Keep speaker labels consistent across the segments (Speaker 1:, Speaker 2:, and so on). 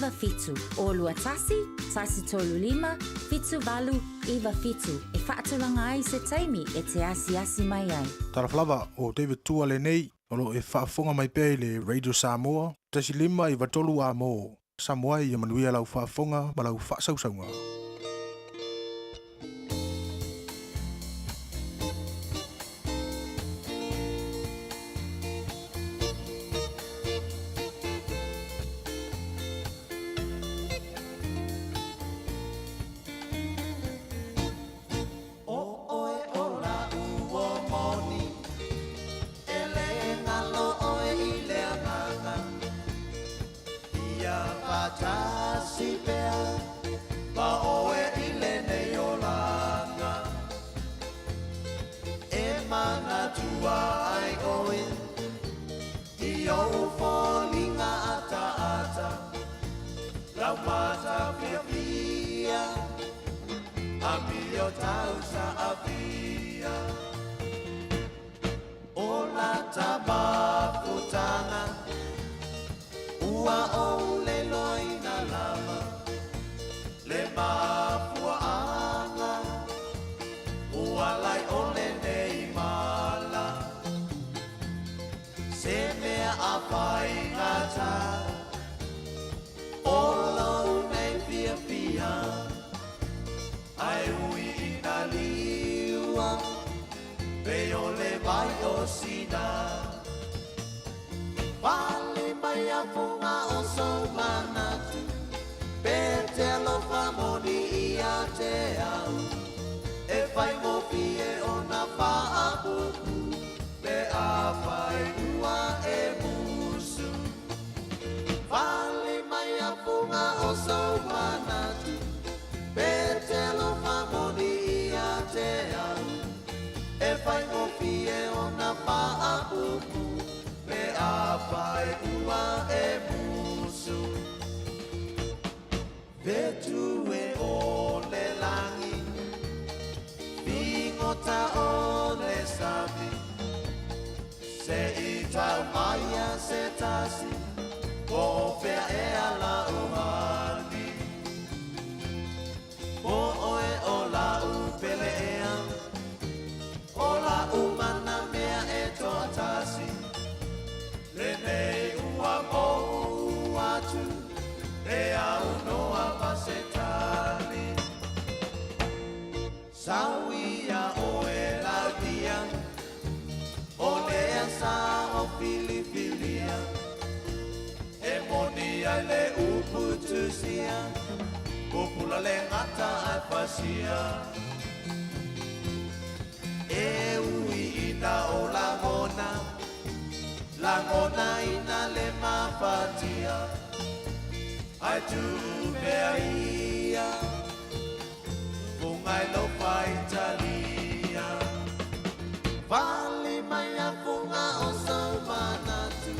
Speaker 1: iwa fitu. Olua tasi tolu lima, fitu valu, iwa fitu. E whaatulanga ai se taimi e te asi mai ai.
Speaker 2: Taraflava o David Tuale nei, olo e whaafonga mai pēi le Radio Samoa, tasi lima iwa tolu a mo. Samoa i manuia lau whaafonga, ma lau whaasausaunga.
Speaker 3: Fiafia, amigo tausa avia. Ola tabakutana, ua ole loina lama, le mafua anga, ua lai ole nei mala, se mea apai ngata. Olo nei Fiafia, ai ui ina liua, peo le vai o sina. Vale mai a funga o so manatu, pe te alofa moni ia te au, e fai mo fie o na whaapuku, pe a fai ua e musu. Vale funga o so manatu, pe te alofa moni ia te au, e fai mo fie o na whaapuku, pe a fai ua e musu. Vetu e o le langi, pingota o le sabi, se i tau maia se tasi, o fea e ala uhani. O oe o la upele ea, o la umana mea e toa tasi. Le nei ua mo atu, e au noa pasetali. Sawia o e la dia, o lea sa o filifilia. E moni ai le uputusia, popula le ngata ai pasia. E ui ina o langona ina le mafatia. Ai tu mea ia, fungai lo pa Italia. Vale mai a funga o so manatu,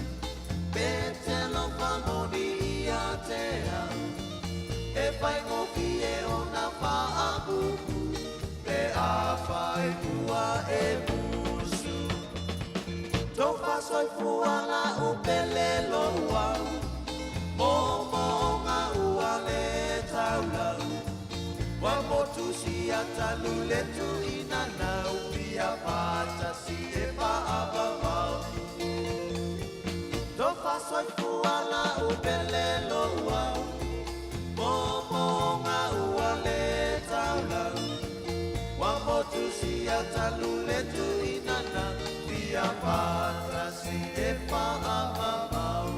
Speaker 3: pete lo famoni ia te au, e fai ngofie o na whaabuku, pe a fai ua e musu. Tofa soi fuala upele lo uau, momo ngā ua le taulau, wa motu si atalu le tu ina nau, pia pata si e paababau. Tofa soi fuala upele lo uau, momo ngā ua le taulau, wa motu si atalu le tu ina nau, pia pata si e paababau.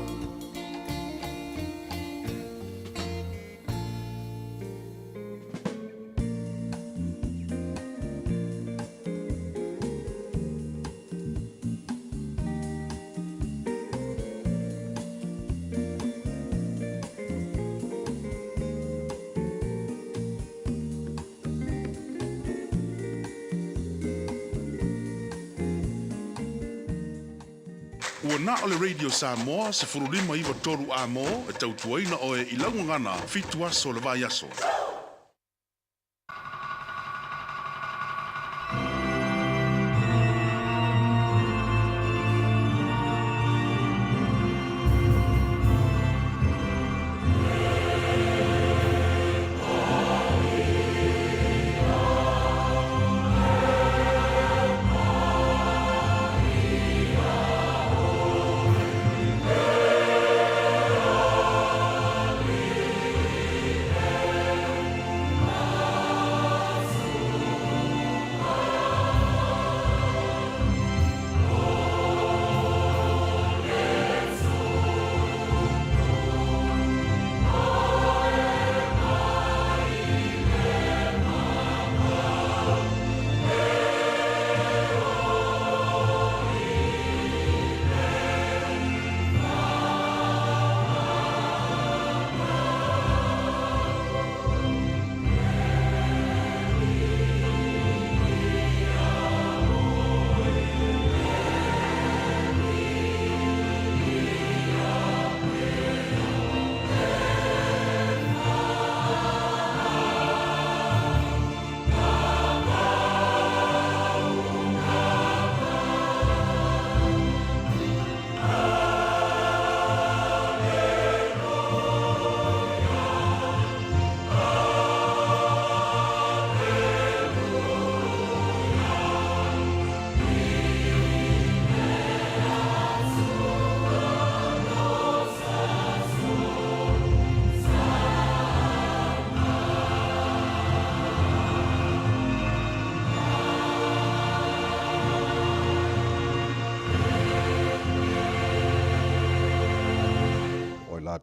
Speaker 4: Ua na o le Radio Samoa se furulima iwa toru a mo e tautuaina o e ilangu ngana fitu aso le vai aso.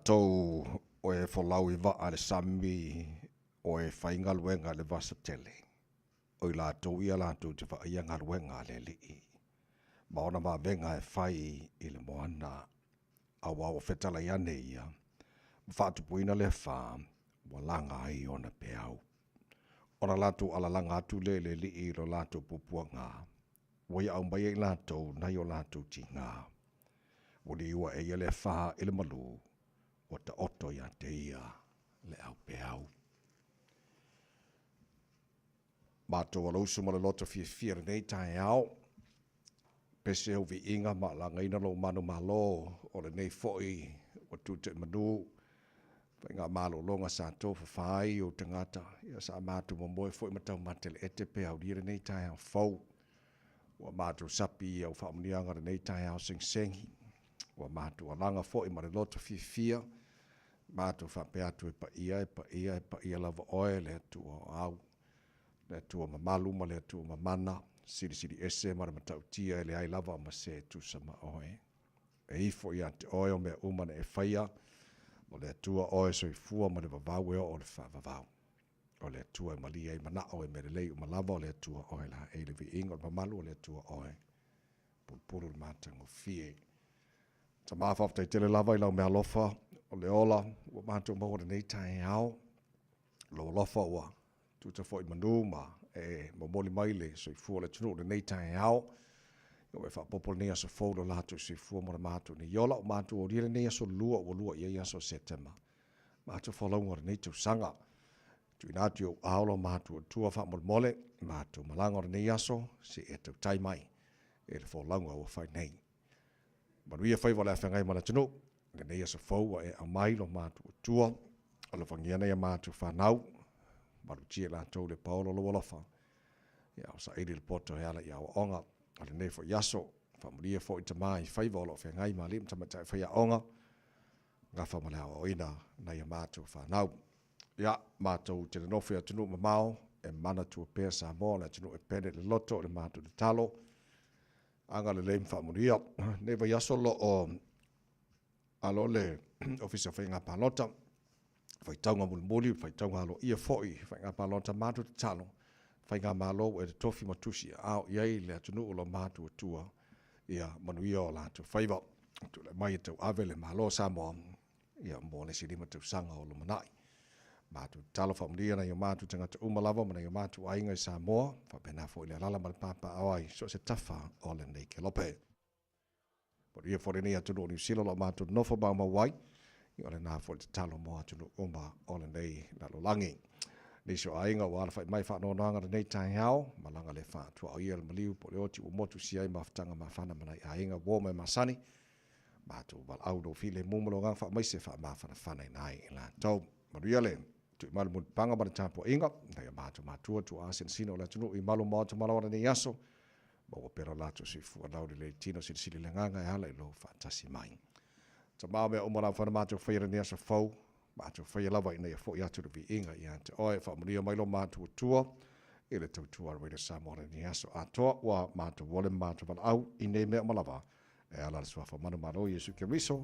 Speaker 5: lātou o e wholau I waa le sami o e whaingaluenga le vasa tele. O I lātou ia lātou te wha ia ngaluenga le lii. Maona mā venga e whai I le moana a wau whetala I ane ia. Whaatupuina le wha, wa langa ai ona peau. Ona lātou ala langa atu le lii lo lātou pupua ngā. Wai au mai I lātou nai o lātou ti ngā. Wani iwa e ia le wha I le malu. O ta oto ia te ia le au peau. Mātou alousu ma le loto Fiafia nei Taeao. Pese au vi inga ma la ngaina lo manu malo o le nei foi o tu te manu. Ngā malo longa sa tō whawhai o te ngata. Ia sa mātou mo moe foi matau matele ete pe au dira nei Taeao fau. Wa mātou sapi au whamunianga nei Taeao sing-sengi. Wa mātou alanga foi ma le loto Fiafia. Mātou whapea atu e pa ia lava oe le atua au. Le atua ma Malu ma le atua ma mana. Siri ese ma le matau tia e le ai lava ma se tu sama oe. E ifo ia te oe o mea umana e whaia. O le atua oe soifua ma le vavau e o le whavavau. O le atua e malia e mana oe me le lei o malava o le atua oe la e le vi ingo ma Malu o le atua oe. Pulpulu le mātango fie. Ta mawhafta I tele lava I lau mea lofa. O le ola, ua mātou maua nei Taeao. Lo lofa ua, tuta fo I manu ma e mamoli maile soifua le tunu le nei Taeao. Ua e whapopolo nei aso fōlo lātou soifua mo le mātou ni yola o mātou o rire nei aso lua o lua I aso setema. Mātou whalaunga nei tausanga. Tu inatu o aolo mātou o tua whamole mole, mātou malanga o nei aso, se e tau tai mai. E le whalaunga o whai nei. Manuia whaiwa le awhengai mana tunu. Le nei asa fau e a mai lo mātou tua, o le whangiana ia mātou whanau, maru tia lātou le paolo lo walofa. Ia o sa eiri le poto heala ia o onga, o le nei fo yaso, whamuria fo I tamai, whaiva o lo whengai ma lim tamatai whaia onga, ngā whamalea o ina na ia mātou whanau. Ia mātou te nofi a tunu mamao, e mana tua pēr Samoa, le tunu e pene le loto, le mātou le talo, anga le leim whamuria, neva yaso lo o alo le ofisa whai ngā pālota, whai taunga mulimuli, whai taunga alo ia foi, whai ngā pālota mātu te talo, whai ngā mālo e te tofi matusi au iei le atunu ulo mātu atua, ia manuia o lātu whaiva, tu le mai tau ave le mālo Samoa, ia mō le sirima tau sanga o lo manai. Mātu talo whamuria na ia mātu tangata umalava, mana ia mātu ainga I Samoa, whapena fo I le alala mara pāpā awai, so se tafa o le nei ke lope. Por ia fore nei atunu o New Zealand o mātou nofo ba mawai, I ole nā fore te talo mo atunu uma o le nei na lolangi. Nisho ainga o ala whai mai whanonanga nei Taeao, malanga le whātua o ia le maliu, po le oti o motu si ai mawhtanga ma whana mana I ainga wō mai masani, mātou wal au do file mumalo ngang wha mai se wha ma whana whanai nai I la tau. Maruia le, tu I malu mun panga mana tāpo inga, nei mātou mātua tu asen sino o le atunu I malu mātou malawana nei aso, Maua pera lātou si fua lauri le tino sili le nganga e hala I lo whaatasi mai. Ta maa mea umara whana mātou whaira ni asa whau, mātou whaia lawa I nei a fo I atu rupi inga I ante oe whaamuria mailo mātou tua, I le tautua reira Samoa ni aso atoa, wa mātou wole mātou wala au I nei mea malawa, e ala le suafa manu maro Yesu ke riso,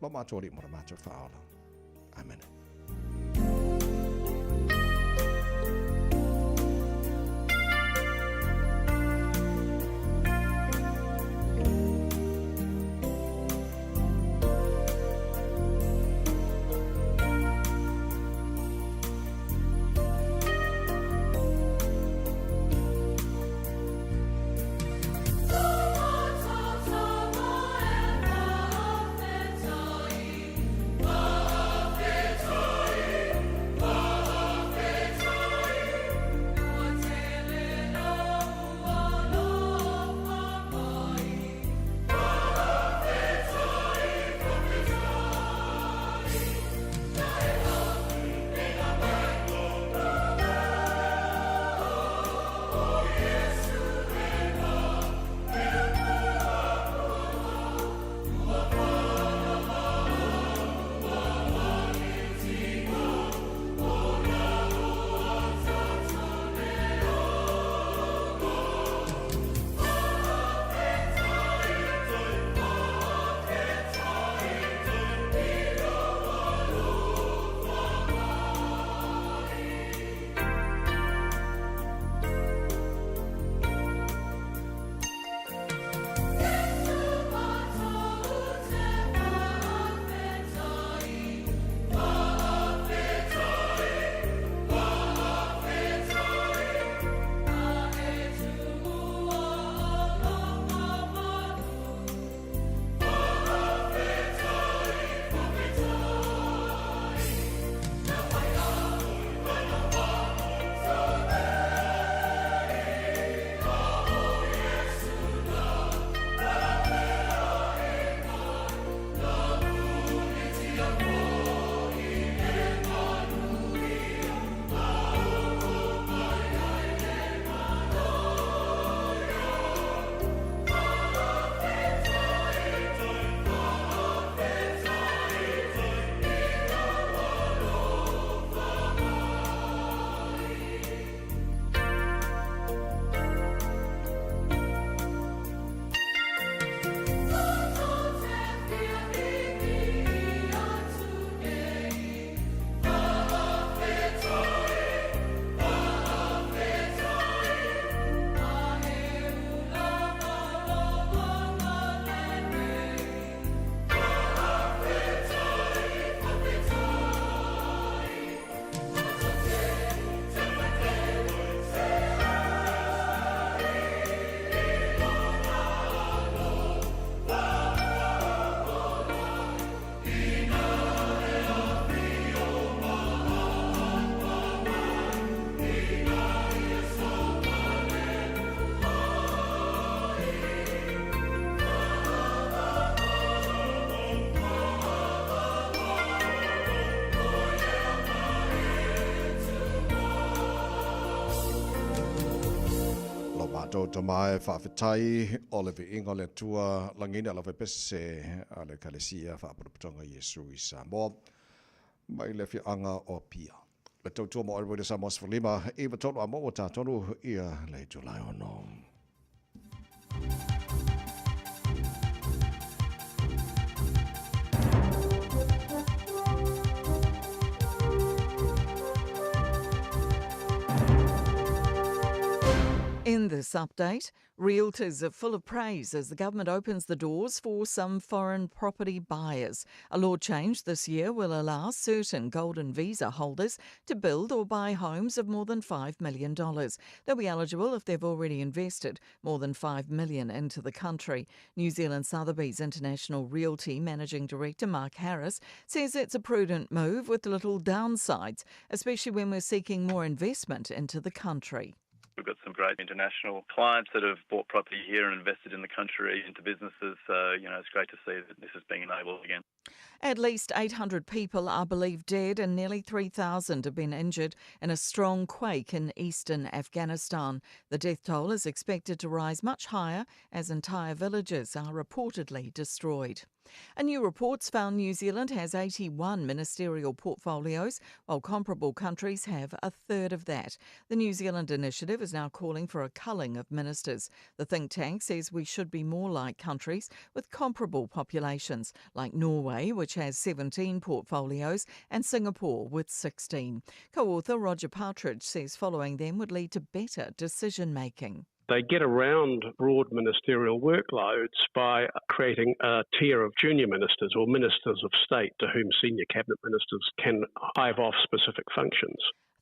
Speaker 5: lo mātou ori mara mātou whaala. Amen.
Speaker 6: It's
Speaker 5: Tātou tamae whawhetai o le ingo le tua langina la pese a le kalesia whapaputonga Yesu I Samoa. Mai le whianga o pia. Le tautua mo alwere Samoa Sfalima e watonu a mo o tātonu ia le July ono.
Speaker 6: In this update, realtors are full of praise as the government opens the doors for some foreign property buyers. A law change this year will allow certain golden visa holders to build or buy homes of more than $5 million. They'll be eligible if they've already invested more than $5 million into the country. New Zealand Sotheby's International Realty Managing Director Mark Harris says it's a prudent move with little downsides, especially when we're seeking more investment into the country.
Speaker 7: We've got some great international clients that have bought property here and invested in the country into businesses. So, it's great to see that this is being enabled again.
Speaker 6: At least 800 people are believed dead and nearly 3,000 have been injured in a strong quake in eastern Afghanistan. The death toll is expected to rise much higher as entire villages are reportedly destroyed. A new report's found New Zealand has 81 ministerial portfolios, while comparable countries have a third of that. The New Zealand initiative is now calling for a culling of ministers. The think tank says we should be more like countries with comparable populations, like Norway, which has 17 portfolios, and Singapore with 16. Co-author Roger Partridge says following them would lead to better decision-making.
Speaker 8: They get around broad ministerial workloads by creating a tier of junior ministers or ministers of state to whom senior cabinet ministers can hive off specific functions.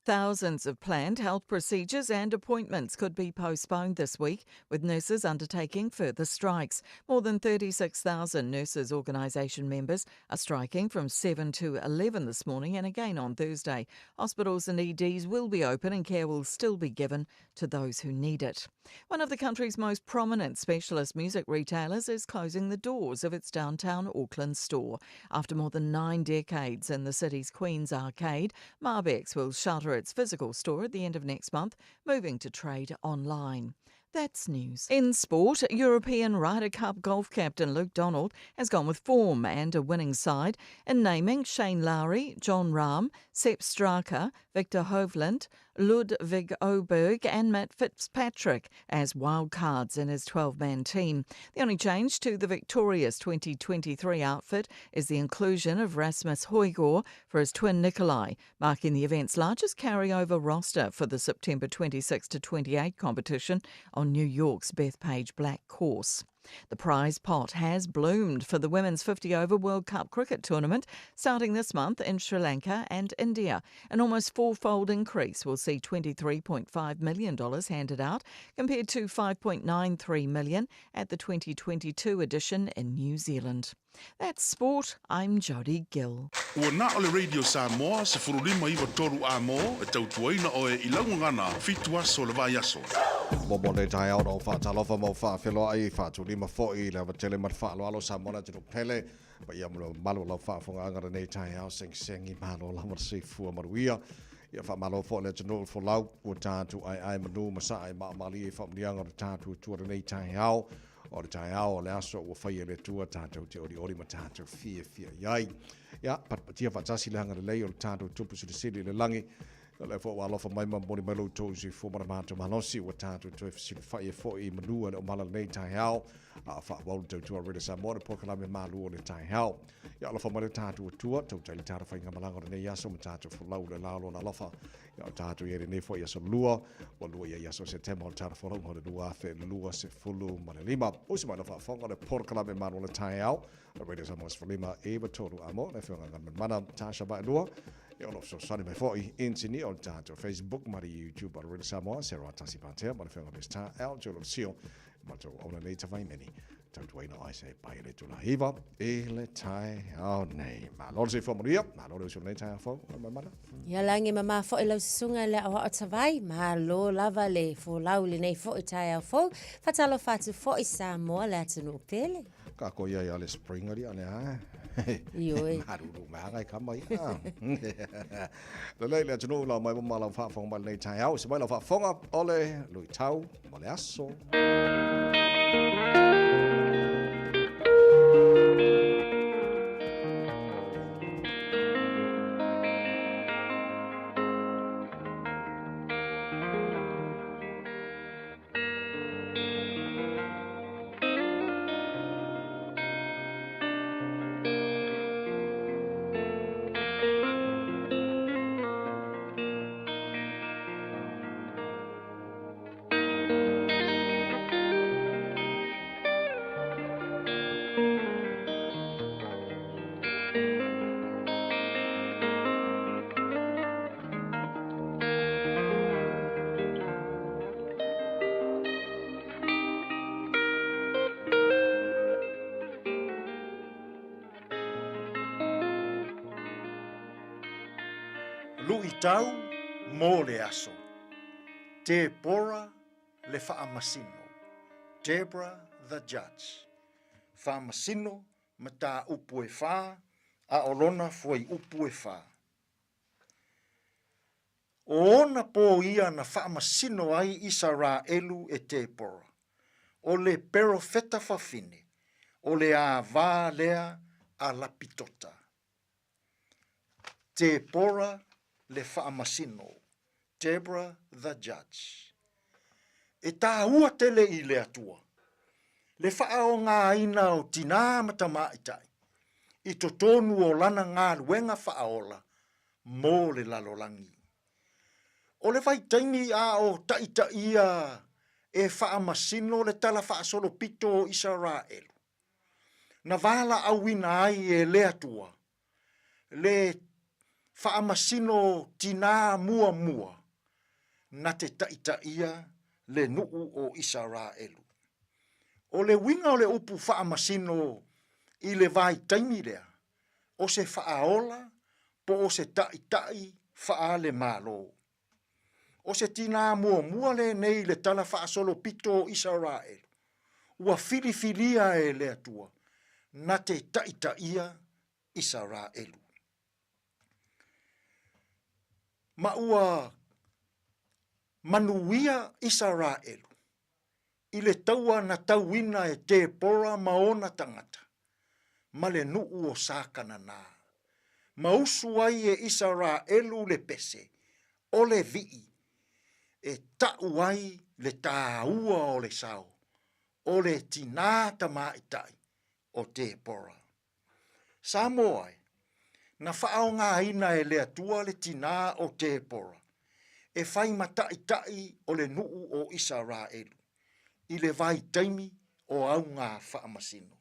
Speaker 6: Thousands of planned health procedures and appointments could be postponed this week, with nurses undertaking further strikes. More than 36,000 nurses' organisation members are striking from 7 to 11 this morning and again on Thursday. Hospitals and EDs will be open and care will still be given to those who need it. One of the country's most prominent specialist music retailers is closing the doors of its downtown Auckland store. After more than 9 decades in the city's Queen's Arcade, Marbex will shutter its physical store at the end of next month, moving to trade online. That's news. In sport, European Ryder Cup golf captain Luke Donald has gone with form and a winning side in naming Shane Lowry, John Rahm, Sepp Straka, Victor Hovland, Ludwig Oberg and Matt Fitzpatrick as wildcards in his 12-man team. The only change to the victorious 2023 outfit is the inclusion of Rasmus Højgaard for his twin Nikolai, marking the event's largest carryover roster for the September 26 to 28 competition on New York's Bethpage Black course. The prize pot has bloomed for the Women's 50-over World Cup cricket tournament starting this month in Sri Lanka and India. An almost four-fold increase will see $23.5 million handed out compared to $5.93 million at the 2022 edition in New Zealand. That's sport. I'm Jodie Gill.
Speaker 4: Ua na o le Radio Samoa se furulima iwa toru a mo e tautuaina o e ilaungangana fitua so le vai aso.
Speaker 5: Momo le Taeao no whaatalofa mo whaawheloa ai whaatulima fo'i le watele mat whaaloalo Samoa tino pele pa ia Malu lau whaafonga angara nei Taeao seng i malo lau marasifua maruia ia whaamalo fo le tino fo lau ua tātu ai manu masa ai maamali e whaamlianga o tātu tuara nei Taeao o le Taeao o le aso ua whaia le tua tātou te ori ma tātou Fiafia iai ia patpatia whaatasi le hanga le lei o le tātou tupu sili le langi le fo wa lofa mai moni Malu to si fo mana mato malosi wa tatu to si fa e fo I manu o mala nei Taeao a fa wa to already Samoa po kala me Malu o le Taeao ya lofa mai tatu to tali tara fa nga malanga nei yaso tatu fo lau le lalo na lofa ya tatu ye nei fo yaso lua wa lua ya yaso se temo tara fo lo le lua fe lua se fulu mana lima o si mana fa fonga le por kala me Malu le Taeao already Samoa for lima e toru amo le fa nga mana tasha ba lua Io lo so sani mai foi intini o tanto Facebook mari YouTube al Radio Samoa sera tasi pantea ma fenga besta al jolo sio ma to ona nei tavai meni tanto ai no ai se pai le tula hiva e le tai au nei ma lo se fomoria ma lo se nei tai fo ma mara
Speaker 1: Ia langi mama fo ilo sunga le o tavai ma lo lava le fo lauli nei fo tai au fo fatalo fatu fo Samoa le tunu pele
Speaker 5: Ka ko ia le spring ali ane ha.
Speaker 1: Ioi.
Speaker 5: Maruru mangai kamai. Le le tunu la mai ma la fa fong mal nei Taeao se mai la fa fonga ole lui tau mo le aso.
Speaker 9: Lui tau mō le aso. Te pora le whaamasino. Deborah the judge. Whaamasino ma tā upu e whā, a olona foi upu e whā. O ona pō ia na whaamasino ai Israelu e te pora. O le perofeta whawhine. O le a vā lea a lapitota. Te pora le whaamasino, Deborah the judge. E tā ua tele i le atua. Le whaao ngā ina o tina matamaitai. I to tonu o lana ngā luenga whaola, mō le lalolangi. O le waitaini a o taita ia e whaamasino le tala whaasolo pito o Israelu. Na wala awina ai e le atua. Le whaamasino tina mua mua, na te taita ia le nuu o Israelu. O le winga o le upu whaamasino i le vai taimi rea, o se whaaola po o se taitai whaa le malo. O se tina mua mua le nei le tala whaasolo pito o Israelu. Ua filifilia e le atua, na te taita ia Israelu. Ma ua manuia Israelu. I le taua na tauina e te pora maona tangata. Ma le nuu o sākana nā. Ma usu ai e Israelu le pese. O le vii. E tau ai le tāua o le sao. O le tinata maitai o te pora. Samoa ai. Na whao ngā ina e lea tua le tina o te pora. E whai mataitai o le nuu o Israelu. I le vai taimi o au ngā whaamasino.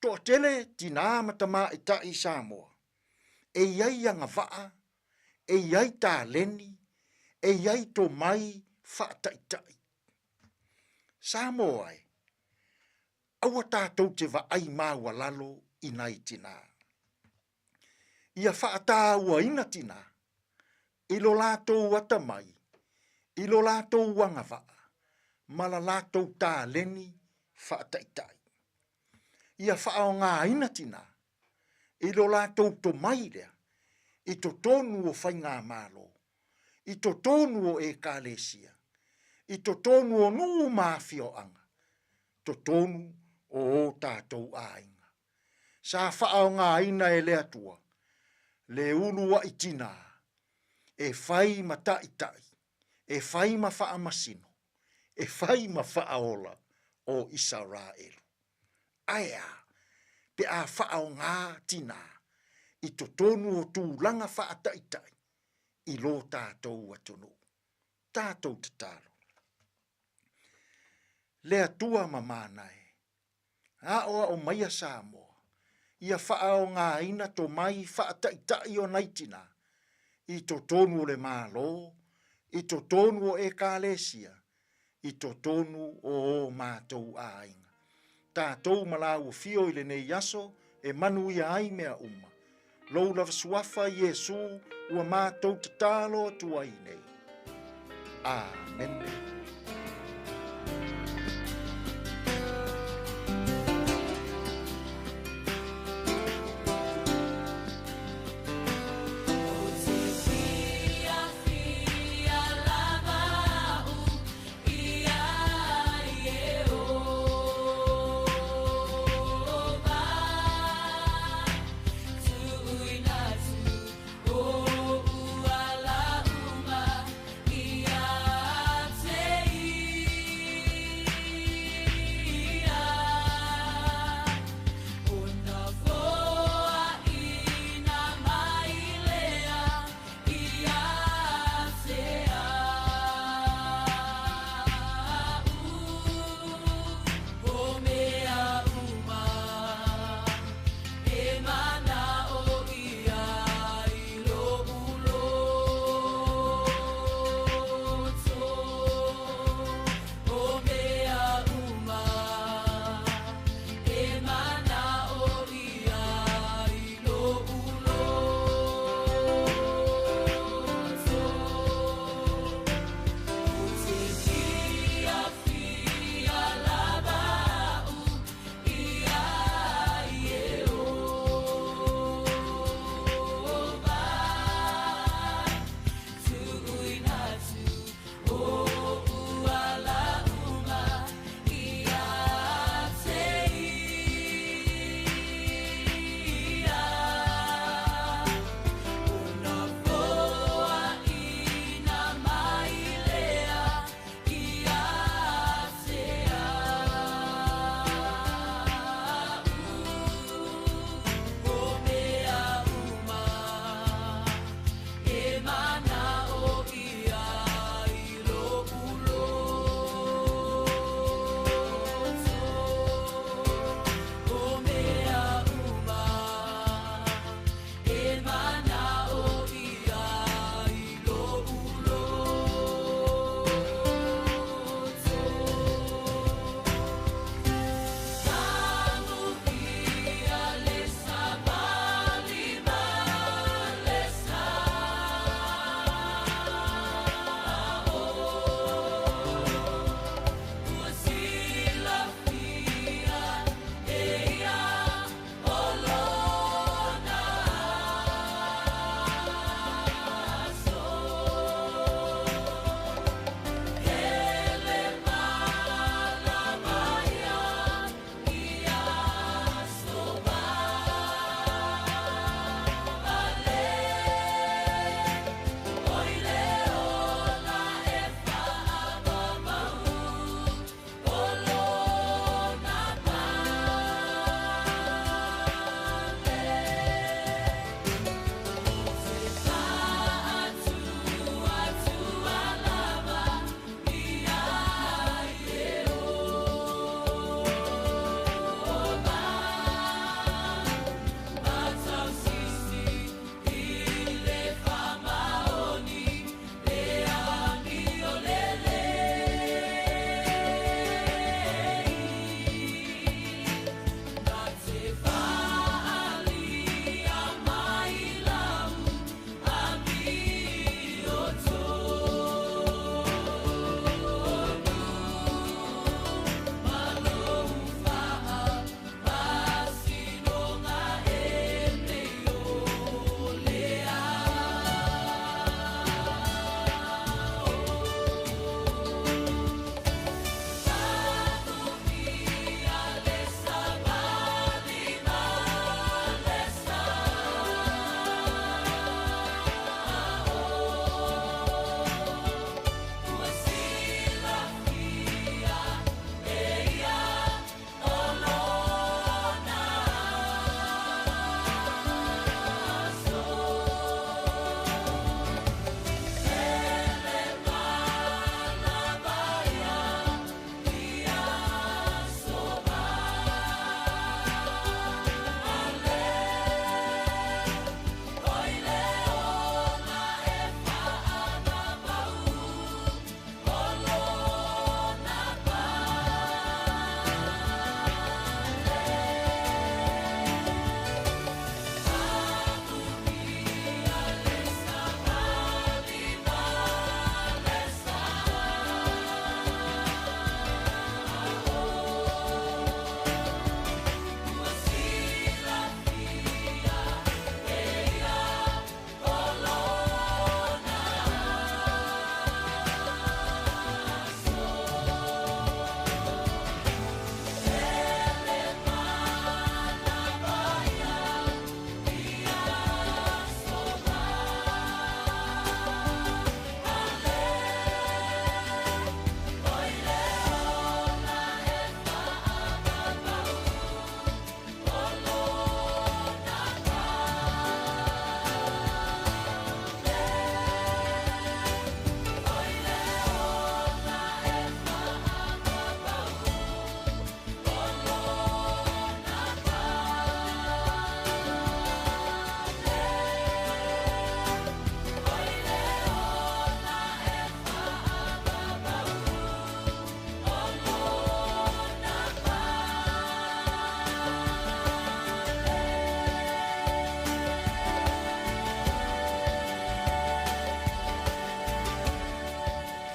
Speaker 9: Tō tele tina matamaitai Samoa. E iai anga waa, e iai tā leni, e iai tō mai whaataitai. Samoa ai. Aua tātou te wa ai māua lalo i nai tina. Ia whaata ua ina tina, ilo lātou atamai, ilo lātou wangawaa, mala lātou tā leni whaataitai. Ia whaao ngā ina tina, ilo lātou to mairea, i to tonu o whai ngā mālo, i to tonu o e kālesia, i to tonu o nuu māwhio anga, to tonu o tātou āinga. Sa whaao ngā ina e lea tua, le ulua i tina, e whai ma taitai, e whai ma whaamasino, e whai ma whaaola o Israelu. Aia, pe a whaao ngā tina, i to tonu o tūlanga whaataitai, i lo tātou atunu, tātou te talo. Lea tua mamānai, a oa o maia Samoa, ia whaao ngā ina to mai whaataitai o naitina, i to tonu o le mālo, i to tonu o e kālesia, i to tonu o mātou āinga. Tātou malau fio i le nei yaso, e manu ia ai mea uma. Lou lava suafa Iesu, ua mātou te tālo tuai nei. Amen.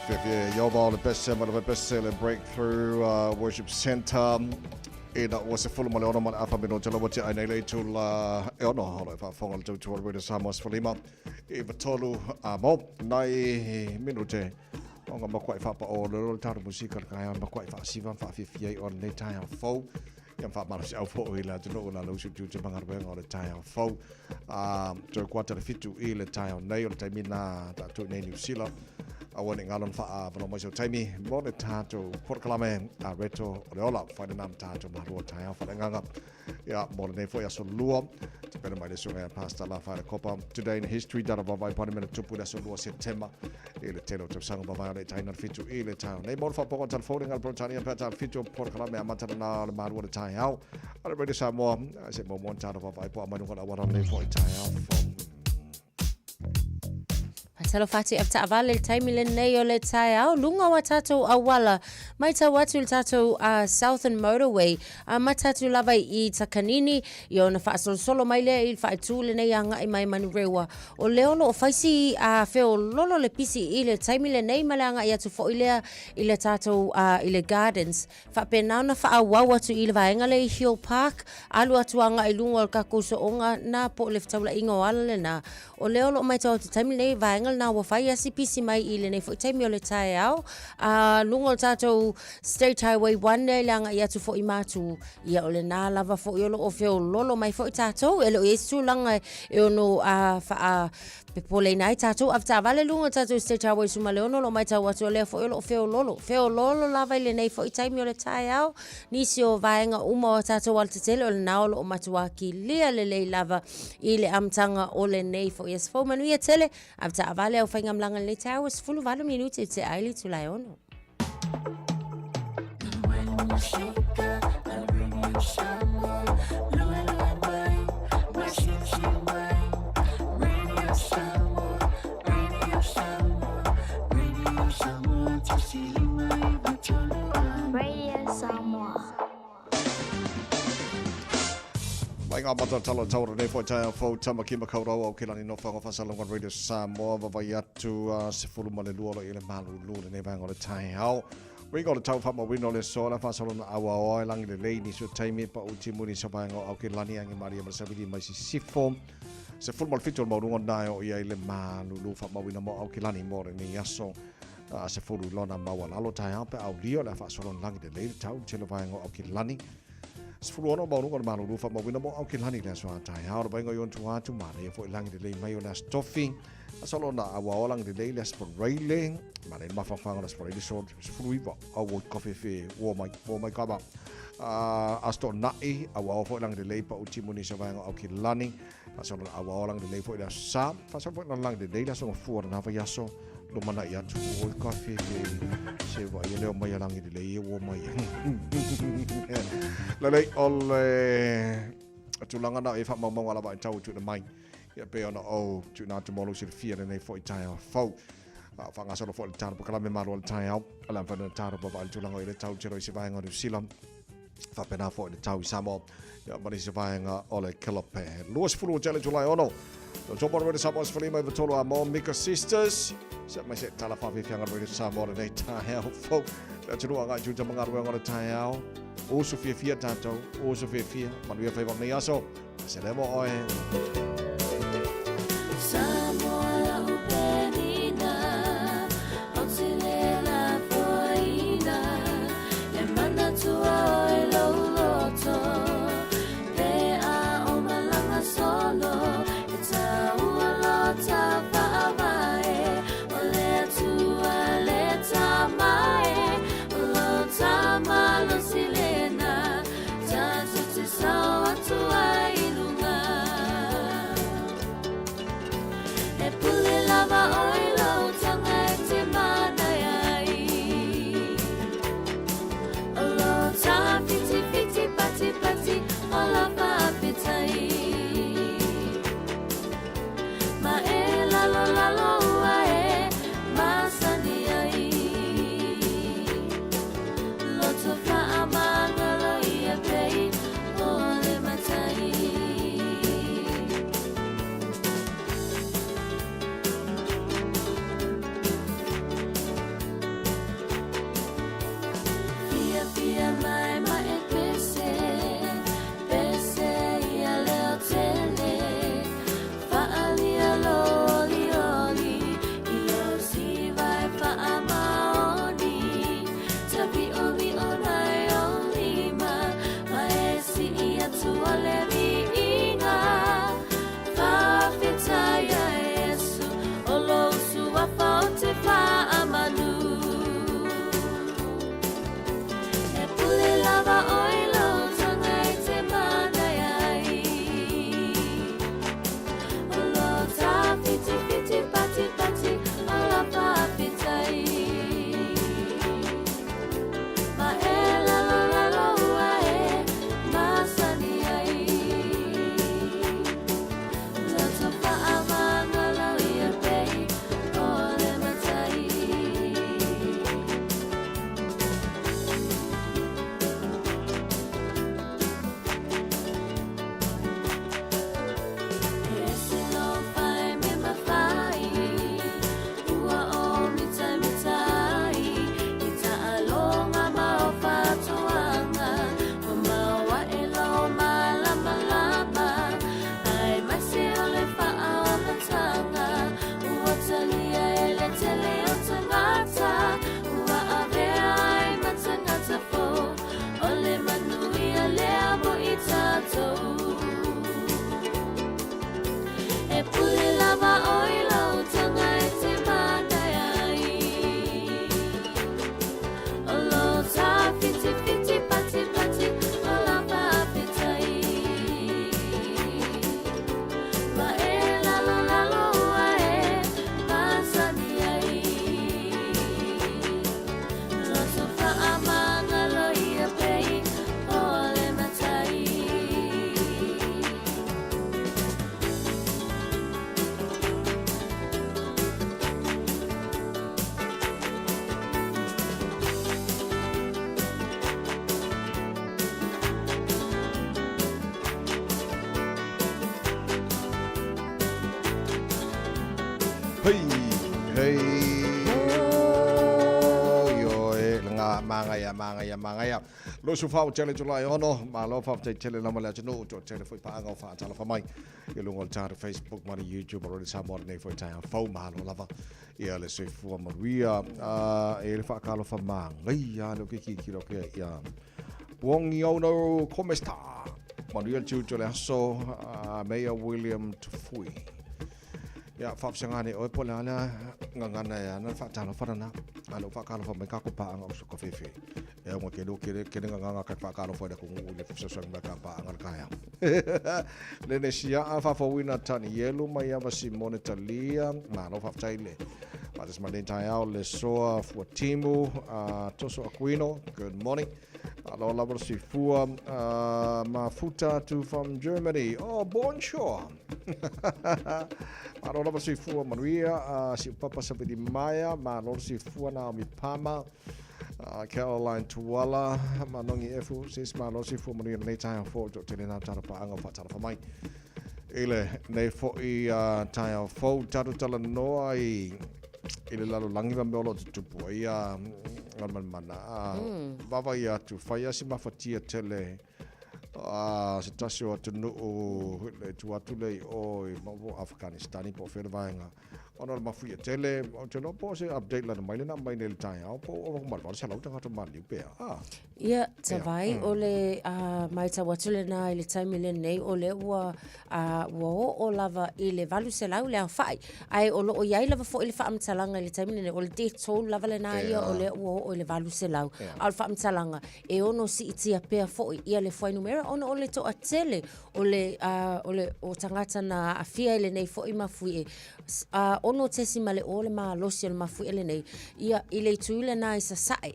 Speaker 5: Fiafia, Yoba, the bestseller Breakthrough Worship Center. Ina o se fulu male ona man afa bino tela wati ai nei tu la e ona hola fa fonga tu tu with Samoa Sfalima e batolu mo nai minute onga makwai fa pa o lo taru musika ka ya makwai fa siva fa Fiafia on nei Taeao fo yang fa malu se au fo ila tu no la lo su tu bangar ben o le Taeao fo to kwata le fitu i le Taeao nei o le taimina ta tu nei New Zealand awan ngalon fa vano mo taimi mo le tato porklame a reto ola fa nam tato maru Taeao fa nganga ya mo le fo ya so luo te pena mai le so ya pasta la fa copa today in history data by parliament tupu le so luo September e le telo te sanga ba le taina fitu e le Taeao nei mo fa po tal folding al Britannia pa fitu porklame amata na maru le Taeao ala ready Samoa se mo mo tato ba po amanu ka wara le fo Taeao
Speaker 1: Talo fati af taavale le taimi le nei o le Taeao lunga wa tatou awala mai tau atu le tatou Southern Motorway mai tatou lava I takanini I ona whaasolo mai le I whaetu le nei anga I mai manu rewa o leolo o whaisi feo lolo le pisi I le taimi le nei ma le anga I atu fo ilea I le tatou I le Gardens whapenau na whaawau atu I le vaenga le Hill Park alu atu anga I lunga o kakuso onga na po le whataula ingo ala le na o leolo mai tau atu taimi nei vaenga na wa fai SEP mai I le nei fo taimi o le Taeao lunga o tatou State Highway 1 le langa I atu fo I matu ia o le na lava fo iolo o feo lolo mai fo I tatou e lo esu langa e ono fa pepole nai tatou afta vale lunga tatou State Highway suma le ono lo mai tau atu le fo iolo o feo lolo lava I le nei fo I taimi o le Taeao nisi o vaenga uma o tatou al tetele o le naolo o matuaki lia le lei lava I le amtanga o le nei fo yes fo manu ia tele afta vale au fainga mlanga le Taeao is fulu vale minuti te aili tu lai ono.
Speaker 5: Ngā mata tala taura nei fo Taeao fo tama ki makaurau au ke lani no whanga whasalangan Radio Samoa wawai atu se fulu ma le luolo I le Malu le nei vanga o le Taeao. Ringo le tau whama wino le sola whasalana awa oe langi le leini so taimi pa uti muni sa vanga au ke lani angi maria ma sabidi mai si sifo. Se fulu ma le fitu ma rungo nai o ia I le Malu whama wina mo au ke lani mo re ni aso. Se fulu lona mawa lalo Taeao pe au rio le whasalana langi le leini tau telo vanga au ke lani. Sfruono ba nungo Malu rufa ma wina mo au ke lani le so Taeao ro baingo yon tu atu ma le fo langi le mai ona stoffi asolo na awa olang le le sporailing ma le mafafanga na sporailing so sfruiva au coffee fe wo mai kaba asto nai awa fo langi le pa uti muni so vanga au ke lani asolo awa olang le fo ila sa asolo na langi le so fu na va yaso lo mana ia tu wo coffee se va ile o mai langi le wo mai la lei ole tulanga na e fa mo wala ba tau tu mai ia pe ona o tu na tu molo se fia nei fo Taeao fo fa nga solo fo taro kala me maro Taeao ala fa na taro ba tulanga ile tau chero se va ngor silam fa pena fo le tau Samoa ia mari se va nga ole kelope luos fulu jale tulai ono to jopo re Samoa Sfalima ve tolo amo Mika sisters se mai se tala fa Fiafia re Samoa nei Taeao fo la tu nga ju jama ngaro ngor Taeao o so Fiafia tato o so Fiafia ma lui fa va nei aso se le mo oe Hey. Mangaya. Lo su fau tele July ono, ma lo fau tele la mala tino to tele foi pa nga fa tala fa mai. Ye lo ngol tar Facebook mari YouTube ro sa mo nei foi ta fau ma lo lava. Ia le se fu Maria e le fa kalo fa mangaya lo ki lo ke ia. Wong yo no come sta. Maria Chucho le so Mayor William Tufui. Ya fafsangani o polana ngangana ya na fa tala fa na alo fa kalo fa me ka ko pa nga so ko fefe e mo ke do ke nganga ka fa kalo fa de ko le fa so nga ka pa nga ka ya le ne sia fa fo wina tani yelo mai ava Simone Talia ma no fa taile ma des ma den Taeao le soa fu timu toso Aquino good morning alo labor si fu mafuta to from Germany oh bonjour Aro lava si fua Maria, si papa sabi di Maya, ma lor si fua Naomi Pama, Caroline Tuala, ma nongi efu, sis ma lor si fua Maria nei taia fo, jo tene na tara pa anga fa tara fa mai. Ile, nei fo I taia fo, taru tala noa I ile lalo langi wa meolo tupu, ia ngalman mana. Wawa ia tu, whaia si mafatia tele, se tasio atu nuu le tuatu lei o mau Afghanistan po whera vaenga. Ona mafuia tele, o te lopo se update lana mai lena mai nele Taeao po o malwara sa lauta kata mani upea.
Speaker 1: Ia, tawai o le mai tawatu le na i le taimi le nei o le ua o lava I le valu se lau le au whai. Ai o lo o iai lava fo I le whaamtalanga I le taimi le nei o le de tō lava le na ia o le ua o le valu se lau. Au le whaamtalanga e ono si itia pea fo ia le whai numera ono o le toa tele o le o tangata na afia I le nei fo I mafui e. Ono tesi ma le o le maa losi o le mafui ele nei. Ia I le tuile na isa sae.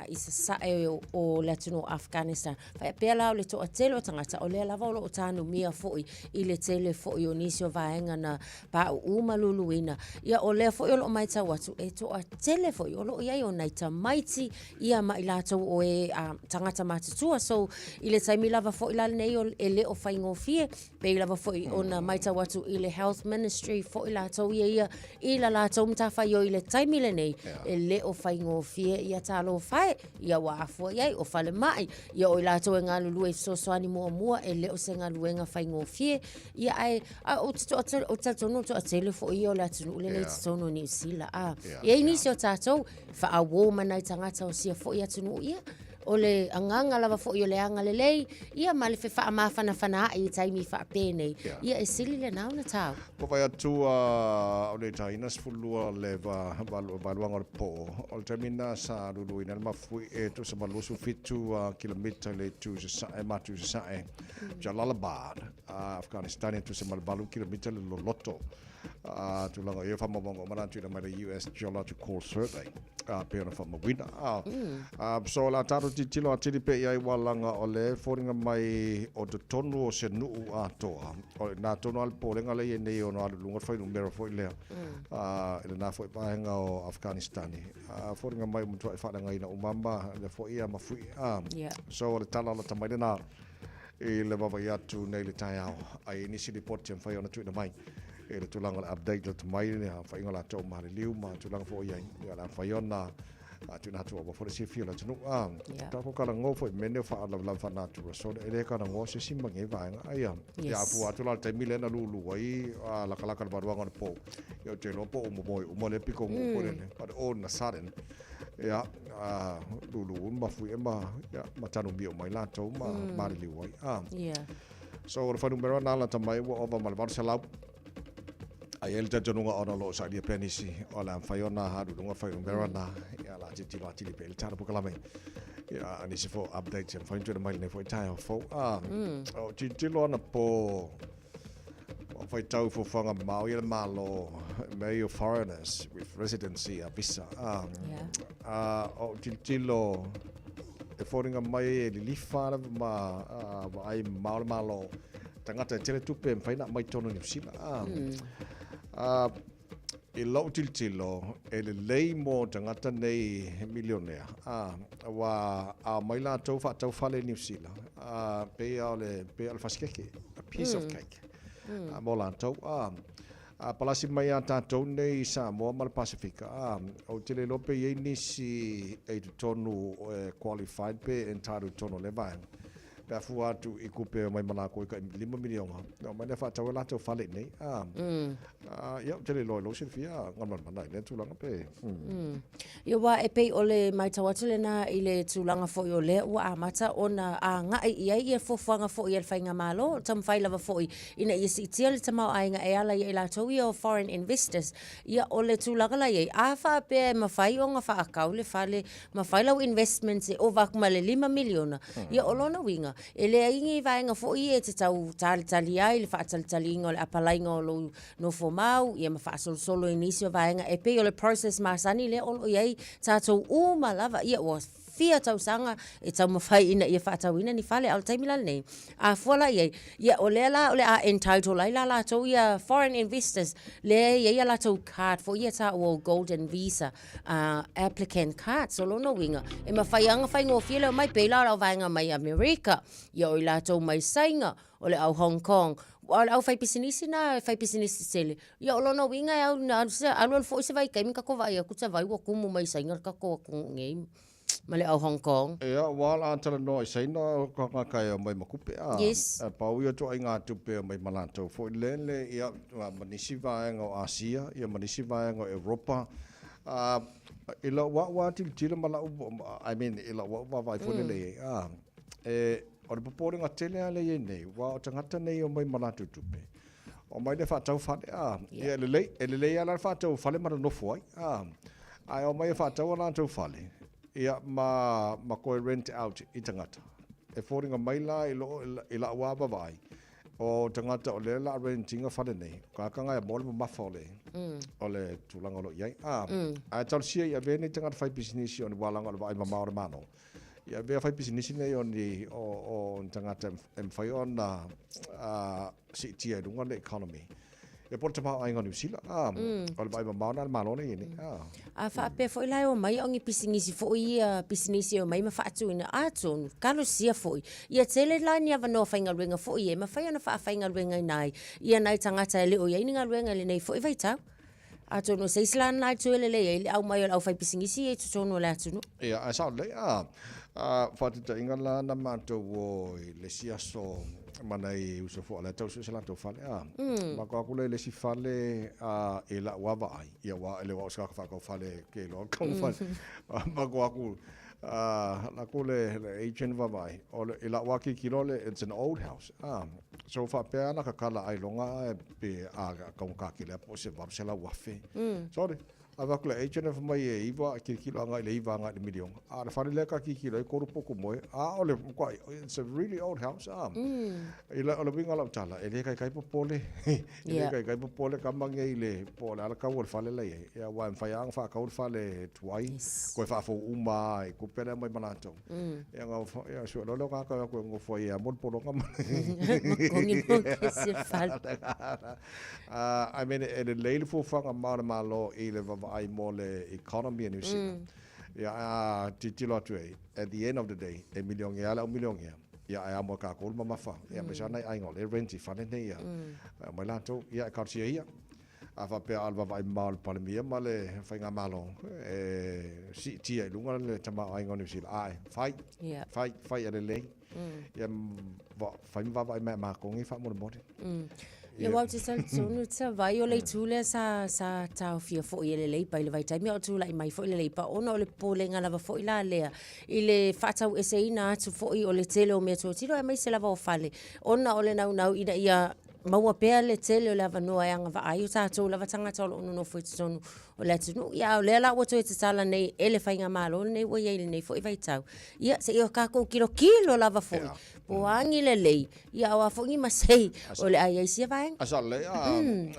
Speaker 1: Isa sae o le atuno Afghanistan. Fai pea lao le toa tele o tangata o le lava o tanu mia foi I le tele foi o nisi o vaenga na pa uma luluina. Ia o lea foi o lo mai tau atu e toa tele foi o lo iai o naita maiti ia ma ilato o e tangata matutua. So I le taimi lava foi la nei o e le o whaingofie pe lava foi o na mai tau atu I le health ministry foi la tau ia I la la tau mtawhai o I le taimi le nei e le o whaingofie ia talo whae ia wa afua iai o whale mai ia o I la tau e ngā lulu e sosoani mua e le o se ngā luenga whaingofie ia ai o tatono to a tele fo ia o le atunu le nei tatono New Zealand ia nisi o tatou wha a wō manai tangata o sia fo ia atunu ia o le anganga lava fo I o le anga le lei ia ma le wha mawhana whana I taimi wha pēnei ia e sili le nao na tau
Speaker 5: Po vai atua o le taina sfulua le valuanga le po o le tamina sa luluina le mafui e to sa malusu fitu kilomita le tu se sae matu se sae Jalalabad Afghanistan e to sa malbalu kilomita le loloto tu langa ia whamawanga mana tu na mai US Geological Survey pe ona whamawina so la tato titilo a tiri pe iai walanga o le fōringa mai o te tonu o se nuu atoa o nā tonu al pōlenga le e nei o no alu lunga whainu mera fōi lea ele nā fōi pahenga o Afghanistani fōringa mai mutua e whananga ina umamba le fōi ia mafui so o le tala la tamai lena e le wawa i atu nei le Taeao ai nisi li poti am whai ona tuina mai e le tulanga le update le tamai le whainga la tau ma le liu ma tulanga fōi ai la whai ona tu na tu for se feel tu ta ko kala ngo fo mene fa la fa na tu so ele ka ngo se simba nge va ai ya pu atu la te mile na lulu ai la kala kala ba ngor po yo te lo po mo le piko mo ko le but on na sudden ya lulu ma fu ma ya ma tanu bio mai la to ma li wai so fa numero na la tamai wo over mal Barcelona ai el tatonunga ona lo sa dia penisi ola faiona hadu dunga fai umberana ya la titilo atili pe el tara pokalame ya ani se fo update en fai tuna mai ne fo Taeao fo o titilo na po o fai tau fo fanga mau ia malo may foreigners with residency visa o titilo e foringa mai e lifa ma ai malo tangata tele tupe fai na mai tono New Zealand e lau tiltilo e le lei mo tangata nei millionaire wa a mai la tau fale New Zealand pe al faskeke a piece of cake mo la tau palasi mai a tātou nei Samoa ma le Pasifika. O te le lope i nisi e tonu qualified pe entaru tono le vai. Pea fu atu I kupe mai malako I ka 5 milionga. No mai le whātau la tau whale nei. Ia, te le loi lo se fia ngamman manai le tūlanga pe.
Speaker 1: Ia wā e pei o le mai tawatu le nā I le tūlanga fo I o le ua amata o na a ngai ia I e fofuanga fo I e whainga malo. Tam whailava fo I ina I si tia le tamau ainga e ala I la tau I o foreign investors. Ia o le tūlanga la iei. A wha pe ma whai o ngā wha akau le whale ma whailau investments e o wakuma le 5 miliona. Ia o lona winga. E le ingi vaenga fo I e te tau tali ai le whaatali ingo le apalainga o lo no fo mau ia ma whaasolo solo inisio vaenga e pe o le process masani le olo iei tātou uma lava ia o fia tau sanga e tau mawhai ina ia whaatau ina ni whale au taimila nei. A fuala iei ia o le la o le a entitled lai la la tau ia foreign investors le ia la tau card fo ia ta o golden visa applicant card so lono winga e mawhai anga whai ngō fia leo mai peila au vaenga mai America ia o la tau mai sainga o le au Hong Kong au fai pisinisi na fai pisinisi sele ia o lono winga au na alu fo se vai kaimi ka ko vai ku sa vai wo kumu mai sainga ka ko ngei Male au Hong Kong.
Speaker 5: Ia, wala antara no I saina ko kai mai makupe a.
Speaker 1: Yes.
Speaker 5: Pau ia to inga tupe mai malanto. Fo lele ia manisi vaenga o Asia, ia manisi vaenga o Europa. Ila wa tila mala I mean ila wa vai fo lele o le popore nga tele ale ye nei wa o tangata nei o mai malanto tupe. O mai le whātau whale ia lelei ala whātau whale mara nofo ai. Ai o mai whātau ala tau whale. Ia ma koe rent out I tangata. E whoringa maila I la wāba vai. O tangata o le la rentinga whale nei. Ka kanga e mole mafa o le. O le tūlanga lo iai. A tau sia ia vene tangata whai pisinisi o ni walanga o le vai mamaore mano. Ia vea whai pisinisi nei o tangata mwhai o na si tia runga le economy. E por tama ainga New Zealand. O le vai mamaore mano nei ni.
Speaker 1: A whaape fo ilai o mai ongi pisinisi fo I pisinisi o mai ma whaatu ina atonu. Kalo sia fo I. Ia tele lai ni awa noa whainga ruenga fo I e ma whai ana whainga ruenga nai. Ia nai tangata e leo ia ininga ruenga le nei fo I vai tau. Atonu se islan lai tu ele le au mai o au whai pisinisi e tutonu le atunu.
Speaker 5: Ia, a sao le whatita inga la na mātou o le siaso manai uso fo ala tau se la tau fale ma ko akule le si fale e la wava ai ia wa ele wa ska fa ko fale ke lo ko fale ma ko aku la kule le agent vai o le la wa ki kilole it's an old house so fa pe ana ka kala ai longa pe a ka ka ki le po se va se la wa fe sorry ava kula agent of mai e iwa ki kilo anga le iwa anga le milion a fa le ka ki kilo e koru poku moe ole ko it's a really old house ila ole winga la tala ele kai popole ele kai popole ka mangi ile pole ala ka wol fale le ya wa fa yang fa ka wol fale tuai ko fa fo uma ko pele mai manato ya nga ya so lo ka ko ngo fo ya mon polo ka I mean ele le fo fa ma malo ile ai mole economy in New Zealand. Ya titilo atu at the end of the day e milion ya la milion ya ai mo ka ko ma fa ya me sana ai ngol rent fa ne ya ma la to ya ka sia ya ava pe alva vai mal palmia male fa nga malo si ti ai lunga le tama ai ngol New Zealand ai fai ya le ya fa mi va vai ma ko ngi fa mo mo
Speaker 1: Le wau te sal tonu ta vai o le tūle sa tau fia fo I le leipa I le vai taimi o tūla I mai fo I le leipa ona o le pōlenga lava fo I la lea I le whatau ese ina atu fo I o le tele o mea tōtiro e mai se lava o fale ona o le nau ina ia maua pea le tele o le ava noa e anga va ai o tātou lava tangata o ono no fo I tonu o le atunu ia o le ala wato e te tala nei ele whainga malo nei wa iei nei fo I vai tau ia se ia kako kilo lava fo I Poangi le lei ia o afongi masei o le ai sia vai
Speaker 5: asa le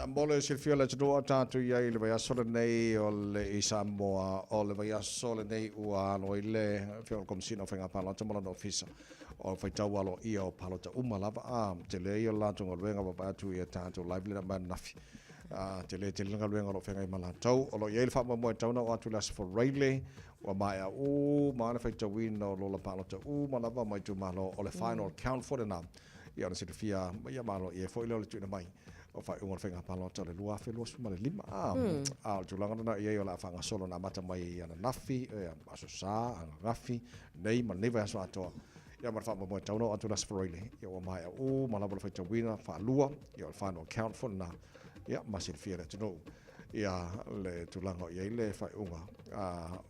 Speaker 5: mole Fiafia le tō tātou ia I le vai asole nei o le Samoa o le vai asole nei ua no I le fio komsino whainga palo tamala no ofisa o fai tau alo ia o palo ta lava te le ia la tonga luenga wa atu ia tātou live le man nafi te le nga luenga lo whenga I malatau o lo ia il wha mo tau na o atu las for Rayleigh wa mai a mana fai tau ino lo la palo ta malava mai tu malo o le final count for the nam ia na Fiafia ia malo ia fo ilo le tuna mai o fai unga whenga palo tale lua whelua suma le lima. A tulanga na ia o la whanga solo na mata mai ana nafi, aso sa, anga ngafi, nei ma newa aso atoa. Ia mar whama moe tauno atu nas wharoile. Ia o mai o malabala whai tawina, wha lua, ia o whano account for na, ia masin whia re tunu. Ia le tulanga ia le whai unga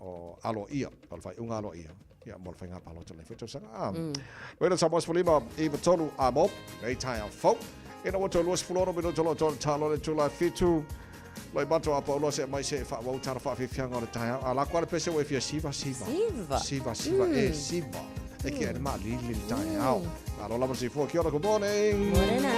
Speaker 5: o alo ia, o whai unga alo ia. Ia mo le whainga palo tale whetu sanga. Wena Samoa Spalima, iwa tolu a mo, nei Taeao fau. Ina wato luas fuloro mino tolo talo le tula fitu. Loi mato apa ulo se mai se fa wau tara fa Fiafia ngore Taeao. Ala kwa le pese we fia siva. Siva siva. E ki ene maa li Taeao. Alo lama si fua, kia ora, good morning.
Speaker 1: Morena.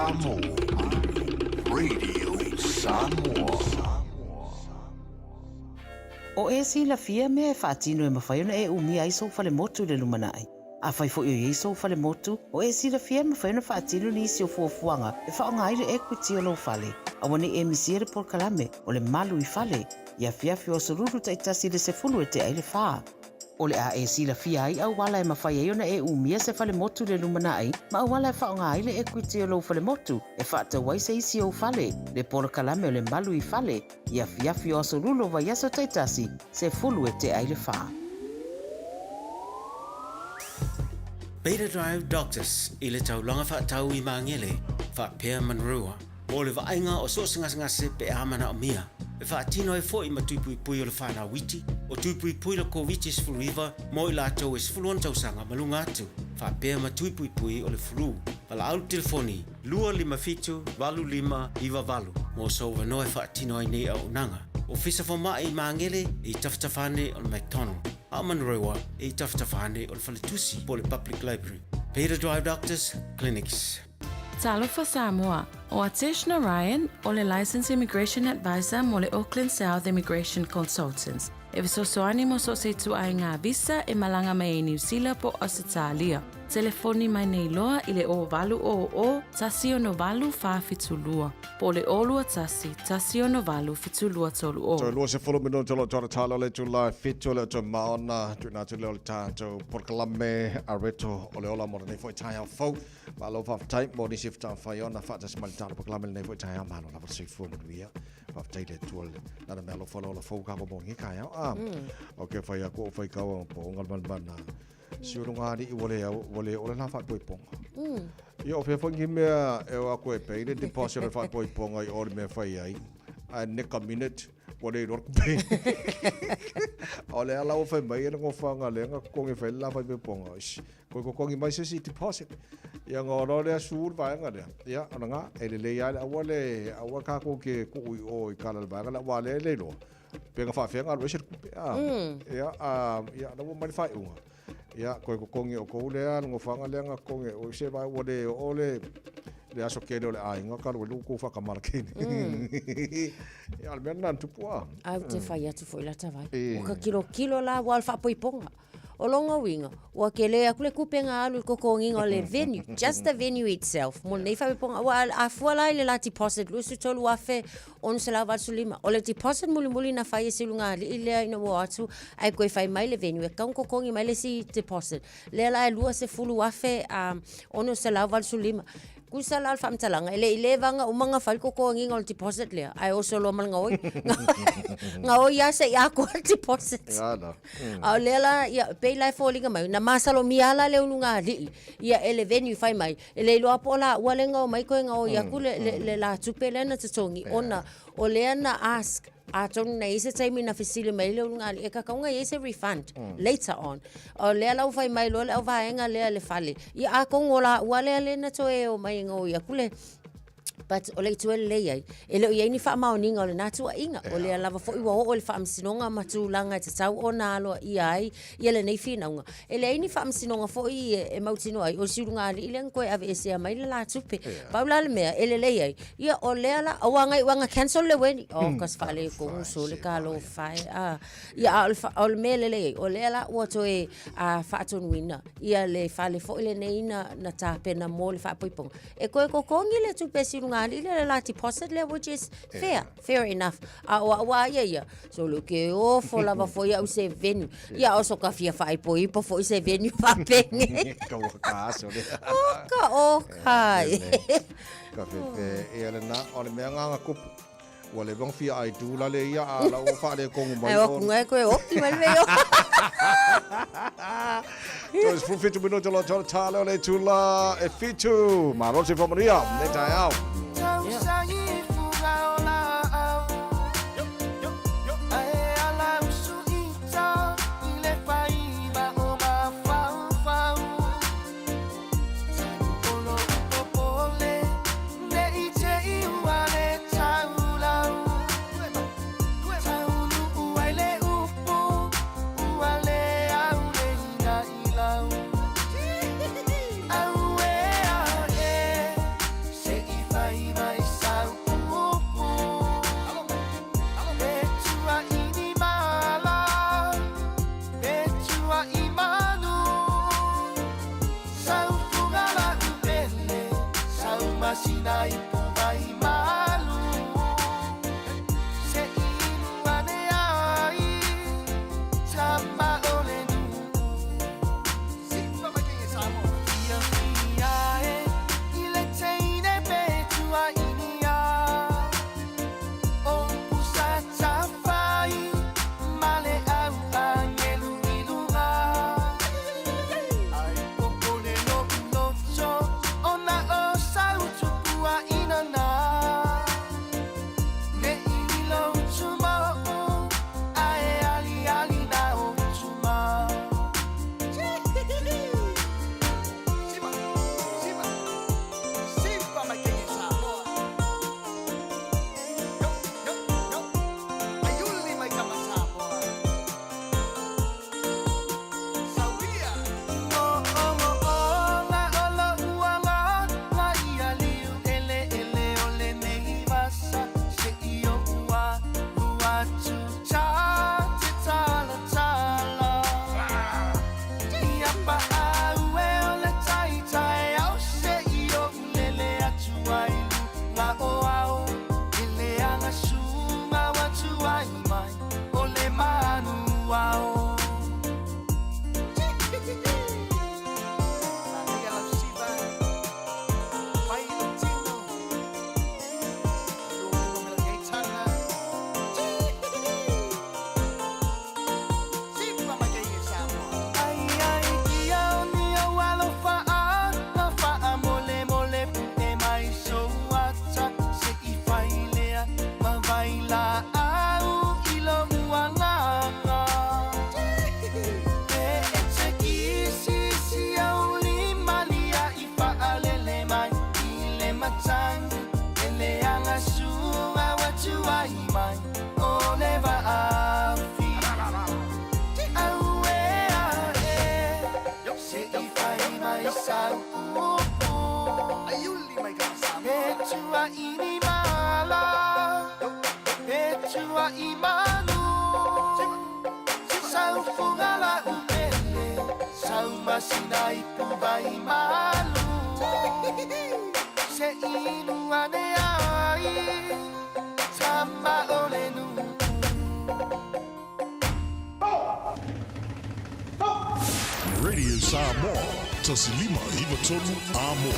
Speaker 4: Samoa. Radio Samoa.
Speaker 10: O e Fiafia mea e whaatino e mawhaiona e umia ai so fale motu le lumanai. A whai fo i so fale motu, o e Fiafia mawhaiona whaatino ni isi o fuafuanga e whaonga aire equity o lo fale. A wani e misiere por kalame o le malu i fale, ia Fiafia o sururu taitasi le se fulu e te aile whaa. O le a e Fiafia ai au wala e mawhaiona e umia se fale motu le lumanai, ma au wala e whaonga aile equity o lo fale motu, e whaata waise isi o fale, le por kalame o le malu i fale, ia Fiafia o sururu wa yaso taitasi, se fulu e te aile whaa.
Speaker 11: Beta Drive Doctors i le taulanga whaatau i mangele, whaapea manrua, o le vainga o so ngase pe amana o mia, e whaatino e fo i matupui pui o le whana witi, o tupui pui lo COVID is fluiva, mo i lato is fuluan tausanga malunga atu, whaapea matupui pui o le flu, wala au telefoni, 255-25 mo so wano e whaatino ai nei au nanga, o fisa fo mai i mangele i taftafane o le McDonald, a manrewa i taftafane o le Faletusi po le Public Library. Beta Drive Doctors Clinics.
Speaker 12: Talo for Samoa, o Ateshna Ryan, o le Licensed Immigration Advisor mo le Auckland South Immigration Consultants. E visosoani mo so se tu ai ngā visa e malanga mai e New Zealand po Australia. Telefoni mai nei loa i le o valu o tasio no valu fa fitulua. Po le olua tasio no valu fitulua tolu o.
Speaker 5: So lua se fulu minu tolo talo le tula fitu le to maona tu na tu le tato por kalame areto o le ola mo nei foi Taeao fo. Ma lo fa tai mo ni sifta fa yona fa tas mal tato por kalame nei foi Taeao ma la se fu mo via. Fa tai le tu na melo fo lo fo ka mo ngi ka ya. Okay fa ya ko fa ka po ngal ban si o ngari i wale o na fa poi ponga. Ia o pe fongi mea e o ako e pei le deposit o fa poi ponga i o me fai ai. A neka minute wale i rorku pei. O le ala o fai mai e ngo fanga le nga kongi fai la fai poi ponga. Ko kongi mai se si deposit. Ia ngoro le sur vai nga le. Ia ona nga e le ia a waka ko ke ku o i kala ba la wale le no. Pega fa fenga ro se ia na mo mai fai unga. Ya ko kongi o ko le an ngo fanga le nga kongi o se vai wole o le aso ke le ai nga ka lu ko fa ka markini ya al men nan tu poa
Speaker 1: au te fai atu foi la tavai o ka kilo la wal fa poiponga o longa winga o ke le akule kupenga alu ko kongi o le venue just the venue itself mo nei fa poiponga wa a fuala le la deposit lu su tolu afe on se la va sulima o le deposit muli na fa yesilunga le ile ina wo atu ai ko fai mai le venue ka ko kongi mai le si deposit le la lu se fulu afe ono se la va sulima kusa la alfa mtalanga ile vanga umanga fal ko kongi ngol deposit le ai o solo mal ngoi ngoi ya se ya ko deposit
Speaker 5: ya na
Speaker 1: a le la ya pay life falling mai na masalo miala le unga li ya ele venue fai mai ele lo apola wale ngo mai ko ngo ya ku le la tupele na tsongi ona o le na ask a tong na ise taimi na fisile mai le unga e ka kaunga ise refund later on o le la fai mai lo le va enga le fale ya a kongola wale le na to e o mai ngo ya kule but o le tuele le ai ele ia ni fa maoninga o le natu inga o le lava fo iwa o le fa msinonga matulanga te tau ona alo ia le nei fina unga ele ni fa msinonga fo i e mautino ai o siunga ile ko ave ese mai le la tupe paula le mea ele le ai ia o le ala wanga cancel le weni o kas fa le ko so le kalo fai ia o le mele le o le ala o to e a fa ton wina ia le fa le fo ile nei na tape na mo le fa poipong e ko kongi le tupe siunga ile la deposit le which is fair enough wa ya so lo ke o fo lava fo ya se venue ya o so ka fia fai po fo se venue pa penge
Speaker 5: ka so le
Speaker 1: o kai
Speaker 5: ka fe e le na o le me nga ku wale bang fia ai tu la le ya ala o fa le kong mai
Speaker 1: o ngai ko o ti mal veo
Speaker 5: Então, esse fitu minuto lo talo le tula e fitu ma non si fa moria le Taeao.
Speaker 3: Say Sinai pubai malu se inu ane ai tama olenu
Speaker 4: Radio Samoa, tasilima iwa tonu amo.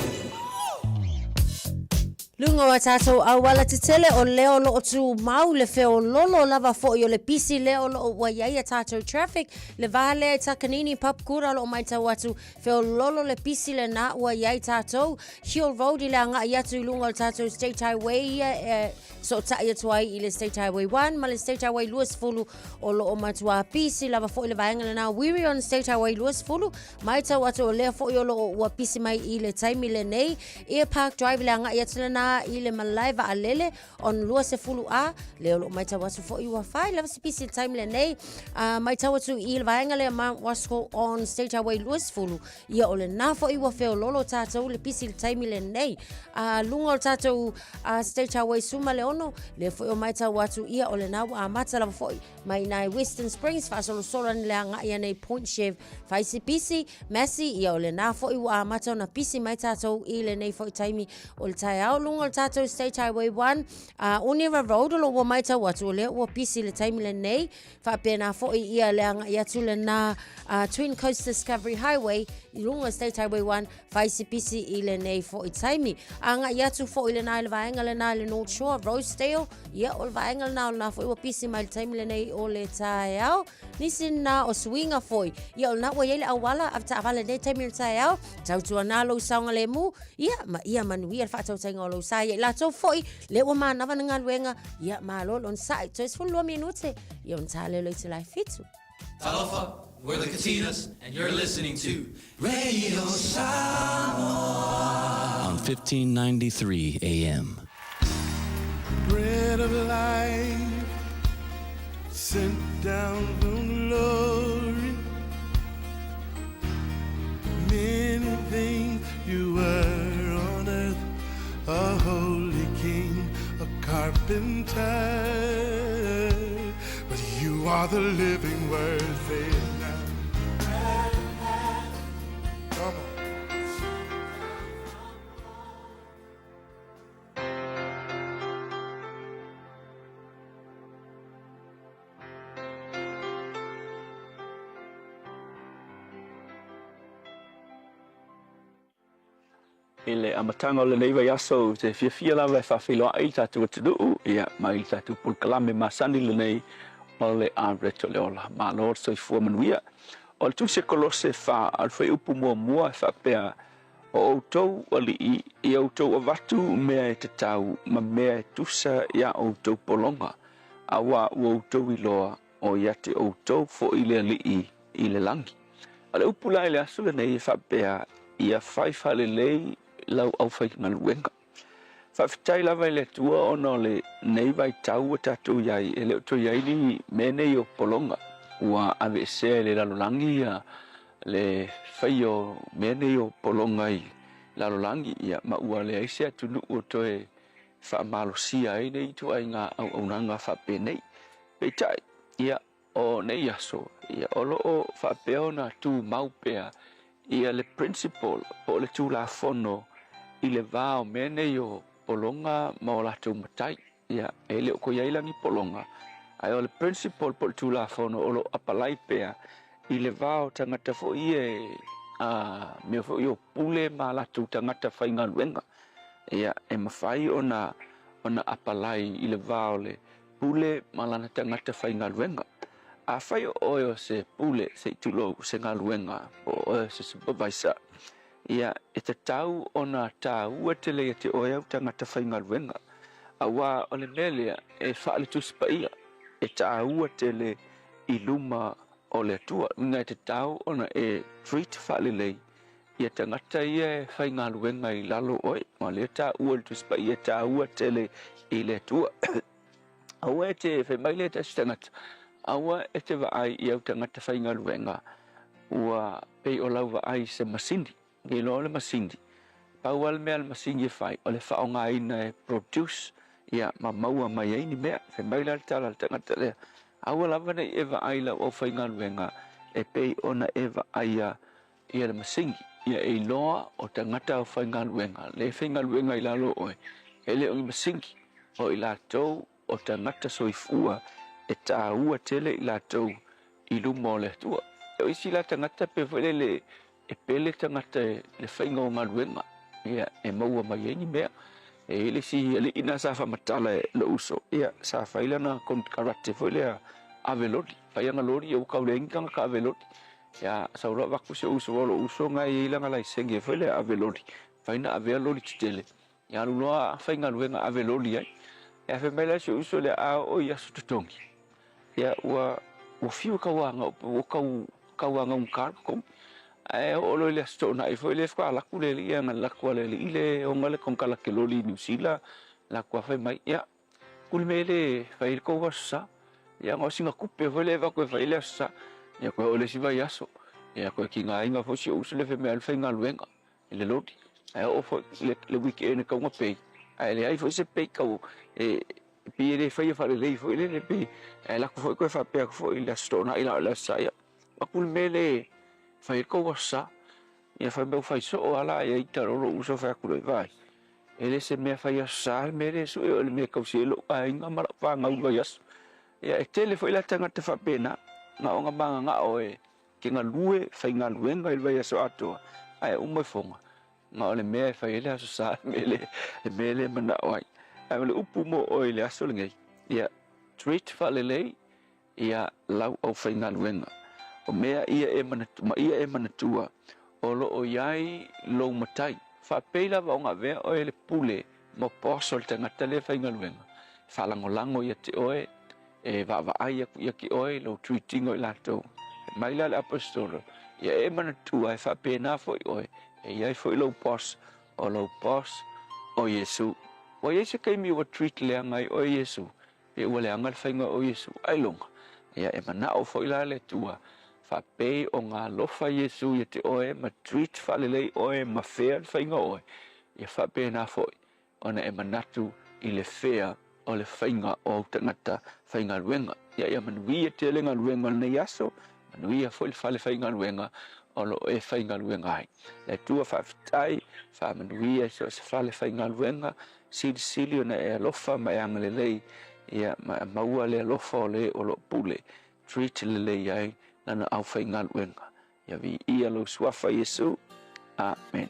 Speaker 1: Lunga wa tātou awala te tele o leo lo o tu mau le feo lolo lava fo i o le pisi leo lo o waiaia tātou traffic le vale takanini papkura lo o mai tau atu feo lolo le pisi le na waiai tātou Hill Road i le anga i atu lunga o tātou State Highway so taia tuai i le State Highway 1 ma le State Highway Luas Fulu o lo o matua pisi lava fo i le vaenga le na Wiri on State Highway Luas Fulu mai tau atu o lea fo i o lo o pisi mai i le taimi le nei Air Park Drive le anga i atu le na i le malaiva a lele on lua se fulu a leo lo mai tau atu fo i wafai lava se pisi le taimi le nei mai tau atu i le vaenga le Mount Wasco on State Highway Luas Fulu ia o le na fo i wafeo lolo tātou le pisi le taimi le nei lunga o tātou State Highway Suma le ono le fo i o mai tau atu ia o le na a mata lava fo i mai nai Western Springs fa solo solo le anga ia nei Point Chev fa isi pisi Massey ia o le na fo i a mata na pisi mai tātou i le nei fo i taimi o le Taeao lunga o tātou State Highway 1 Unira Road lo wa mai tau atu le o pisi le taimi le nei fa pena fo i ia le anga ia tu le na Twin Coast Discovery Highway lunga State Highway 1 fa isi pisi i le nei fo i taimi anga ia tu fo i le na le vaenga le na le North Shore Rosedale ia o le vaenga le na fo i o pisi mai le taimi le nei o le Taeao nisi na o swinga fo i ia o na wa yele awala afta avale nei taimi le Taeao tau tu na lo saunga le mu ia manuia fa tau tainga lo sa ia la tau fo i le wa ma na nga luenga ia ma lo on sai to es fu lo minute ia on tale lo te lai fitu
Speaker 13: Talofa, we're the Katinas, and you're listening to Radio Samoa on 1593 AM.
Speaker 3: Bread of life sent down from glory. Many things you were on earth are holy.
Speaker 14: carpenter, but you are the living word. Come on.
Speaker 15: Ele amatanga o le nei vai aso te fiafia lava e whawhiloa i tātua tunu ia mai tātua pulkalame masani le nei o le areto le ola ma lor so i fua manuia o le tuse kolose wha alwhai upu mua e whapea o outou o li i outou o watu mea e te tau ma mea e tusa ia outou polonga awa u outou i loa o ia te outou fo i le li i le langi o le upu lai le aso le nei e whapea ia whaifa le lei lau au whai ngaluenga. Whawhitai lawa i le tua ono le nei vai tau a tātou iai e leo to iai ni menei o polonga ua ave se le lalolangi a le whai o menei o polonga i lalolangi ia ma ua le aise atunu o toe whaamalosia e nei tu ai ngā au aunanga whapenei. Peitai ia o nei aso ia o loo whapeo na tu maupea ia le principal o le tu la fono i le vao mene o polonga ma o lātou matai ia e leo ko iailangi polonga ai o le principal po le tu la fono o lo apalai pea i le vao tangata fo i mea fo i o pule ma lātou tangata whainga luenga ia e mawhai ona apalai i le vao le pule ma lana tangata whainga luenga a whai o o se pule se tulo se ngā luenga o se supervisor ia e te tau ona tā ua te lea te oe au tangata whainga luenga. A wā o le melea e whaale tuspa ia e tā ua te le i luma o le tua. Nga te tau ona e treat whaale lei ia tangata ia e whainga luenga i lalo oe. Ma le tā ua le tuspa ia tā ua te le i le tua. A ua e te whaimaile te tangata. A ua e te waai i au tangata whainga luenga. Ua pei o lau waai se masindi. Ngi lo le masindi. Pau al mea le masindi e whai. O le whao ngā ina e produce. Ia ma maua mai eini mea. Whe maila le tala le tangata lea. Aua lava nei ewa aila o whai ngā luenga. E pei ona ewa aia ia le masindi. Ia e loa o tangata o whai ngā luenga. Le whai ngā luenga i lalo oe. E le o ngi masindi. O i lātou o tangata soifua. E tā ua tele i lātou i lumo le tua. E o isi la tangata pe whele le e pele tangata le whainga o ngā luenga. Ia e maua mai eini mea. E ele si ele ina sa whamatala le uso. Ia sa whailana karate whele a avelori. Whaianga lori e ukau le inganga ka avelori. Ia sa ura waku se uso walo uso ngai e ilanga lai senge whele a avelori. Whaina avea lori titele. Ia luloa whainga luenga avelori ai. Ia whemela se uso le a o ia sututongi. Ia ua fiu kawanga o kawanga unkarko. E olo le stona e foi le fa la kule ia na la kwale ile o ngale kon kala ke loli New Zealand la kwa fa mai ia kulmele fa il ko wasa ia ngo singa kupe foi le va ko fa ile sa ia ko ole si va yaso ia ko ki nga inga fo si o le fe me al fa nga luenga ile loti e o fo le weekend ko ngo pe ai ai fo se pe ko e pire fa fa le fo le pe la ko fo fa pe ko fo ile stona ila la sa ia kulmele fai ko wasa ia fai meu fai so ala ia itaro uso fa ku vai ele se me fai asa me re so ele me ko se lo ai nga mara fa nga u yas ia e tele foi la tanga te fa pena nga o nga manga nga o e ki nga lue fai nga luenga il vai so ato ai o mo fonga nga ole me fai ele aso sa me le mana oi ai le upu mo o ile aso ngai ia treat fa le ia lau o fai nga luenga o mea ia e manatua o lo o iai lo matai fa peila va nga ve o ele pule mo poso le tangata le whainga luenga fa lango ia te oe e va ai ia ki oe lo treating o i lato maila le apostolo ia e manatua e fa pena fo i oe e iai fo i lo pos o Yesu o Yesu kai mi wa treat le ngai o Yesu e ua le anga le whainga o Yesu ai longa ia e mana o fo i la le tua fa pe o nga lofa Yesu ia te oe ma treat fa lelei oe ma fea whainga oe ia fa pe na foi ona e manatu i le fea o le whainga o tangata whainga ruenga. Ia manuia te lenga ruenga nei aso, manuia foi le whale whainga ruenga o lo e whainga ruenga ai. Le tua whawhitai, wha manuia so se whale whainga ruenga, sili o na e alofa mai angale lei, ia maua le alofa o le o lo pule, treat le lei ai, nana au whainga ruenga. Ia vi ia lo suafa Yesu. Amen.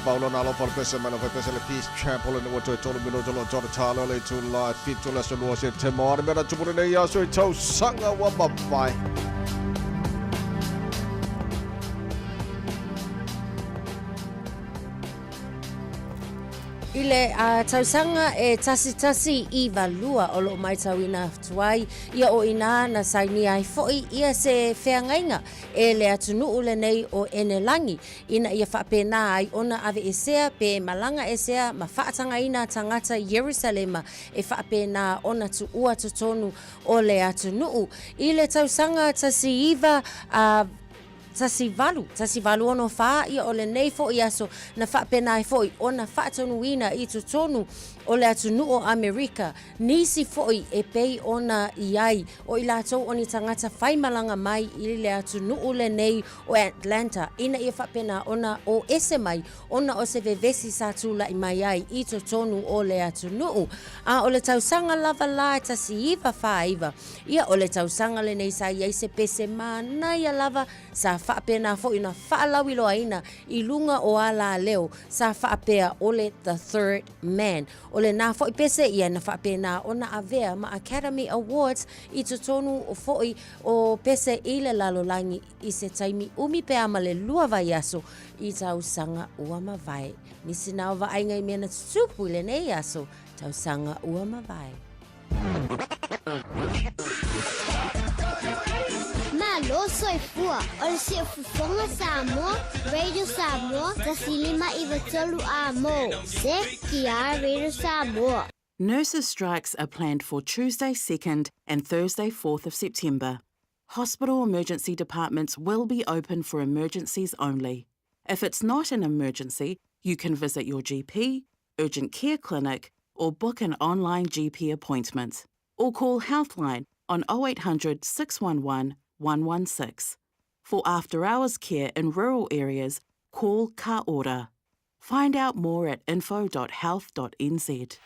Speaker 5: Paulo na lofa pese mana fa pese le Peace Chapel in wato tolo mino tolo tolo talo le tu la fit to la solo se te mar mera tupure ne ya so tau sanga wa mapai.
Speaker 1: Ile tausanga e tasi I valua o lo mai tauina tuai ia o ina na saini ai foi ia se feangainga e le atunu le nei o enelangi ina ia whapena ai ona ave esea pe malanga esea ma whaatanga ina tangata Jerusalema e whapena ona tu ua tutonu o le atunu ile tausanga tasi iva Tasi valu ono wha ia o le nei fo i aso na whapena ai fo i ona whaatonu ina I tutonu o le atunu o Amerika nisi fo I e pei ona iai o I latou oni tangata whaimalanga mai I le atunu o le nei o Atlanta ina ia whapena ona o ese mai ona o se vevesi sa tula I mai ai I tutonu o le atunu a o le tausanga lava la tasi iva whaiva ia o le tausanga le nei sa iai se pese mana ia lava sa whaapena fo ina whaalawi loa ina I lunga o ala leo sa whaapea ole the third man. Ole na fo I pese ia na whaapena ona avea ma Academy Awards I tutonu o fo o pese I le lalolangi I se taimi umi pe amale lua vai aso I tausanga ua mawai. Nisi nao va ainga I mena tutupu le nei aso tausanga ua mawai.
Speaker 16: Lo soifua, o le siafufonga Samoa, Radio Samoa, tasilima iwa tolu a mo. Se kia Radio Samoa.
Speaker 17: Nurses' strikes are planned for Tuesday 2nd and Thursday 4th of September. Hospital emergency departments will be open for emergencies only. If it's not an emergency, you can visit your GP, urgent care clinic, or book an online GP appointment. Or call Healthline on 0800 611 116. For after-hours care in rural areas, call Ka Ora. Find out more at info.health.nz.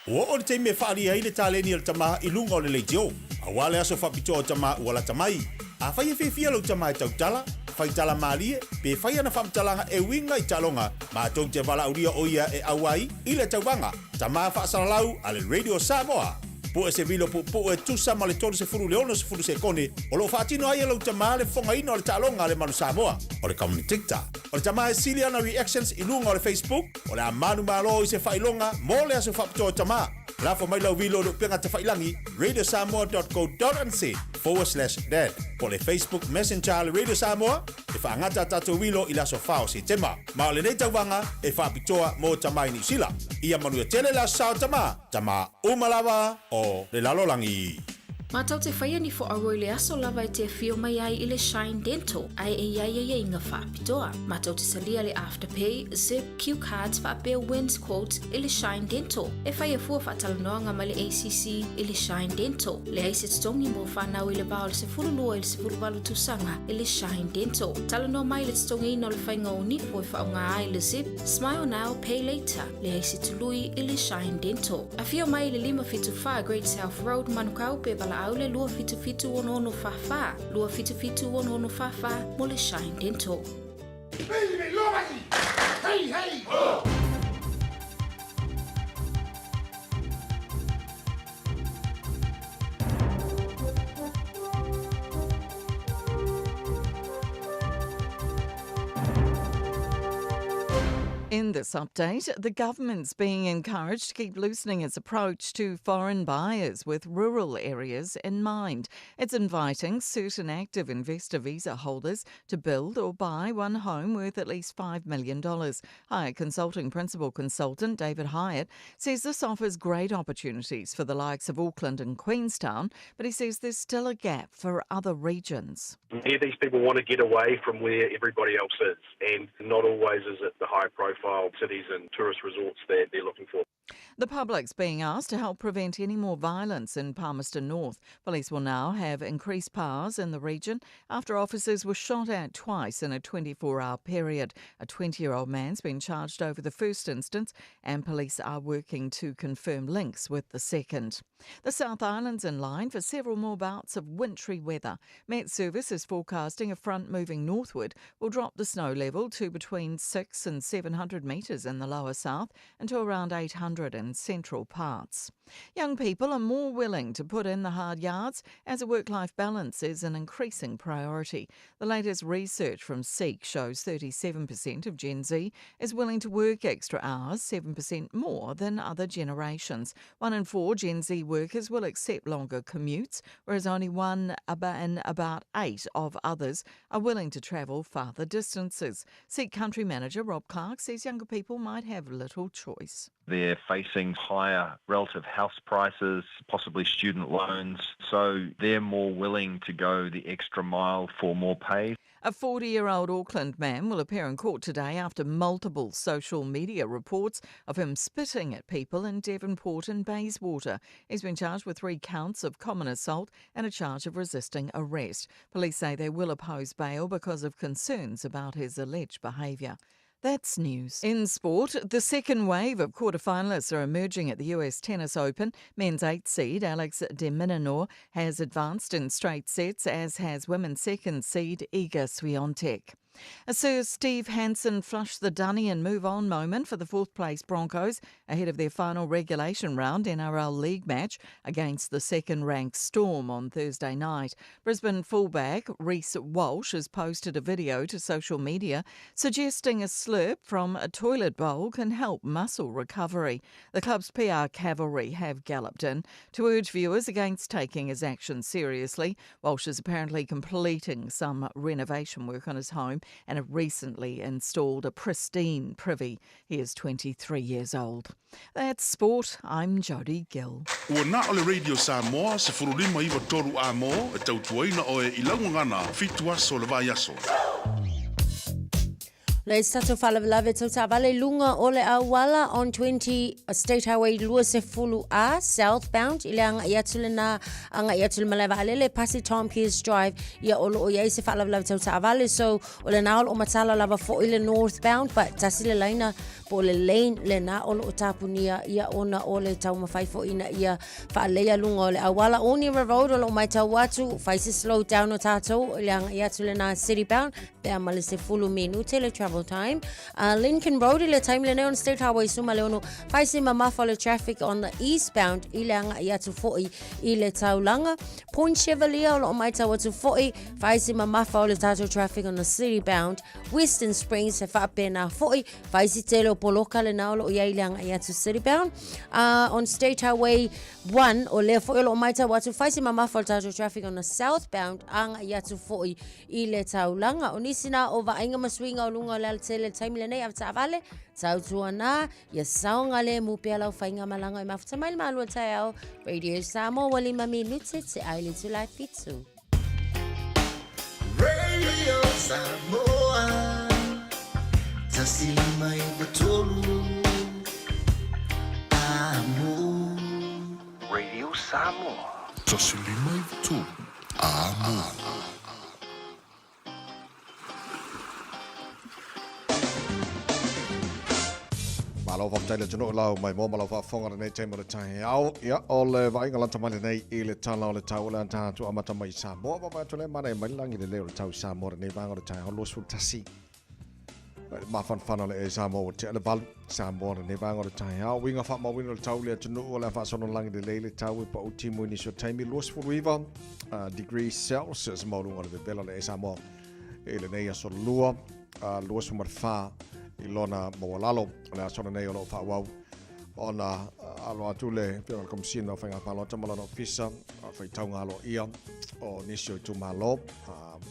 Speaker 18: Ua o le te me whaari hei le tāleni al tama I lunga o le leitio. A wale aso whapito o tama ua tamai. A whai e whiwhia lau tama e tautala, whai tala maalie, pe whai ana whamtalanga e winga I talonga, ma tau te wala uria o ia e awai, I le taubanga, tama whaasaralau a le Radio Samoa. Po e se vilo po e tusa ma le tolu se furu leono se furu se kone, o lo whaatino ai lau tama le whonga ino le talonga le Malu Samoa, o le kauni tikta. O le tama e Siliana Reactions I lunga o le Facebook, o le a Manu Malo I se whailonga, mo le aso whapito o tama. Lafo mai lau vilo lo penga te whailangi, radiosamoa.co.nz/dad. Po le Facebook Messenger le Radio Samoa, e whaangata tato vilo I laso whao si tema. Ma o le nei tauwanga, e whapitoa mo tamai ni sila. Ia manua tele la sao tama umalawa o le lalolangi.
Speaker 19: Matau te whaia ni fo aroi le aso lava te fio mai ai I le Shine Dental, ai e inga whaapitoa. Matau te salia le Afterpay, Zip, Q Cards, whaapea Wins Quote I le Shine Dental. E whaia fua whaatalanoanga ma le ACC I le Shine Dental. Le aise tongi mo whanau I le bao le se furulua I le se furuwalu tusanga I le Shine Dental. Talanoa mai le tongi ino le whainga o nifo I whaunga ai le Zip, Smile Now, Pay Later. Le aise tului I le Shine Dental. A fio mai le 575 Great South Road, Manukau pe bala au le lua fitu ono fafa. Lua fitu ono fafa mo le Shine Dental.
Speaker 14: Hey, hey!
Speaker 6: In this update, the government's being encouraged to keep loosening its approach to foreign buyers with rural areas in mind. It's inviting certain active investor visa holders to build or buy one home worth at least $5 million. Hyatt Consulting Principal Consultant David Hyatt says this offers great opportunities for the likes of Auckland and Queenstown, but he says there's still a gap for other regions.
Speaker 20: Many of these people want to get away from where everybody else is, and not always is it the high-profile cities and tourist resorts that they're looking for.
Speaker 6: The public's being asked to help prevent any more violence in Palmerston North. Police will now have increased powers in the region after officers were shot at twice in a 24-hour period. A 20-year-old man's been charged over the first instance, and police are working to confirm links with the second. The South Island's in line for several more bouts of wintry weather. Met Service is forecasting a front moving northward will drop the snow level to between 600 and 700 metres in the lower south and to around 800 in central parts. Young people are more willing to put in the hard yards as a work-life balance is an increasing priority. The latest research from SEP shows 37% of Gen Z is willing to work extra hours, 7% more than other generations. 1 in 4 Gen Z workers will accept longer commutes, whereas only 1 in about 8 of others are willing to travel farther distances. SEP Country Manager Rob Clark says younger people might have little choice.
Speaker 21: They're facing higher relative house prices, possibly student loans, so they're more willing to go the extra mile for more pay.
Speaker 6: A 40-year-old Auckland man will appear in court today after multiple social media reports of him spitting at people in Devonport and Bayswater. He's been charged with 3 counts of common assault and a charge of resisting arrest. Police say they will oppose bail because of concerns about his alleged behaviour. That's news. In sport, the second wave of quarterfinalists are emerging at the US Tennis Open. Men's 8th seed Alex de Minaur has advanced in straight sets, as has women's 2nd seed Iga Swiatek. Sir Steve Hansen flushed the dunny and move on moment for the fourth place Broncos ahead of their final regulation round NRL League match against the second-ranked Storm on Thursday night. Brisbane fullback Reece Walsh has posted a video to social media suggesting a slurp from a toilet bowl can help muscle recovery. The club's PR cavalry have galloped in to urge viewers against taking his actions seriously. Walsh is apparently completing some renovation work on his home and have recently installed a pristine privy. He is 23 years old. That's sport. I'm Jodie Gill.
Speaker 4: Ua na ole Radio Samoa se furulima iwa toru a mo e tautuaina o e ilaungangana fitu aso le vai aso.
Speaker 1: Let's start off lave to Tavale Lunga Ole Awala on 20 State Highway Luase Fulu A southbound Ilang Yatulina Anga Yatul Malava Alele Pasi Tom Pierce Drive Ya Olo Yase Lave to Tavale so Ole Naul Omatala Lava for Ile northbound but Tasila Lina Pole Lane Lena Olo Otapunia Ya Ona Ole Tauma Faifo Ina Ya Falea Lunga Ole Awala Oni Road Olo Maita Watu Faisi slow down Otato Ilang Yatulina City bound There Malise Fulu Minu Tele travel time. Lincoln Road ile time le on State Highway Sumaleono faisi mamafole traffic on the eastbound ilang yatu 40 ile taulanga Point Chevalier o maita watu 40 faisi mamafole tato traffic on the city bound Western Springs se fapena 40 faisi telo poloka le na o ilang yatu city bound on State Highway 1 o le fo o maita watu faisi mamafole tato traffic on the southbound ang yatu 40 ile taulanga onisina over ainga maswinga o lunga le tele time le nei after avale tautuana ya saunga le mupela fainga malanga mafuta mai Malu Taeao Radio Samoa wali minute se aile to life fitsu
Speaker 3: Radio Samoa tasilima ibutulu amu Radio Samoa tasilima ibutulu amu
Speaker 5: Malo fa tele jono lao mai mo malo fa fonga nei te mo Taeao ya ole vai ngala tamale nei ile tala ole taula ta tu amata mai Samoa ba tole mana mai langi le le tau Samoa nei ba ngala Taeao lo sul tasi ma fan ole Samoa te le bal Samoa nei ba ngala Taeao winga fa ma winga tau le jono ole fa sono langi le tau pa utimu ni so taimi lo sul wiva degrees Celsius mo ngala le bela le Samoa ile nei aso lua lo sul marfa ilona mawalalo na sona nei ono fawau ona alo atule pe kom sino fa nga palo tamala no fisa fa taunga alo ia o nisio tu malo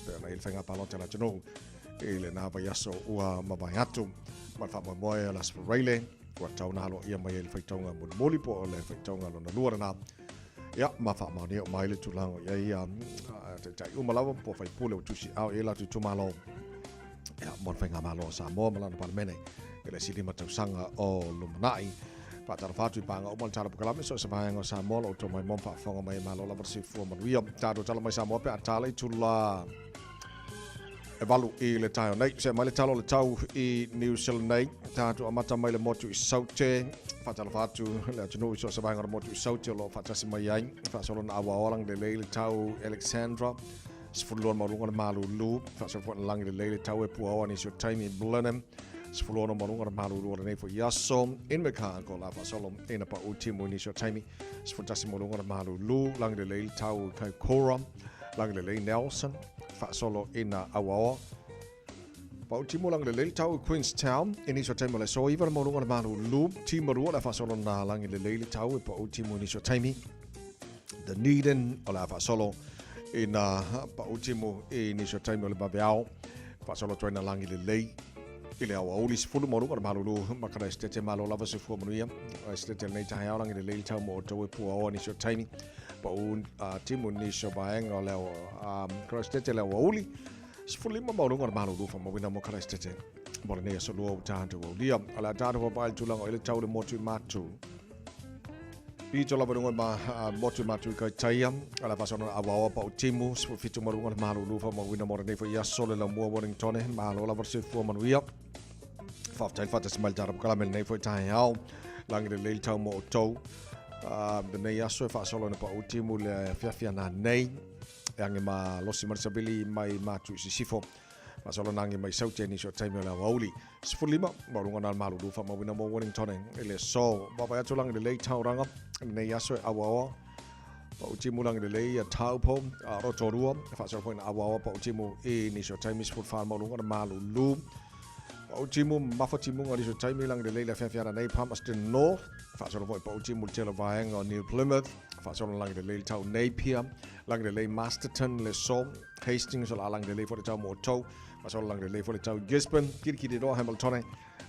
Speaker 5: pe na il fa nga palo tala tino ile na ba yaso ua mabayatu ma fa mo moe las raile wa tauna alo ia mai il fa taunga mo moli po le fa taunga lo na luara na ya ma fa ma ni o mai le tu lango ia te tai umalawa po fa pule o tusi au ila tu malo ya mon fenga malo Samoa malana palmene ele sili matausanga o lumanai pa tarfatu panga o mon tala bukalame so sabanga Samoa o to mai mon fa fonga mai malo la versi fu manuia tado tala mai Samoa pe atala tula evalu ile tayo nei se mai talo le tau I New Zealand nei tado amata mai le motu I saute fa tarfatu le tunu so sabanga motu I saute lo fa tasi mai ai fa solo na awalang le tau Alexandra Sfulon marunga Malu lu fa so fo lang le tau e puo ani so time blenum Sfulon marunga Malu lu nei fo yaso in meka ko la fa solo ina pa ultimo ni so time sfutasi marunga Malu lu lang le tau kai Cora lang le Nelson fa solo ina awa pa ultimo lang le tau Queenstown ini so time le so iva marunga Malu lu timo la fa solo na lang le tau e pa ultimo ni so time the Needen ola fa solo ina pa ultimo ni so time le babeao fa solo toina langi le lei ile awa ulis fulu moru ka malulu makara estete malo lava se fu monuia estete nei Taeao langi le lei tau mo to pu awa ni so time pa un timo ni so baeng ole ka estete le awa uli sfuli mo moru ka malulu fa mo wina mo kara estete mo ne so lo tanto lia ala tanto pa tu lango ile tau le motu matu Pito la barunga ma motu matu ka Taeao ala pasona awa pa utimu spo fitu marunga malu lufa mo wina mo ne fo ya sole la mo Wellington malo la versi fu manuia fa tai fa tas mal tarap kala mel nei fo Taeao lang le tau mo to de nei ya so fa solo ne pa utimu le Fiafia na nei yang ma losi marsabili mai matu sifo Masolo nangi mai sau teni so taimi la wauli. Sfulima marunga na malu fa mawina mo Wellington ele so baba ya tulang de lei tauranga ne yaso awawa. Pa uchimu lang de lei ya taupo rotorua fa so point awawa pa uchimu ni so taimi sful fa marunga na malu lu. Pa uchimu mafatimu ngari so taimi lang de lei la Fiafia na Napalm Austin North. Fa so point pa uchimu tela vaeng on New Plymouth. Fa so lang de lei tau Napier lang de lei Masterton le so Hastings so lang de lei for the tau Moto. Masolo lang de lei for the tau Gisborne kiri do Hamilton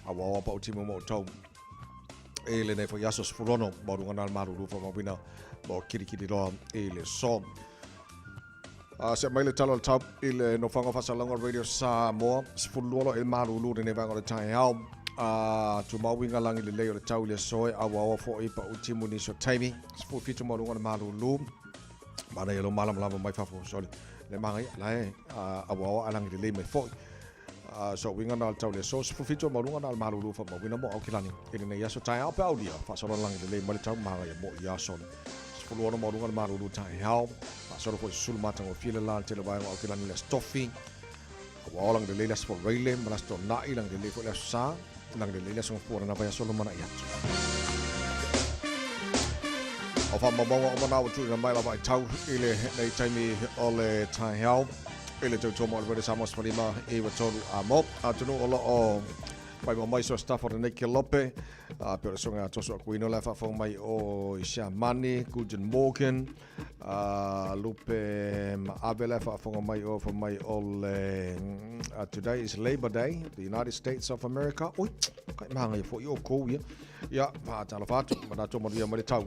Speaker 5: awawa pa uchimu mo tau ele ne for yasos furono marunga na malu fa mawina bo kiri do ele so se mai le talo tau ele no fanga fa salonga radio Samoa sfuluolo el malu de ne vanga de Taeao tu mawinga lang le lei o tau le soe awawa fo ipa uchimu ni so taimi sfu fitu marunga na malu mana yelo malam lava mai fa fo sorry le mangai lai awawa alang de lei mai fo so winga na tau le so sfu fitu marunga na malu fa mawina mo okilani ele ne yaso Taeao pa audia fa so lang de lei mai tau mangai mo yaso sfuluolo marunga na malu Taeao fa so ko sul matang o fila la tele vai mo okilani le stoffi awawa lang de lei las fo reile malas to na ilang de lei fo le sa lang de lei las fo na va so mana yatu o fa mamonga o mana tu na mai la vai tau ile nei taimi ole Taeao ile to tomo already samos palima e wa tolu amo atuno o mai mai so staff for Nick Lope pero songa to so kuino la fa fo mai o Shamani Guten Morgen Lupe Abela fa fo mai o for mai ole today is Labor Day the United States of America oi kai manga fo yo ko ya fa tala fa mana to mo dia mai tau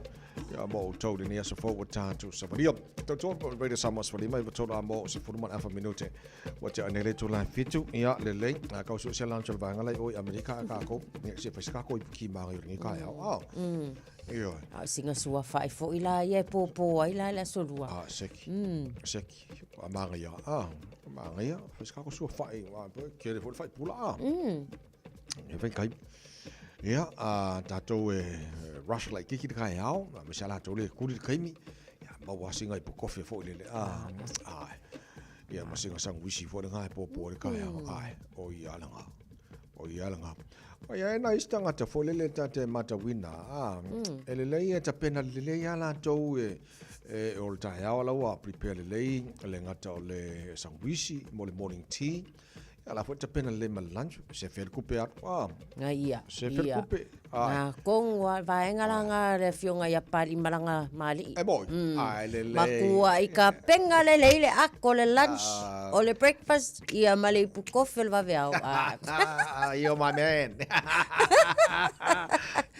Speaker 5: ya mo to ni so fo wa tu so dia to to radio samos for mai to amo so for man afa minute wa te anele to la fitu ya le ka so se lan chol banga lai oi Amerika ka ko ni se fa ska ko ki ma ni ka ya yo
Speaker 1: singa sua fai fo ila ye po ila la solua
Speaker 5: seki amanga ya amanga ya fa ska ko so fai wa ke fo fai pula e ven kai ya tato rush like kiki de kai ao ma sala to le kuri kai mi ya ma wa singa po coffee fo le ya ma singa sang wisi fo de ngai po de kai ao o ya langa o ya na istanga te fo le tate mata wina ele le ta pena le ya la to o Taeao la wa prepare le ngata o le sang wisi mo le morning tea ala fo te pena le lunch se fer coupe at
Speaker 1: ia
Speaker 5: se fer coupe
Speaker 1: na kong wa vaenga langa re fionga ya pali malanga mali
Speaker 5: boy le
Speaker 1: makua ika penga le akko le lunch o le breakfast ia mali pu coffee va veao
Speaker 5: io my man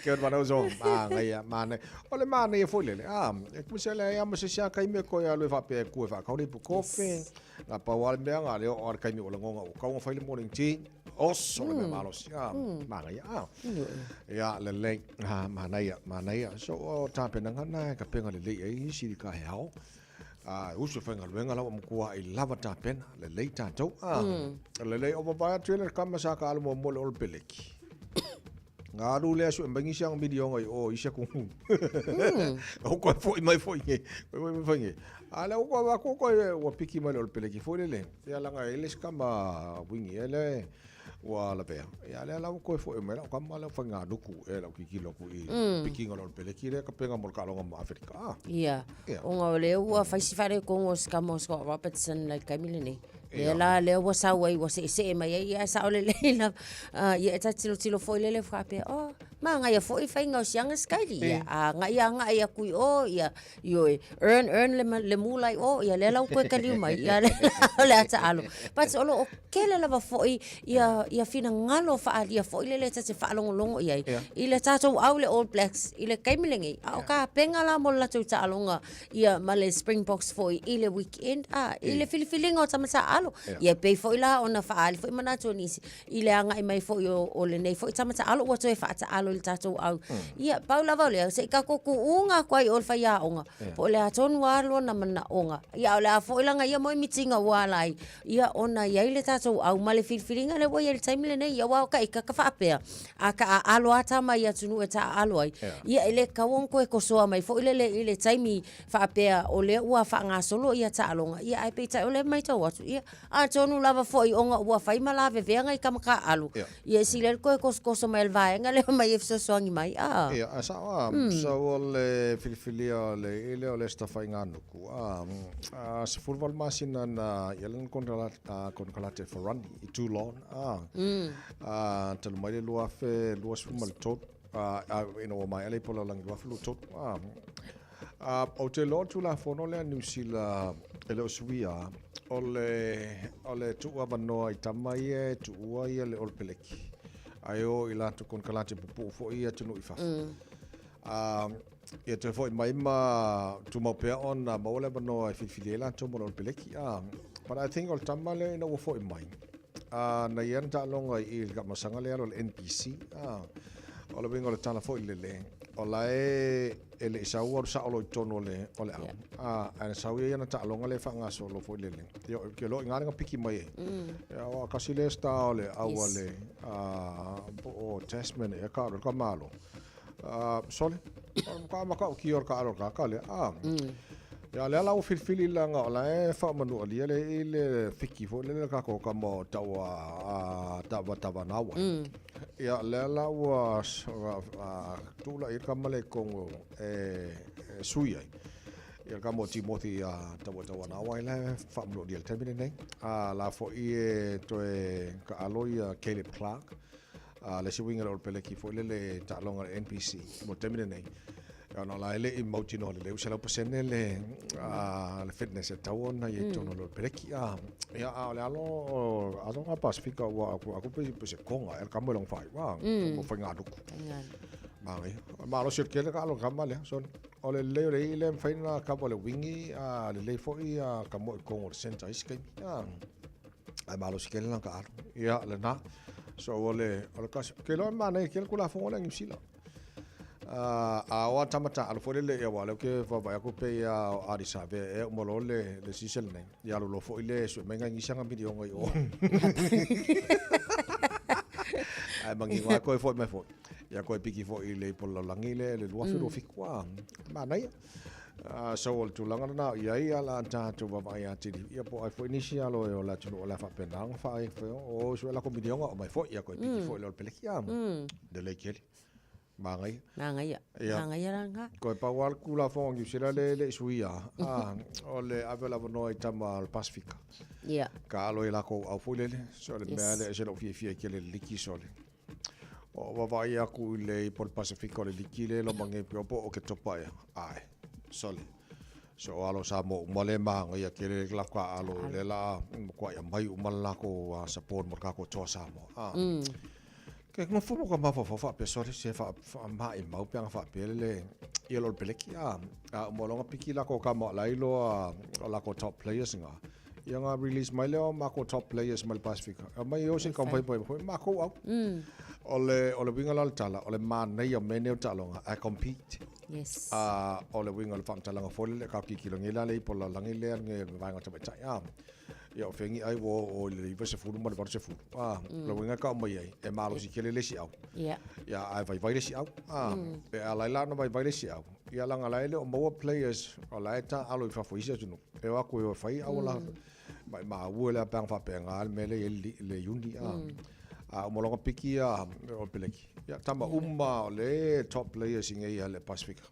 Speaker 5: ke mana zo ngai mane o le mane e foi le ku se le ya mo se sia kai me ko ya le va pe ku va ka le pu coffee na pa wal me nga le o kai mi o ngonga o ka fa le morning tea osso le malos mana ya le mana ya so o ta pe nga na ka pe nga le ai si ka hao uso fa nga wenga la mo ku ai lava ta pe le ta to le o ba trailer ka ma sa ka al mo le ol peleki nga lu le so mbangi siang video ngai o isa ku o ko foi mai foi ala o ko o piki mai ol peleki foi le ya la ngai le skamba wingi ele wa la pe ya le la ko foi mai la kam la fanga duku e la ki lo ku piki ngol peleki le ka penga mol ka lo ngam Afrika
Speaker 1: ia o nga le o fa si fare con os kamos ko Robertson like kamilini le wa sa wai wa se mai ia sa ole le ia ta tilo foi le frappe ma nga ia foi fa nga siang skali nga ia ku ia yo earn le mulai ia le lau ko kali mai ia le ta alo but olo kele la foi ia fina ngalo fa ia foi le ta se fa longo ia ile ta to au le All Blacks ile kaimilingi o ka penga la mo la ta alonga ia male Springboks foi ile weekend ile filifilingo tamasa ia pe foi la ona fa ali foi mana to nisi ile anga mai foi o le nei foi tamata alo wa to fa ta alo il tatou au. Ia paula vale se ka ko unga kwai ol fa ia onga. Po le atonu alo na mana onga. Ia le afo ilanga ia moi mitinga walai. Ia ona ia le tatou au male filfilinga le wai le time le nei ia wa ka ka fa apea. Aka alo ata mai atunu e ta alo ai. Ia ele ka won ko e ko soa mai fo ile time fa apea o le ua fa nga solo ia ta alonga. Ia ai pe ta ole mai ta watu. Ia atonu lava fo i onga ua fa ima lave venga i kamaka alo. Ia sile ko e koso mai vai nga le mai e so songi mai.
Speaker 5: Ia asa so le filifilia le ile o le stafa nganuku. Se football masina na yelen konkalate for run i too long. Telu mai le lua fe lua sumal tot. Ino mai ale pola lang lua flu tot. O te lo tu la fono le New Zealand ele oswia ole tu abano i tamai e tu ai le olpeleki. Ayo ila tu konkalate pupu fo ia tunu ifa. Ia te foi mai ma tu mo pe on na mo le bano ai fifilela tu mo olpeleki. But I think ol tamale no foi mai. Na yan ta longa i ga masanga le ol NPC. Ola bingo le tala foi le. Ola ele isaua sa olo tono le ole au. Ana sauia yana ta longa le fanga solo foi le. Yo ke lo ngana piki mai. Ya wa kasile sta ole au ole o Tasman e ka Malu. Sole. Ka ma ka ki or ka ro ka le. Ya le ala o filfili langa ola e fa manu ali le fiki foi le ka ko ka mo tawa tava nawa. Ya le ala wa tula ir kamale kongo suia. Ya ka mo Timothy tawa nawa le fa manu di termine nei. La fo i to ka aloia Caleb Clark. Le siwinga o peleki foi le ta longa NPC mo termine nei. No la ele imotino le usala pasene le fitness e tawona ye tono lo pereki ya le alo azonga Pacifica wa aku pe konga el kamelo fai wa mo fanga duku mai ma lo sirkele ka lo kamale son ole le ile faina ka le wingi le foi ka mo kongo center iske ai ma lo sirkele na ka ya le na so ole ka ke lo ma nei ke kula fo le ngusila wa tamata al fo le ya wala ke fa ba ko pe ya arisa ve e mo lo le sisel nei ya lo fo ile so menga ngisanga video ngai o ai mangi wa ko fo me fo ya ko piki fo ile po lo langile le lo fo fikwa ma nei so ol tu langa na ya la ta tu ba ya ti ya po ai fo initial o la tu la fa penang fa ai fo o so la ko video o mai fo ya ko piki fo lo pelekiam de le kele Mangai ranga. Ko pa wal kula fong yu sira le suia. Ole avela no itama al Pacifica.
Speaker 1: Yeah.
Speaker 5: Ka alo ila ko au fulele so le mele se lo fiafia ke le liki sole. O va ia ku le por Pacifica le liki le lo mangi popo o ke topa ya. Ai. Sole. So alo sa mo mole manga ia ke le la ka alo le la ko ya mai umala ko support mo ka ko to sa mo. Ke ngo fu ko ma fa pe so se fa ma e mau pe fa pe le i lo peleki mo longa piki la ko ka mo la ilo la ko top players nga yang release mai le ma ko top players mal Pacifica mai yo se kom pai ma ko au ole winga la tala ole man nei yo mene talonga I compete
Speaker 1: yes
Speaker 5: ole winga le fam talanga fo le ka ki kilo ngila le po la ngile nge va nga tabe ta ya fengi ai wo le iba se fulu mo le se fulu lo winga ka mo ye e malo si kele le si au ya ai vai le si au e ala la no vai le si au ya la ngala le o mo players ala ta alo fa fo isi tunu e wa ko yo fai au la mai ma wo le pa fa pe ngal me le yundi mo lo piki o peleki ya tama le top players inge ya le Pacifica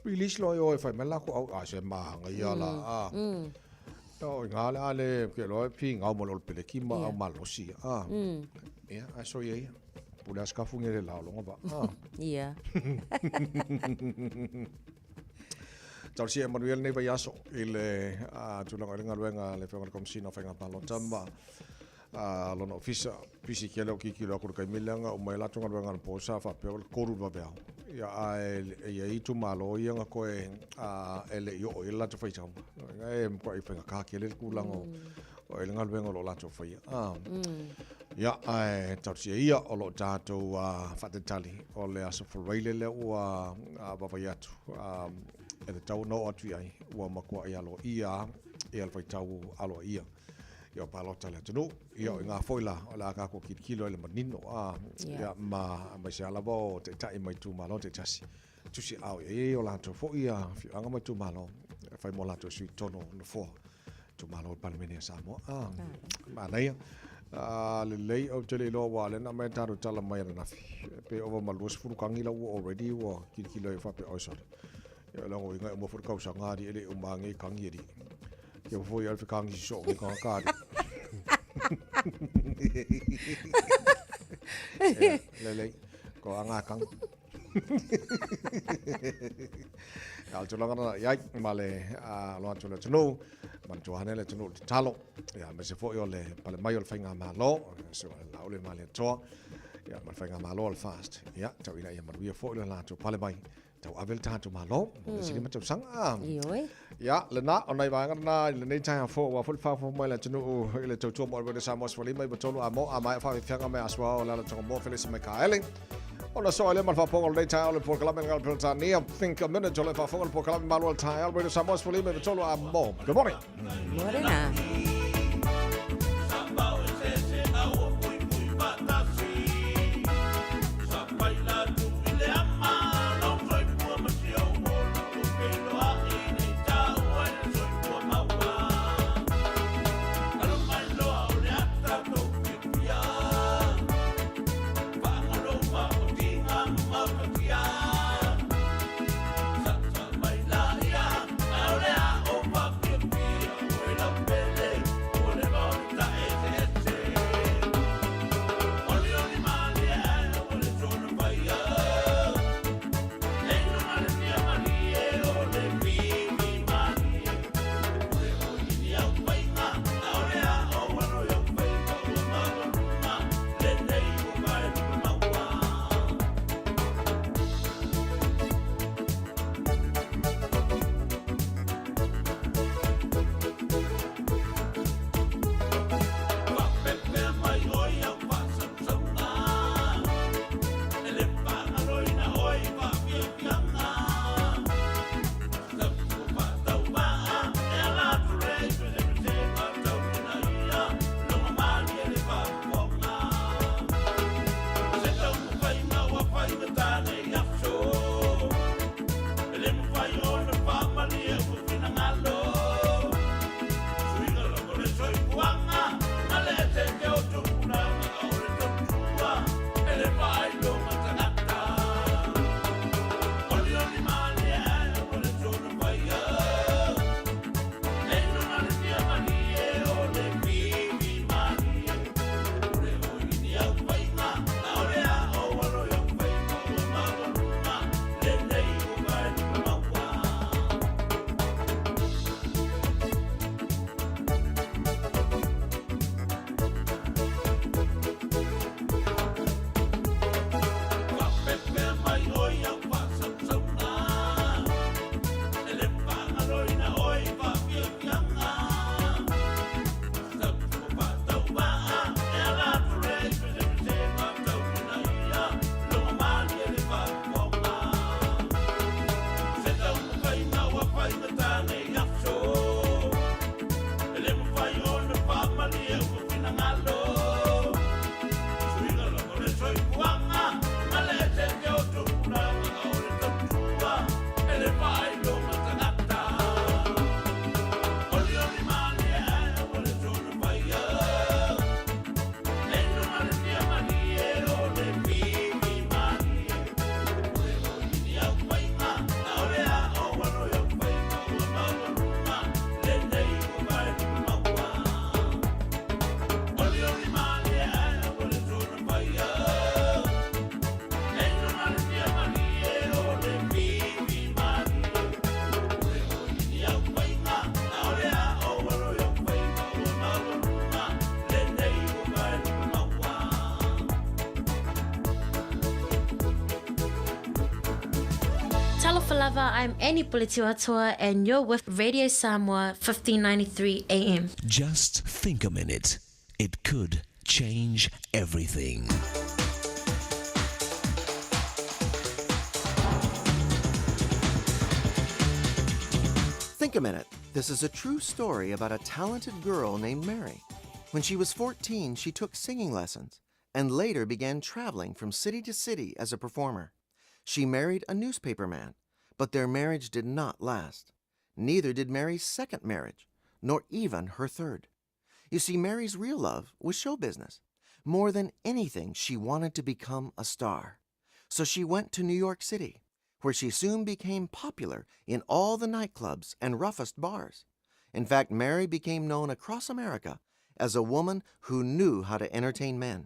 Speaker 5: release lo yo fa me la ko au se ma nga ya la to ngale ale ke lo pi nga mo lo peleki ma malo si ya aso ye pula ska fungere la lo ba
Speaker 1: yeah
Speaker 5: Tau si Emmanuel nei vai aso ile tulanga lenga le fa kom sino fa nga palo tamba lo no fisa pisi kelo ki kilo ko kai milanga o mai la tunga lenga po sa fa pe ko ru ba ba ya ya itu malo ia nga ko ele yo ila to fa chamba e mo ai fa ka kele ku lango o e lenga luenga lo lato fai ia ai tau sia ia o lo tātou whatetali o le aso whareile le ua wawai atu e te tau no atu ai ua makua i alo ia e alwai tau alo ia ia palota le tunu ia o ngā foila o la kako kilo le manino ia mai se alava o te tai mai tu malo te tasi tusi au e o lato fo ia anga mai tu malo fai mo lato sui tono no fo tu malo Palmenia Samoa ma nei le lei o te lo wa le na mai taru tala mai na pe over malus fu kangi la already wa kilo e fa pe oso ia la o inga mo fu ka usa ngari ele o mangi kangi ri ia fo ia fe kangi so ni ka ka le ko anga kang al tulanga ya male lo tula tunu man tuane le tunu talo ya me se fo yo le pale mai o fainga malo so la ole male to ya man fainga malo al fast ya tau ila ya man wi fo le la to pale mai tau avel ta to malo se le tau sang ya le na onai ba na le nei ta fo wa fo mai le tunu le to mo le Samoa fo mai botolo amo ama fa fianga me aswa la to mo felice me kaele ona so ele mal fa pongo le Taeao le por club ngal Peltania think a minute le fa pongo por club Malu Taeao le Samoa fo mai botolo amo good morning
Speaker 1: Morena
Speaker 3: Bele
Speaker 2: lava, I'm Annie Pulitiwatoa, and you're with Radio Samoa 1593 AM.
Speaker 22: Just think a minute. It could change everything.
Speaker 23: Think a minute. This is a true story about a talented girl named Mary. When she was 14, she took singing lessons and later began traveling from city to city as a performer. She married a newspaper man, but their marriage did not last. Neither did Mary's second marriage, nor even her third. You see, Mary's real love was show business. More than anything, she wanted to become a star. So she went to New York City, where she soon became popular in all the nightclubs and roughest bars. In fact, Mary became known across America as a woman who knew how to entertain men.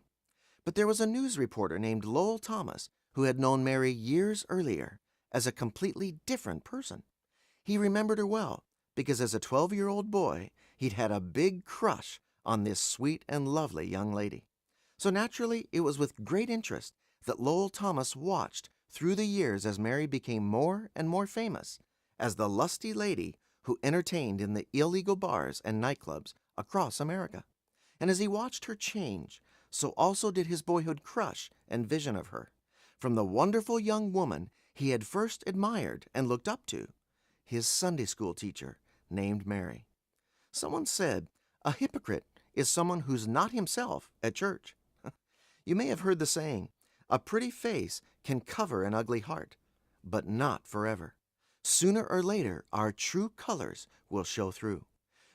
Speaker 23: But there was a news reporter named Lowell Thomas who had known Mary years earlier as a completely different person. He remembered her well because as a 12-year-old boy, he'd had a big crush on this sweet and lovely young lady. So naturally, it was with great interest that Lowell Thomas watched through the years as Mary became more and more famous as the lusty lady who entertained in the illegal bars and nightclubs across America. And as he watched her change, so also did his boyhood crush and vision of her, from the wonderful young woman he had first admired and looked up to, his Sunday school teacher named Mary. Someone said, a hypocrite is someone who's not himself at church. You may have heard the saying, a pretty face can cover an ugly heart, but not forever. Sooner or later, our true colors will show through.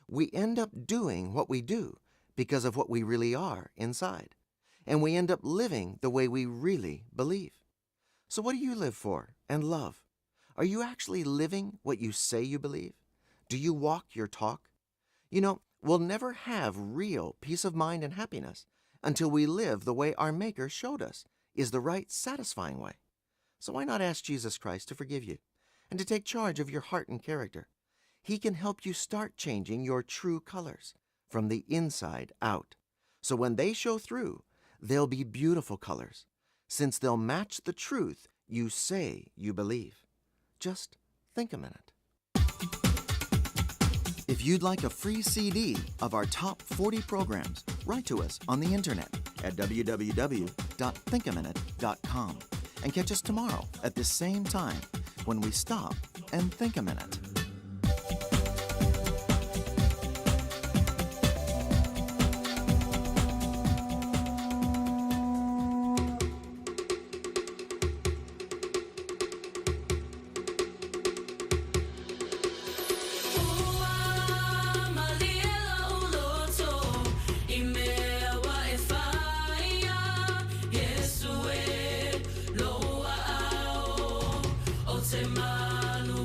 Speaker 23: We end up doing what we do because of what we really are inside, and we end up living the way we really believe. So what do you live for and love? Are you actually living what you say you believe? Do you walk your talk? You know, we'll never have real peace of mind and happiness until we live the way our Maker showed us is the right, satisfying way. So why not ask Jesus Christ to forgive you and to take charge of your heart and character? He can help you start changing your true colors from the inside out. So when they show through, they'll be beautiful colors, since they'll match the truth you say you believe. Just think a minute. If you'd like a free CD of our top 40 programs, write to us on the internet at www.thinkaminute.com and catch us tomorrow at this same time when we stop and think a minute.
Speaker 24: Malu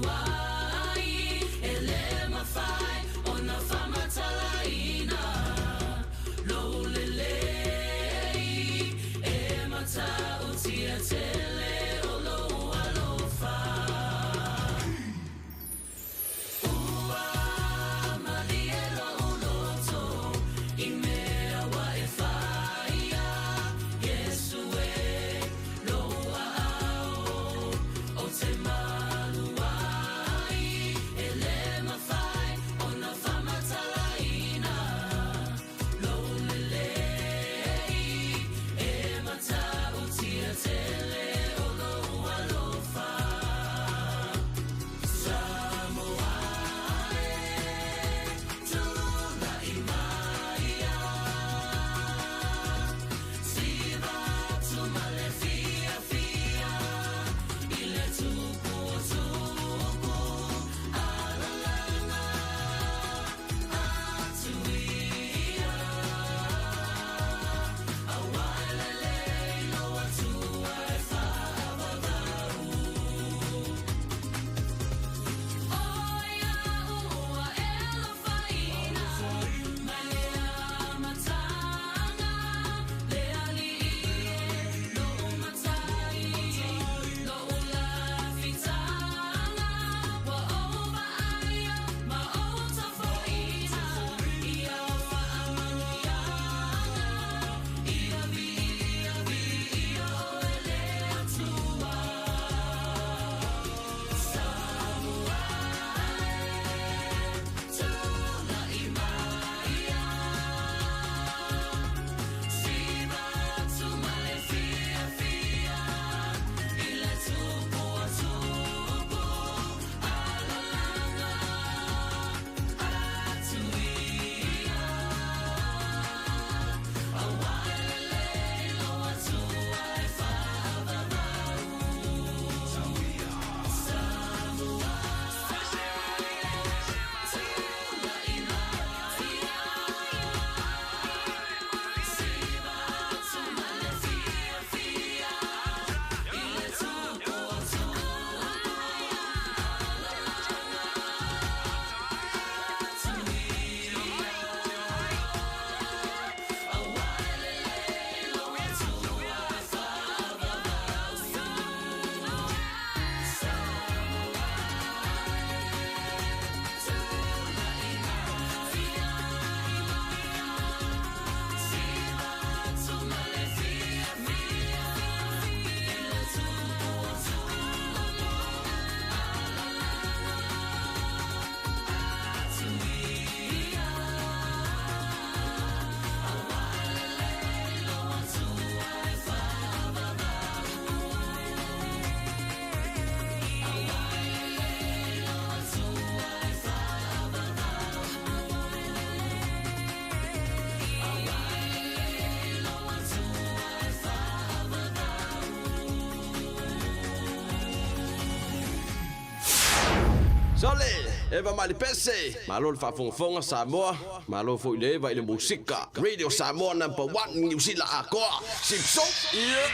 Speaker 7: Eva mali pese. Malo le whafonga Samoa. Malo fo ile va ile musika. Radio Samoa #1 New Zealand akoa. Sipso. Yeah.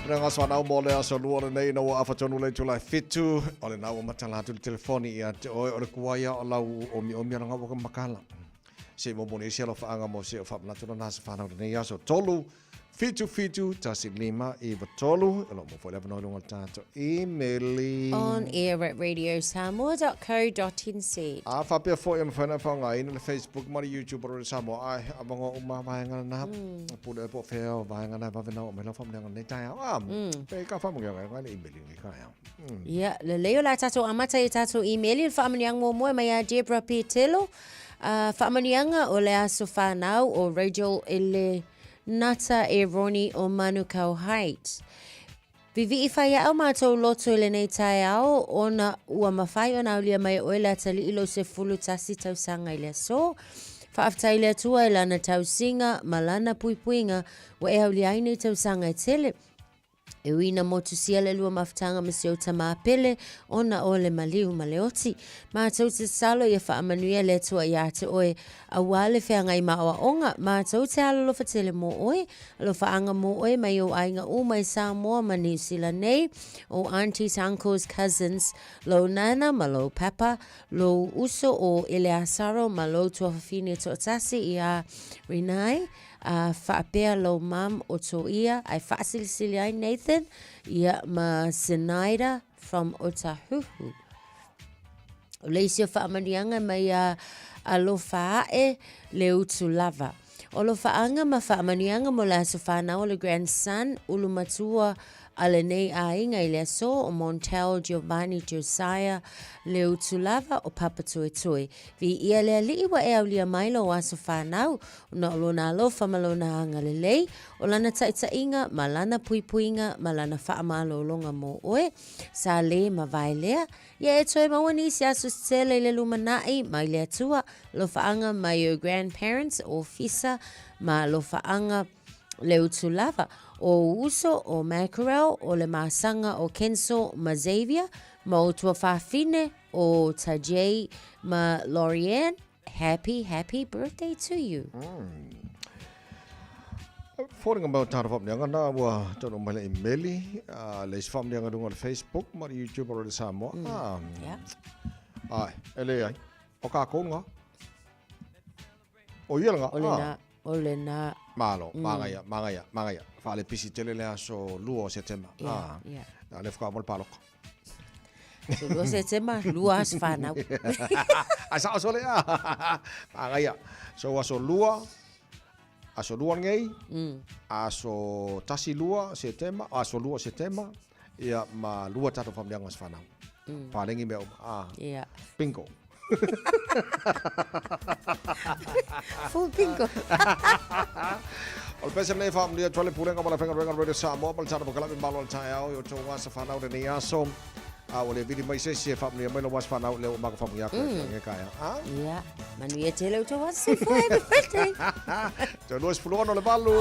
Speaker 5: Nga swana mole aso luore nei no afatonu le tula fitu ole na o matala tu telefoni ia te o le kuaia o lau o mi nga wo makala se mo moni se lo faanga mo se fa na tuna na se fa na nei aso tolu fitu tasi lima iva tolu lo mo fo le no lo tato email
Speaker 1: on air at radiosamoa.co.nz
Speaker 5: a fa pe fo em fa na fa nga in le Facebook ma YouTube ro Samoa ai abango uma va nga na pu le po fe va nga na va na o me lo fa nga nei Taeao pe ka fa mo nga le email ni ka ya
Speaker 1: ya le leo la tato amata i tato email il fa amaniang mo mo mai Debra Pitelo fa amanianga o le aso fa now o radio ele Nata e Roni o Manukau Heights. Vivi I whai au mātou loto le nei Taeao ona ua mawhai o naulia mai o ila tali ilo se fulu tasi tausanga ile so. Whaaftai le tua ila na tausinga malana puipuinga wa e haulia aine tausanga I tele. E wina motu sia le lua maftanga masi o tamapele ona o le maliu maleoti. Mātou te salo ia whaamanuia le tua ia te oe a wale whianga I maoa onga. Mātou te alo lofa tele mo oe. Alo whaanga mo oe mai o ainga o mai Samoa ma New Zealand nei. O aunties, uncles, cousins, lo nana ma lo papa, lo uso o ele asaro ma lo tua whawhine to atasi ia Renai. Whaapea lo mam o to ia ai whaasilisili ai Nathan ia ma Zenaida from Otahuhu. O leisio whaamanianga mai a lo whaae le utu lava. O lo whaanga ma whaamanianga mo la so whanau le grandson ulumatua ale nei a inga I le so o Montel Giovanni Josiah le utulava o Papa Tui Tui. Vi ia le li wa e au lia mailo o aso whanau na o lona alofa ma lona anga le lei o lana taita inga ma lana puipuinga ma lana whaamalo longa mo oe sa le ma vai lea. Ia e toi mawani si aso stele le lumanai mai le atua lo whaanga mai o grandparents o fisa ma lo whaanga le utulava. O uso o mackerel o le masanga o Kenso ma Xavier ma o tua whawhine o Tajay ma Lorianne. Happy birthday to you.
Speaker 5: Falling about tara fam nga na wa tono mala emaili le fam nga dunga Facebook ma YouTube ro Samoa
Speaker 1: yeah
Speaker 5: ai ele ai o ka ko nga o yela nga
Speaker 1: Olena
Speaker 5: malo mangaya fa le pisi tele le aso luo setema na le fka mol palok
Speaker 1: so luo setema lua sfana
Speaker 5: asa so le mangaya so aso lua ngei aso tasi lua setema aso lua setema ia ma lua tato fam yang sfana palingi me bingo
Speaker 1: full bingo.
Speaker 5: Al pesa nei fam dia tole pulenga mala fenga renga radio Samoa mal sana bakala bin balol Taeao yo to wasa fanau de niaso ole vidi mai se fam dia mai lo was fanau le ma fam ya ko kaya
Speaker 1: yeah manu ye tele to was for happy birthday
Speaker 5: to los pulono le balu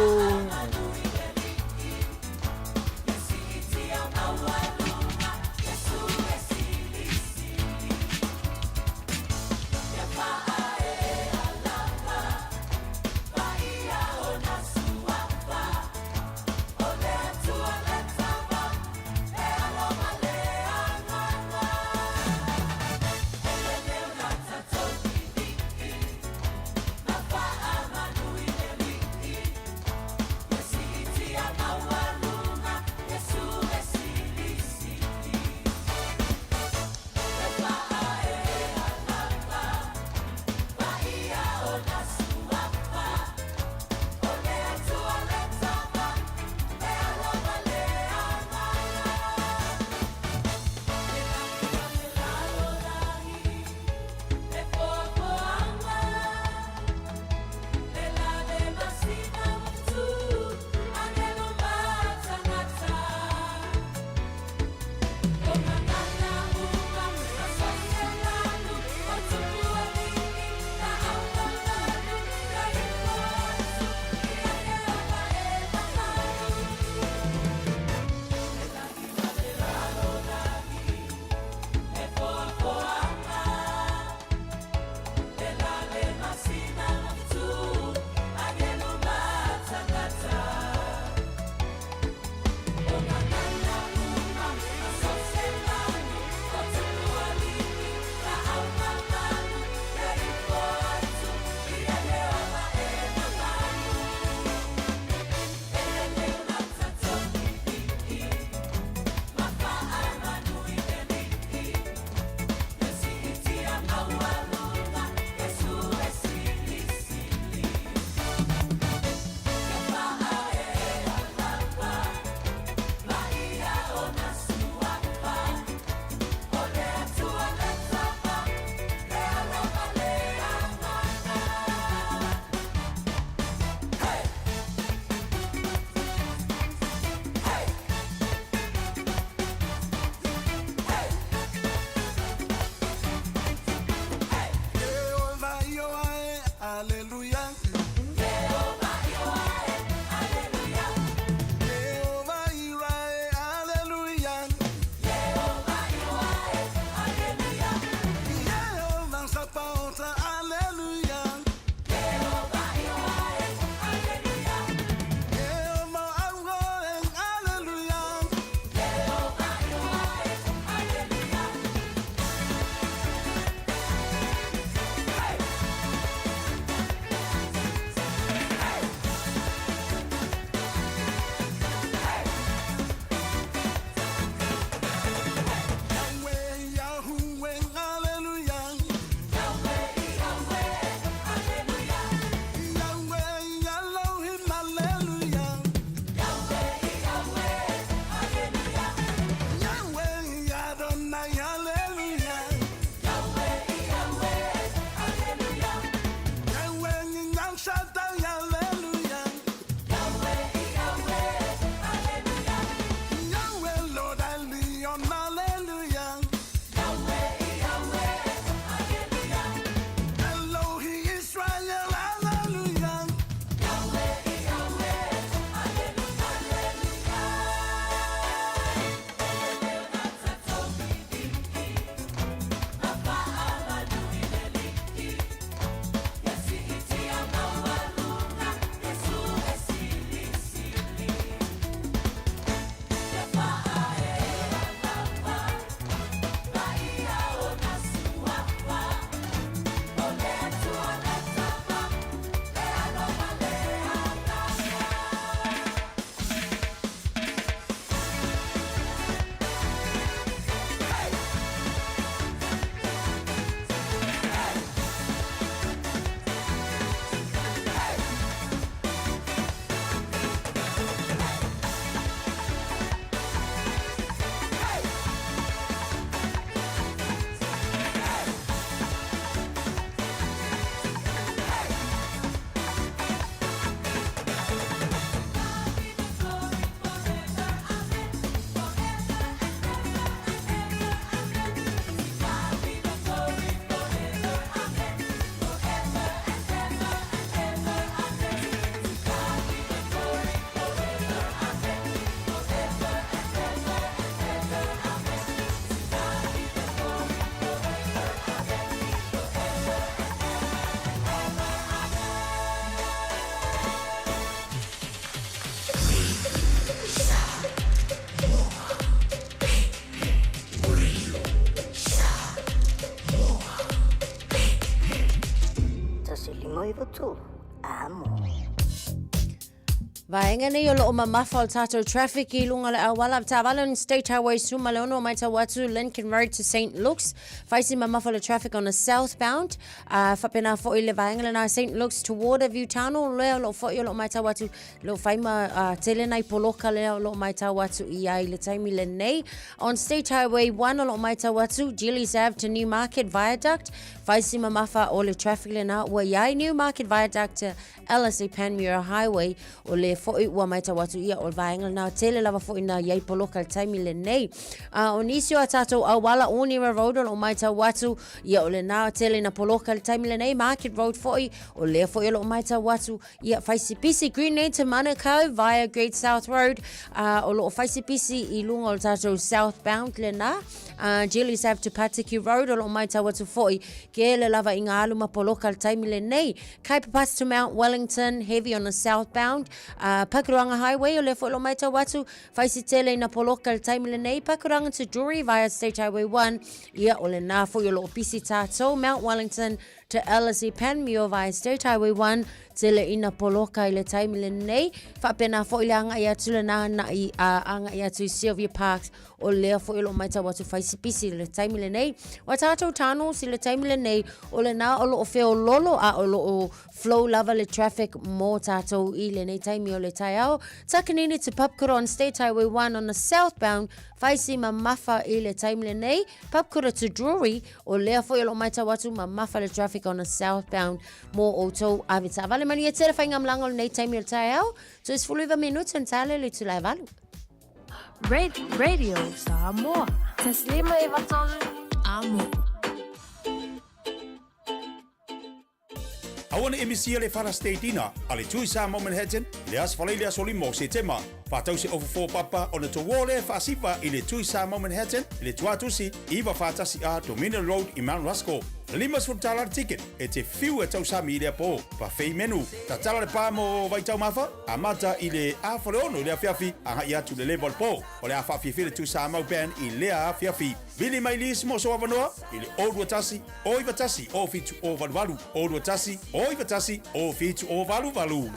Speaker 8: tasilima iwa tolu. Amo.
Speaker 1: Vaenga nei o loo mamafa o tātou traffic I lunga le awala Tavalon State Highway Sumaleono mai tawatu Lincoln Road to St. Luke's. Faisi mamafa le traffic on the southbound. Whapena fo I le vaenga le na St. Luke's to Waterview Tunnel. Leo lo fo I lo mai tawatu lo faima tele nai poloka leo lo mai tawatu I ai le taimi le nei. On State Highway 1 o lo mai tawatu Gillies Ave to Newmarket Viaduct. Faisi mamafa o le traffic le na ua iai Newmarket Viaduct to LSA Panmure Highway o le fo'i ua mai tawatu ia o vaenga na tele lava fo'i na iai poloka le taimi le nei. O nisio a tātou awala Onira Road o mai tawatu ia o le na tele na poloka le taimi le nei. Market Road fo'i o le fo'i o mai tawatu ia Faisipisi Green Lane to Manukau via Great South Road. O lo Faisipisi I lunga o tātou southbound le na. Gillies Ave to Patiki Road o lo mai tawatu fo'i ke le lava I ngā aluma poloka le taimi le nei. Kaipapas to Mount Wellington heavy on the southbound. Pakuranga Highway o le fo'i lo mai tawatu Faisitele na poloka le taimi le nei. Pakuranga to Drury via State Highway 1 ia o le nā fo'i o lo pisi tātou Mount Wellington to LSE Panmure via State Highway 1 tele ina poloka I le taimi le nei. Whapena fo'i le anga I atu le nā na I anga I atu Sylvia Parks o lea fo'i lo mai tawatu Faisipisi le taimi le nei. Wa tātou tāno si le taimi le nei o le nā o lo o feo lolo a o lo o flow lava le traffic mō tātou I le nei taimi o le Taeao. Takanini to Papkura on State Highway 1 on the southbound Faisi mamafa I le taimi le nei. Papkura to Drury o lea fo'i lo mai tawatu mamafa le traffic on the southbound mō o tau avita. Vale mani e tere whainga mlango le nei taimi o le Taeao. So it's fuliva minuta and tale le tulai valu.
Speaker 12: Radio Samoa. Taslima iwa tolu. Amo.
Speaker 18: Awana emisia le fara stateina, ale tui sa mo Manhattan, le as falele asolimo se tema. Fatau se over 4 papa on the towole fasipa ile tui sa mo Manhattan, le tuatusi iwa fatasi a Dominion Road I Mount Roscoe. Limas for talar ticket, e te fiu e tau sami ile po, pa fei menu. Ta tala le pa mo vai tau mafa, amata ile a faleono ile a fiafi, anga ia tu le level po. O le a fafi file tu sa mau ben ile a fiafi. Vili mai lis mo so avanoa, ile o watasi, o iwatasi, o fitu o valu, o watasi, o iwatasi, o fitu o valu.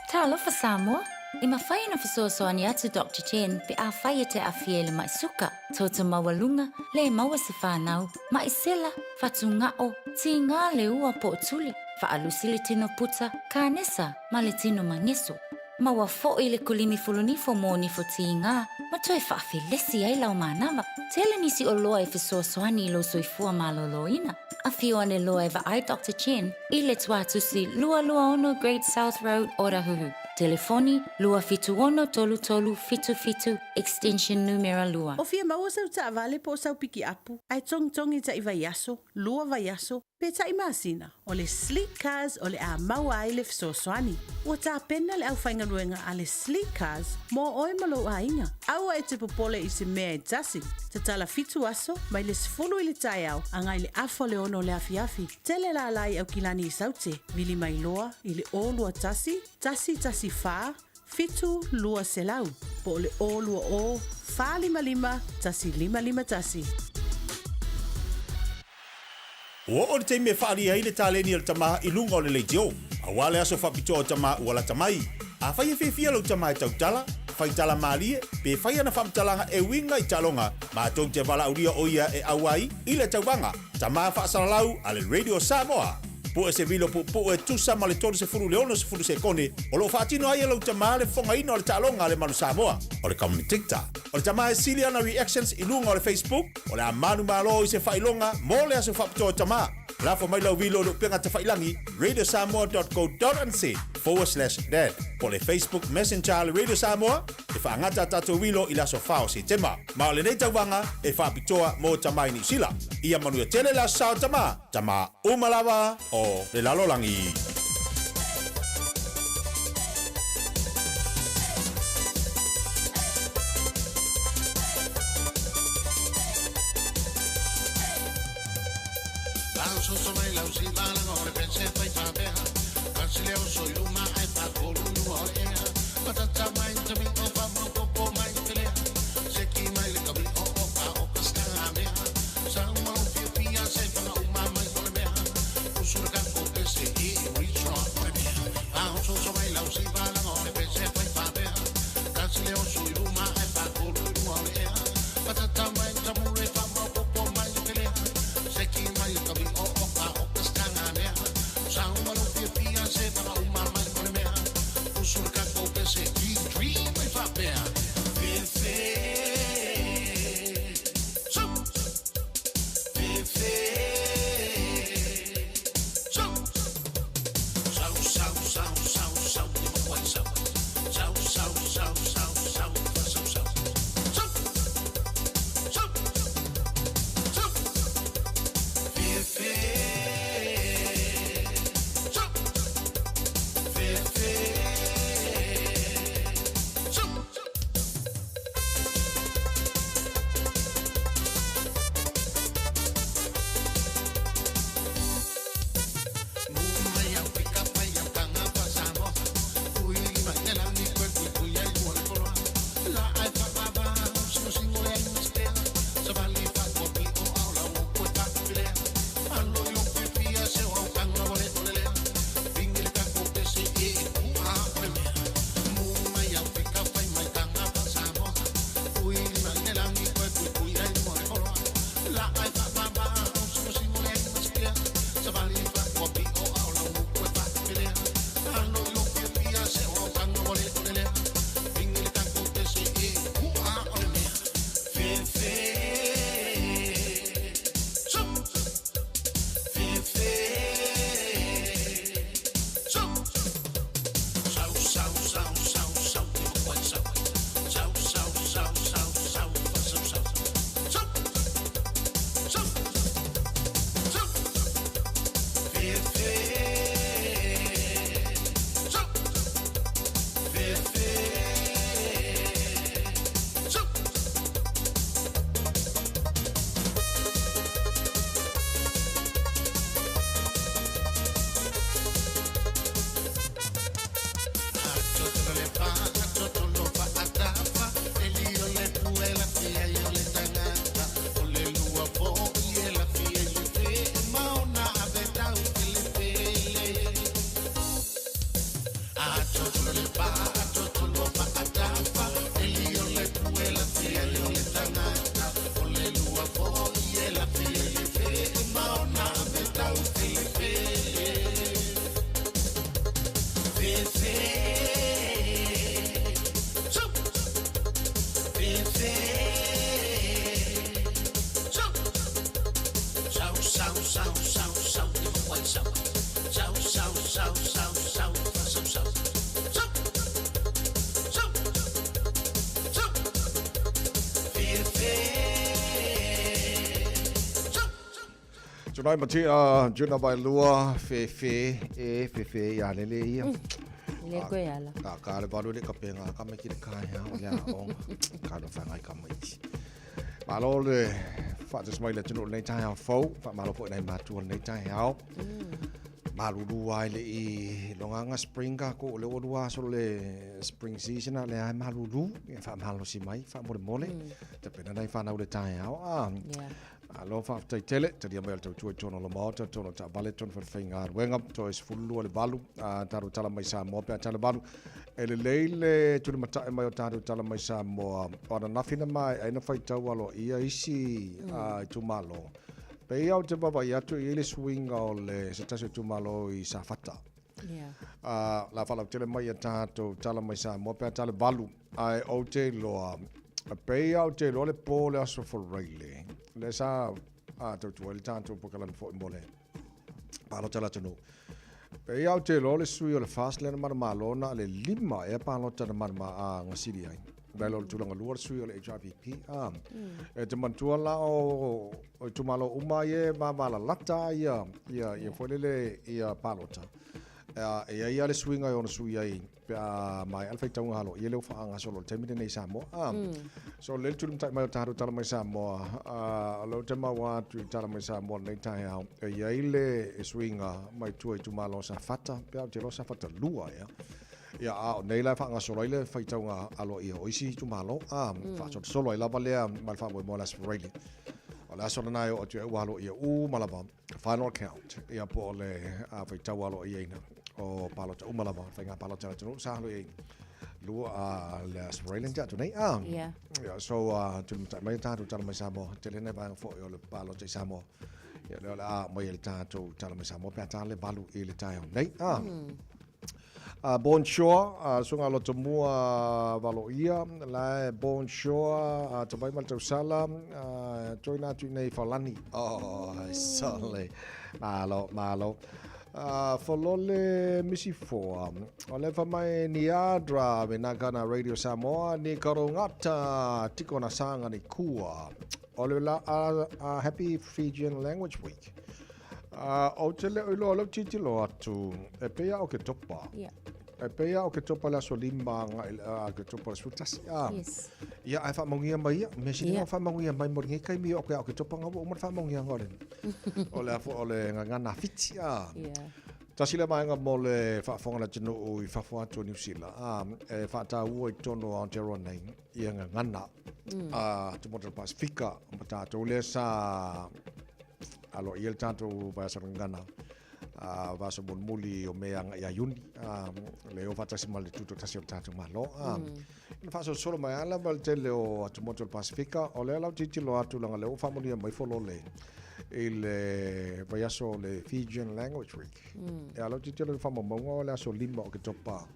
Speaker 9: Talo fa Samoa. I mawhai na fisoasoani atu Dr. Chen pe a whai te a fiele mai suka. Tauta mawalunga, le maua se whanau, mai sela, fatu ngao, ti ngā le ua po tuli. Fa alusi le tino puta, ka nesa, ma le tino mangeso. Maua fo I le kulini fulunifo mo ni fo ti ngā, ma toi whaafi lesi ai lau mānawa. Tele nisi o loa e fisoasoani lo soifua maloloina. A fio ane loa e va ai Dr. Chen, I le tuatusi lua ono Great South Road Orahuhu. Telefoni lua fitu ono tolu fitu extension numero lua.
Speaker 10: O fia maua sau ta vale po sau piki apu. Ai tong I ta iwa yaso, lua va yaso. Pe ta imasina, o le sleek cars o le a maua ai le fisosoani. Ua ta pena le au whainga ruenga a le sleek cars, mo oe malo a inga. Aua e te popole I se mea e tasi. Te tala fitu aso, mai le sifulu I le Taeao, anga I le afo le ono le a fiafi. Tele la lai au kilani I saute, vili mai loa, I le o lua tasi fa, fitu lua selau. Po le o lua o, fa lima, tasi lima tasi.
Speaker 18: O te me whaari ai le tāleni al tamaha I lunga o le leitio. A wale aso whapito o tamaha ua la tamai. A whai e whiwhia lau tamaha e tautala, whai tala maalie, pe whai ana whamtalanga e winga I talonga, ma tau te wala uria o ia e awai I le tauwanga. Tamaha whaasaralau a le Radio Samoa. Po e se vilo po e tusa ma le tolu se furu leono se furu se kone. O lo whaatino ai e lau tamaha le whonga ino o le talonga le Malu Samoa. O le kamu tikta. O le tamaha e sili ana reactions I lunga o le Facebook. O le a manu malo I se whailonga mo le aso whapito o tamaha. Lafo mai lau vilo lu penga te whailangi radiosamoa.co.nz/dad. Po le Facebook Messenger le Radio Samoa e whaangata tato vilo I laso whao se tema. Ma o le nei tauwanga e whapitoa mo tamai ni sila. Ia manu e tele la sao tama umalawa o le lalolangi.
Speaker 14: Surga ko pese
Speaker 5: Tonight mati juna bai lua fe ya lele ia.
Speaker 1: Le ko yala.
Speaker 5: Ka le balu le kapenga ka me ki kai ha ya o ka do fa ngai ka mai. Malo le fa just mai le tunu le tai ha fo fa malo fo nei ma tu le tai ha. Malu lua le I longanga spring ka ko le odua so le spring season le ai malu lu fa malo si mai fa mole te pena nei fa na le tai ha. Alo fa tai tele te dia mel tu tono lo mota tono ta vale tono fa finga wenga to is fullu le balu taru tala mai sa mo pe tala balu ele leile tu mata mai taru tala mai sa mo ona nafina mai ai na fai tau alo ia isi tu malo pe ia te baba ia tu ile swing ole se tasi tu malo I sa fata la fala tele mai taru tala mai sa mo pe tala balu ai o te lo pe ia te lo le pole aso for really le sa tu el tanto pokalan fo mole palo tala tano pe ia te lo le sui o le fast le mar malona le lima e palo tana mar ma ngasiri ai belo tu langa luar sui o le HRPP e te mantua la o tu malo uma ye ma mala lata ia fo le ia palo ta ia le swinga ona sui ai mai alfa tau halo ia le fa anga solo temine nei samo so le tu tai mai taru tala mai samo lo te ma wa tu tala mai samo nei tai au ia ile swinga mai tu malo sa fata pe te lo sa fata lua ia nei la fa anga solo ile fa tau alo ia oisi tu malo fa solo ile balea mal fa mo la sprayli la sona nai o tu walo ia malaba final count ia po le fa tau alo ia ina o palota umalava fenga palota tu sa lo e lu le Australian tu nei so tu mai ta tu mai samo telene ba fo o le palota samo ya le mai le ta tu mai samo pe ta le balu e le ta nei bonjour sunga lo tomua valoia la bonjour to mai mal tu sala joina tu nei falani sale malo Folole misi foa. Ole fa mai ni adra venagana Radio Samoa ni karongata tiko na sanga ni kua. Ole la happy Fijian Language Week. O tele lo titilo atu e pea o ke topa. E pea o ke topa la solimba ke topa sutasi.
Speaker 1: Yes.
Speaker 5: Ia ai fa mongia mai me sini fa mongia mai mo ngi kai mi o ke topa nga o fa mongia ngore. Ole ngana fiti tasila mai nga mole fa fonga la tino o fa fo to New Zealand e fa ta u tono Aotearoa nei ia ngana to motor Pacifica mata to le sa alo il tanto va sa ngana va sa bon muli o mea ia yuni le o fa tasima le tuto tasio tanto malo fa solo mai ala val tele o to motor Pacifica o le la titilo atu langa le o fa moli mai folo le il vayaso le Fijian Language Week e alo titilo fa mongo le aso lima o ke topa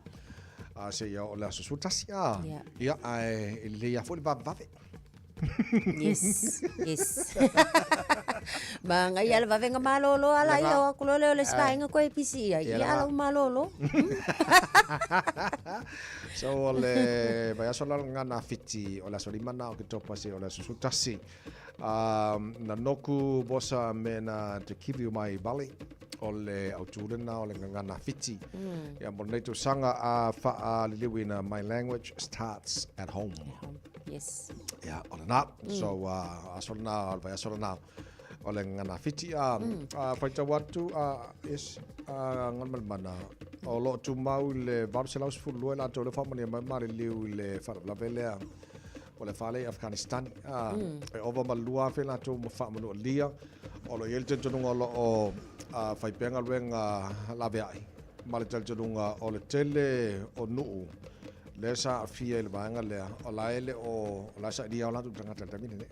Speaker 5: se ia o le aso sutasia ia ai le ia fo le vave
Speaker 1: yes Banga ia va venga malolo ala ia ko le le spainga ko episi ia ala malolo
Speaker 5: so le vai a solar ngana fiti o la solimana o ke topa se o la sutasi na noku bosa mena te kiwi mai bali o le auturena o le ngana fiti ia moneto sanga a fa liwina my language starts at home
Speaker 1: yes
Speaker 5: yeah on and up so asolna vai asolna o le ngana fiti faita watu is ngal mana o lo tu mau le Barcelos fulu la to le famani mai liu le fa la velea o le fale Afghanistan e over malua fe la to mo fa mo lia o lo yel tento ngolo o fai penga luenga la veai mal tento nga o le tele o nu le sa fia le banga le o la ele o la sa dia o la tu tanga tamine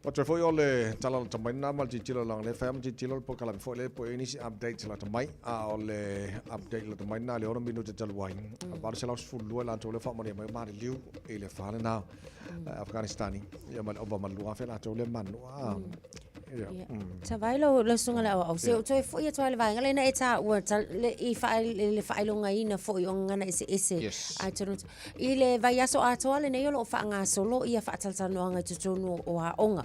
Speaker 5: What for ole tala tamai na mal titilo lang le fam titilo po kala fo le po ini si update la tamai ole update la tamai na le ono minuto talwain Barcelos fulu la to le fa mo mai ma liu e le fa na Afghanistani ya mal obama lu afa la to le man
Speaker 1: Ta vai lo sunga la o se o toi fo ia toi le vai ngale na eta o le I fa lo ngai na fo o ngana ese ai tono I le vai aso atoa le nei lo fa nga solo ia fa tal no nga tutunu o a onga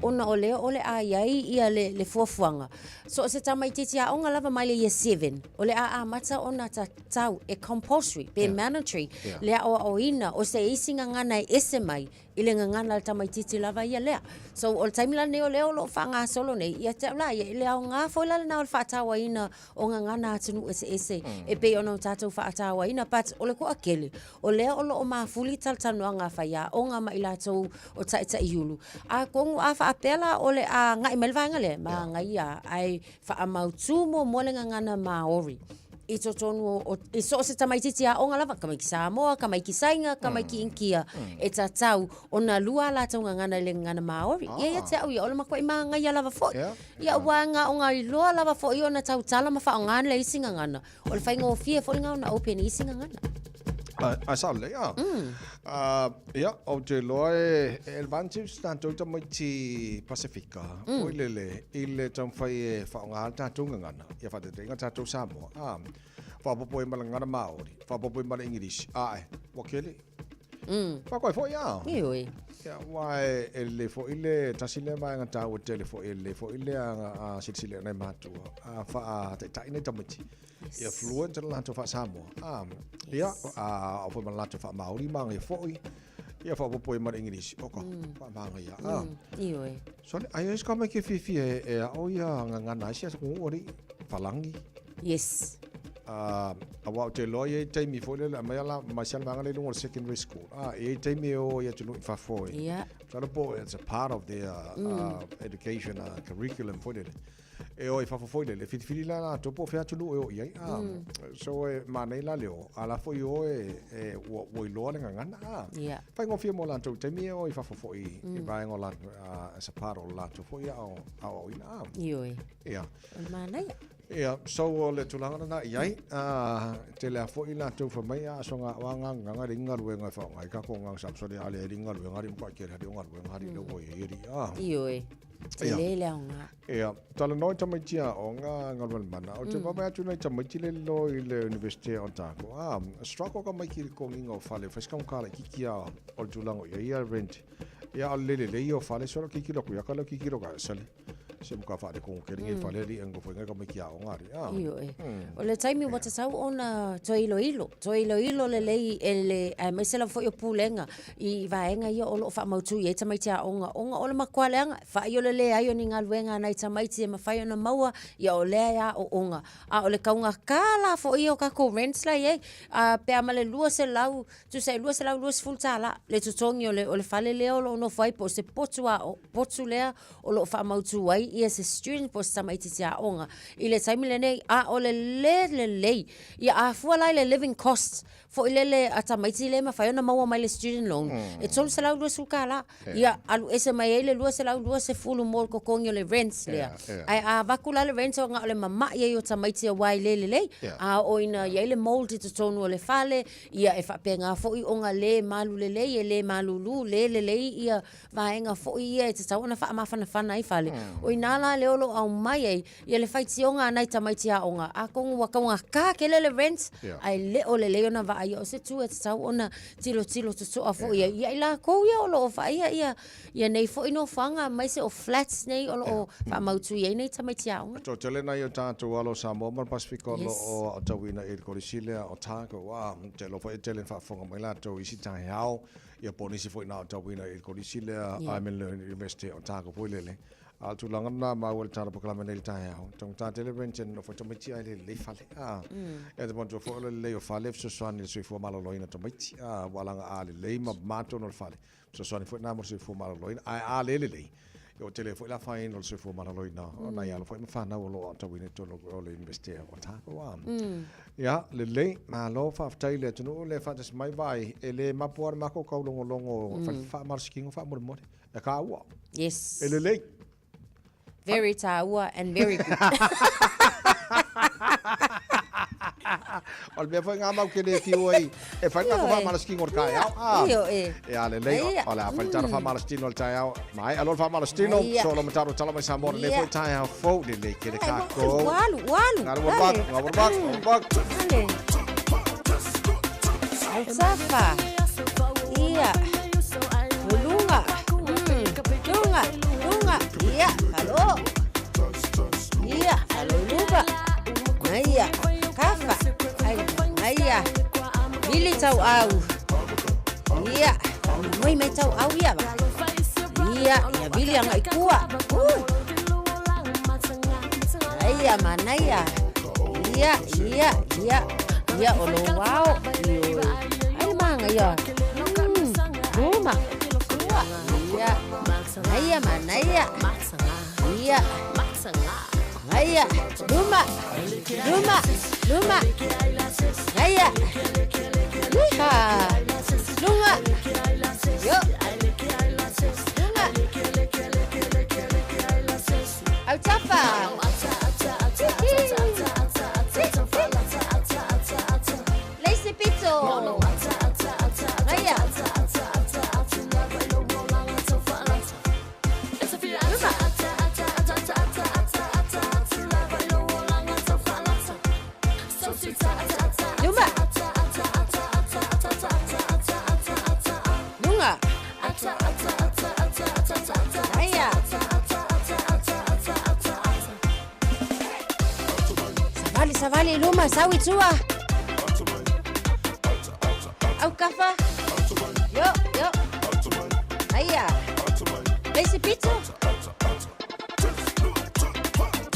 Speaker 1: ona ole ai ia le fofuanga so se tamai titi a onga lava mai le ia 7 ole a mata ona ta tau e compulsory be mandatory le o ina o se isinga ngana ese mai ile ngana le tamai titi lava ia le so o time la ne ole lo fa nga solo nei ia te la ia le nga fo la na o fa tawa ina o ngana tunu ese e pe ona tato fa tawa ina but ole ko akele ole o ma fuli tal tanu nga fa ia o nga mai la to o ta iulu a ko a fa apela ole a ngai melva ngale ma ngai ia ai fa amautu mo le ngana maori I tonu o so se tamaititi a onga lava kamai ki Samoa kamai ki Sainga kamai ki Inkia e tatau ona lua la tau ngana le ngana maori ia te au ia ole makoi ma ngai ia lava fo ia wanga onga I loa lava fo I ona tau tala ma fa ngana le isinga ngana ole fai ngo fie fo nga ona open isinga ngana
Speaker 5: a sa le ia o te loa e vantage tanto tamaiti Pacifica o ile tam fai fa ngana tatu ngana ia fa te nga tatu Samoa fa popo I malangana maori fa popo I mala English wakele fa ko fo ia ya wai ele fo ile tasile ma nga ta o tele fo ile a silsile na matu fa ta ina tamati ia fluent la to fa Samoa ia fo ma la to fa maori ma ngai fo ia fa popo I mala English oko fa ma ngai
Speaker 1: ia
Speaker 5: so ai es como que Fiafia o ia nga na sia ko ori falangi
Speaker 1: yes
Speaker 5: about te loye te mi fo le mai la marshal mangale lungo secondary school e te mi o ya tunu fa fo so it's a part of their education curriculum for it e o fa fo le fitfili la to po fa tunu o ia so manei la leo ala fo yo wo lo le ngana fa ngo fi mo la to te mi o fa fo I vai ngo la as a part of la to fo ia o ina ia
Speaker 1: manei
Speaker 5: ia so le tulanga na iai te le fo ila to fa mai so nga wanga nga ringa ruenga fa ngai ka ko nga sam so le ale ringa ruenga ri ko ke ri nga ruenga ri lo oi
Speaker 1: iri te le nga
Speaker 5: ia tala no ta mai tia o nga mana o te ba tu na ta mai le lo ile university on ta ko struggle ka mai ki ko ngingo fa le fa ska ka ki kia o tulanga ia rent ia le io fa le so ki ki lo ku ya ka lo ki ki ro ka sale se mo ka fa de ko ke ringa fa le ri ngo fa nga ka mai kia o ngari
Speaker 1: o le taimi mo te sau ona toilo ilo le ele mai se la fo yo pulenga I vaenga ia o lo fa mautu ia tamai tia onga o le makwaleanga fa yo le ayo ni ngaluenga nai tamai tia ma fa yo na maua ia o le ia o onga o le kaunga kala fo io ka ko rents la ye pe amale lua se lau tu se lua full tala le tutongi o le fale leo lo no fai po se potu lea o lo fa mautu ai ia se student po tamai tia onga I le taimi le nei o le ia a fuala le living costs fo ile a tamaiti le ma fa na maua mai le student loan e tolu se lau lua sukala ia alu ese mai ele lua se lau lua se fulu mol ko kongi le rents le ai a vakula le rents o nga le mama ia yo tamaiti a wai le o ina ia le mold to tonu le fale ia e fa penga fo I onga le malu le malu lu le ia vaenga fo ia e tau na fa ma fana I fale o ina la le olo au mai ia le fight onga nai tamaiti a onga a kongu wakaunga ka kele le rents ai le o le ona va ai o se tu e tau ona tilo to so afo ia ila ko ia o lo fa ia nei fo ino fanga mai se o flats nei o fa mautu ia nei tamaiti a onga
Speaker 5: to tele na yo tanto alo Samoa mal Pacifico lo o tawina e korisile o tako te lo fa tele fa fonga mai la to isi Taeao ia ponisi fo na tawina e korisile I'm in university o tako po lele altu langan na ma wel tara proclama nei Taeao tong ta tele renchen no foto meti ai le fale e de bonto fo le o fale so soani so fo malo loina to meti walanga ale le ma mato no fale so soani fo na mo so fo malo loina ai le o tele fo la fine no so fo malo loina na ya lo fo fa na lo to win to lo investe o ta ko ya le ma lo fa taile to no le fa des mai vai ele ma por ma ko longo fa mar sking fa mo e ka wa
Speaker 1: yes
Speaker 5: ele
Speaker 1: very taua and very good
Speaker 5: O le foi nga mau ke le fiu ai. E fai nga fa mala skin or kai au.
Speaker 1: Io e.
Speaker 5: E ale le o la fa tara fa mala skin or tai au. Mai alol fa mala skin so lo mataro tala mai Samoa le foi tai au fo le ke le ka ko.
Speaker 1: Walu.
Speaker 5: Ngau bak.
Speaker 1: Safa. Iya. Lunga. Iya. Halo. Iya. Halo luba. Maya. Kafa. Maya. Bili Taeao. Iya. Mai Taeao ya ba. Iya. Ya bili yang ikua. Iya mana ya. Iya. Olo wow. Ay mga ya. Ruma. Iya. Mana ya. Iya. Iya. Ruma. Iya. Liha. Lunga. Yo. Lunga. Au chapa. Lace pizzo. Iya. Savali luma sawi tua. Au kafa. Yo. Aya. Lace pizza.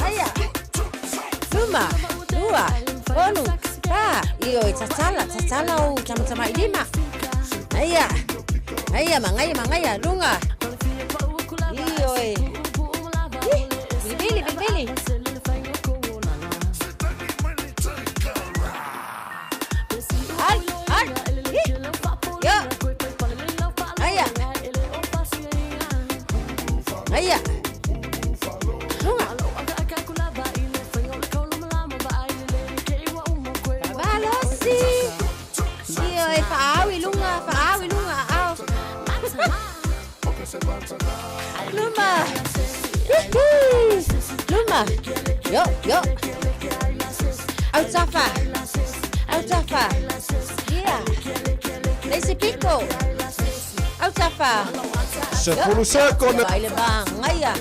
Speaker 1: Aya. Luma. Onu. Iyo tatala o tama ilima. Aya mangaya lunga. Iyo Bilibili. Aya. Lunga. Balosi. Iyo faawi lunga. Au. Luma. Yo. Au tafa. Yeah. Lace pico. Au tafa.
Speaker 5: Sepuluh sekon.
Speaker 1: Baile bang, ngaya.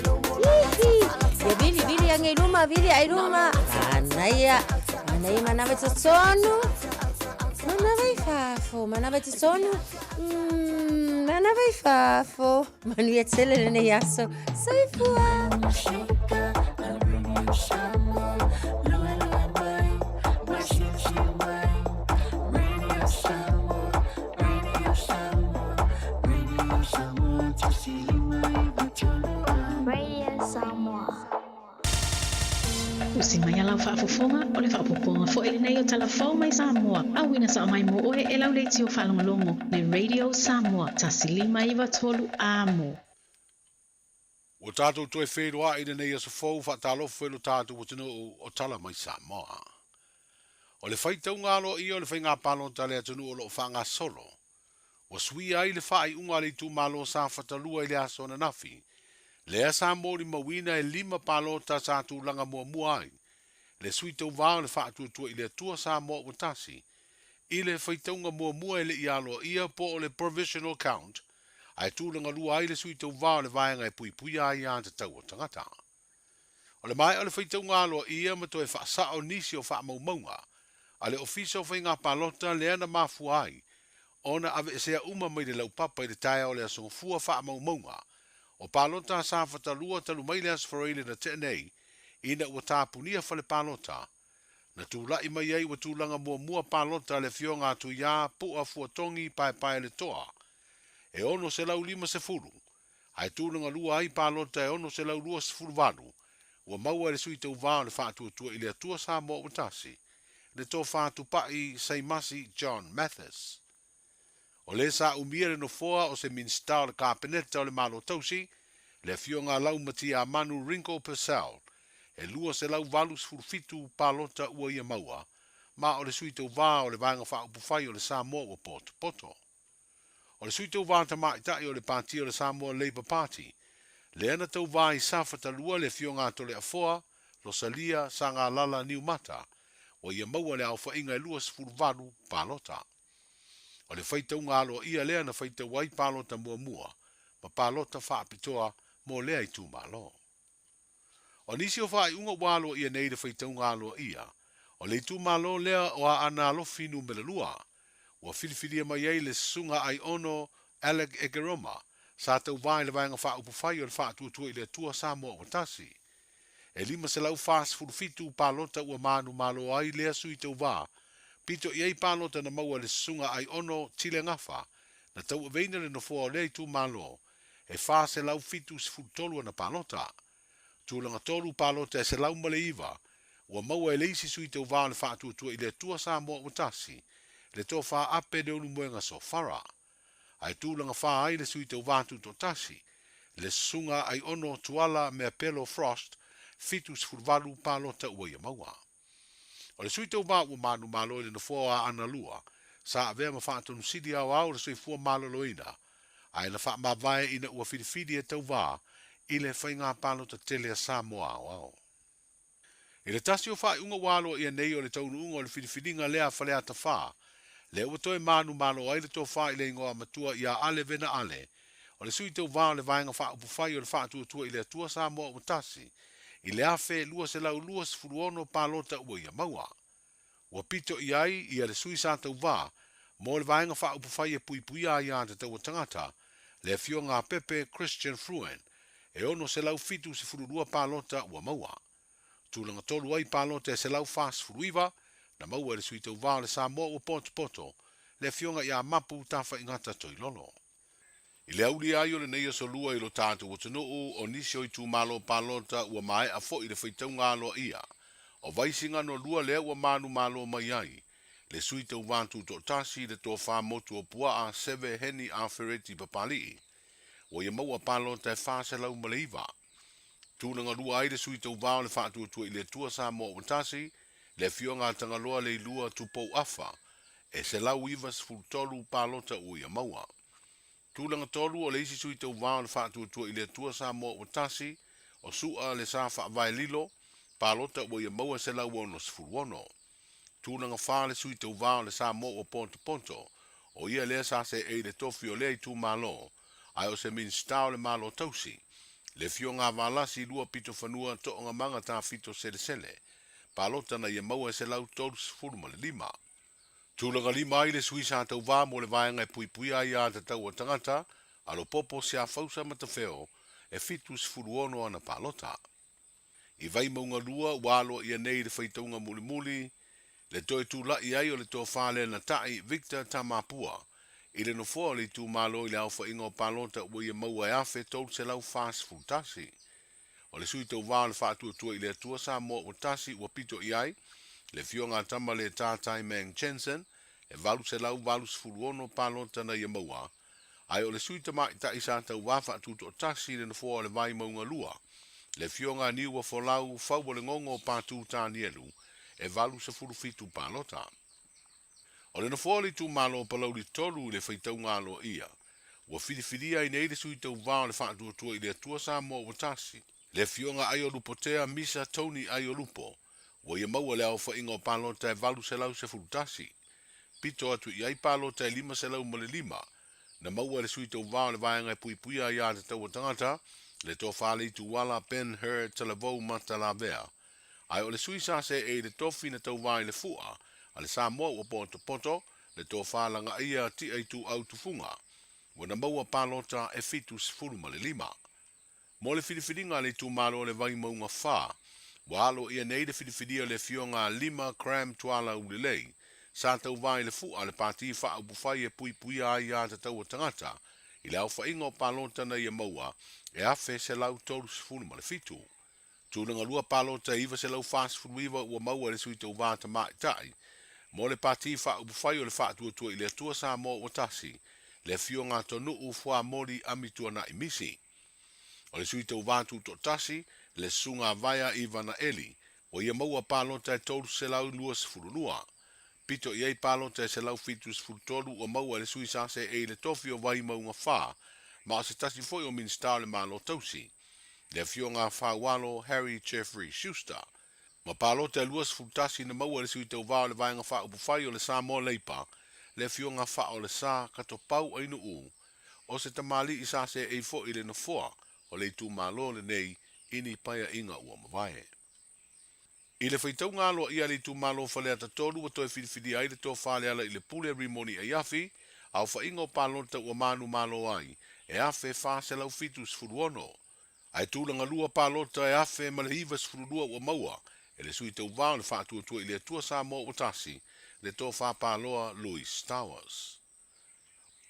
Speaker 1: Ya bili yang ai rumah. Anaya. Mana vai sono? Mana vai fafo? Mana vai fafo? Manu ya tsele ne yaso. Sai fua.
Speaker 11: Usi mai alau whaafofonga o le whaapoponga fo ele nei o talafau mai Samoa. Awina sa mai mo oe e lau leiti o whalongolongo le Radio Samoa. Tasili mai wa tolu amo.
Speaker 13: O tātou toi whenua i nei asa fau whaatalofu e lo tātou o tino o tala mai Samoa. O le whaitau ngalo i o le whainga palo tale atunu o lo whanga solo. O sui ai le whai unga le tu malo sa whatalua i le aso na nafi. Le asa mori mawina e 5 palota sa tu langa mua ai. Le sui tau vāo le whaatua tua i le atua sa moa watasi. I le whaitaunga mua e le ialo ia po o le provisional count. Ai tu langa lua ai le sui tau vāo le vaenga e pui ai a te tau o tangata. O le mai o le whaitaunga aloa ia ma to e whaasa o nisi o wha maumaunga. A le ofisa o whainga palota le ana mafu ai. Ona ave sea uma mai le laupapa i le Taeao le asonga fua wha maumaunga. O palota sa fatalua talu mai le asfareile na tenei, ina ua tāpunia fale palota. Na tūlai mai ai wa tūlanga mua palota le fionga atu ia pua fuatongi pai le toa. E ono se lau 5 se furu. Ai tūlanga lua ai palota e ono se lau 2 se furu vanu. Ua maua le sui tau vāo le whaatua tua i le atua sa mo watasi. Le tō whātu pai Saimasi John Mathis. O le sa umire no foa o se minsta o le kāpeneta o le malo tausi, le fionga lau mati a Manu Rinko Purcell, e lua se lau valus furfitu palota ua ia maua, ma o le sui tau wā o le vanga wha upu whai o le Samoa ua poto. O le sui tau wā ta maitai o le pātia o le Samoa Labour Party, le ana tau wā I safa talua le fio ngā tole afoa, Rosalia sa ngā lala Niu Mata, o ia maua le au whainga lua sifuru valu pālota. O le whaitau ngā aloa ia lea na whaitau wai pālota mua, ma pālota whaapitoa mō lea I tū mālo. O nisi o whai unga wālo ia nei le whaitau ngā aloa ia, o le tū mālo lea o a ana alofi nu mele lua, ua whiriwhiria mai ei le sunga ai ono Alec Egeroma, sa tau vai le vaenga wha upu whai o le wha tuatua I le tua Samoa o tasi. E lima se lau whaas furufitu pālota ua mānu mālo ai lea sui tau wā, pito I ei pālota na maua le sunga ai ono tile ngafa, na tau veina le nofoa o lea I tū mālo, e wha se lau fitu se futolua na pālota. Tūlanga tolu pālota e se lau male iwa, ua maua e leisi sui tau wā le wha tuatua I le tua Samoa o tasi, le tō wha ape de unu muenga so whara. Ai tūlanga wha ai le sui tau wā tu tasi, le sunga ai ono tuala mea pelo frost, fitu se furuvalu pālota ua ia maua. O le sui tau wā ua manu malo I le nofoa a ana lua, sa avea ma wha tonu sidi au au le sui fua malo loina, ai na wha mawai ina ua whirifidi e tau wā, I le whainga pālota tele a Samoa au au. I le tasi o whai unga wālo ia nei o le taunu unga o le whirifidinga lea whalea ta wha, le ua toi manu malo ai le tō whai le ingoa matua ia ale vena ale, o le sui tau wā le vaenga wha upu whai o le wha tua I le tua Samoa o tasi, I le afe lua se lau lua se furuono pālota ua ia maua. Ua pito I ai ia le sui sa tau wā, mo le vaenga wha upu whai e pui pui a ia te tau tangata, le fio ngā pepe Christian Fruen, e ono se lau fitu se fururua pālota ua maua. Tūlanga tolu ai pālota e se lau fās furuiva, na maua le sui tau wā le Samoa ua poto, le fionga ia mapu tafa ingata toi lolo. I le auli ai o le neia so lua I lo tātu o tunuu o nisi o I tū malo pālota ua mai a fo I le whaitau ngā loa ia, o vaisinga no lua lea ua manu malo mai ai, le sui tau wātu to tasi le tō whā motu o pua a seve heni a fereti papalii, o ia maua pālota e whāse lau maleiva. Tūnanga lua ai le sui tau wāo le whātua tua I le tua Samoa o tasi, le fionga tangaloa le lua tupou afa, e se lau ivas fultolu pālota o ia maua. Tūlanga tolu o le isi sui tau wāo le whātua tua I le tua Samoa o tasi, o sua le sa wha lilo, pālota o ia maua se lau ono sifuluono. Tūlanga whā le sui tau wāo le Samoa o ponto, o ia lea sa se e le tofi o lea I tū malo, ai o se min stau le malo tausi, le fio ngā wālasi lua pito whanua to ngā manga tā fito sele, pālota na ia maua se lau tolu sifuruma le lima. Tūlanga lima ai le sui sa tau wā mo le vāenga e pui pui ai a te tau o tangata, alo popo se a fausa matawheo, e fitu sifuruono ana pālota. I vai maunga lua, wālo ia nei le whaitaunga muli muli, le toi tūla I ai o le tō whāle na tai Victor Tamapua, I le no fōa le tū mālo I le alfa ingo pālota ua ia maua e awhe tau se lau fās fultasi. O le sui tau wā le whātua tua I le atua Samoa o tasi ua pito I ai, le fionga tama le tātai Mang Jensen, e valu se lau valu sifuluono pālota na ia maua, ai o le sui tama I ta isa tau wā whātua o tasi le no fōa le vai maunga lua, le fionga niua folau fau le ngongo pātū tānielu, e valu se furufitu pālota. O le nofoli tu malo palau li tolu le whaitau ngalo ia. Ua whiriwhiria I nei le sui tau vāo le whaatua tua I le atua Samoa o tasi. Le fionga ai o lupo tea misa Tony ai o lupo. Ua ia maua le au whainga o pālota e valu se lau se furutasi. Pito atu I ai pālota e lima se lau male lima. Na maua le sui tau vāo le vāenga e pui pui ai a te tau o tangata. Le tō whāle tu wala pen her talavou mata la vea. Ai o le sui sa se e le tofi na tau vāi le fua. A le Samoa ua poto, le tō whālanga ia ti ai tu au tufunga. Wana maua pālota e fitu sifuru ma le lima. Mo le whiriwhiringa le tu malo le vai maunga whā. Walo ia nei le whiriwhiria le fionga lima cram tuala ulelei. Sa tau vai le fua le pāti wha au bufai e pui pui ai a te tau o tangata. I le au whainga o pālota na ia maua e awhe se lau tolu sifuru ma le fitu. Tūnanga lua pālota iwa se lau fāsifuru iwa ua maua le sui tau vāta maitai. Mo le pati wha ubufai o le wha tua I le atua Samoa o tasi, le fio ngā tonu u fua mori amitua na imisi. O le sui tau vātu to tasi, le sunga vaya I vana eli, o ia maua pālota e tolu se lau lua sifurulua. Pito iai palota se lau fitus fultolu o maua le sui sa se e le tofi o vai maunga wha, ma se tasi foi o minsta le malo tausi. Le fio ngā whawalo Harry Jeffrey Schuster. Ma palota e luas fultasi na maua le sui tau vao le vaenga wha upu whai o le Samoa leipa, le fio ngā wha o le sa kato pau ainu u, o se tamali i sa se e fo i le na foa, o le tu malo le nei ini paia inga ua mawae. I le whaitau ngā loa ia le tu malo whale ata tolu wa toi whidiwhidi ai le tō whale ala i le pule rimoni a iafi, au whainga o palota ua manu malo ai, e afe whase lau fitus furuono. Ai tūlanga lua palota e afe ma le hivas furulua ua maua, e le sui tau vao le whaatua tua i le atua Samoa o tasi, le tō whapaloa Louis Towers.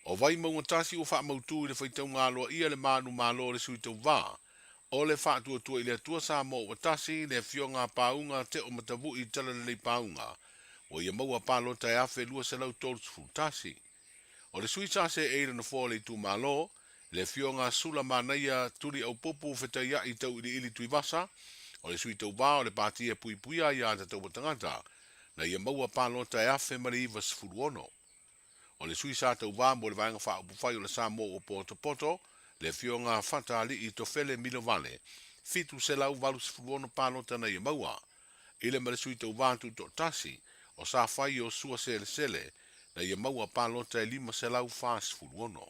Speaker 13: O vai maunga tasi o whaamautu i le whaitau ngā loa ia le manu malo le sui tau vaa, o le whaatua tua i le atua Samoa o tasi, le fionga paunga te o matavu i tala le paunga, o ia maua palota e afe lua se lau tolus fultasi. O le sui tase e na fō le tu malo, le fionga sula manaia turi au popu whetaya i tau ili tui vasa, o le sui tau vā o le pātia pui puia i ata tau batangata, na ia maua palota e afe mari ivas furuono. O le sui sa tau vā mo le vaenga wha upu whai o le Samoa o poto poto, le fionga whata li i tofele milo vale, fitu se lau valus furuono palota na ia maua, ile mare sui tau vā tu to tasi, o sa whai o sua sele sele, na ia maua palota e lima se lau fas furuono.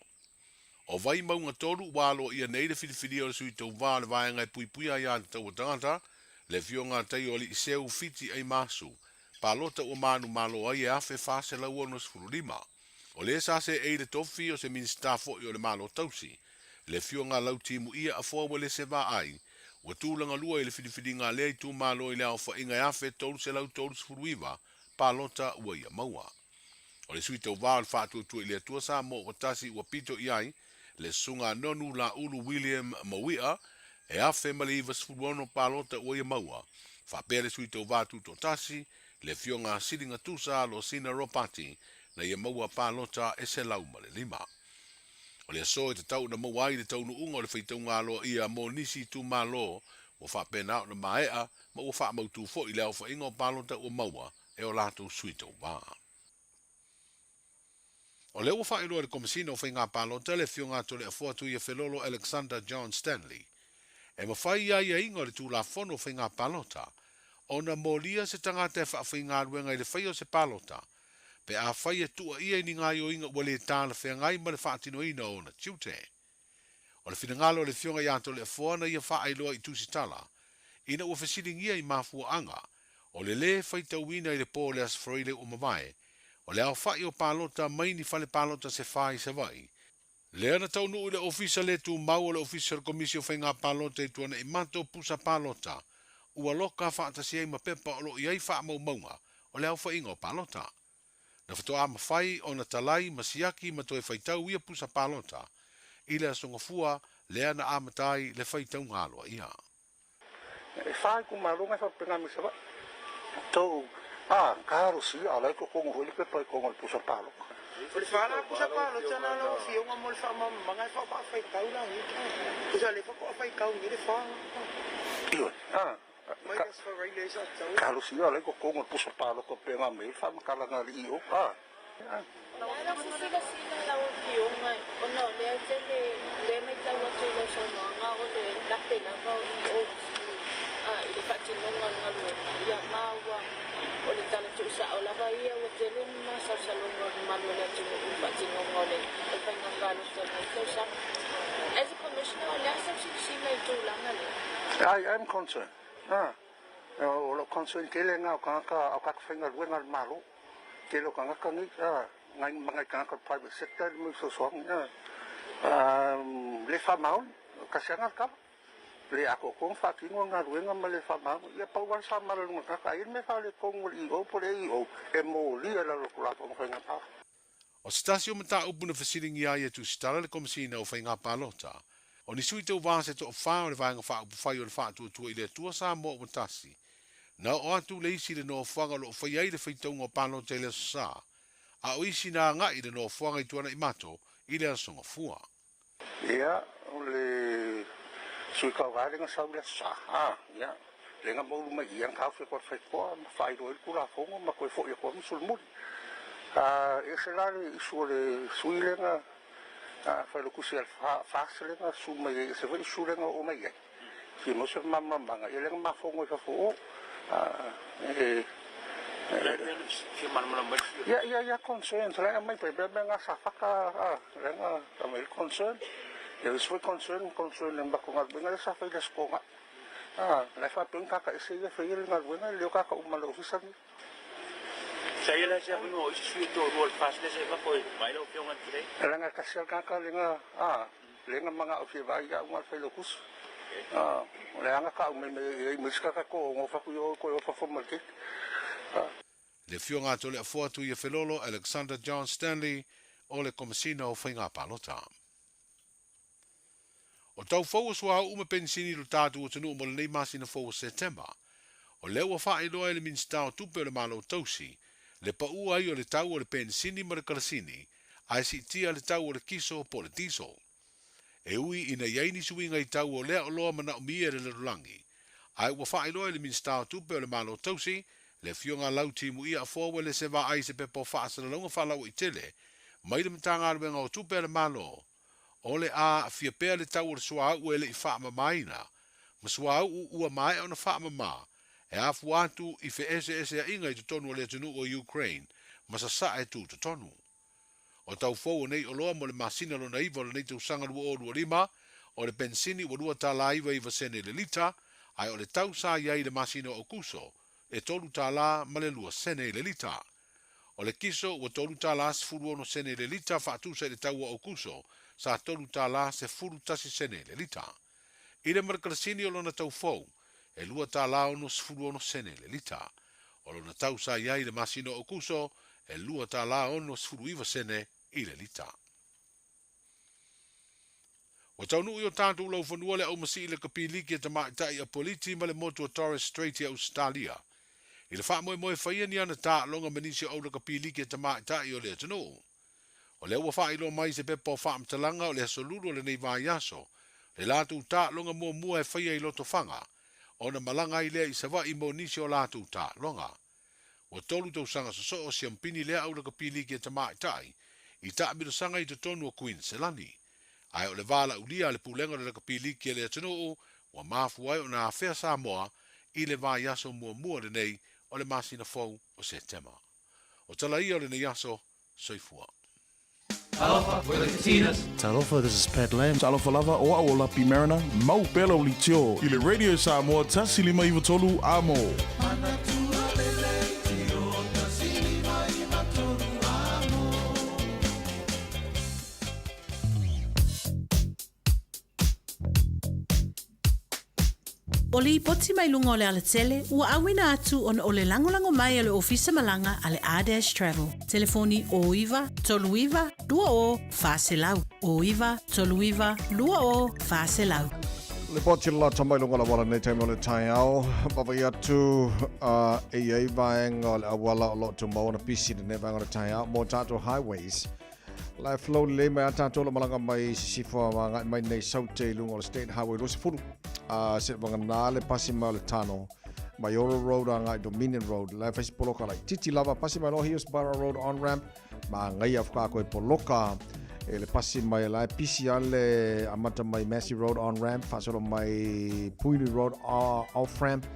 Speaker 13: O vai maunga toru walo ia neire whidiwhidi o le sui tau vā le vaenga e pui pui ai ata tau tangata, le fionga tai o li i seu fiti ai masu, palota o manu malo ai e afe fase lau onos furulima. O le sa se e le tofi o se minsta fo i o le malo tausi, le fionga lau timu ia a fōwa le se vā ai, ua tūlanga lua i le whidiwhidi ngā lei tū malo i le au wha inga e afe tolu se lau tolu furuiva, palota ua ia maua. O le sui tau vā le whātua tua i le atua sa mo o tasi ua pito i ai, le sunga nonu la ulu William Mawia, e afe mali ivas furuono palota ua ia maua, whapere sui tau vā tuto tasi, le fionga siringa tusa lo sina ropati, na ia maua palota e se lau male lima. O le aso e te tau na maua i le tau nuunga o le whaitau ngā loa ia mo nisi tu malo, o whapena au na maea, ma ua whaamautu fo i leo whainga o palota ua maua, e o lātou sui tau vā. O leo wa whaeroa le komisina o whainga palota le fionga tole a fuatu ia whelolo Alexander John Stanley. E mawhai ia ia ingo le tū la fono whainga palota, o na molia se tangata e whainga ruenga i le whaio se palota, pe a whai e tua ia ni ngā yo inga wale tāna whaingai ma le whaatino ina o na tiute. O le whingalo le fionga ia tole a fuana ia whaeroa i tūsitala, ina ua whesiringia i mafua anga, o le le whaitau ina i le pōle as freile o mawai, o le au whai o palota mai ni whale palota se whai se vai. Le ana tau nuu le ofisa le tu mau le ofisa komisio whainga palota i tuana i mato pusa palota, ua loka whaata si ei ma pepa o lo i ei wha mau maunga, o le au whainga o palota. Na whatoa ma whai o na talai ma siaki ma toi whaitau ia pusa palota, i le asonga fua le ana amatai le whaitau ngāloa ia.
Speaker 15: E whai ku marunga whapenga mi sawa. Tau, karo si, alai ko kongo huli pe pai kongo le pusa palota.
Speaker 16: Ole whala pusa palota na lo fionga mo le wha mga wha whaitau na hi. Pusa le wha whaitau ni le wha.
Speaker 15: Ioi,
Speaker 16: Mai kas whareile sa tau.
Speaker 15: karo si, alai ko kongo le pusa palota penga me, wha makalanga li o.
Speaker 17: Nada sila lau fionga, o no, le mai tau atu le sonanga, o le lakena kau i o i le whatinonga ngā luenga, ia maua, o le tala tu sa o lava ia, o te luna sa salonga manu le tunu i whatinonga o le whainga kālo sa mai tau sa. As a commissioner, o le asa si mai tūlanga le?
Speaker 15: I'm concerned. O lo concerned kele ngā o kanga o kakawhainga luenga le malo. Kele o kanga kangi, ngai mga kanga private sector, mo so soang. Le whamau, kasianga kama. Le ako kong whakingo ngā ruenga ma le whamau. Ia pauwan sa maralunga kaka, i me whale kongo i o, pore i o, e mo lia la lokulapa mo whainga pā.
Speaker 13: O stasio mata upuna whasiringi ai e tu stara le komisina o whainga palota, o ni sui tau vāse to o whao le vāinga wha upu whai o le wha tua i le tua sa mo o tasi. Na o atu le isi le no whanga lo whai ai le whaitaunga o palota i le sa, a o isi nā ngai le no whanga i tuana i mato i le asonga fua.
Speaker 15: Ia, o le sui kau gārenga sau le sa, ia. lenga mo mai yang ka fe ko fe ko fai ro ku la fo ma ko fo ko sul mu e se la su le sui lenga fa lo ku se fa lenga su mai se fa su lenga o mai ki mo se mamma manga e lenga ma fo ngo fa fo ya concern lenga mai pe benga sa fa ka lenga ka mai concern e su concern lenga ko ngat benga sa fa des ko la fa pun ka se ye fe ngal buena le ka ka umalo ofisan
Speaker 16: saya la sia no isu to rol fast le se va foi mai lo fiong an tre
Speaker 15: lenga ka se ka lenga lenga manga ofi ba ya un fe lo kus lenga ka me ska ka ko ngo fa ku ko fa fo market
Speaker 13: le fionga to le foatu ye felolo Alexander John Stanley o le komisina o whainga palota. O tau fau sua uma pensini lo tātu o tunu mo le nei masina fau September. O lewa whae loa le minstao tupe o le malo tausi, le pa ua i o le tau o le pensini ma le karasini, ai si tia le tau o le kiso po le tiso. E ui ina iaini suinga i tau o lea o loa mana o mia le lulangi. Ai ua whae loa le minstao tupe o le malo tausi, le fionga lauti mu ia fowe le se va ai se pe po whaasana longa whalau i tele, mai le mtanga aruenga o tupe le malo, ole a Fiafia le tau o sua u ele i whaama maina, ma sua u ua mai o na whaama ma, e a fuatu i fe ese a inga i tonu o le tunu o Ukraine, ma sa e tu tonu. O tau fau nei o loa mo le masina lo naiva o le nei tau sanga lua o lua lima, o le pensini o lua ta laiva i vasene le lita, ai o le tau sa iai le masina o kuso, e tolu ta la ma le lua sene le lita. O le kiso o tolu ta la sfuru ono sene le lita fatu se le tau o kuso, sa tolu ta la se furu tasi sene le lita. I le markarasini o lona tau fau, e lua ta la ono sfuru ono sene le lita. O lona tau sa iai le masino o kuso, e lua ta la ono sfuru iwa sene i le lita. O tau nui o tātou lau whanua le au masi i le kapiliki e tamaitai a politi ma le motu o Torres Strait i Australia. I le wha moe whaia ni ana tā longa manisi au le kapiliki e tamaitai o le atano. O le ua whailo mai se pepo whaamtalanga o le asolulu o le nei vai aso, le lātou tā longa mua e whaia i loto whanga, o na malanga i lea i sawa i mo nisi o lātou tā longa. O tolu tau sanga so o siampini lea au le kapiliki e tamaitai, i tā miro sanga i tonu o Queenselani. Ai o le vala ulia le pulenga le kapiliki e le atano o mafu ai o na awhea Samoa i le vai aso mua le nei o le masina fau o September. O tala ia o le nei aso, soifua.
Speaker 19: Talofa, we're the Katinas.
Speaker 14: Talofa, this is Pat Lam. Talofa lava o aola pi marina. Mau pelo li tio. I le Radio Samoa tasili mai tolu amo.
Speaker 10: O li poti mai lunga o le alatele, ua awina atu on o le langolango mai ale ofisa malanga ale A-Dash Travel. Telefoni o iwa, tolu iwa, lua o, whaselau. O iwa, tolu iwa, lua o, whaselau.
Speaker 5: Le poti la tamai lunga la wala nei taimo le Taeao. Papa atu e iei vaenga le awala o loto maona pisi ne vaenga le Taeao. Mo tato highways. La flow le mai tato la malanga mai sifo mai nei saute lunga le State Highway. Lo se furu. Se wangana le pasima le tano. Mayoro Road ngai Dominion Road. La fesi poloka like titi lava pasima no Hills Barra Road on ramp. Ma ngai afka ko poloka. E le pasima la pisi ale amata mai Massey Road on ramp. Fasolo mai Puini Road off ramp.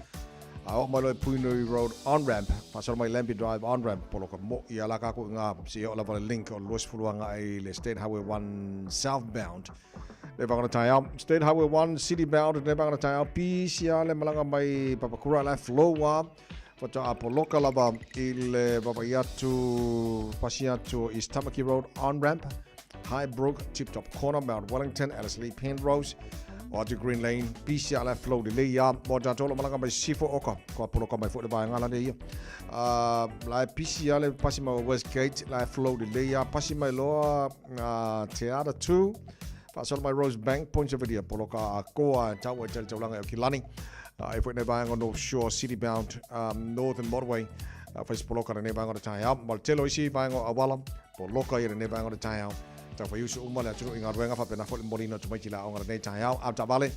Speaker 5: O mai lo Puini Road on ramp. Fasolo mai Lampi Drive on ramp poloka mo ia la ka ko nga si o la link o los fuluanga ai le State Highway 1 southbound. Le bangana Taeao State Highway 1 city bound le bangana Taeao pisia le malanga mai papakura la flowa fata apoloka lava il babaiatu pasiatu East Tamaki Road on ramp Highbrook Tip Top Corner Mount Wellington Ellerslie Penrose Audrey Green Lane pisia la flow de leia moja tolo malanga mai sifo oka ko apoloka mai fo de baingala le la pisia le pasima Westgate la flow de leia pasima lo Teata 2 Pasal my Rose Bank points of video poloka koa tawa tel taulanga o Kilani if we never on North Shore city bound northern motorway face poloka ne bang on the Taeao mal telo isi bang o awala poloka ye ne bang on the Taeao ta fa yusu umala tru inga renga fa pena fo molino to mai la on the Taeao out vale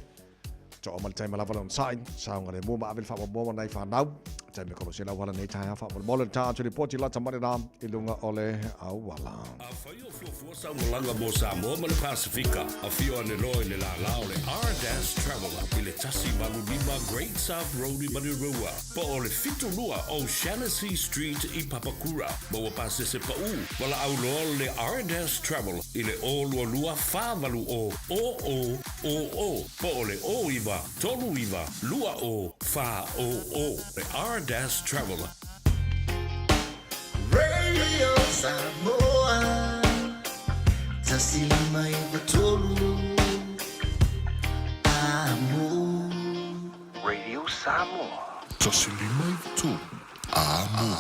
Speaker 5: to mal time la valon sign sa ngale mo ma vel fa mo nei fa nau time ko se la wala nei tae fa mo le ta to report la tamare na ilunga ole au wala
Speaker 6: a faio fu sa langa mo Samoa ma le Pasifika a fio ane loi le la le R-Dash Traveler i le tasi malulima Great South Road i Manirua po o le fitu lua o Shaughnessy Street i Papakura ma wa pase se pa u wala au loa le R-Dash Travel i le o lua whāwalu o po o le o iwa tolu iwa lua o wha o le R-Dash Traveler
Speaker 3: Radio Samoa Tasilima iwatolu Amo Radio Samoa
Speaker 4: Tasilima iwatolu Amo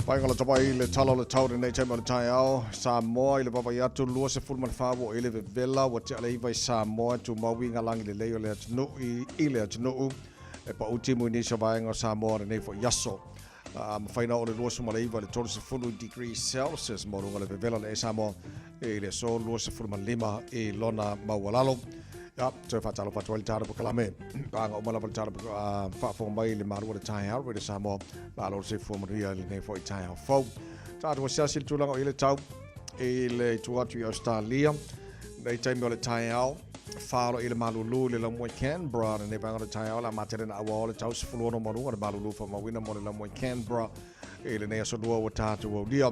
Speaker 5: Paingala tapai le talo le tau nei taima le Taeao Samoa i le papa yatu lua se fulman fawo i le vela wa te ale iwai Samoa tu mawi ngalangi le leo le atunu i le atunu e pa utimu ni sa vaenga Samoa nei fo yaso mawhaina o le lua suma le iwa le tolu se fulu degrees Celsius morunga le vela le Samoa i le so lua se fulman lima i lona mawalalo ya te fatalo fatwa le tara kalame banga o mala tara fa fo mai le maru le Taeao le Samoa la lo se fo maria le nei fo i Taeao fo tatu sia sil tulanga ile tau ile tuatu i Australia nei taimi le Taeao faro ile malulu le la mo Canberra ne banga le Taeao la matere na awa le tau se fo no maru le malulu fo mawina mo le la mo Canberra ile nei so lua o tatu o dia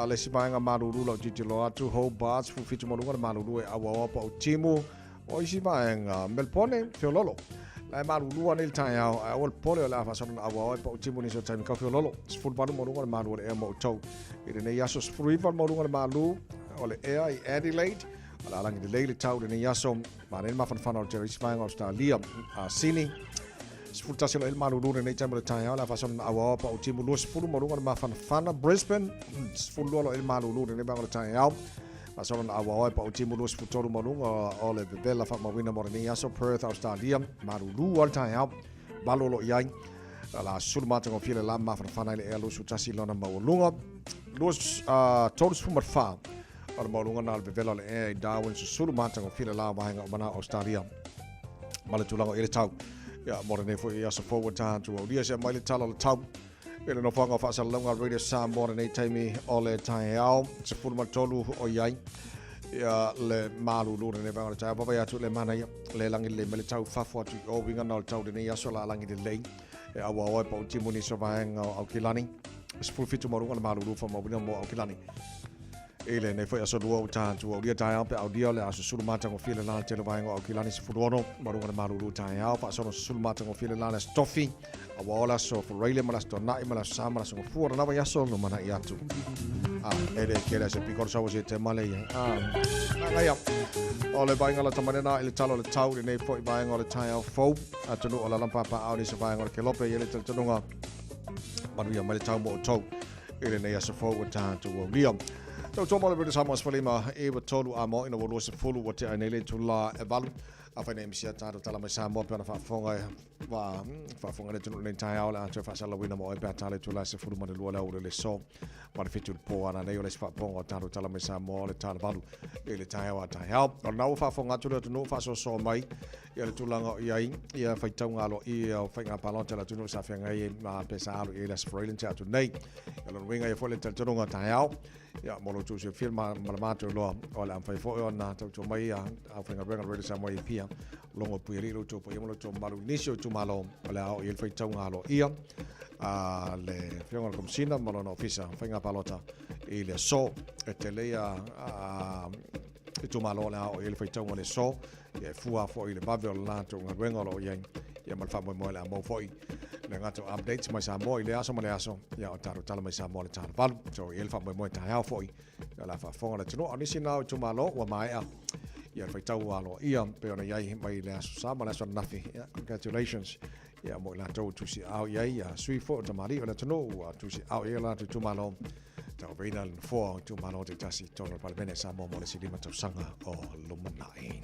Speaker 5: le sibanga malulu la titilo atu Hobart fu fitu mo le malulu e awa pa o timu o isi vaenga Melbourne Fiololo la malulu anil Taeao o pole la fa son awa pa o timu ni so time ka Fiololo football mo ngol malu e mo to ire ne yaso fruival mo ngol malu o le air i Adelaide ala langi de leile tau ne yaso manen ma fan fan o Jerry Spang Australia Sydney sfrutasilo el malulu ne time le Taeao la fa son awa pa o timu lo sfulu mo ngol ma fan Brisbane sfulu el malulu ne bang le Taeao Masoron awa pa utimu los futuro malunga o le bebela fa mawina morenia so Perth Australia marulu al Taeao balolo yai la sulmata ko file la ma fa le elo sutasi lona mawlunga los todos fumat fa al malunga na bebela le e Darwin so sulmata ko file la wanga mana Australia maletulanga ile tau ya morene fo ya so forward time to dia se mai le talo tau ele no fanga fa salonga radio Samoa nei taimi ole Taeao se fulma tolu o yai ya le malulu ne va ta papa ya tu le mana le langi le mele tau fa fo tu o winga no tau de ya so la langi de le e awa o pa ti moni so va en au kilani se ful fitu mo le malulu fa mo mo au kilani ele ne fo ya so duo ta tu o dia Taeao pe au dia le aso sulmata ko file la te le va en au kilani se fudono mo le malulu Taeao fa so sulmata ko file la stoffi awola so for raile mala sto na mala sama so fu na ya so no mana ya tu ere kera se pikor so se te male ya ole bainga la tamane na ile talo le tau ne fo bainga le Taeao fo atunu ola lampa pa au ni se bainga le kelope ile tununga manu ya male tau mo to ile ne ya so fo ta tu o liam to mo le bit sama sfalima e wa tolu amo ina wo se fulu what I nele tu la evalu afa ne msia tatu tala mai Samoa pe na fa fonga le tunu le Taeao la te fa sala wina mo e pe tale tu la se fulu mo le luola o le so ma le fitu po ana ne o le fa ponga tatu tala mai Samoa le tala valu le Taeao na o fa fonga tu le tunu fa so mai ia le tulanga ia fa taunga lo ia fa nga palota la tunu sa fenga i ma pe sa lo ia le sfrailen tatu nei lo winga ia fo le tunu Taeao ya molo tu se filma malamato lo ola am fai fo ona tu mai a fa nga renga ready Samoa i pia longo puiri lo tu po yemo tu malu nisio tu malo ola o il fai taunga lo ia le fiona komsina malo no ofisa fa nga palota i le so e te lea tu malo la o il fai taunga le so ia fua fo i le bave o la tu nga renga lo ia ia mal fa mo la mo foi le ngato updates mai Samoa ile aso male aso ya o taro tala mai Samoa le tala val so il fa mo Taeao foi la fa fonga le tino ani sina tu malo wa mai a ia fa tau alo ia pe ona ia mai le aso sa male aso nafi congratulations ia mo la tu si au ia sui fo ta mari ona tino tu si au ia la tu malo tau veina fo tu malo te tasi tono pal bene Samoa mo le silima tu sanga o lumanai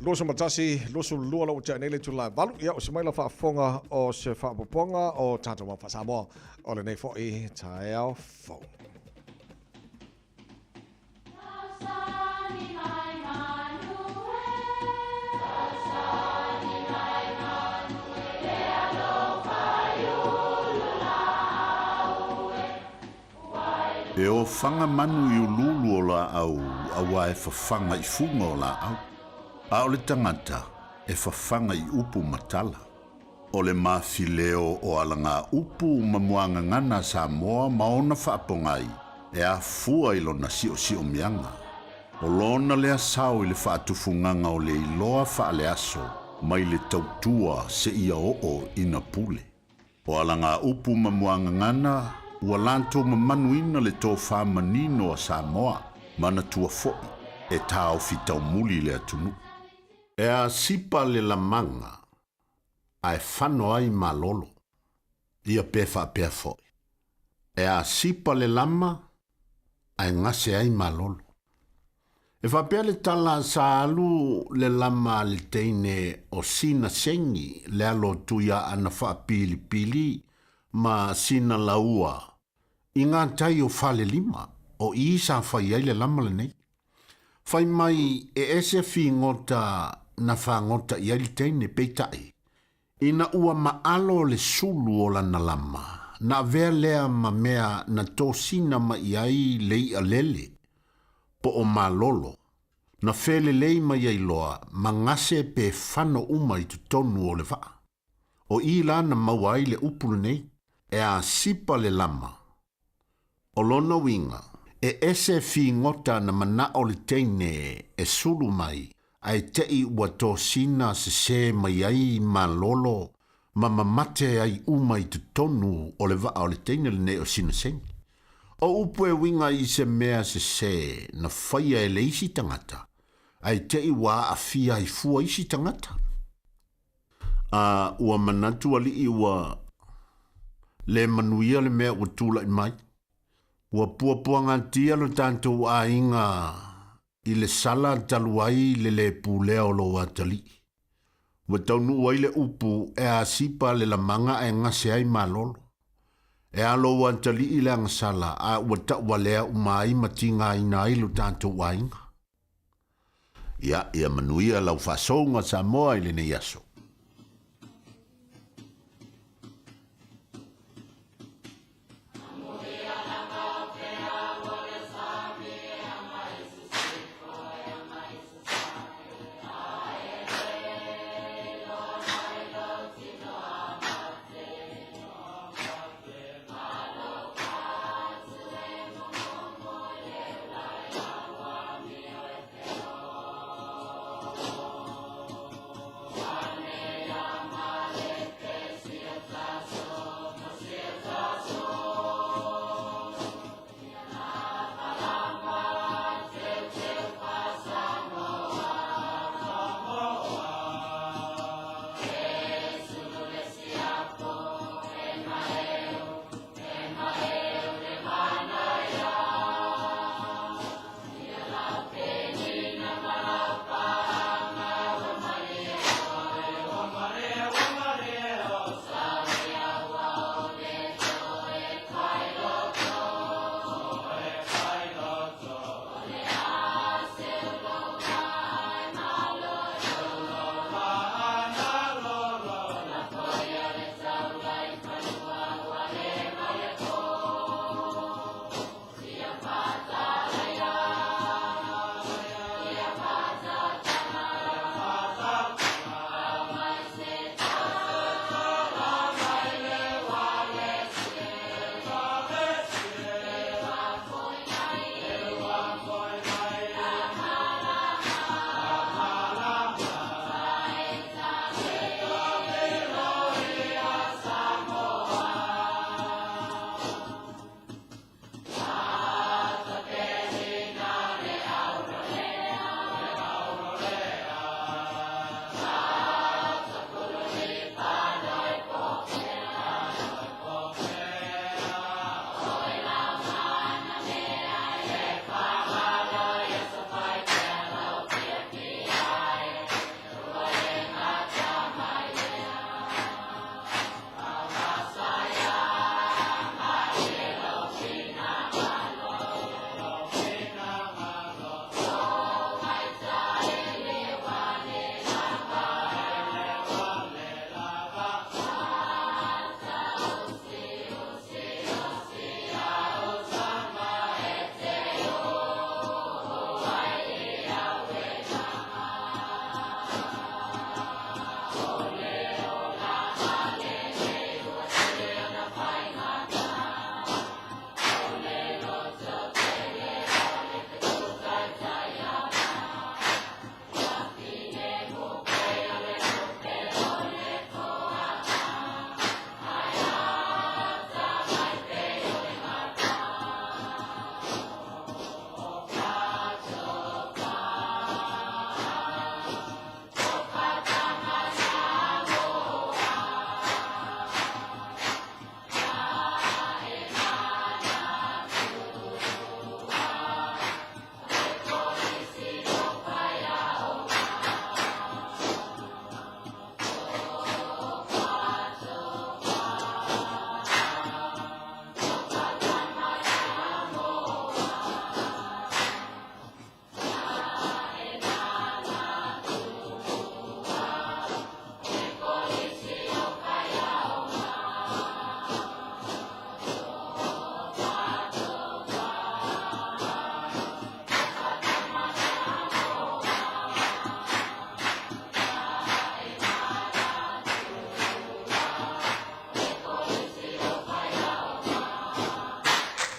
Speaker 5: Loso matasi, loso lua lo te nele tu la valu ia o se mai la fa fonga o se fa poponga o tato ma fa Samoa o le nei fo i Taeao fo.
Speaker 2: E o whanga manu i ululu o la au, awa e whawhanga I funga o la au. A o le tangata, e whawhanga I upu matala. O le mawhileo o alanga upu mamuanga ngana Samoa maona whaapongai, e a fua ilo na sio mianga. O lona lea sao I le whaatufunganga o le iloa whaale aso, mai le tautua se ia o ina pule. O alanga upu mamuanga ngana, ua lanto mamanuina le tō whamanino a Samoa, mana tua foi, e tāo fitau muli le atunu. E a sipa le lamanga, ai whano ai malolo, ia pefa pea foi. E a sipa le lama, ai ngase ai malolo. E whapea le tala sa alu le lama le teine o sina sengi, le alo tuia ana whaapili pili, ma sina laua. I ngā tai o whale lima, o I sa whai ai le lama le nei. Whai mai e ese fi ngota na wha ngota I ai teine peitai. Ina ua maalo le sulu o lana lama, na vea lea ma mea na tō sina ma I ai lei a lele. Po o malolo, na whele lei mai ai loa, ma ngase pe whano uma I tutonu o le wha. O I lana maua ai le upulu nei, e a sipa le lama. O lona winga, e ese fi ngota na mana o le teine e sulu mai, ai tei ua tō sina se mai ai ma lolo, ma mamate ai uma I tutonu o le wha o le teine le ne o sina sengi. O upu e winga I se mea se na whaia e le isi tangata, ai tei ua a fia I fua isi tangata. Ua manatu ali I ua le manuia le mea ua tula I mai. Ua puapuanga tia lo tanto a inga I le sala taluai le pulea o lo atali. Ua taunu wai le upu e a sipa le lamanga e ngase ai malolo. E alo ua atali I le angasala a ua takwalea umai matinga ina ai lo tanto a inga. Ia manuia lau fasonga Samoa I le ne yaso.
Speaker 3: Amen.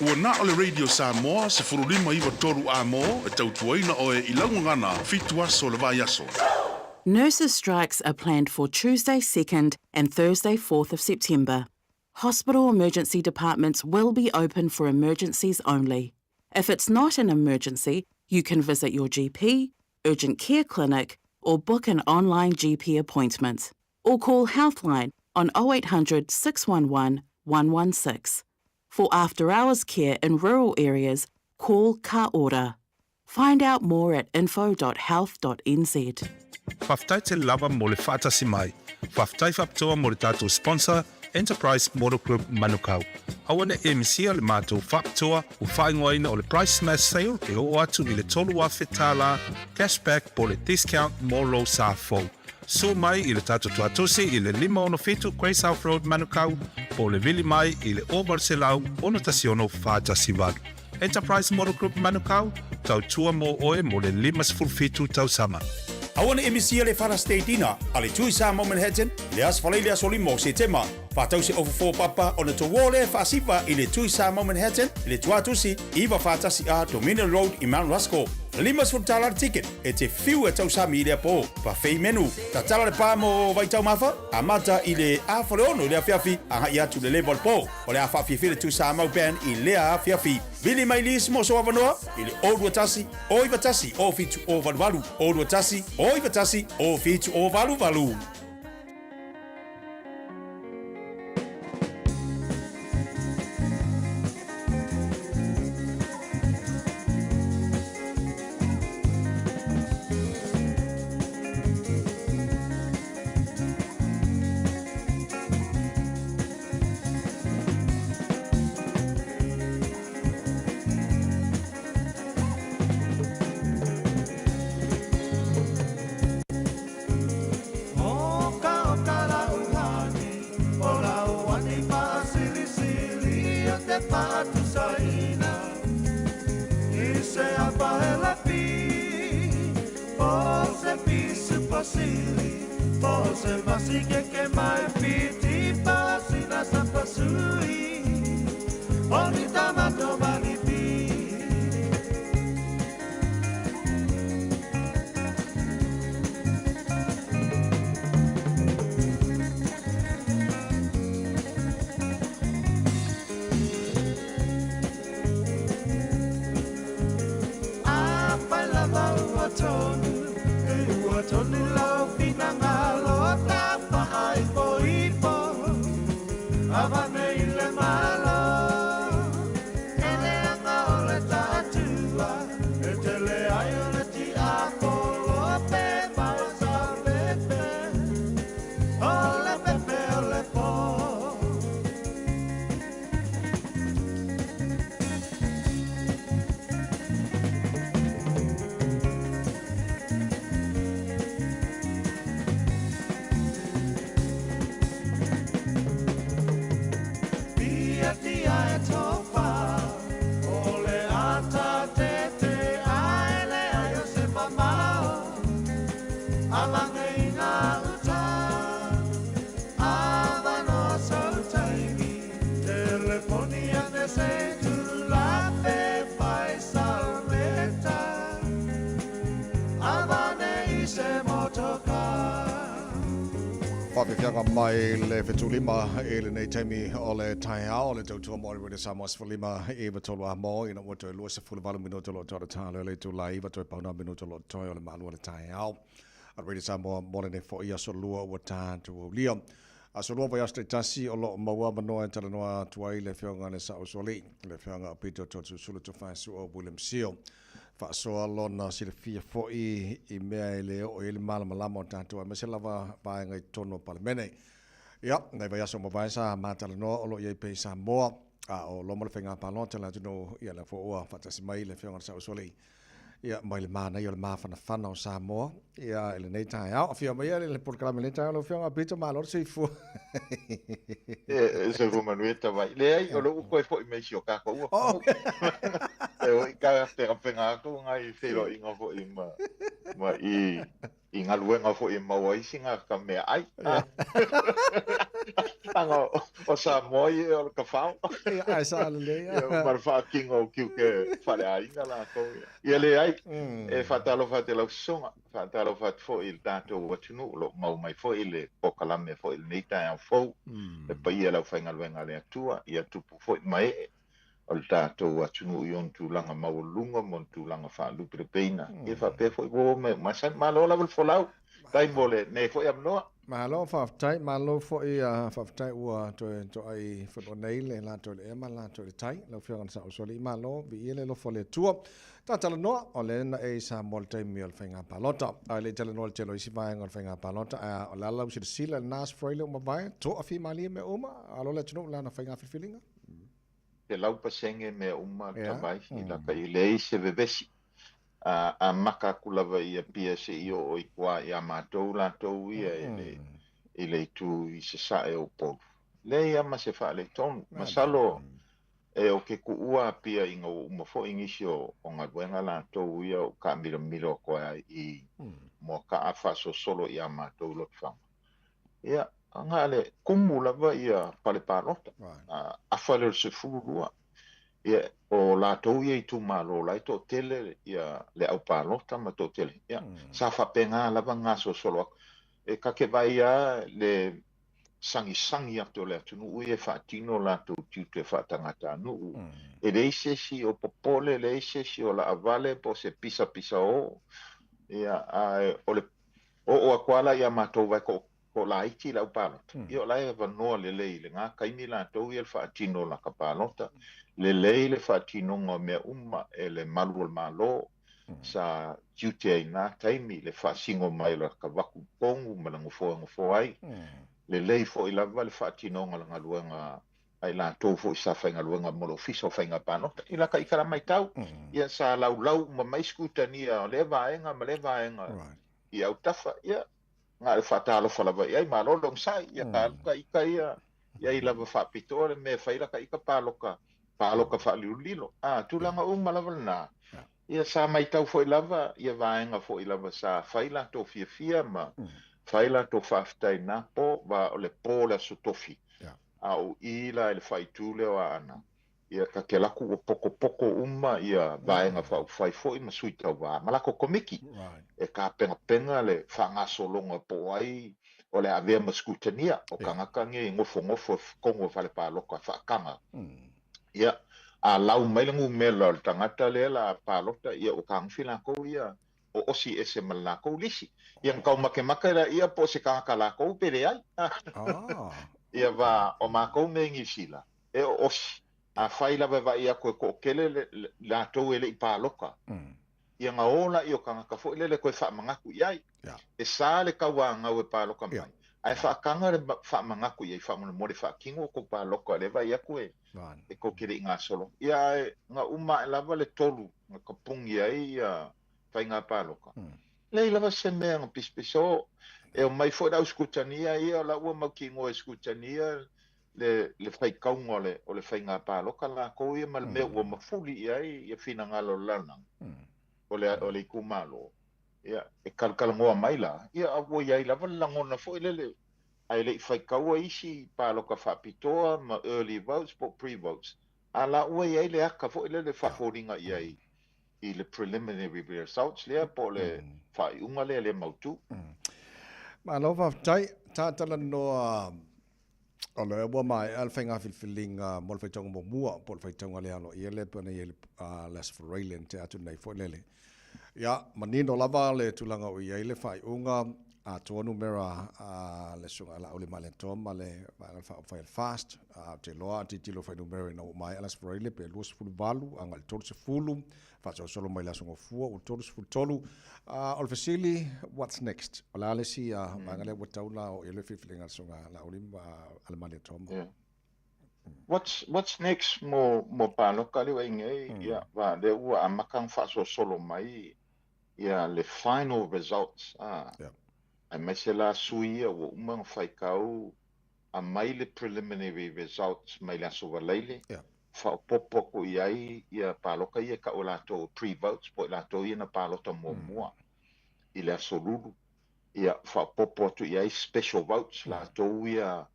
Speaker 4: Ua na o le Radio Samoa se furulima iwa toru a mo e tautuaina o e ilaungangana fituaso le vai aso.
Speaker 20: Nurses' strikes are planned for Tuesday 2nd and Thursday 4th of September. Hospital emergency departments will be open for emergencies only. If it's not an emergency, you can visit your GP, urgent care clinic, or book an online GP appointment. Or call Healthline on 0800 611 116. For after-hours care in rural areas, call Ka Ora. Find out more at info.health.nz.
Speaker 21: Whaftai te lava mo le whaatasi mai. Whaftai whaptoa mo le tātou sponsor, Enterprise Motor Group Manukau. Awane e misia le mātou whaptoa o whaingoaina o le price smash sale e o atu i le tolu a whetala cashback po le discount mo lo sa fo. So mai i le tātou tuatusi i le 5 Grey South Road Manukau po le vili mai i le Obarselau ono tasiono whaatasi walu. Enterprise Motor Group Manukau, tau tua mo oe mo le 5 tau sama.
Speaker 18: Awana emisia le Fara State Dina, ale tui sa mo Manhattan, le asfalei le asoli mo se tema. Fatau se over 4 papa on the towole fa sipa i le tui sa mo Manhattan, le tuatusi iwa fatasi a Dominion Road i Mount Rushmore. Limas for talar ticket, e te fiu e tau sa mi le po, pa fei menu. Ta tala le pa mo vai tau mafa, amata i le a fole ono le a fiafi, a ia tu le level po. O le a fafi le tui sa mau ben i le a fiafi. Bili mai lis mo so avanoa, i le old watasi, oi watasi, o fitu o valu, old watasi, oi watasi, o fitu o valu.
Speaker 5: Fiafia mai le fetulima e le nei taimi o le Taeao le tautua mo le Samoas fulima e watolo a mo ina wato e lua se fuluvalu minuto lo tōra tāle le tula i wato e pauna minuto lo toi o le Malu o le Taeao. A redi Samoa mo le ne fo ia so lua wa tātu o lia. A so lua vai aste tasi o lo maua manoa e tala noa tuai le whionga le sa usoli. Le whionga o pito totu sulu tu whaisu o William Seal. Whaasoa lona si le fia fo'i i mea i le o i le malamalama o tātua. Me se lava vaenga i tono palemene. Ia, nei vai aso mawai sa mātala noa o lo iei pei Samoa. A o lomo le whenga pālon tala tuno ia le fo'ua whatasi mai le whionga sa usoli. Ia, mai le mana i o le mawhana o Samoa. Ia, ele nei Taeao. A whia mai le porkalame nei Taeao lo whionga pito mālor si fu.
Speaker 22: Se rumanueta vai. Le ai, o lo uko e fo'i mei si o kako ua. E o i ka whenga ako ngai whiro inga fo'i ma i ngā luenga fo'i maua isinga ka mea ai. Tanga o Samoa o ka whao.
Speaker 5: Ia ai sa le
Speaker 22: Ia marwha kinga o kiu ke whare ainga la kou ia. Ia le ai, e whatalo whate lau songa, whatalo whate fo i tātou watunu, lo mau mai fo i le pokalame fo i le neita au fau, e pa ia lau whaingaluenga le atua, ia tupu fo i mai e, o le tātou watunu i on tūlanga maulunga, mon tūlanga whaalupi le peina. Ia whape fo i wo me, masan malo la wal folau, tai mole, ne fo i amnoa.
Speaker 5: Malo whaftai, malo fo i whaftai ua to ai whanua nei le la to le ema la to le tai, lau whiangan sa usoli malo, vi i le lo fo le tua. Tā tala noa, o le na e sa mol taimi o le whainga palota. A le tala noa le telo isi vaenga o le whainga palota. O le alau si le sila le nas freile o mawai, to a fi mali me uma, alo le tino la na whainga whiwhilinga.
Speaker 22: Te lau pasenge me uma tamai, i laka i le se vevesi. A maka kulawa i a pia se i o i kua i a mātou lātou ia i le tu i se sae o polu. Le ia ma se wha le tonu, masalo e o ke kuua pia i ngā umafo ingisi o ngā duenga lātou ia o ka mira koa i mo ka awha so solo i a mātou lo whanga. Ia, ngā le kumu lawa i a pale pālota, awha le se fururua. Ia, o lātou ia i tu mālo lai tō tele ia le au pālota ma tō tele. Ia, sa whapenga lava ngā so solo. E ka ke vai a le sangi atu le atunu ui e whaatino lātou tiu te whaatangata anu. E leise si o popole, leise si o la avale po se pisa o. Ia, o akuala ia mātou vai ko la iti lau pālota. Ia o lai e vanoa le lei le ngā kaimi lātou ia le whaatino la ka pālota. Le lei le whaatino ngā mea e le malu al malo. Sa jute ai nā taimi le whaasingo mai la ka waku pongu malangu fo ai. Le lei fo i lava le whaatino ngā langa luenga ai lātou fo i sa whainga luenga molo fiso whainga pānota. I laka ikara mai tau. Ia sa lau ma mai skutania le vaenga ma le vaenga. I au tafa ia. Ngā le whaatalo whalawa i ai malolong sai. Ia ka aluka ika ia. Ia i lava whaapitore me whailaka ika pāloka. Pāloka whaaliulilo. Tūlanga malawal nā. Ia sa mai tau fo i lava. Ia vaenga fo i lava sa whaila tō fiafia ma. Whaila tō whaftai nā po wa o le pō le sutofi. Au ila e le whaitūle o ana. Ia ka ke laku o poko ia vaenga whai fo i masui tau wā. Malako komiki. E ka penga le whangasolonga po ai o le avea maskutania o kangakange ngofo kongo whale pāloka whaakanga. Ia a lau mailangu mela le tangata le la pālota ia o kangwhila kou ia o osi ese mala kou lisi. Ia kau make la ia po se kangaka la kou pere ai. Ia va o mākou me ngisila. E o osi. A whaila wa ia koe ko kele la tau ele i pāloka. Ia ngā ola i o kangaka fo ile le koe whaamangaku iai. E sā le kaua ngau e pāloka mai. Ai whaakanga le whaamangaku iai whaamuna mo le whaakingo ko pāloka le vai a koe. E ko kere i ngā solo. Ia ngā uma e lava le tolu. Ngā kapungi ai ia whai ngā pāloka. Lei lava se mea ngā pispiso. E o mai fo rau skutania ia o la ua maukingo e skutania le whai kaunga o le whai ngā pāloka la kou ia ma le mea ua mafuli iai ia whina ngalo lanang. O le kumalo. Ia e kalkalangoa mai la. Ia awa iai lava langona fo ilele. Ai le whai kaua isi pāloka whapitoa ma early votes po pre-votes. A la ua iai le aka fo ilele whaforinga iai i le preliminary results lea po le whai unga le mautu.
Speaker 5: Ma lo whaftai, tātala noa o le ua mai al whainga whiwhilinga mo le whaitanga mo mua po le whaitanga le alo i ele puna i ele las Australian te atu nei fo lele. Ia, manino lava le tulanga o i ele whai unga a tonu mera le sunga la ole male toma le whai fast te loa te tilo whai numero ina o mai alas Australia pe luas fulu valu anga le tolu se fulu whaatau solo mai la sunga fua o tolu se fulu tolu o le fasili what's next o la alesi mangale wataula o ele whiwhilinga sunga la ole ale male toma.
Speaker 22: What's next mo pāloka le wainga ia wa le ua amakang whaaso solo mai ia le final results ai mai se la suia o umang whaikau a mai le preliminary results mai la so waleile whaopopo ko iai ia pāloka ia ka o lato pre-votes po lato ia na pālota mua i le aso lulu ia whaopopo tu iai special votes lato ia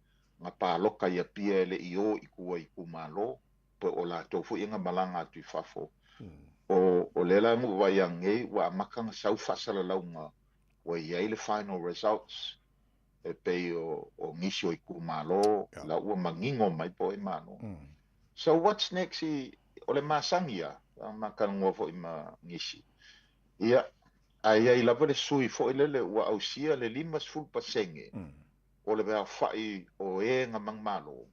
Speaker 22: nga paloka ia pia le io i kua i kumalo po o la tofu inga malanga tu fafo o lela mu wa yange wa makanga sau fasala launga wa ia le final results e pe o ngisio i kumalo la ua mangingo mai po e mano so what's next i o le masangia makanga ngofo i ma ngisi ia ai ai lava le sui fo ile ua ausia le 5% o le vea fai o e nga mangmalo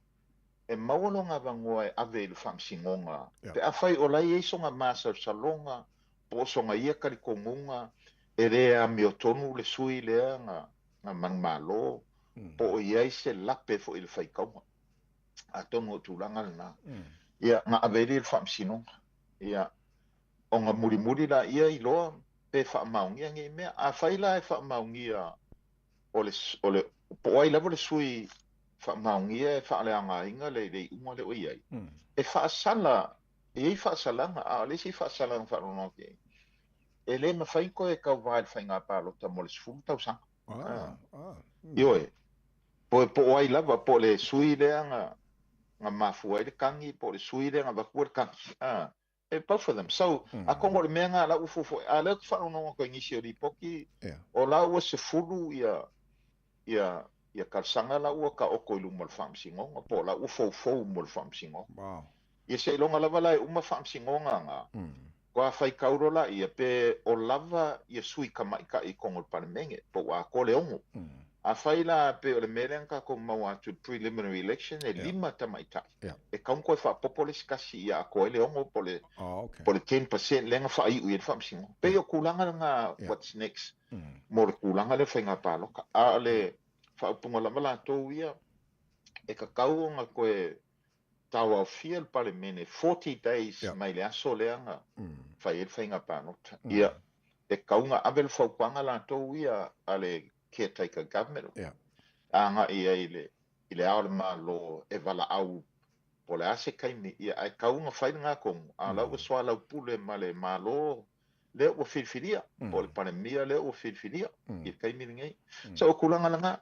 Speaker 22: e maualo nga vangoa e ave le whamsingonga pe a fai o lai e songa masa salonga po songa ia karikongunga e rea mi o tonu le sui lea nga mangmalo po o iai se lape fo ile fai kaunga a tonu o tūlanga lana ia nga ave le whamsingonga ia o nga muri la ia i loa pe whamaungia nge mea a fai la e whamaungia o le po ai lava le sui whamaungia e whaaleanga inga le unga le oi ai e whaasala e whaasalanga a le si whaasalanga whaalonoke e le mawhai ko e kau vai whai ngā pālota mo le sifuru tau sanga io e po ai lava po le sui le nga mafua le kangi po le sui le nga wakua le kangi both for them so a kongo le mea ngā la ufufo a le whaalonoka ko ingisi o li poki o la ua se fulu ia karsanga la ua ka oko i luma le whamsingonga po la ua fou mo le whamsingonga ia se ilonga lava lai uma whamsingonga nga kua whai kauro la ia pe o lava ia sui ka maika i kongo le panemenge po a ko le ongo a whai la pe o le merenga ko mau atu preliminary election e 5 tamaita e kaunko e whapopo le skasi ia a ko le ongo po le 10% lenga whai ui e whamsingonga pe o kulanga nga what's next mo le kulanga le whainga pāloka a le whaupunga lama la tō ia e ka kau nga koe tawa fia le pale mene 40 days mai le aso leanga whai e whainga pānota ia e kau nga avel whaupanga la tō ia a le caretaker government anga ia i le ao le malo e wala au po le ase kaimi ia ai kau nga whai ngā kongu a lau e soa lau pule ma le malo le o filfilia po le panemia le o filfilia i kaimi ngai so o kulanga langa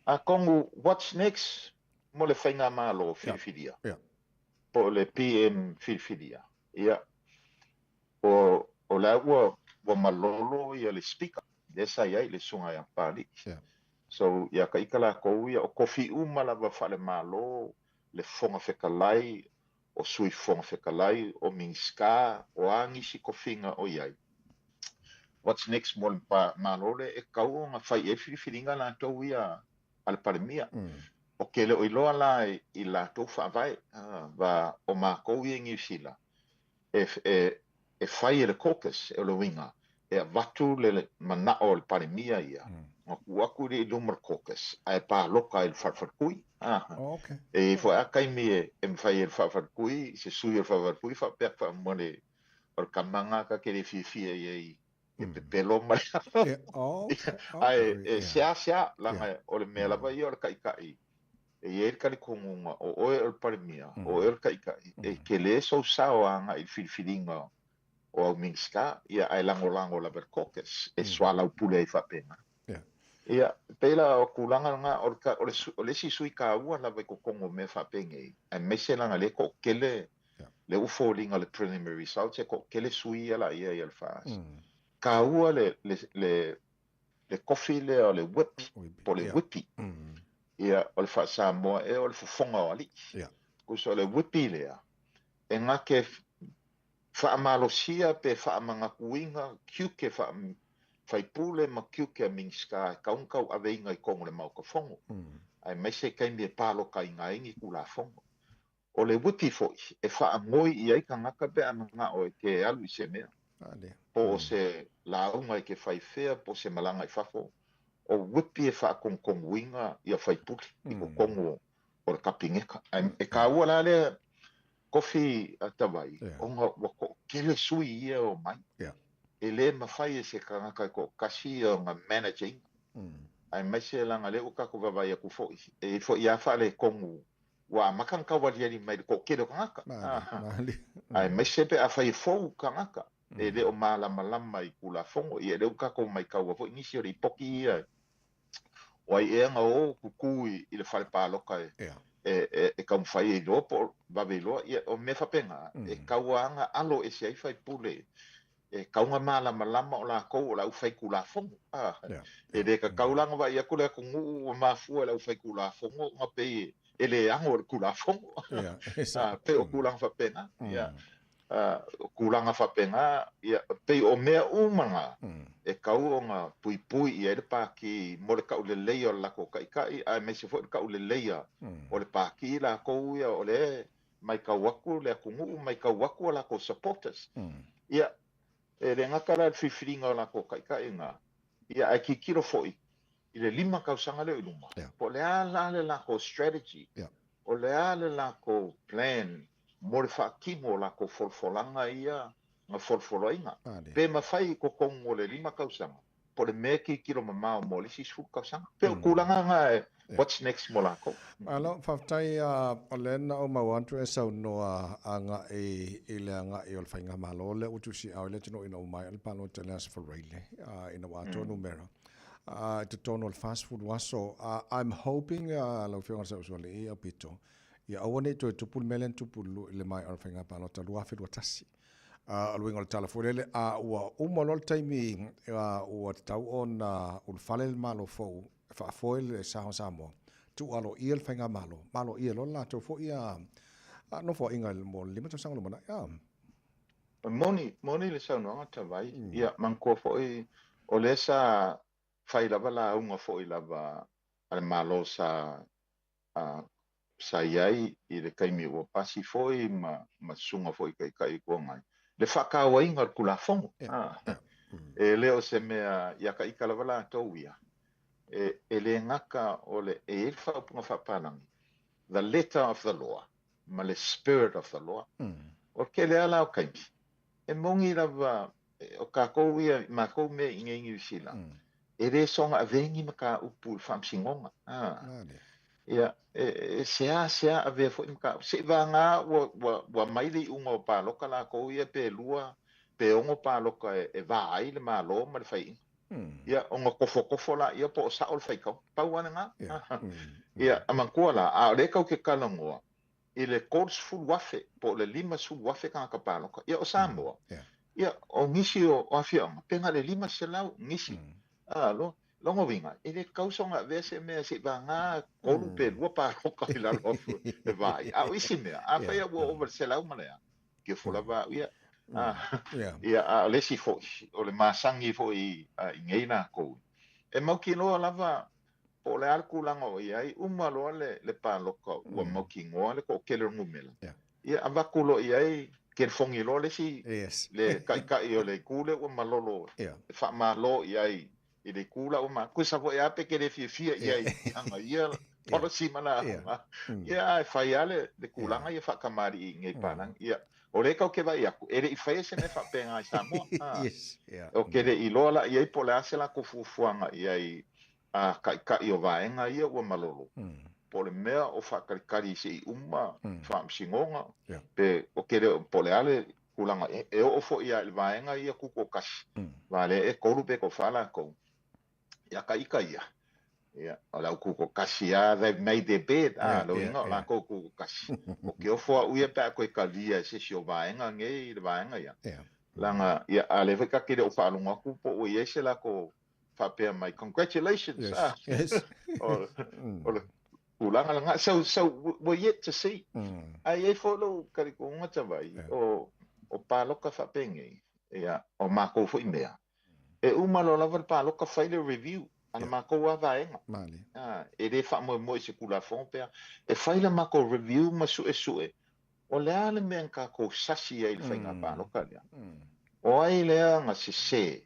Speaker 22: a kongu what's next mo le whainga malo filfilia po le PM filfilia ia o la ua malolo ia le speaker le sai ai le sunga ia pali so ia ka ikala ko ia o kofi uma lava fale malo le fonga fekalai o sui fonga fekalai o minska o angisi kofinga o iai what's next mo le malole e kau nga fai e filifilinga la tau ia al palemia o kele o iloa la i la tau whaavai va o mākou i ngi sila e fai e le caucus e lo winga e vatu le manao le palemia ia o kuaku le ilumar caucus ai pa loka il farfarkui e fo akai mi e mfai il farfarkui se sui il farfarkui fa pe fa mole o kamanga ka ke le Fiafia i e pelo mai ai sia la o le mela va i o kai kai e e ka le kongunga o el palemia o el kai kai e ke le so sawa il filfilinga o minska ia ai lango la caucus e swala o pule fa pena ia pela o kulanga nga o le sui ka ua la ko kongo me fa penge ai mese langa le ko kele le ufolinga le preliminary results e ko kele sui ala ia il fast ka ua le coffee le o le whip po le whippy ia o le fa Samoa e o le fonga ali ko so le whippy le e nga ke whaamalosia pe whaamangakuinga kiuke whaipule ma kiuke minska kaunkau aweinga i kongo le mau ka fongo. Ai meise kai me palo ka inga ingi kula fongo. O le wuti foi e whaamoi i ai ka ngaka pe amanga o e ke alu i se mea. Po se launga i ke whaifea po se malanga i whafo. O wuti e whaakongonguinga i a whaipuli i ko kongo o le kapingeka. E ka ua la le kofi atawai onga wako kele sui ia o mai e le mawhai e se kangaka ko kasi o nga managing ai mai se langa le uka ko vavai aku fo e fo ia fa le kongu wa makanka wali ali mai ko kele kangaka ai mai se pe a fai fo kangaka e le o mala malama i kula fongo i le uka ko mai ka wa fo inisi ri poki ia o ai e nga o kukui i le whare pāloka e kau mwhai e loa po vawe loa ia o me whapenga e kauanga alo e se ai whai pule e kaunga malama lama o la kou o la uwhai kula fongo e le ka kaulanga wa ia kule ko ngu o mafua la uwhai kula fongo nga pe e le ango o kula fongo pe o kulanga whapenga ia kulanga whapenga ia pe o mea umanga e kau o ngā pui pui i ere pāki mo le kau le leia o lako kai a me se fo le kau le leia o le pāki la kou ia o le mai kau waku le akungu mai kau waku o lako supporters ia e le ngakara le whiwhiringa o lako kai ngā ia ai ki kiro foi i le 5 kausanga leo i luma po le ala le lako strategy o le ale lako plan mo le whakimo lako folfolanga ia nga folfoloinga pe mawhai ko kongo le 5 kausanga po le mea ki kiro mamao mo le 6 kausanga pe o kulanga nga what's next mo lako
Speaker 5: alo whaftai o lena o mawantu e sau noa anga e le anga e o le whainga malo le utusi au le tino ina o mai al palo te le asa whareile ina wato numero to tono le fast food waso I'm hoping lau whionga sa uswale e apito ia awane to tupul melen tupulu le mai al whainga palo ta lua whirua tasi aluinga le talafurele ua umolol taimi ua tau ona ulfale le malo fou whaafoe le Samoa tu alo ia le whainga malo ia lo la tau fo ia no fo inga mo lima tau sanga lo mana
Speaker 22: moni le saunoanga tawai ia manko foi o le sa fai lava la unga foi lava al malo sa iai i le kaimi ua pasi foi ma sunga foi kai ko ngai le whakaua inga al kula fongo e leo se mea ia ka ika lava la tau ia e le ngaka o le e il whaupunga whapalangi the letter of the law ma le spirit of the law o ke le ala o kaimi e mongi lava o ka kou ia ma kou me inga ingi usila e re songa a vengi ma ka upu le whamsingonga ia sea a vea fo imka se vanga wa maili unga o paloka la kou ia pe lua pe ongo paloka e va ai le malo ma le fai ia onga kofo la ia po sa ol fai kau pau ana nga ia amankua la a le kau ke kalangoa i le course full wafe po le 5 full wafe ka paloka ia o Samoa ia o ngisi o afia penga le 5 selau ngisi lo longo vinga ele kausonga vese me se vanga kolu pe lua paloka i la lofu e vai a isi me a fai o over selau malea ke fola va ia ia a lesi fo o le masangi fo i ngeina ko e mau ki loa lava o le alkulanga o iai uma loa le paloka ua mau ki ngoa le ko kele ngumela ia avakulo iai ke fongi lo le si le kai o le kule ua malolo fa malo iai i le kula o ma kusa fo ia pe ke le Fiafia iai anga ia policy mana ia fai ale le kulanga ia fa kamari ngai panang ia o le kau ke vai aku e le fai se me fa penga i Samoa o ke le ilola iai po le asela ko fufuanga iai kai o vaenga ia ua malolo po le mea o whakarikari se i whaamsingonga pe o ke le po le ale kulanga e o fo ia le vaenga ia kuko kasi vale e koru pe ko whala ko ia ka ika ia o lau kuko kasi they've made their bed lo inga o la kuko kasi o ke o fo uia pe ko ikalia se si o vaenga nge le vaenga ia langa ia ale veka ke le o whalunga kupo o ia se la ko whapea mai congratulations o le kulanga langa so we're yet to see ai e follow kariko ngata vai o paloka whapenge ia o mako fo imea e umalo lava paloka faile review ana mako wa vaenga e le fa mo se kula fon e faile mako review ma su o le ale men ka ko sasi ai le fainga paloka ia o ai le nga se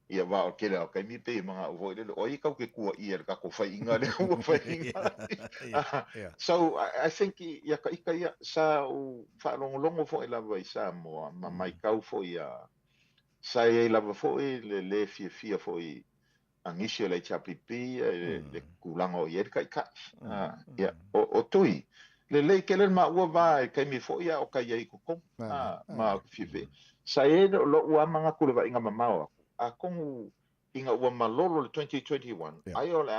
Speaker 22: ia va o kele o kai mi pe manga o voile o i ka ke ku ia ka ko fai inga le ko fai inga so I think ia ka ia sa o fa longo fo ela vai sa mo ma mai kau fo ia sa ia la fo le Fiafia fo i angisi le chapipi le kulango ia ka ia o tui le kele ma ua vai kai mi fo ia o kai ai ko ma Fiafia sa ia lo ua manga ku le inga mamao a kongu inga ua malolo le 2021 ai o le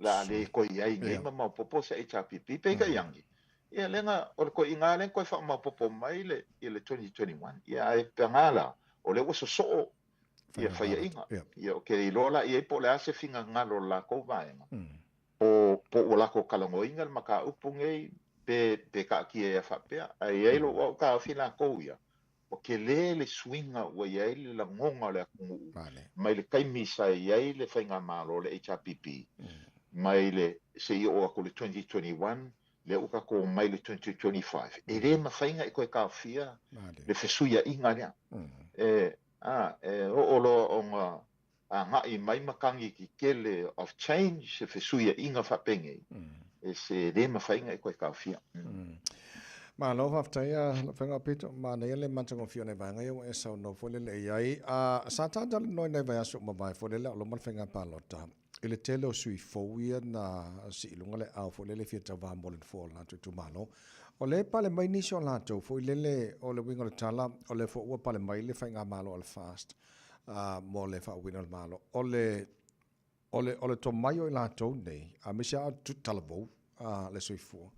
Speaker 22: la le ko ia ngai ma mau popo se HRPP pe ka yangi ia lenga o ko inga len ko fa mau popo mai le ile 2021 ia e pengala o le so so ia fa inga ia o ke lola ia po le ase finga ngalo la ko vaenga o la ko kalango inga maka upungei pe ka ki e fa pe ai lo o ka fina ko ia o ke le swinga o ia le la ngonga le ku mai le kai misa ia le fainga malo le HRPP mai le se o ko le 2021 le o ka ko mai le 2025 e le mafainga e ko ka fia le fesuia inga ya o lo onga nga i mai makangi ki kele of change se fesuia inga fa penge e se le mafainga e ko ka fia
Speaker 5: ma lo haftaia na fenga pito ma na ele mantango fio ne vanga yo e sau no fole le ai a sata dal no ne va so ma vai fole le lo mal fenga palota ele telo sui foia na si lunga le au fole le fia va molen fol na tu malo o le pale mai ni so la to fo le o le wingo le tala o le fo pale mai le fenga malo al fast mo le fa winol malo o le to mayo la to nei a misia tu talavo le sui fo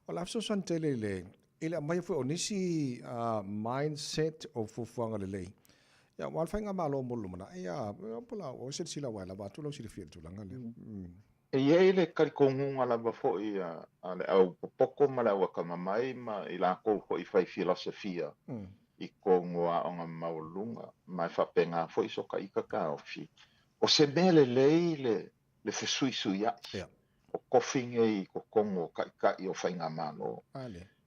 Speaker 5: o la so santele le ele mai foi onisi mindset o fufuanga le ya wal fanga malo mo lumana ya pola o se sila wala ba tu lo si fil tu langa le
Speaker 22: e ye le kali kongunga la ba foi ale au poko mala wa kama mai ma ila ko foi fai filosofia i kongoa onga maulunga mai fa penga foi so ka ika ofi o se mele le fesui suia o kofinge i ko kongo ka i o fainga malo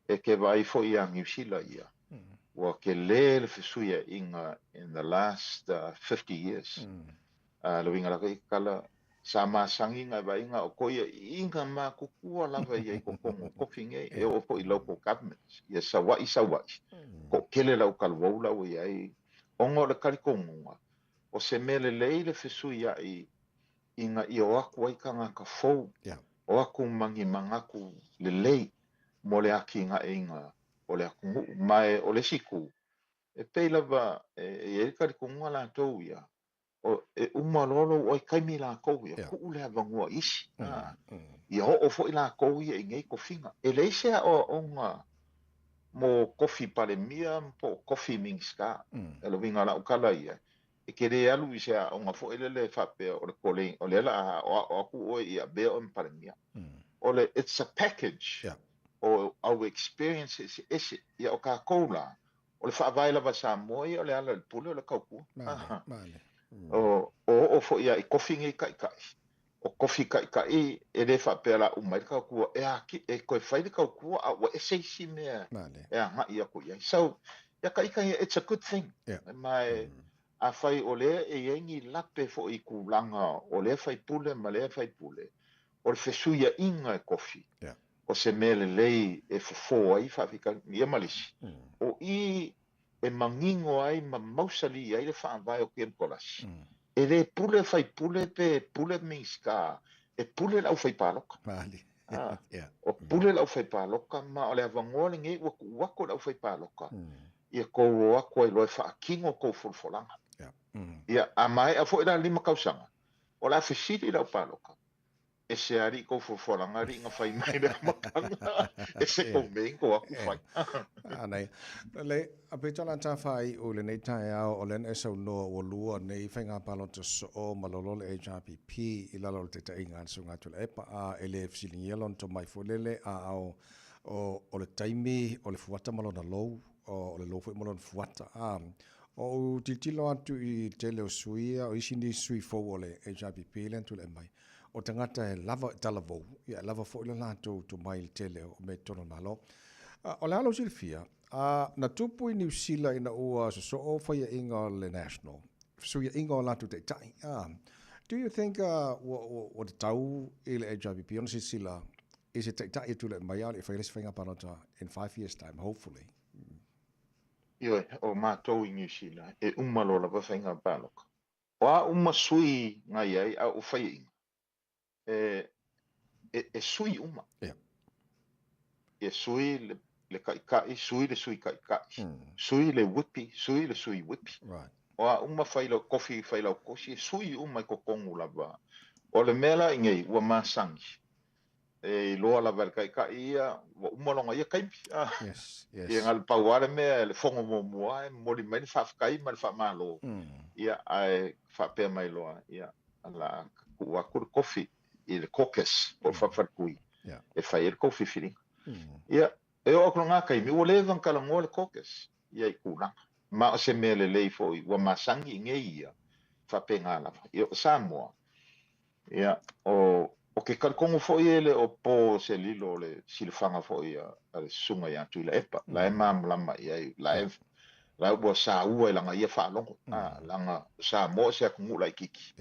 Speaker 22: e ke vai foi a New Zealand ia wa ke le fesuia inga in the last 50 years lo winga la kala sama sanginga ba inga o ko inga ma ku ku la va ia ko kongo kofinge e o po i local governments ia sawa ko kele la kal wola o ia ongo le kali kongo o se mele le fesuia i inga i o aku ai kanga ka fou o aku mangi mangaku le lei mo le aki nga inga o le aku mai o le siku e peila ba e kari kunga la tau ia o e umalolo o kai mi la kou ia ku le avangua isi ia o fo ila kou ia i ngei kofinga e le se o onga mo kofi pale mia po kofi mingska e lo vinga la ukala ia e kere alu i se onga fo ele fa pe o le kole o le la o ku o ia be o pale mia o le it's a package o our experiences is ia o ka kola o le fa vai la va Samoa o le ala le pule o le kauku o fo ia i kofi ngai kai o kofi kai e le fa pe la umai kauku e aki e ko fai le kauku a o e seisi mea e nga ia ko ia so ia kai it's a good thing mai a fai o le e yengi lape fo i kulanga o le fai pule ma le fai pule o le fesuia inga e kofi o se mele lei e fofo ai fa fika ia malisi o i e mangingo ai ma mausali ai le fa vai o kem kolas e le pule fai pule pe pule miska e pule lau fai paloka o pule lau fai paloka ma o le avangole ngai wako lau fai paloka ia ko wako ai loe fa kingo ko fulfolanga ia a mai a fo ila lima kausanga o la fesili lau paloka e se ari ko fulfolanga ri nga fai mai le makanga e se ko mei ko aku fai
Speaker 5: nei le a petala ta fai o le nei Taeao o len eso no o lua nei fenga palota so o malolo le HRPP i lalo te te inga sunga tu le epa a ele fsilielon to mai folele a o le taimi o le fuata malona low o le lofu malona fuata o titilo atu i tele o suia o isini sui fo o le HRPP len tu le mai o tangata e lava talavo ia lava fo ile lato to mai tele o me tono malo o le alo silfia na tupu i New Zealand ina ua so o fa ia inga le national so ia inga lato te tai do you think what tau ile HRPP on Sicila is it tai to le mai ali fa ile sfinga panota in 5 years time hopefully
Speaker 22: io o matou i New Zealand e umalo la fainga paloka wa uma sui ngai ai a o fai e sui uma e sui le kai sui le sui kai sui le whippy sui le sui whippy wa uma fai lo coffee fai lo kosi sui uma ko kongu lava O le mela ingei ua masangi. E loa la kai ia wa umolonga ia kai.
Speaker 5: Yes.
Speaker 22: Ia ngal pauare me le fongo mo mua mo li mai fa kai mal fa malo. Ia ai fa pe mai loa ia ala wa kur kofi i le kokes o fa fa kui. E fa ir kofi fili. Ia e o ko nga kai mi o le van kala ngol kokes. Ia I kuna. Ma se me le lei foi wa masangi ngei ia fa pe ngala. Ia Samoa. Ia o ke kalkongo foi ele o po se lilo le silfanga foi ale sunga ya tu la epa la mam lama ia la bo sa ua langa ia fa longo langa sa mo se ku la kiki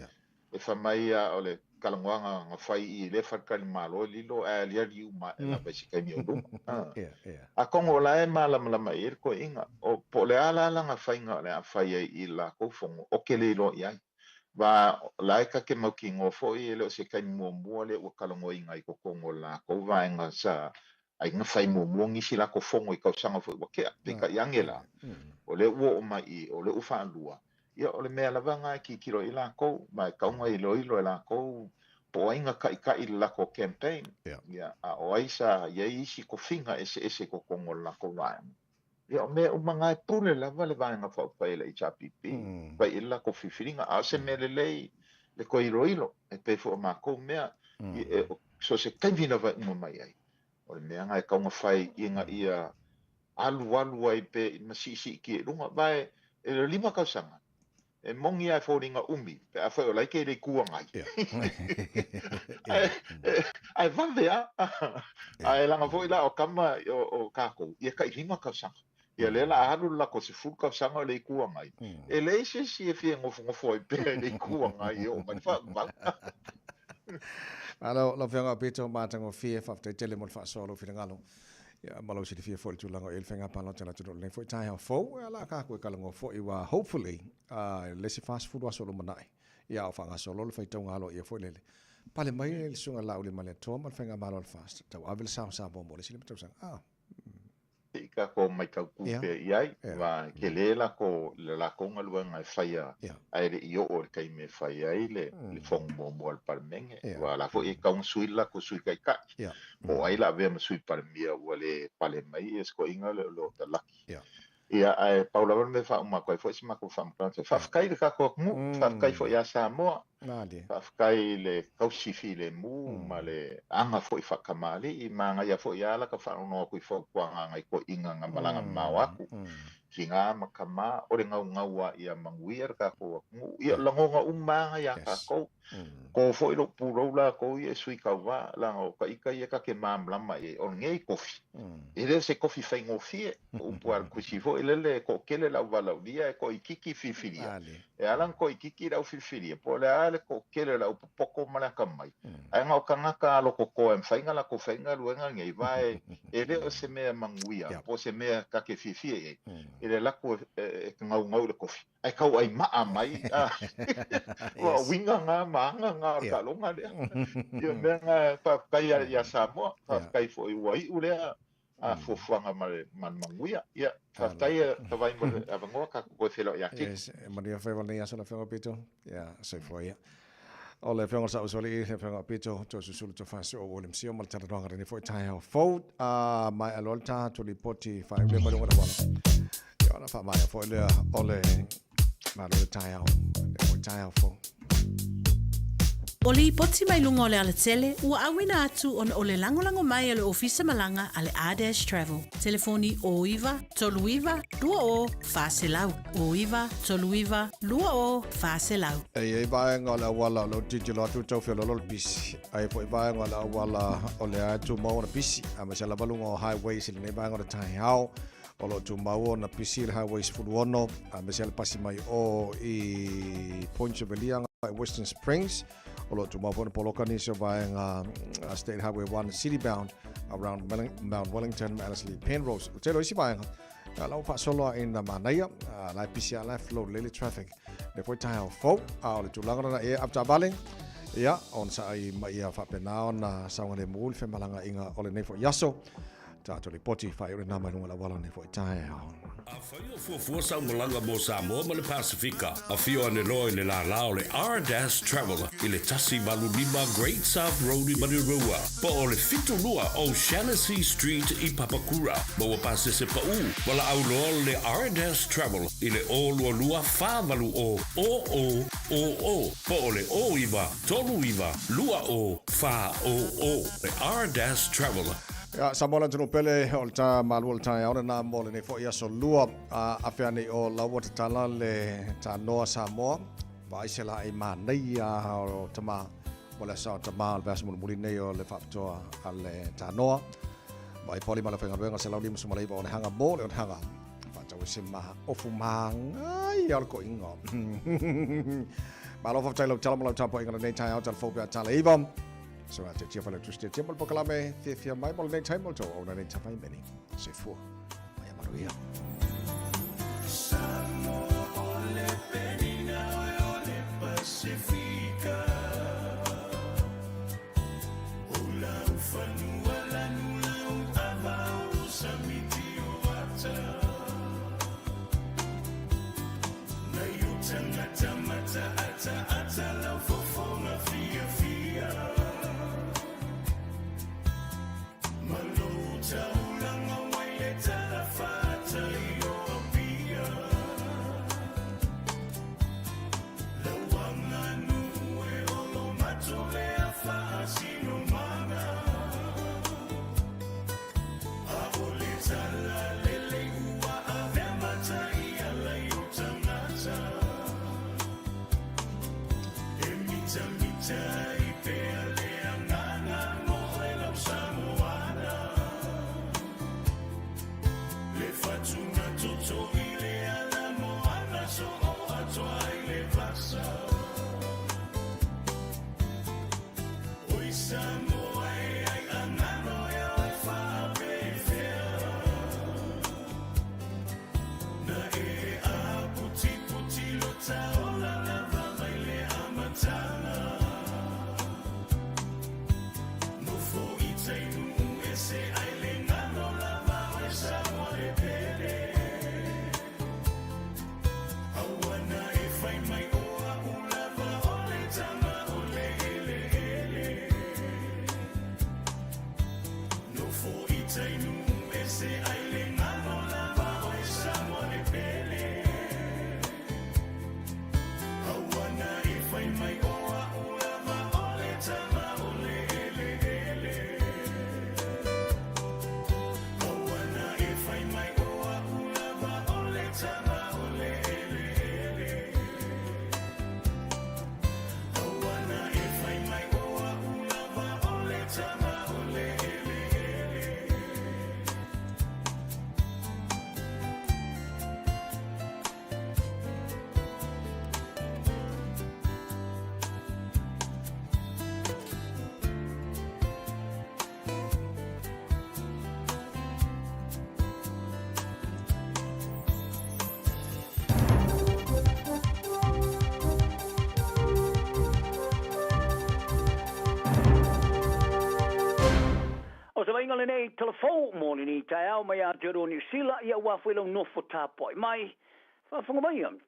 Speaker 22: e fa mai ole kalangwanga nga fai I le fa kal malo lilo a lia liu ma la basika mi odu a kongo la malam lama ir ko inga o po le ala langa fai nga le fai I la ko fongo o ke le lo ia va laika ke mau ki ngo fo I le se kai mo mo le o kalongo inga I ko kongo la ko va nga sa ai nga fai mo mo ngi si la ko fongo I ka sanga fo wa ke pe ka yangela o le wo mai o le ufa lua ia o le mea lava nga ki kilo I la ko mai ka nga I lo la ko po inga ka I la ko campaign ia a o aisa ia isi ko finga ese ko kongo la ko va ia me o manga pule lava le va nga fo pa ile HPP pa ila ko fifiringa a se me le ko ilo e pe fo ma ko mea so se kanvina va mo mai ai o le mea nga ka nga fai inga ia alu ai pe masisi ki lunga vai e le lima ka sanga e mongi ai fo ringa umi pe a fo like le kua ngai ai va vea ai langa fo ila o kama o kako ia ka lima ka sanga ia le la alu la ko se fu ka sanga le kua ngai e le se si fi ngofo pe le kua ngai o ma fa va
Speaker 5: alo lo venga pito matango fie fa te tele mo fa solo fi ngalo ya malo si fie fo tu lango el fenga palo tela tu le fo tai fo ala ka ko kalango fo I wa hopefully le si fast food wa solo manai ya fa nga solo le fa tonga lo ia fo le pale mai le sunga la ule male to mal fenga malo fast tau avel sa bombo le si le tau sang
Speaker 22: ka ko mai ka ku pe iai va ke le la ko la konga luanga faia ai le io o kai me faia ai le fong mo al parmenge va la fo I ka un sui la ko sui kai ka o ai la ve me sui parmia o le pale mai es ko inga le lo ta laki ia ai Paula me fa uma ko fo si ma ko fam plan fa kai ka ko mu fa kai fo ya Samoa fa kai le kausifi le mu ma le anga fo I fa kamali I manga ya fo ya la ka fa no ko fo kwa nga ko inga nga malanga mawaku kinga makama o le ngau ia manguir ka ko mu ia langonga umanga ya ka ko fo I lo puro la ko I sui ka va la o ka ika ia ka ke mam lama e o ngei kofi ele se kofi fa ngofie o puar ku si fo ele ko kele la vala dia ko I kiki fifiria e alan ko I kiki la fifiria po le ale ko kele la poko mana kamai ai nga o kanga ka lo ko em fainga la ko fainga luenga ngei vai ele o se me manguia po se me ka ke fifie ele la ko ngau le kofi ai kau ai maa mai wa winga nga manga nga ka longa le yo menga pa kai ya Samoa pa kai fo I wai ule a fo fanga man manguia ia pa tai ta vai mo avango ka ko felo ya ki
Speaker 5: Maria feva ni aso la fenga pito ya se foi ole fenga sa usoli le fenga pito to susulu to fasi o wolim sio mal tata ronga ni foi tai ho fo mai alolta to li poti fa le mo ngona bona ya na fa mai fo le ole ma le Taeao le Taeao fo
Speaker 10: O li poti mai lunga o le ala tele, ua awina atu on o le langolango mai o le ofisa malanga a le A-Dash Travel. Telefoni o iwa, tolu iwa, lua o, fase lau. O iwa, tolu iwa, lua o, fase lau.
Speaker 5: Ei vaenga le wala lo titilo atu tau fio lo pisi. Ai foi vaenga le wala o le atu mau na pisi. Ama se la balunga o highways le vaenga o Taeao. O lo tu mau na pisi le highways fuluono. Ama se la pasi mai o I Poncho Belianga Western Springs. Olo tu mau poloka ni so vaenga State Highway 1 city bound around Mount Wellington, Ellerslie, Penrose. Telo isi vaenga. Lau fa solo in na manaya la pisia la flow lily traffic. Le foi Taeao fo a le tu langa na e apta baling. Ya on sa ai mai fa pena on sa ngale mul fe malanga inga ole nei fo yaso. tātou le poti whai ore nama runga la wala ne fo i Taeao.
Speaker 6: A whaia fuafua saumalanga mo Samoa ma le Pasifika. A whio ane loa i le la lao le R-Travel i le tasi Malu 5 Great South Road i Manirua. Pa o le fitu lua o Shaughnessy Street i Papakura. Ma wa pasese pa u. Wala au loa le R-Travel i le o lua lua whāmalu o. Pa o le o iwa, tolu iwa, lua o, whā o. Le R-Travel.
Speaker 5: Ya, Samoa tunu pele o le tā malu o le Taeao na mo le ne fo ia so lua a whiani o laua te tala le tā noa Samoa. Wa ise la i ma nei o tama o le sao tama le vasa muli nei o le whapitoa a le tā noa. Wa i poli ma le whenga ruenga se lau limu suma leiva o le hanga mo le o le hanga. Whatau se maha ofu maha ngai al ko ingo. Ma lo whaptai lau tala mo lau tāpo inga nei Taeao tala fōpia tala iwa. So at tia fala tuste tia mal pokalame Fiafia mai mal nei time to ona nei tafai meni se fu mai maruia Samoa ole penina ole Pacifica Ola ufanu wala nula ava usamiti wata Na yutanga tamata ata la fofonga Fiafia Malu taulanga waile talafata iopia Lawanga nuwe olo matole afasino mana Aole tala lele ua avemata iala yutangata Emita ipea leangana moela Samoa Fatunga toto ile ala moana so o atoa ile vasa Oi Samoa ai angano ya e whapewhea Na e a puti lo taola lava mai le amatana No fo i tainu e se ai le ngano lava o Samoa
Speaker 7: O se wainga le nei telefou mōni ni Taeao mai a tero ni sila ia wafwelo nofo tāpoi mai whafunga mai am.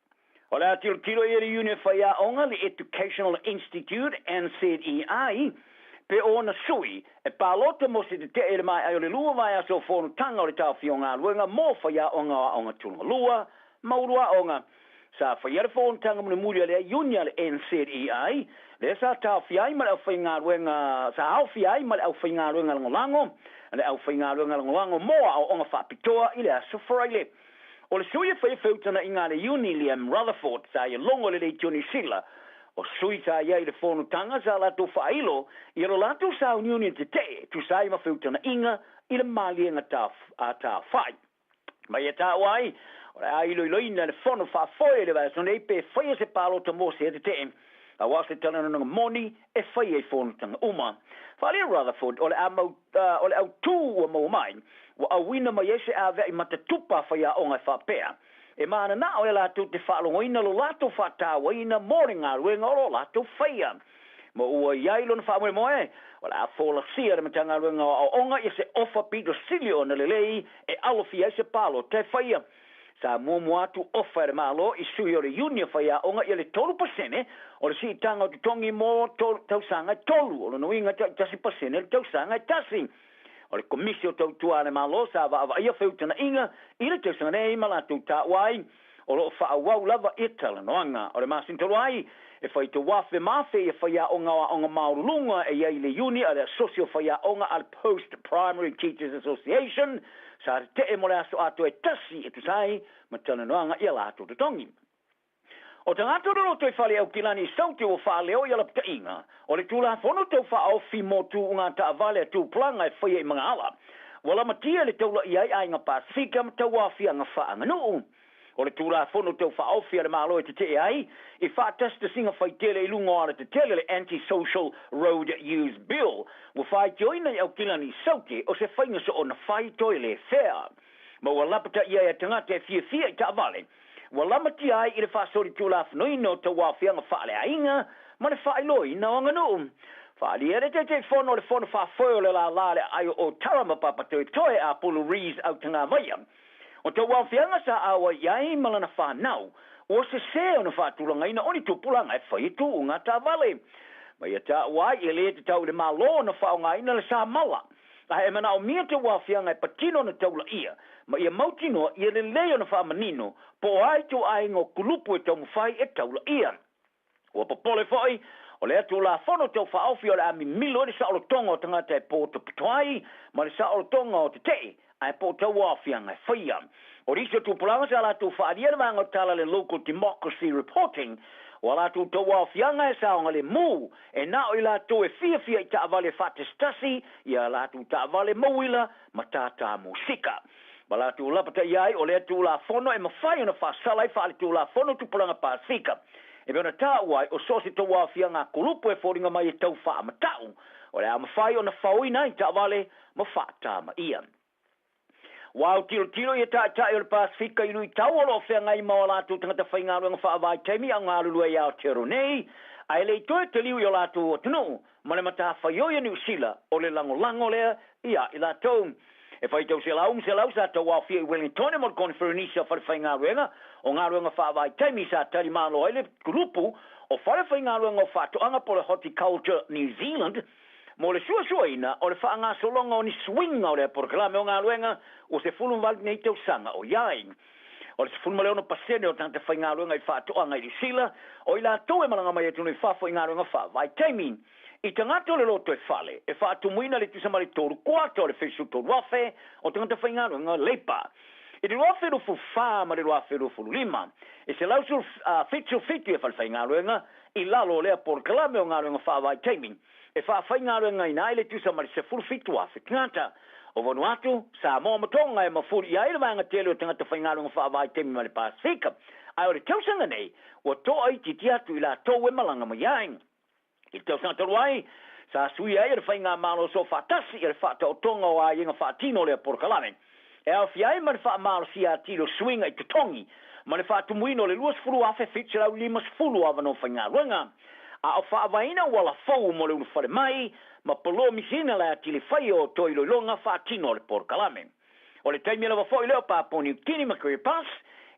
Speaker 7: O le atiro tiro i eri whaia onga le Educational Institute NZEI pe ona sui e palota mo se te ere mai ai o le lua vai aso whonu tanga o le tau whionga luenga mō whaia onga tunga lua maurua onga sa whaia le whonu tanga muna muri a le unia le NZEI le sa tau whiai ma le au whainga ruenga sa au whiai ma le au whainga ruenga langolango le au whainga ruenga langolango moa o onga whapitoa i le aso wharaile o le sui e whaiwhautana i ngā le uni Liam Rutherford sa i longo le tuni sila o sui sa ia i le whonu tanga sa lato whailo i ro lato sa unioni te te tu sa i mawhautana inga i le malienga ta whai mai e ta wai o le ailo i loina le whonu whafoe le vai so nei pe whaia se palo ta mo se te a wase tala na moni e whai e whonu tanga uma whale Rutherford o le au tū o mau mai wa a wina mai ese a vei matatupa whaia o ngai whapea e mana na o e lato te whaalongoina lo lato whatawaina moringa ruenga o lo lato whaia Mo ua iai lona wha moe, wala a fola sia ma tanga runga o onga i se ofa Peter Silio na lelei e alofi ai se palo te whaia. Sa mua atu ofa e malo i sui o le unia whaia onga i le 3% o le si tanga o te tongi mo tausanga tolu o le nuinga tasi pasene le tausanga tasi. O le komisi o tautua le malo sa wa ia whiutana inga i le tausanga nei malatu ta wai o lo wha wau lava i tala noanga o le masintolo ai e whai te wafe mafe e whaia onga maurulunga e iai le uni a le socio whaia onga al Post Primary Teachers Association sa te e mole aso ato e tasi e tusai ma tala noanga i ala ato te tongi. O te ngato ro te whale au kilani sauti o whaleo i ala pita inga. O le tula whono te wha au fi motu unga ta avale tu planga e whaia i mga ala. Wala matia le taula iai ainga Pasifika ma tau wafia nga whaanga nuu. O le tula whono te wha au fi ale malo e te te ai. I wha testa singa whai tele i lungo ala te tele le Anti-Social Road Use Bill. Wa whai joina i au kilani sauti o se whainga so o na whai toi le whea. Ma wala pita iai a tangata e Fiafia i ta avale. Wala mati ai i le whaasori tula whanoino te wawhia nga whaale ainga, ma le whaeloi na wanga nuu. Whaali ere te whono le whono whawhoio le la le ai o tarama papa toe a pulu rees au tanga maia. O te wawhia sa awa iai malana whanau, o se o na whaatulanga ina oni tupulanga e whaitu unga ta vale. Ma ia ta wai e le te tau le malo na whaonga ina le sa mala. A e mana o mia te wawhia ngai patino na taula ia, ma ia mautino ia le leo na whaamanino, po ai tu ai ngō kulupu e tau mwhai e taula ia. Ua papole whai, o le atu la whono tau whaawhi o le ami milo le sa olo tonga o tangata e po te pituai, ma le sa olo tonga o te te, ai po tau wawhia ngai whaia. O riso tu pulanga sa la tu whaadia le wanga o tala le Local Democracy Reporting, wala tu tau wawhia ngai sa o le mu, e na o i la tu e Fiafia i ta avale whatestasi, ia la tu ta avale mauila, ma tata musika. Bala tu la pata iai o le tu la fono e mawhai ona whasalai whaale tu la fono tu pulanga Pasifika. E beona tā uai o sosi tau wawhia ngā kulupu e whoringa mai e tau wha amatau. O le a mawhai ona whaui nai ta wale ma whaata ma ia. Wau tiro i ta o le Pasifika i nui tau o lo whea ngai maua lātu tangata whai ngā ruanga wha avai teimi a ngā lulua i au tero nei. Ai le toe te liu i o lātu o tunu, ma le mata whaioia New Zealand o le lango lea ia i lātou. E whai tau se lau sa tau wawhia i Wellington e mod konferenisia whare whai ngā ruenga, o ngā ruenga whaavai teimi sa tari malo ele grupu, o whare whai ngā ruenga o whātuanga po le Horticulture New Zealand, mo le sua ina o le wha ngā solonga o ni swinga o le porkalame o ngā ruenga, o se fulu mali nei tau sanga o iai. O le se fulu maleono pasene o tante whai ngā ruenga i whātuanga i sila, o i la tau e malanga mai atunu i whafo i ngā ruenga whaavai teimi. I tangata o le loto e whale, e whaatumuina le tusamari toru kuata o le whesu toru wafe, o tangata whaingaro ngā leipa. I le wafe rufu wha ma le wafe rufu lima. E se lausu fitu e whaingaro ngā, i lalo lea por kalame o ngā runga whaavai teimi. E whaingaro ngā ina le tusamari se furu fitu wafe tangata. O Vanuatu, Samoa matonga e mafuri i aile vanga tele o tangata whaingaro ngā whaavai teimi ma le Pasifika. Ai o le tausanga nei, o toa i titi atu i la tau e malanga ma iaing. I tau sanga taruai, sa sui ai e whai ngā malo so whatasi e whata o tonga o ai inga whatino lea porkalame. E au fiai ma le wha malo si a tiro swinga i te tongi, ma le whatu muino le luas furu afe fitserau limas fulu ava no whai ngā runga. A o wha avaina wala fau mo le unu whare mai, ma polo misina le atili whai o toilo longa whatino le porkalame. O le taimi lava fo i leo Papua Tini ma Career Pass,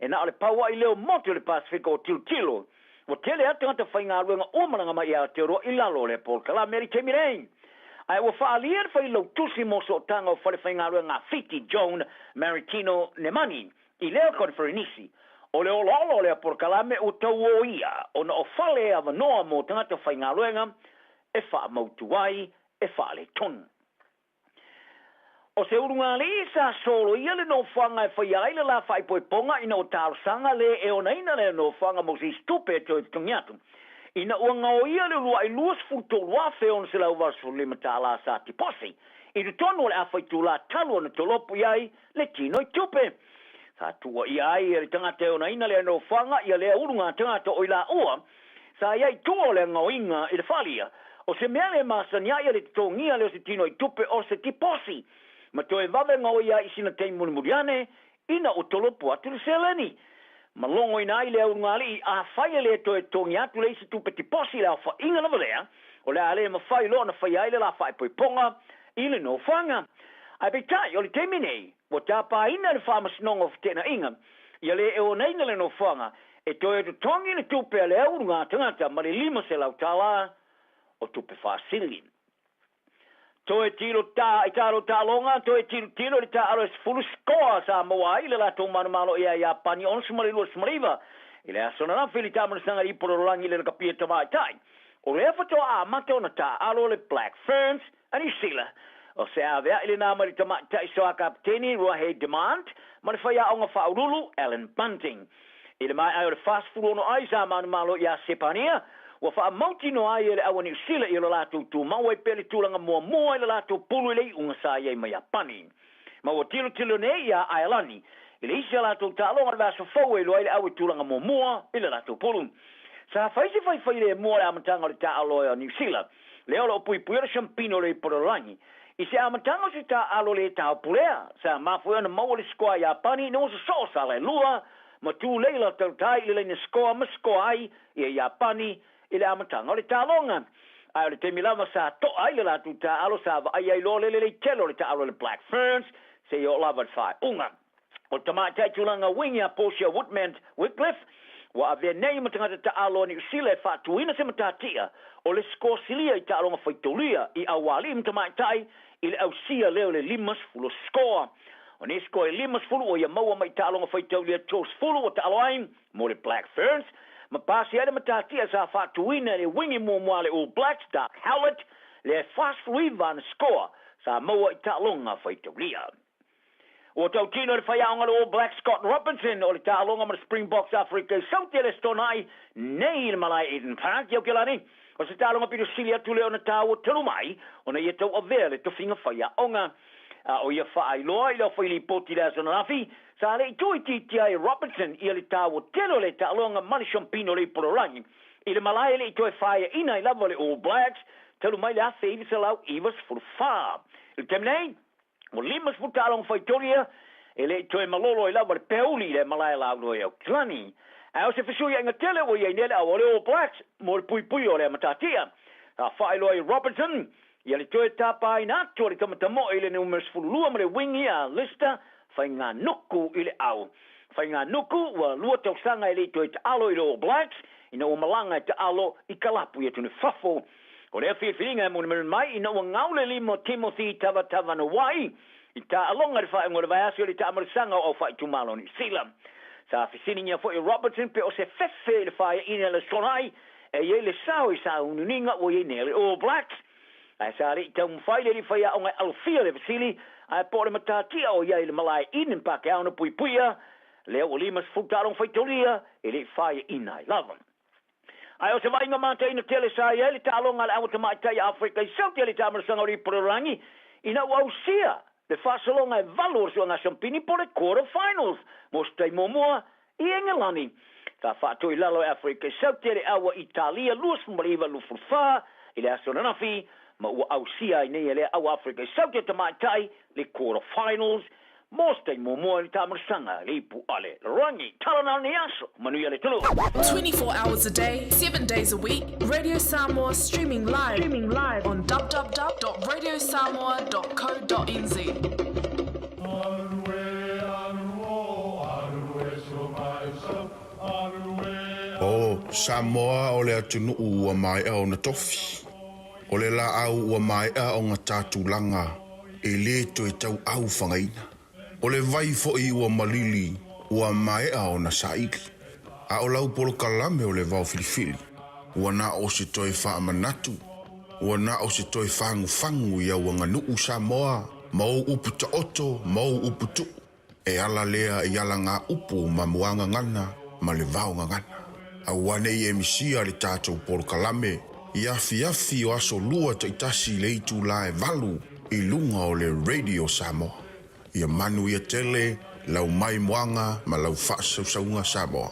Speaker 7: e na o le paua i leo moto le Pasifika o tilo. O tele atu ngata whai ngā ruenga o maranga mai a te roa i lalo le porkalame eri te mirei. Ai o whaalia whai lau tusi mo so tanga o whare whai ngā ruenga Fiti Joan Maritino Nemani i leo konferenisi. O le olo le porkalame o tau o ia o na o whale a wanoa mo tangata whai ngā ruenga e wha mautuai e whale tonu. O se urunga li sa solo ia le no whanga e whai aile la whai poe ponga ina o tārsanga le e o naina le no whanga mo si stupe to i tungiatu. Ina uanga o ia le lua i luas futo lua wheo na se lau vasu le matala sa ti posi. I tu tonu le a whai tu la talu na tolopu iai le tino i tupe. Sa tua iai e le tangata o naina le no whanga ia le urunga tangata o i la ua. Sa iai tua le ngauinga i le whalia. O se mea le masania ia le tongia le o se tino i tupe o se ti posi. Ma toe vave ngau ia i sina tei muriane, ina o tolopu atu le seleni. Ma longo ina ai lea ungali, a whaia lea toe tongi atu le isi tupe ti posi lea wha inga lava lea, O le ale mawhai lo na whai aile la whai poiponga, ile no whanga. Ai pe tai, o le temi nei, wa tāpā ina le whamasnonga tēna inga, ia le e o neina le no whanga, e toi tu tongi le tupe a le au ngā tangata, ma le 5 se lau tāla, o tupe whasili. Toi tilo tā, i tālo tālonga, toi tilo le tā aro e fulu skoa sa moa i le lato manumalo ia Japani, on sumari lua sumariva, i le asona na whili tā manasanga i pororangi le kapia tawai tai. O le whato a mato na tā alo le Black Ferns, ani sila, o se avea ili nā mari tamatai soa kapteni rua hei demand, mani whaia o ngā whaurulu Alan Bunting. Ili mai ai o le fast food ono ai sa manu malo ia sepania, wa wha mauti no ai ele awa New Zealand i lo lātou tū mau e pele tūlanga mua i le lātou pulu i lei unga sa iei mai Japani. Ma wa tilo ne ia Ailani, ili isi a lātou tālonga le vaso fau e lo ai le awa tūlanga mua i le lātou pulu. Sa whaisi whai le mua le amatanga le tā aloe o New Zealand, le olo pui le champino le pororangi, I se amatanga si ta alo le tau pulea, sa mafua na maua le skoa Japani, no se so sa le lua, ma tu leila tau tai le ne skoa ma skoa ai, i Japani, i le amatanga le talonga. Ai le temi lava sa to ai le la tu ta alo sa va ai lo le telo le ta alo le Black Ferns, se yo lava fai unga. O tamata tulanga wingia Portia Woodman Wycliffe, wa ave nei matanga ta alo ni sile fa tuina se matatia, o le skoa silia i ta alo faitolia i awali mtamatai, ile au sia leo le 5 skoa. O ne skoa 5 o ia maua mai ta alo faitolia tos fulu o ta alo ai, mo le Black Ferns, ma pasi ada matatia sa fa tuina le wingi mo le All Blacks Dark Howlett, le fast van skoa sa maua i ta longa faitolia. O tau tino le whaiaonga le All Black Scott Robinson o le ta longa ma Springboks Africa Sauti le stonai nei le malai Eden Park iau ke lani. O se ta longa pido silia tule o na tau o telu mai o na ia tau avea le tofinga whaiaonga. O ia whaai loa i leo whaili poti le asona rafi sa le itui titi ai Robinson i le tau o telo le ta longa mani champino le pororangi. I le malai le itoi whaia ina i lava le All Blacks telu mai le a whaivi sa lau iwas furfa. Il temnei o 5 futalong faitoria e le toe malolo i lava le peuli le malai lau no e au klani. A o se fisuia inga tele o iei nele au o le All Blacks mo le pui o le matatia. A whaelo i Robertson i le toe tapa i nato le tamatamo i le numeros fululua ma le wingi a lista whai ngā nuku i le au. Whai ngā nuku wa lua tau sanga i le toe ta alo i le All Blacks i na o malanga ta alo i kalapu i atune fafo. O lea whiwhiringa mo ni mai i na ua ngaule limo Timothy Tava na wai i ta alonga le whae ngore vai asio le ta amarisanga o whae tumalo ni sila. Sa whisininga fo i Robertson pe o se whewhe le whae ina le sonai e ye le sao i sa ununinga o ye ne le All Blacks. Ai sa le i tau mwhaile li whae o ngai alfia le visili ai po le matatia o ye le malai inin pake au na puipuia le o 5 futalong whaitoria e le whae ina i lavan. Ai o se vainga mata ina tele sa ia le talonga le awata mai Afrika i sauti le tamarasanga o pororangi ina wausia le fasalonga e valor so nga champini po le quarter finals mostai momoa i Engelani ta fatu i lalo Afrika i sauti le awa Italia luas mbaliva lufurfa i le asonanafi ma ua ausia i nei le awa Afrika i sauti tamaitai le quarter finals mostai momoa i tamarasanga le ipu ale rangi talana ni aso manuia le tulu
Speaker 8: 24 hours a day, 7 days a week. Radio Samoa streaming live on www.radiosamoa.co.nz.
Speaker 12: O Samoa o le atunu ua mai au na tofi. O le la au ua mai au ngā tātulanga e le to e tau au whangaina. O le vai fo i ua malili ua mai au na saiki. A o lau polo kalame o le vau filifili. Ua na o se toi wha manatu. Ua na o se toi whangu ia ua nganu Samoa. Mau upu ta oto, mau upu tu. E ala lea i ala ngā upu ma muanga ngana, ma le vau ngana. A wane i emisia le tātou polo kalame. Ia fiafi o aso lua ta itasi le itu la e valu i lunga o le Radio Samoa. Ia manu ia tele, lau mai muanga ma lau whaasaunga Samoa.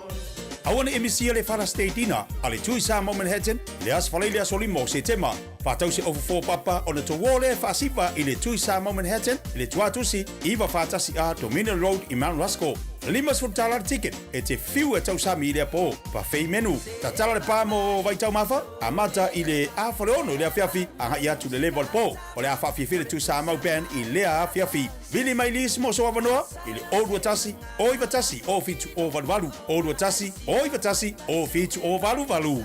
Speaker 18: Awana emisia le Fara Stateina, ale tui Samoa Manhattan, le asfalele asolimo se tema. Fatau se over 4 papa o na tawole fasipa i le tui Samoa Manhattan, le tuatusi, iwa fatasi a Dominion Road i Mount Rushmore. Limas for dollar ticket. It's a few at Osami de Po. Buffet menu. Tatala Pamo Vaita Mafa. Amata ile Afrono de Fiafi. Ahaya to the level Po. Or Afafi feel to Samo Pen Ilea Fiafi. Billy Mailis Moso Avanoa. Il Old Watasi. Oivatasi. Ofit over Valu. Old Watasi. Oivatasi. Ofit over Valu.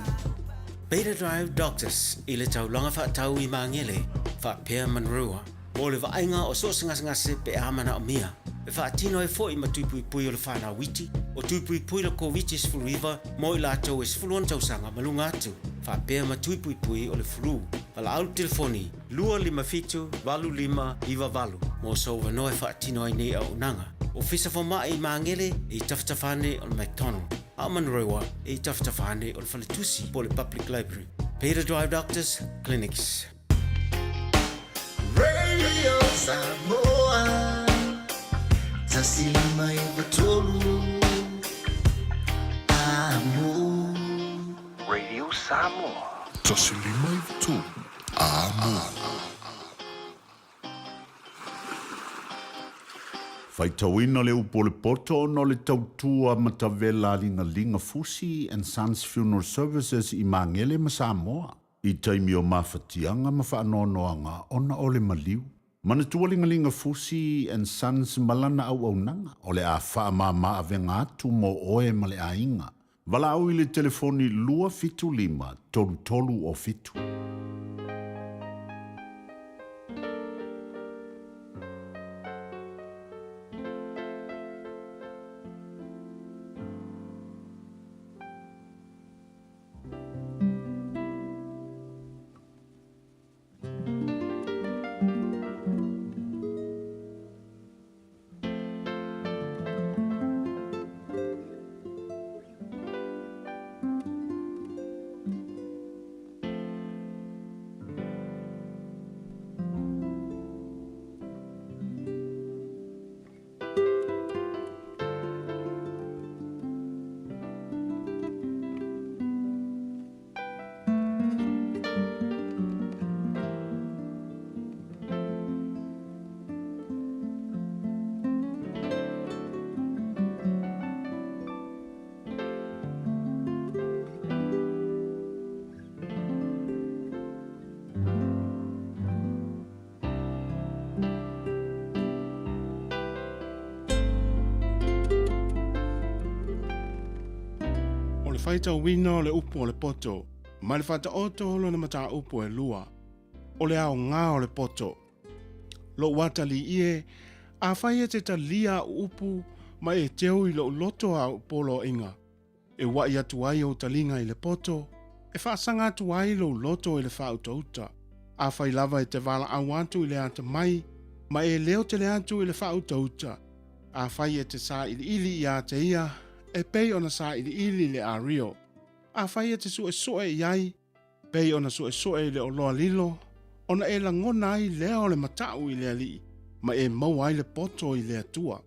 Speaker 1: Beta Drive Doctors. Ile tau longa fa tau I mangele. Fa Pia Manrua. O le vainga o so singa se pe amana o mia. E fa tino e foi ma tupui pui o le whana witi. O tupui pui le COVID is full river. Mo I lato is full on tausanga malunga atu. Fa pea ma tupui pui o le flu. Vala au telefoni. Lua lima fitu, valu lima, iwa valu. Mo so wanoe fa tino ai nei au nanga. O fisa fo mai mangele e taftafane o le McDonald. Aman rewa e taftafane o le Faletusi po le Public Library. Peter Drive Doctors Clinics.
Speaker 3: Radio Samoa Tasilima Ivatolu Amo Radio Samoa
Speaker 2: Tasilima Ivatolu Amo Faitawina le upo le poto no le tautua matavela linga fusi and Sons Funeral Services I mangele ma Samoa. I taimi o mawhatianga ma whaanoanoanga ona o le maliu. Mana tualingalinga fusi and Sons malana au nanga o le a whaamama avenga atu mo oe ma le a inga. Vala au I le telefoni lua fitu lima tolu o fitu.
Speaker 4: Faita wino le upo le poto, ma le fata oto lo na mata upo e lua. O le au ngā o le poto. Lo wata li ie, a whai e te ta lia upu, ma e teo I lo loto a upolo inga. E wai atu ai o talinga I le poto, e whaasanga atu ai lo loto I le whautauta. A whai lava e te wala au atu I le ata mai, ma e leo te le atu I le whautauta. A whai e te sa ili I a te ia, e pei ona sa ili le a rio. A whai e te su e soe iai, pei ona su e soe le o loa lilo, ona e la ngona ai leo le matau I le ali, ma e mau ai le poto I le atua.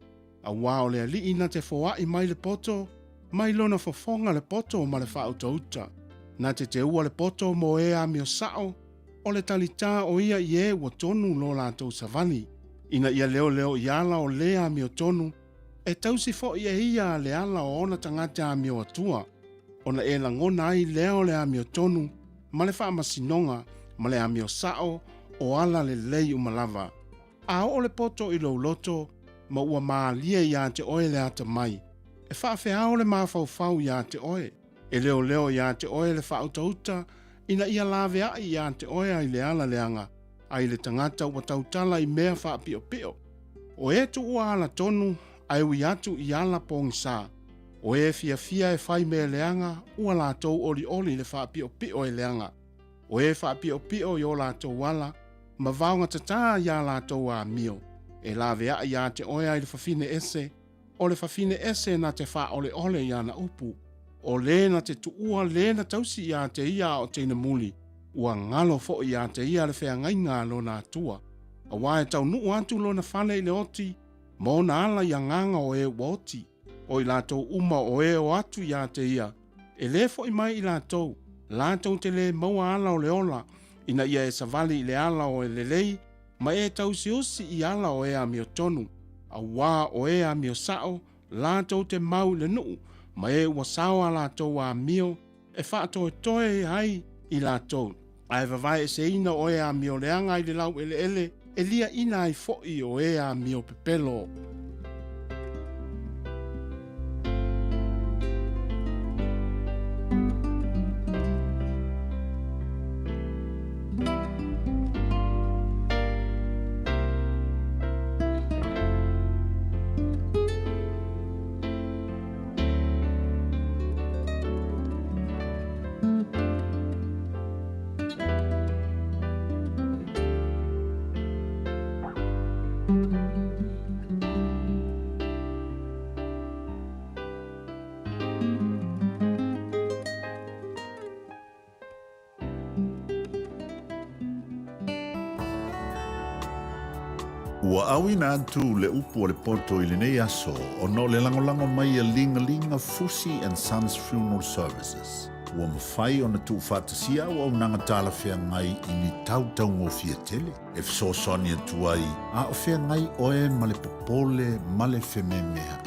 Speaker 4: A wao le ali ina te foa I mai le poto, mai lona fofonga le poto ma le whautauta. Na te ua le poto mo e a mio sao, o le talita o ia I e ua tonu lo la tau savani. Ina ia leo I ala o lea mio tonu, e tausi fo ia ia le ala o ona tangata a mio atua. Ona e la ngona ai leo le a mio tonu, ma le whaamasinonga, ma le a mio sao, o ala le lei umalava. A o le poto I lo loto, ma ua maa lia ia te oe le ata mai. E whaafea o le maa fau ia te oe. E leo ia te oe le whautauta, ina ia lavea ia te oe ai le ala leanga, ai le tangata ua tautala I mea whaapio pio. O e tu ua ala tonu, ai ui atu I ala pongisa. O e fiafia e whai mea leanga, ua lātou oli le whaapio pio e leanga. O e whaapio pio I o lātou wala, ma vaunga tata ia lātou a mio. E lavea ia te oe ai le whawhine ese, o le whawhine ese na te wha ole ia na upu. O le na te tuua le na tausi ia te ia o teina muli, ua ngalo fo ia te ia le whea ngainga lo na atua. A wae tau nuu atu lo na whale I le oti, mo na ala ia nganga o e woti. O I lātou uma o e o atu ia te ia. E le fo I mai I lātou te le maua ala o le ola, ina ia e savali I le ala o e lelei, ma e tau si osi I ala o e a mio tonu. A wā o e a mio sao, lātou te mau le nuu, ma e ua sawa lātou a mio, e whaatoe toe hai i lātou. Ai vavai e se ina o e a mio leanga i le lau ele, e lia ina ai fo'i o e a mio pepelo.
Speaker 2: Ua awina atu le upu o le poto i le nei aso o no le langolango mai a linga Fusi and Sons Funeral Services. Ua mawhai o na tu whātasia o au nanga tāla whea ngai i ni tautau ngō fia tele. E fso soni atu ai, a o whea ngai oe ma le popole ma le wheme mea.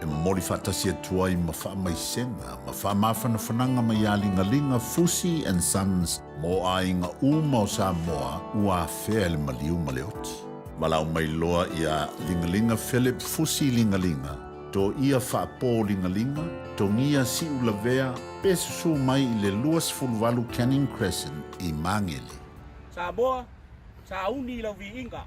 Speaker 2: E mori whātasia atu ai ma wha mai senga, ma wha mawhana whananga mai a linga Fusi and Sons mo a inga uma o Samoa ua whea le maliu ma le oti. Malau mai loa ia lingalinga Philip Fusi lingalinga. To ia whaapo lingalinga, to ngia si ulavea, pesu mai i le luas fulvalu Canning Crescent i Mangele.
Speaker 9: Samoa, sa uni lau vi inga.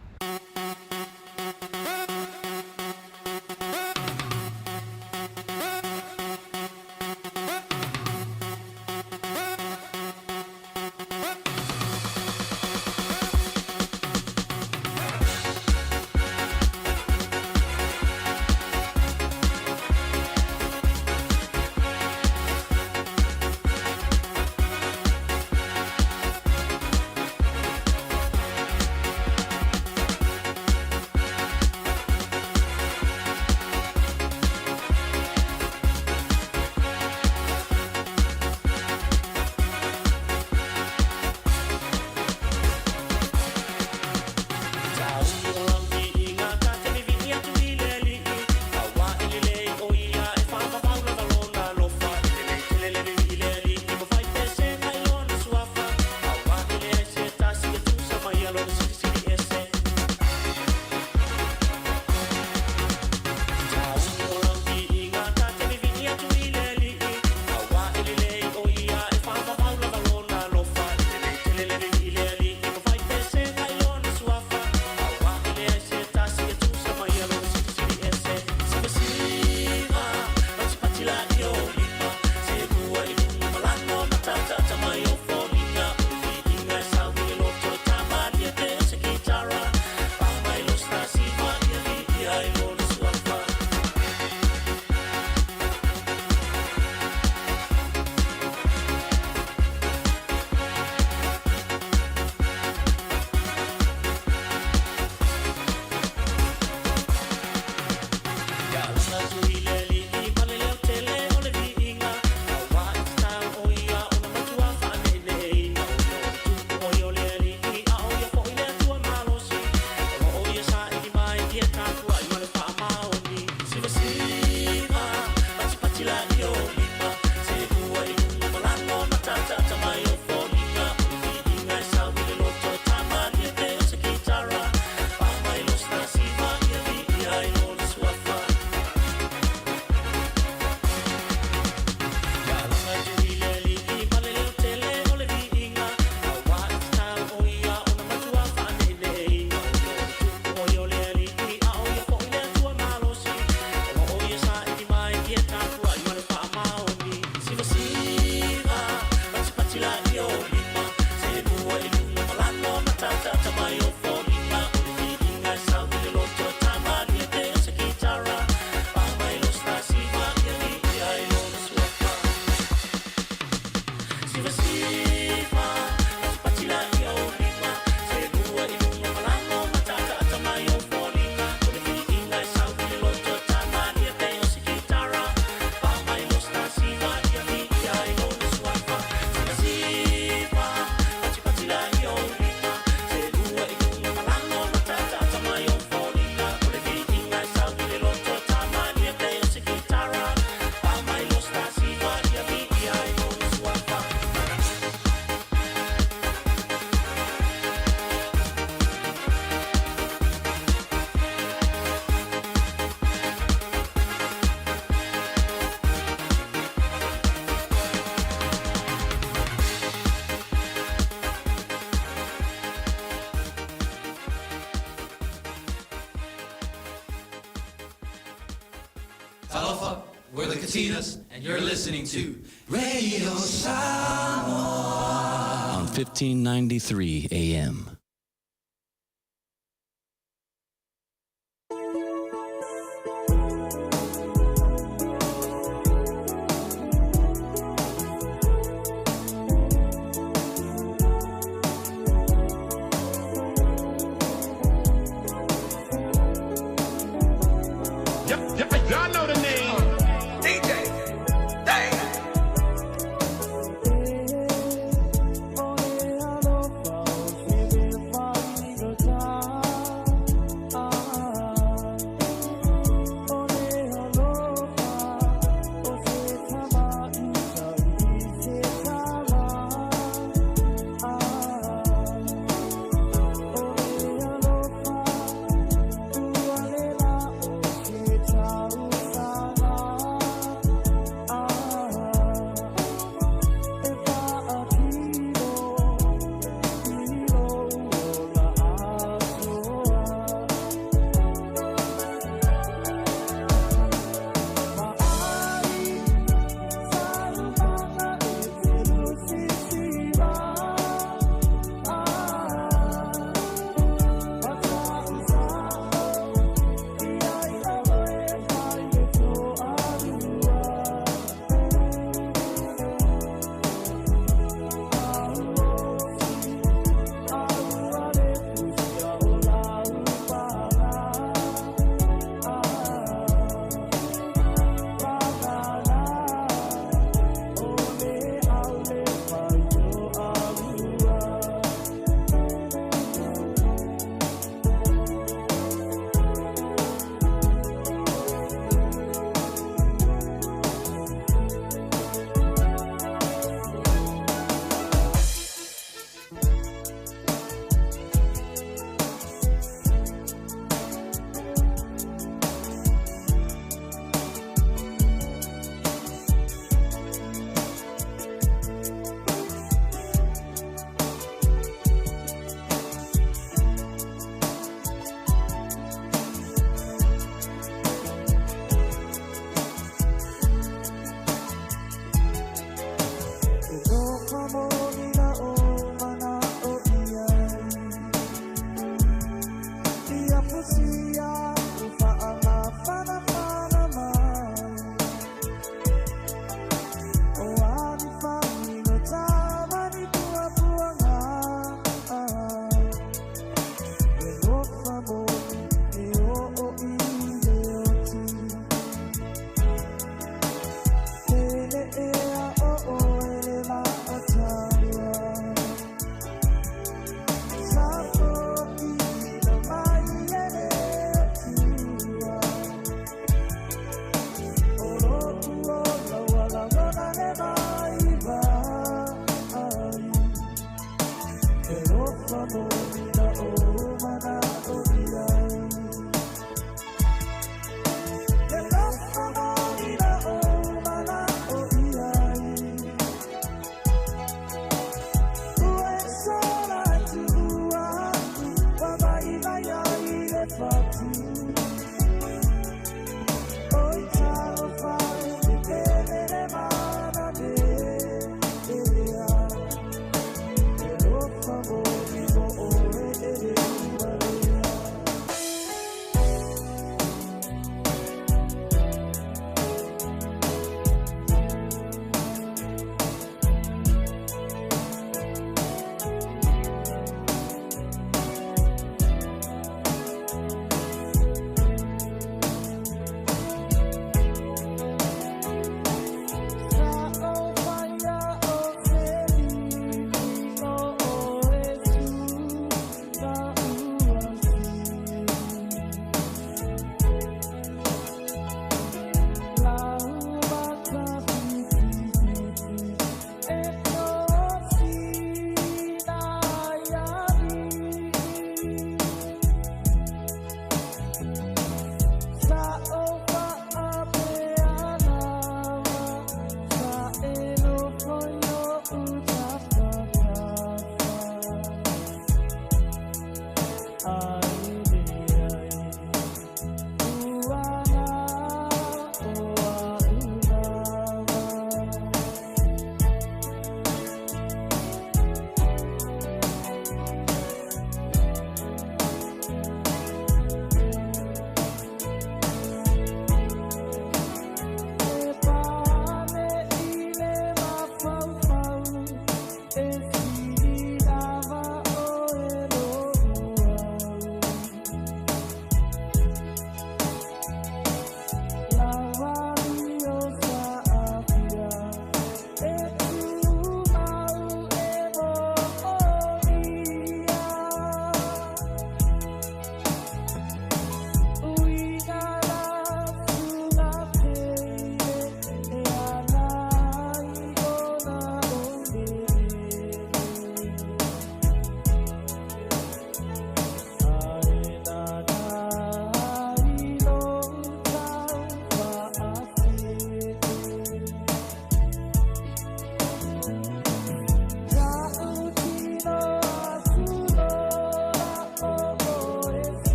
Speaker 19: Talofa, we're the Katinas, and you're listening to Radio Samoa
Speaker 11: on 1593 AM.
Speaker 17: Y'all know the name. DJ Taeao.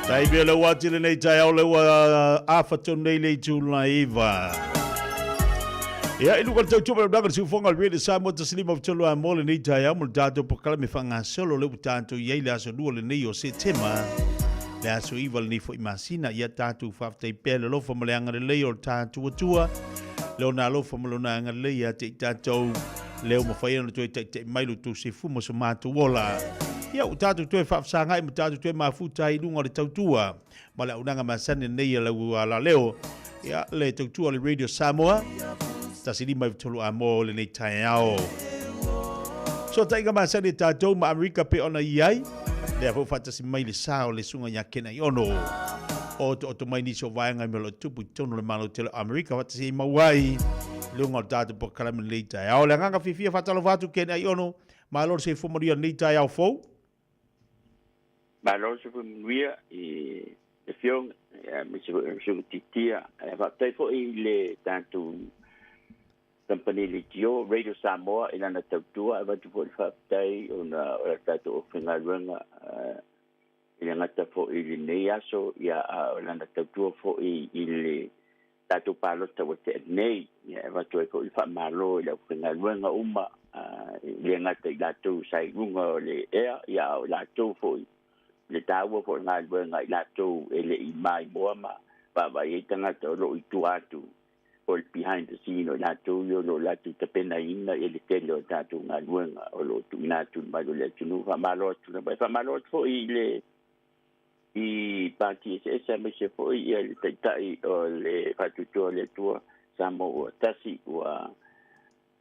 Speaker 15: Tai be le wati le nei Taeao le wa afato nei le tulaiva. Ia ilu kal tau tupa dagar si fonga le de Samoa te slima of tolo a mole nei Taeao mo dato pokala me fanga solo le utanto ia le aso dua le nei o September. Le aso iva le nifo imasina ia tatu faftai pele lo fa maleanga le lei o tatu atua. Leo na lo fa malona le ia te tatou leo mo fa ia no te mailu tu se fumo so matu wola. Ia utatu toe whaafsanga i mutatu toe mafuta i lunga le tautua. Ma le unanga masane nei la leo. Ia le tautua le Radio Samoa. Tasi lima vitolu a mo le nei Taeao. So taiga masane tatou ma Amerika pe ona iai. Le afo fatasi mai le sao le sunga ya kena i ono. O to mai niso vaenga me lo tupu tono le malo tele Amerika fatasi i mawai. Lunga o tatu po kalame le nei Taeao. Le nganga Fiafia fatalo vatu kena i ono. Ma lor se fumoria nei Taeao fou.
Speaker 16: Malu se fuia e fiong me se titia va tai fo i le tanto company le tio Radio Samoa ina na tautua va tu fo fa tai ona o tato ofenga luenga ina ngata fo i le nei aso ia ona na tautua fo i le tato palo tawa te nei ia va tu fo i fa malo le ofenga luenga uma le ngata i tato sai lunga le ia la tu fo le tawa fo ngai wenga i lato ele i mai boama pa va i tanga to lo i tuatu all behind the scene o lato yo lo lato te pena ina ele tele o tato ngai wenga o lo tu natu mai lo le tunu fa malo tu fa malo fo i le i parti se me se fo i ele tai o le fatu to le tua Samoa tasi wa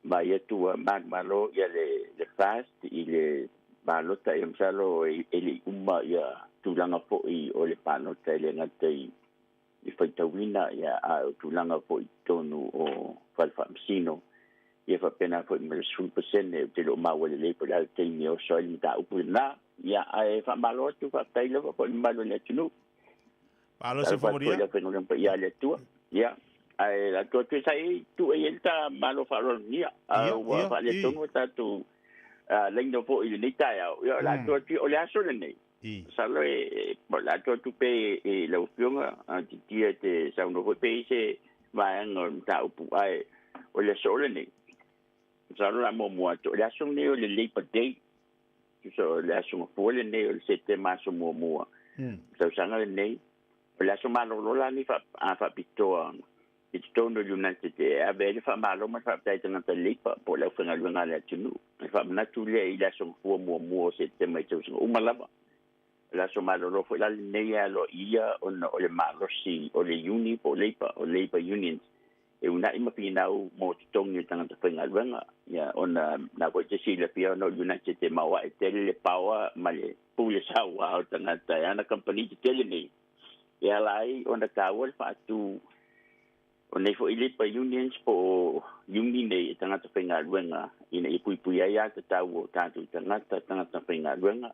Speaker 16: mai tu malo ia le fast i le palota e msalo ele umma ia tulanga fo i o le palota ele ngatai i faitawina ia a tulanga fo i tonu o falfamsino ia fa pena fo i 100% te lo mawale le po la te mi o so i ta upuna ia a fa malotu fa tailo fo i malo le tunu
Speaker 15: palo se fo moria
Speaker 16: ia fengo ia le tua ia ai la to te sai tu e elta malo fa ro ia a wa fa le tonu ta tu lendo po i nei Taeao ia la to ti o le aso le nei salo e la to tu pe e lo fionga ti ti te sa uno pe se va en ta upu ai o le so le nei salo la mo mo to le aso nei o le le pa dei so le aso po le nei o le sete maso mo mo so sanga le nei o le aso malo lo la ni fa pitoa it's tono United a vele fa malo ma fa tai tanga lipa po la fenga luanga le tunu fa na tu le ila so fu mo se te mai tu o malava la so malo lo fo la nei lo ia o le malo si o le uni po lipa o lipa unions e una ima pina mo tongi tanga fenga luanga ya ona na ko te si le pia no United te mawa e te le power male pule sa wa tanga ta ana company te le nei ya lai ona ka wol fa tu o nei fo ile pa unions po union nei tanga te whenga luenga ina i pui ia te tau o tātou tanga te whenga luenga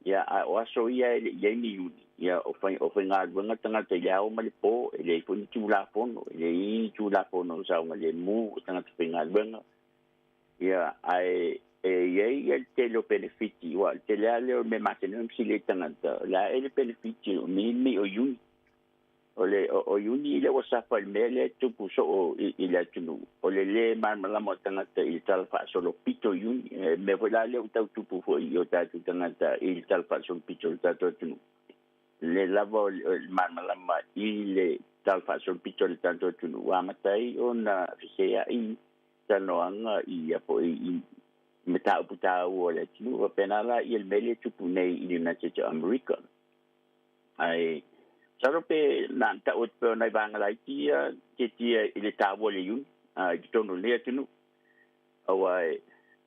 Speaker 16: ia o aso ia ia ni uni ia o whenga luenga tanga te iao mali po ele i funi tūla pono ele i tūla pono sa unga le mu tanga te whenga luenga ia ai ia te lo benefiti wa te lea leo me matene msile tanga la ele benefiti o mi o uni o uni le wasafa mele tupu so ile tunu o le marmala mo tangata il talfa solo pito uni me vola le utau tupu fo io tatu tangata il talfa solo pito tatu tunu le lavo marmala ma ile talfa solo pito tatu tunu wa matai ona fisea i tanoanga i apo i meta puta o le tunu penala il mele tupu nei in United States of America ai sarope na ta o pe na banga la tia ke tia ile ta wo le yun i tono le tinu o ai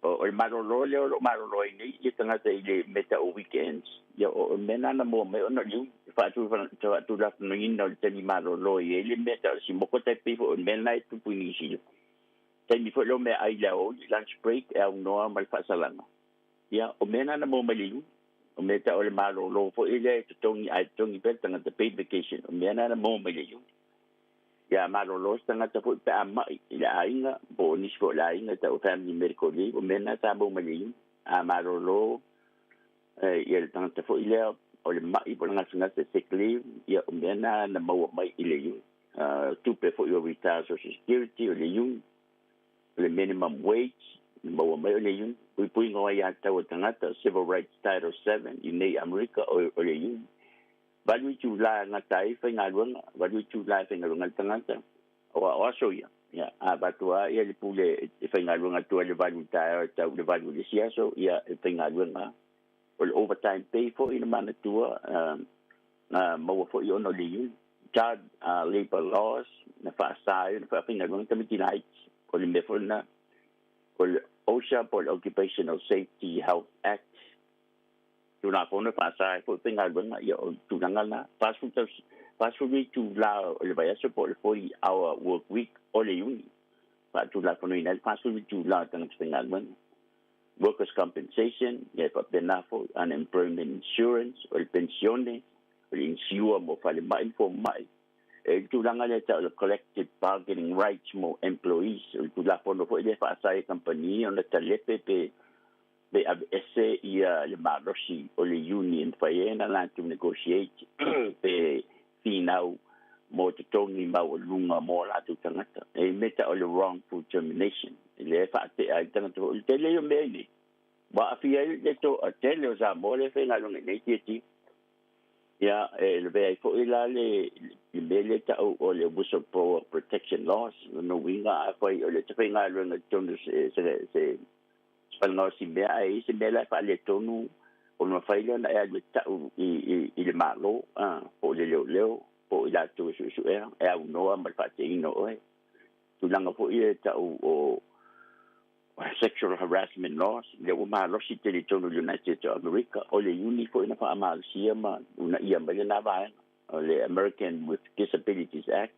Speaker 16: o le marolo le o marolo ni i tanga te le meta o weekends ia o mena na mo me ona liu fa tu la no ino te ni marolo i le meta si mo ko te pe o mena i tu puni si te mi fo lo me ai la o lunch break e au no mal fa salanga ia o mena na mo me liu o meta o le marolo fo ile te tongi ai tongi pe tanga te paid vacation o mena na mo me liu ya malolo tanga ta fu pa ma ila inga bonus fo la inga ta family medical leave o mena ta bo mali a malolo ya tanga ta fu ila o le mai po nga singa se sick leave ya o mena na mo mai ile yu tu pe fo yo retire social security o le yu le minimum wage mo mai o le yu pui ngo ya ta o tanga ta civil rights title 7 in America o le yu Balu tu la ngatai fa ngalunga balu tu la fa ngalunga tangata o so ya abatua ia le pule fa ngalunga tu le balu ta le balu le siaso ia fa ngalunga o overtime pay for in mana tua mo fo yo no liu child labor laws na fa sai na fa ngalunga tamiti nights o le mefona o OSHA por Occupational Safety Health Act tu na kona pasai po pinga bunga yo tu nangala pasu tu la le vaya so por 40-hour work week ole uni pa tu la kona ina pasu tu la tang pinga bunga workers compensation ya pa benafo unemployment insurance o pensione o insure mo fale mai for mai tu nangala ta collective bargaining rights mo employees tu la kona po ile pasai company on the lepe be ese ia le marosi o le union faena la to negotiate pe finau mo te tongi ma o lunga mo la tu tangata e meta o le wrongful termination le fa te ai tangata o te le yo meni ba afia le to a tele o sa mo le fe na lo ne ti ya le be fo ila le le ta o le whistleblower protection laws no winga fa o le te fe nga lo na tondo se Palno si me ai si me la fa le tonu o no fa ile na le ta i le malo o le leo o ila tu su e no ma fa te no tu langa fo ile ta o sexual harassment laws le o malo si te le tonu United States of America o le uni fo ina fa ma si ma una ia ma le na va o le American with Disabilities Act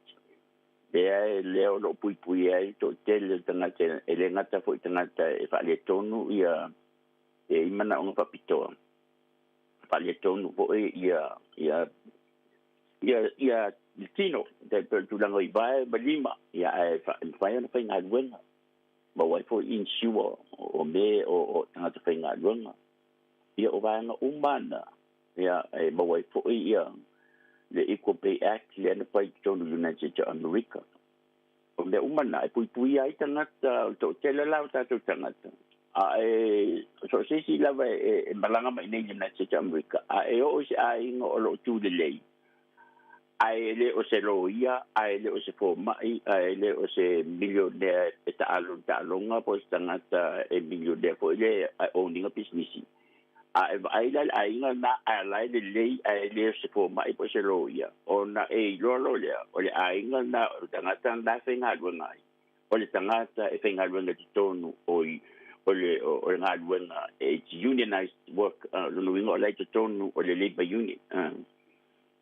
Speaker 16: leo lo pui ai to tele tanga te ele ngata fo tanga te fa le tonu ia imana on papito fa le tonu fo ia tino de tu lango i vai balima ia fa na fa ngalwen ba wai fo insure o me o tanga te fa ngalwen ia o va na umana ia ba wai fo ia the Equal Pay Act le na pai tonu United States of America o le umana pui ai tangata to tele la ta to tangata so si lava malanga mai nei United States of America o si ai ngo lo tu de lei ai le o se loia ai le o se fo mai ai le o se millionaire ta alunga po tangata millionaire po le owning a business ai nga na ai le se fo mai po se loia ona lo le o le ai nga na tangata na fenga ngai o le tangata fenga nga tonu o le nga nga unionized work no wingo le tonu o le labor union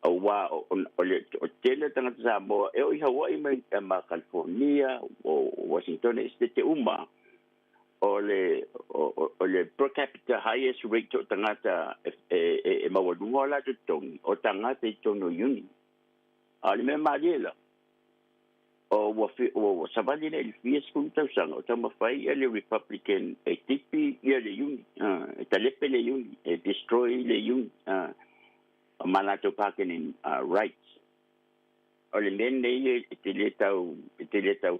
Speaker 16: o wa o le tele tangata sa mo o Hawaii mai ma California o Washington state uma o le per capita highest rate o tangata mawadunga la tongi o tangata tono uni ale me madela o savali le fies punta usanga o tama fai le Republican tipi le uni talepe le uni destroy le uni manato pakenin rights o le mene te le tau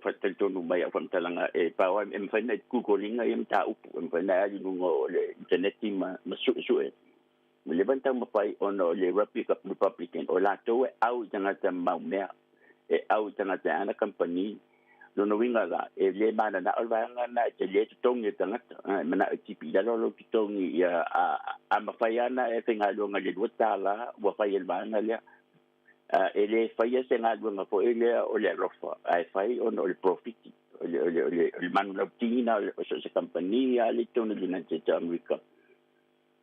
Speaker 16: fatal tonu mai a famtalanga pawa mfana kukolinga ta upu mfana ali ngo le internet ma su me levanta ma pai ono le Republican o la to au tangata maumea au tangata ana company no winga la le mana na olvanga na te le tongi tangata mana tipi da lo tongi ya a mafaiana fenga lo ngale wotala wa fail bana le ele fai se nga lunga fo ele o le rofa ai fai on o le profit le manu la tina o se compania le tonu le na te America.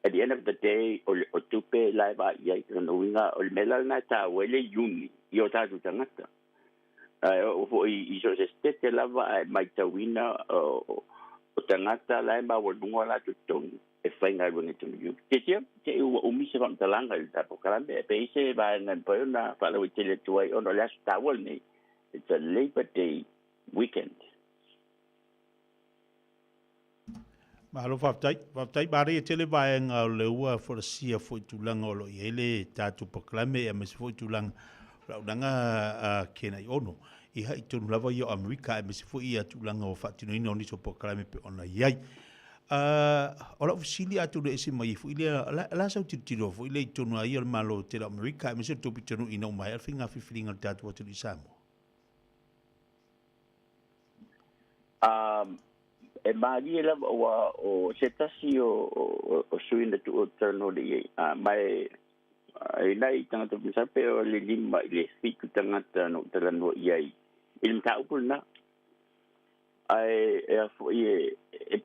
Speaker 16: At the end of the day, o tupe lai ba ia no winga o mela na ta wele yuni io ta tu tangata. O fo I so se stete lava mai ta wina o tangata lai ba wo dunga la tu tonu. E whainga runga tunu yu. Te ua se wam talanga I tapo karambe. Pe se ba ngan po na whala wi tele tuai ono le asu tawal nei. It's a Labor Day weekend.
Speaker 15: Mahalo whaftai bari e tele vai ngā leua for sia fo tulanga o lo iele tātu paklame e mesi fo tulanga raunanga kena I ono. I hai tonu lava I o Amerika e mesi fo ia tulanga o whatino ina oni so paklame pe ona iai. Ora ofisili atu le ese mai fu ile la sa tiro fu ile tonu ai al malo te Amerika me se topi tonu ina mai al finga fifilinga tatu atu Samoa.
Speaker 16: E magi la o setasi o suina tu o terno de mai ai tanga tu bisa pe o le lima le fitu tanga no terno iai. Il ta upulna ai fo e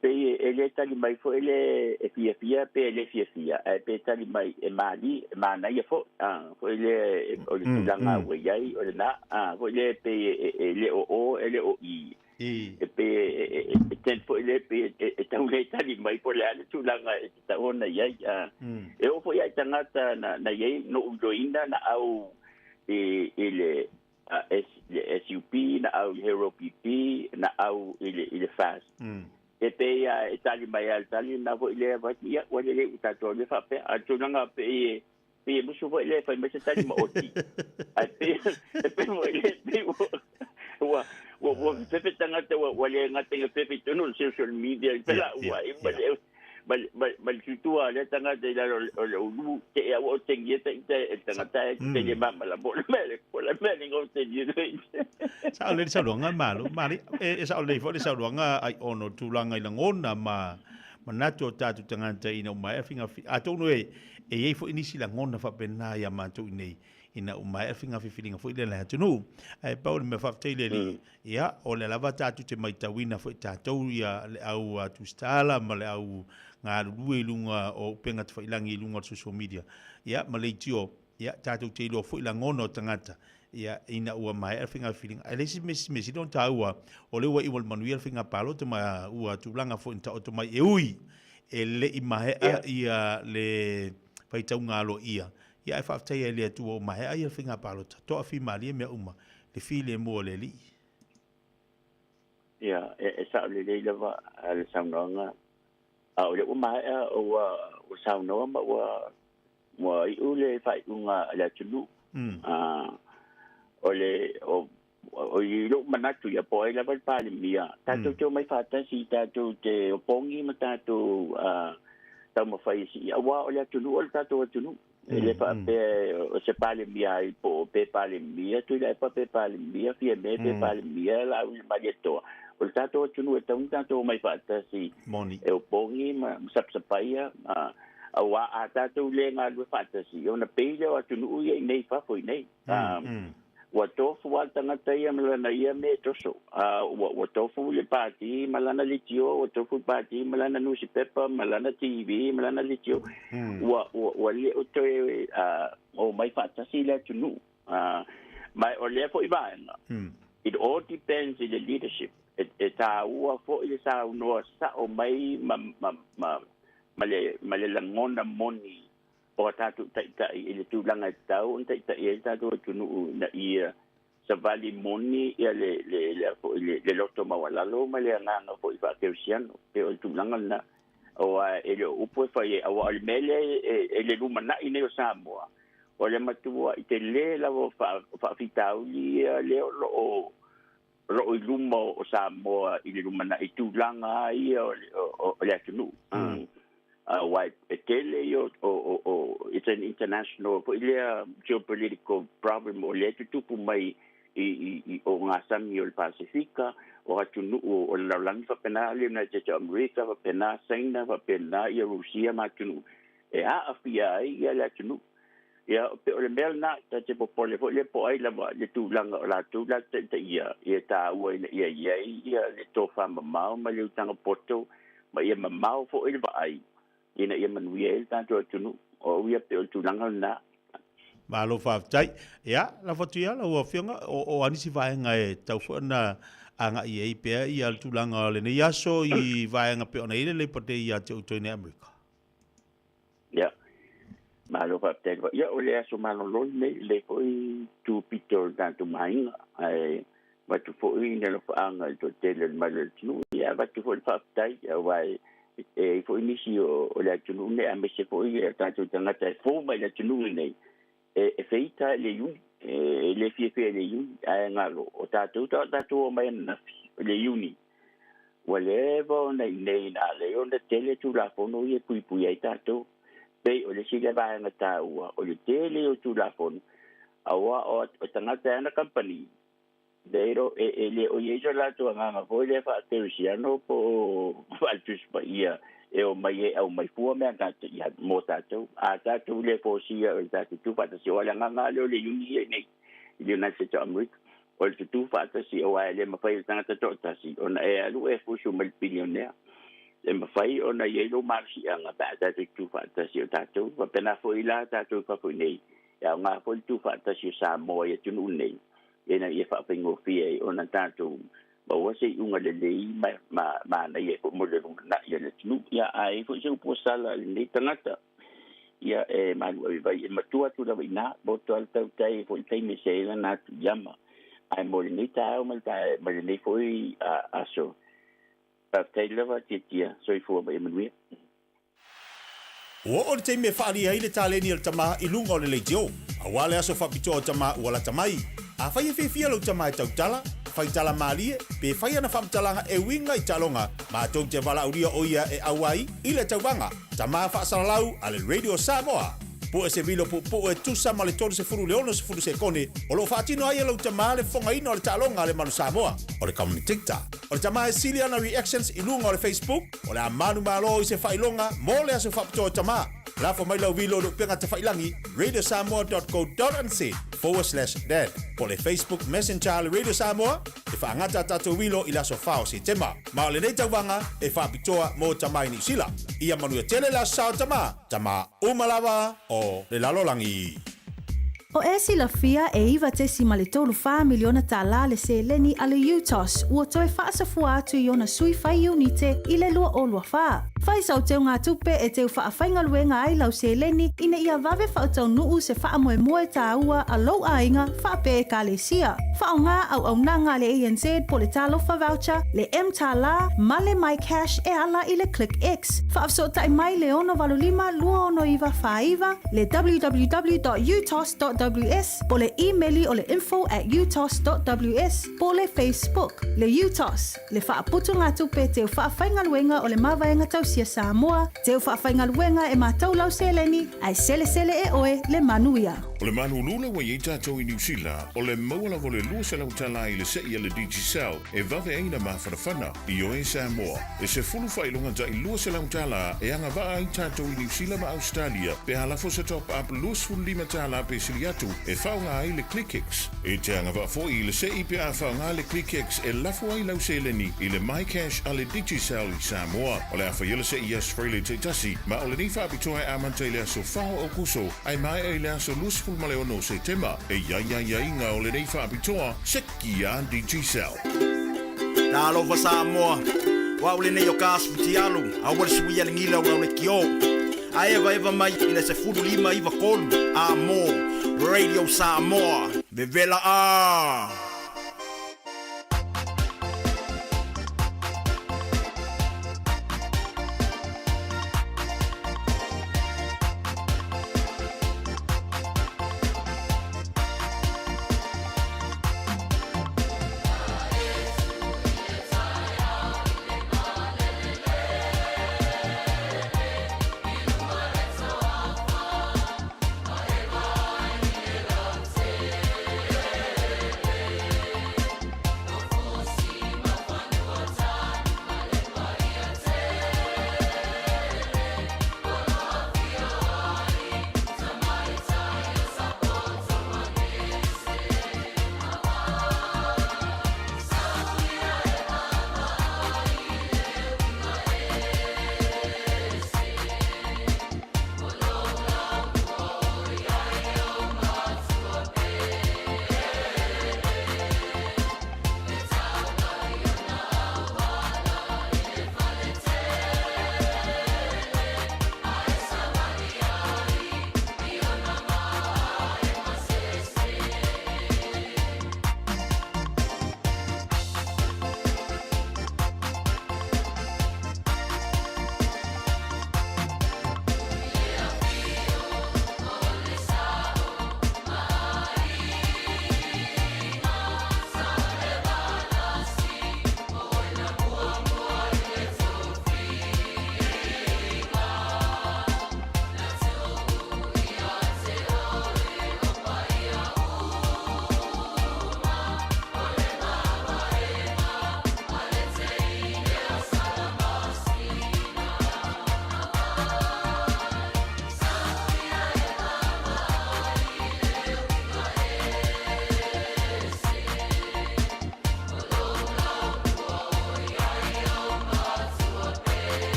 Speaker 16: pe ele tali mai fo ele e Fiafia pe ele Fiafia e pe tali mai e mali mana ia fo ele o le langa we iai o le na fo ele pe ele o ele o I e pe ten fo ele pe e tau le tali mai fo le ale tu langa e ta ona iai e o fo iai tangata na iai no udoina na au ele SUP na au Hero PP na au ile fast e pe e tali mai al tali na vo ile va ia o le utato le fa pe a tunanga pe musu vo ile fa me tali ma oti a pe mo ile pe wo pepe tanga te wo le ngate pepe tonu social media pe la wa bal tutua le tanga de la o te o te ngete te tanga te le mama la bola mele ngo te di
Speaker 15: sa le sa longa malo mari e sa le fo le sa longa ai ono tulanga I ngona ma nato tatu tanga te ina mai finga a tonu e fo inisi la ngona fa pena ya ma tu nei ina mai finga filinga fo ile la tunu ai paul me fa tele ya o le lava tatu te mai tawina fo tatu ya au tu stala ma le au ngā rue lunga o penga te whailangi lunga social media. Ia, ma lei tio, ia, tātou te ilo fwila ngono tangata. Ia, ina ua mai alwhinga whilinga. A leisi mesi don tā ua, o lewa iwal manui alwhinga palo, te mai ua tūlanga fo inta o te mai e ui, e le I mahe ia le whaitau ngalo ia. Ia, e whaftai e lea tua o mahe ai alwhinga palo, toa whi malia mea uma, le whi le mua le li.
Speaker 16: Ia, e sa le leila le saunanga, o le umai o saunoa ma wa I ule fai unga la tulu o le o I lo manatu ya poi la pali mia tato to mai fata si tato te pongi ma tato tau ma fai si wa o le tulu o tato tulu le fa pe o se pali mia I po pe pali mia tu le pa pe pali mia fie me pe pali mia la u maieto o tato tunu e tato mai fata si e o pongi ma sapsapaia a wa a tato le nga lu fata si o na peile o tunu ia nei fa foi nei wa tofu wa tangata ia malana ia me toso wa tofu le pati malana litio wa tofu pati malana nusi pepa malana TV malana litio wa le o to o mai fata si le tunu mai o le foi ba it all depends in the leadership e ta ua fo I sa no sa o mai male langona moni o tatu ta I tu langa tau ta ta do tunu na ia sa vali moni ia le loto mawalalo male nga fo I fa kersiano pe o tu langa na o ele upo fa ia o mele ele luma na ine o Samoa o le matua I te le la fa fitau ia le o ro I luma o Samoa I le luma na I tūlanga ia o le atunu. Wai e tele it's an international, po ile geopolitical problem o le tupu mai I o ngā sami o le Pasifika, o atunu o laulangi whapena le United States of America, whapena China, whapena ia Rusia matunu. E a awhia ia le atunu. ia pe o le mel na ta te popole fo le po ai la le tu langa o la tu la te ia ta ua ia le tofa mamau ma le tanga poto ma ia mamau fo i le vai ina ia manuia tanto tunu o ia pe o tu langa na
Speaker 15: Malo whaftai. Ia, la whatuia, la ua whionga, o anisi vaenga e tau whana anga i eipea i al tūlanga o le nei aso i vaenga pe ona ile le pate i a te utoine Amerika.
Speaker 16: Ia, malo whaftai. Ia, o le aso malo loi nei, le foi tu pito tanto mainga, ai, watu foi nela whaanga i to tele malo tunu, ia, watu foi whaftai, ia, wai, e foi nisi o le atunu nei, a mese foi tanto tangata e fōma i le atunu nei, e feita le yun le fiafia le yun ai ngalo o tātou o mai na le yuni whatever nei na le on the tele tu la fono ye pui ai tātou pe o le sila vai na tāua o le tele o tu la fono awa o tangata na company dero le o ye jo la tu nga foi le fa terciano po altus pa ia e o mai fua mea kata i mō tātou. A tātou le fōsia o tātou tūwhātasi o ala nganga leo le yungi e nei. I le United States of America. O le tūwhātasi o ai le mawhai o tangata tōtasi. O na e alu e fōsio mai bilionea. Le mawhai o na yelo marsi anga pā tātou tūwhātasi o tātou. Wa pena fo i la tātou whapui nei. Ia ngā fo i tūwhātasi o Samoa i tunu nei. E na i e whapingo fia o na tātou. Bawa se unga le lei ma na ye mo le na ye le tunu ya ai fo se po sala le tangata ya Malu vai matua tu la ina boto al tau tai fo tai me se na yama ai mo le Taeao ma le fo aso pa tai lava titia so i fo ba Emmanuel
Speaker 18: o te me whaari ai le tāleni al tama i lunga o le leitio a wale aso whapito o tama ua la tamai a whai e whiwhia lau tama e tautala fai tala malie, pe fai ana whamtalanga e winga i talonga, ma tau te wala uria o ia e awai, i le tauwanga, ta maa whaasalau ale Radio Samoa. Po e se vilo po e tusa ma le tolu se furu leono se furu se kone, o lo whaatino ai lau ta maa le whonga ino le talonga le Malu Samoa, o le Community TikTok. O le ta maa e Siliana Reactions i lunga o le Facebook, o le a manu malo i se whailonga, mo le aso whapito o ta maa. Lafo mai lau vilo lo penga te whailangi, radiosamoa.co.nz/dad. Po le Facebook Messenger le Radio Samoa, e whaangata tato vilo i laso whao si tema. Ma o le nei tauwanga, e whapitoa mo tamai ni sila. Ia manu e tele la sao tama umalawa o le lalolangi.
Speaker 13: O e si la fia e iwa te si male tolu wha miliona ta la le se leni ale UTOS, ua toe whaasafua atu i ona sui whai unite i le lua o lua wha. Whai sau teo ngā tupe e teo wha whainga luenga ai lau se leni ina ia vave whautau nuu se wha moe moe ta ua a lau a inga wha pe e ka le sia. Wha o ngā au nanga le ANZ po le talofa voucher, le M ta la, male my cash e ala i le Click X. Wha afso tai mai le ono valulima lua ono iwa wha iwa, le www.utos.ws, po le e-maili o le info@utos.ws, po le Facebook, le UTOS, le wha aputu ngā tupe teo wha whainga luenga o le mawaenga tau sia Samoa, teo whaawhainga luenga e mātou lau seleni, ai sele e oe le manuia.
Speaker 6: O le manu lula wa i tātou i New Zealand, o le maua vo le lua se lau tala i le sei le Digicel, e vave eina mawhanawhana i o e Samoa. E se fulu whailonga ta i lua se lau tala e anga waa i tātou i New Zealand ma Australia, pe halafo se top up luas fulu lima tala pe siliatu, e whaunga ai le ClickX. E te anga waa fo i le sei pe a whaunga le ClickX e lafo ai lau seleni i le My Cash a le Digicel i Samoa. O le awha yele se i Australia te tasi, ma o le ni whaapitoa e amanta i le aso whao o kuso, ai mai e le aso luas fulu male ono se tema, e ia inga o le nei whaapitoa, seki a Digicel.
Speaker 9: Nā alofa Samoa, wa ule nei o kāsputi alu, a wale sui ale ngila ura ule kio. A eva mai ina se furu lima iwa kolu, a mo, Radio Samoa, vevela a.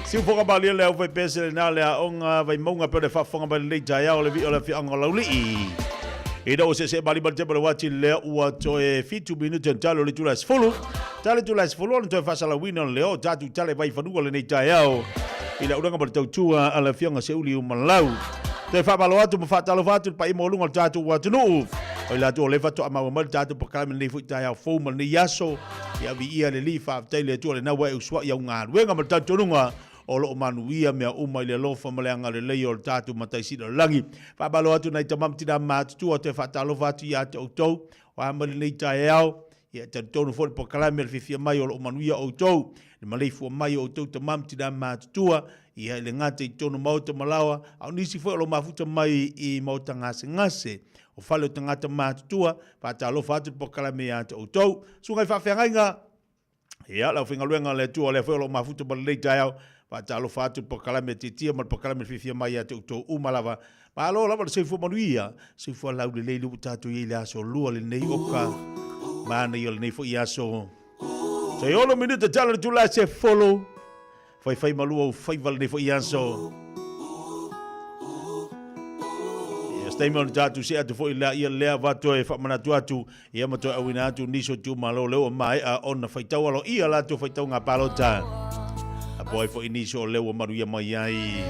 Speaker 15: Si ufonga bali le vai pese na le onga vai monga pe fa fonga bali le Taeao le vi o le fi anga lauli. E da o se bali bali te bali wati le ua to e fitu minuto talo le tulas folo. Tale tulas folo le to fa sala wina le o tatu tale vai fanua le Taeao. I le uranga bali tau tua ala fi anga se uli o Malu. Te fa balo atu mo fa talo fatu pa i mo lunga tatu wa tunu. O la tu le fa to ama mo tatu pa kala le fu Taeao fo mo le yaso. Ya vi ia le li fa tele tu le na wa uswa ya nga wenga mo tatu nunga. O lo manuia mea uma i le lofa ma le anga le lei o le tatu mataisi le langi. Whabalo atu nei tamam tina mātutu o te whatalo vatu i a te outou. O amale nei Taeao. Ia te tonu fōri po kalame le Fiafia mai o lo manuia outou. Le maleifu mai o outou tamam tina mātutua. Ia le ngate i tonu mauta malawa. Au nisi fōi o lo mafuta mai i mauta ngase ngase. O whale o tangata mātutua. Whatalo vatu po kalame i a te outou. Sungai whawhiangainga. Ia lau whingaluenga le tua le fōi o lo mafuta ma le nei Taeao. Patalo fatu po kalame titia mal po kalame Fiafia mai ate to umalava malo lava se fu manuia se fu la le le tatu ile aso lua le nei oka mana yo le nei fu iaso se yo lo minuto talo tu la se follow fai malu o fai val nei fu iaso stai mon tatu se atu fo ila ia le vato e fa mana atu ia mato awina atu niso tu malo le o mai a on fai tawalo ia la tu fai tau nga palota boy for initial lewa maruia mai ai.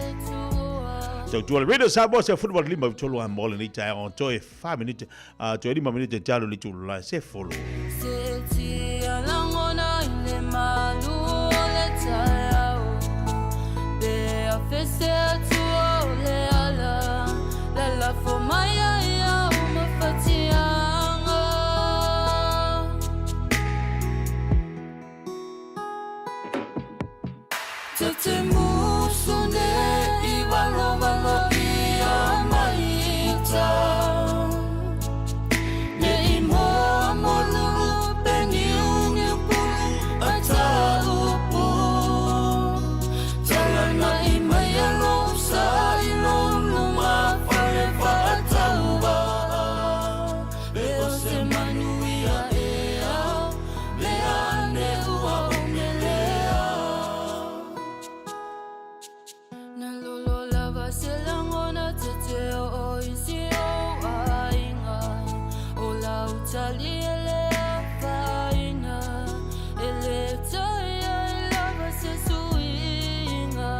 Speaker 15: So tu le radio Samoa se football lima tolo a mole ni tai on to 5 minutes to 5 minutes talo li tu la se follow. Se ti alangona ile Malu le Taeao. Be a fese tu le ala la for mai ai uma fatianga. Te musune I walo ia maita Ne I moa molulu Peni uni pulu Ata upu Talana I maya losa I luluma Wharewa ata uwa Beo se manuia ea Lea ne ua ongelea Selangona te o isi o ainga o la utali ele faina ele taia lava se suinga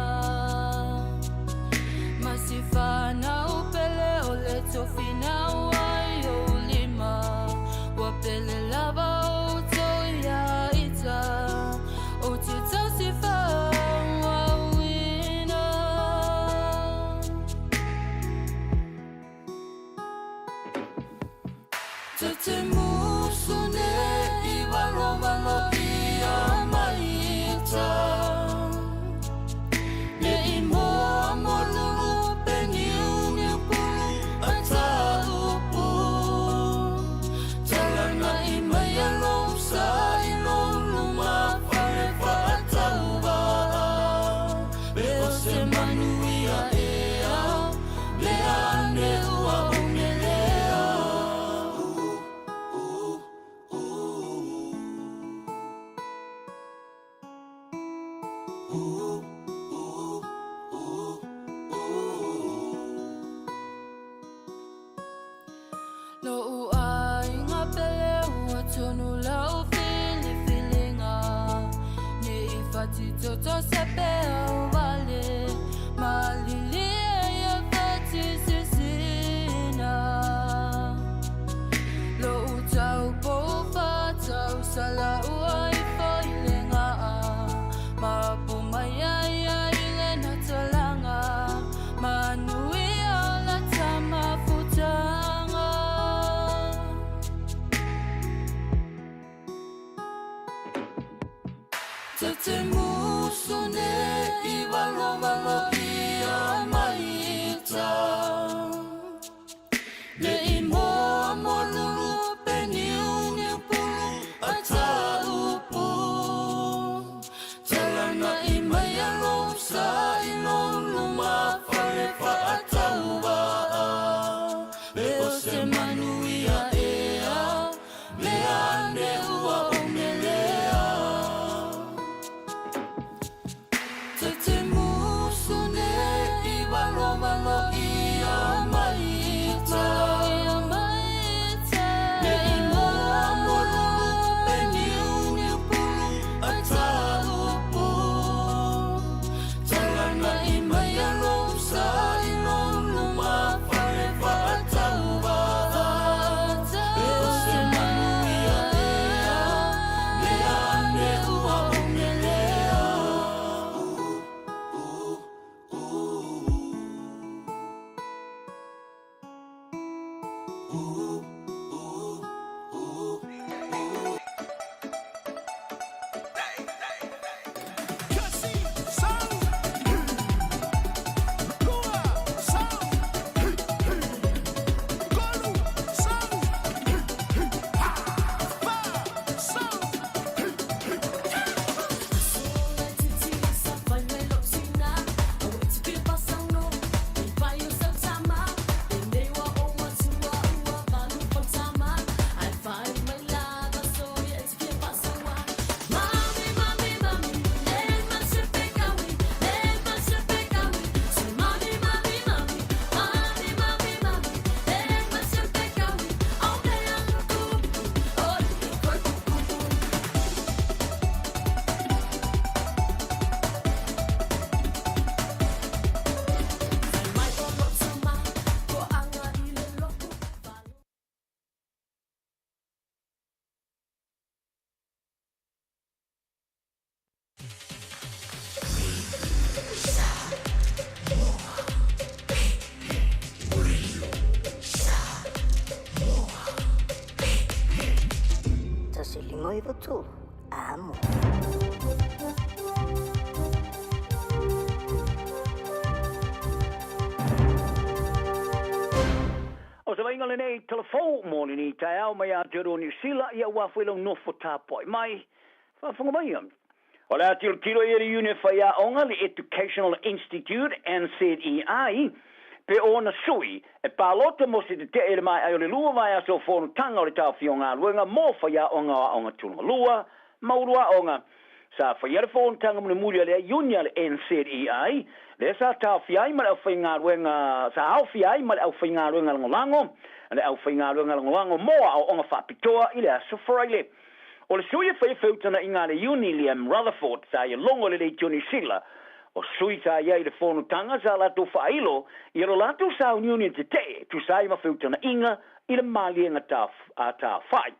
Speaker 15: masifana upele o le tofina o lima wa pele lava o toia ita o tita sifa te musune I walo ia maita Ne I moa molulu Peni uni pulu Ata upu Talana I maya losa I luluma Wharewa ata uwa Beo se manuia ea Lea ne ua ongelea No ai nga pele ua tonu lau feelinga Ne I fati toto sepe au vale Malili e fati sisina Lo utau po fatau sala ua I foilinga Mapu maya ia ile na talanga Manuia la tamafutanga Te musune I walo ia maita Ne I moa molulu Peni uni pulu Ata upu Talana I maya losa I luluma Wharewa ata uwa Beo se manuia ea Lea ne ua ongelea Te
Speaker 14: tu amo.
Speaker 7: O sa vainga le nei telephone mo ni Taeao mai a te New Zealand ia wafwelo nofo tāpoi mai whafunga mai am. O le ati kilo i re uni whaia onga le Educational Institute NZEI pe ona sui e palota mo se te ere mai ai o le lua vai aso whonu tanga o le tau fionga luenga mo whaia onga tunga lua maurua onga sa whaia le whonu tanga mune mulia le unia le NZEI le sa tau fiai ma le au whainga luenga sa au fiai ma le au whainga luenga langolango le au whainga luenga langolango moa o onga whapitoa i le aso wharaile o le sui e whaifautana i ngā le uni Liam Rutherford sa i longo le Johnny Sila o sui sa iai le whonu tanga sa lato whailo i ro lato sa union te tu sa i mafautana inga i le malienga tā whai.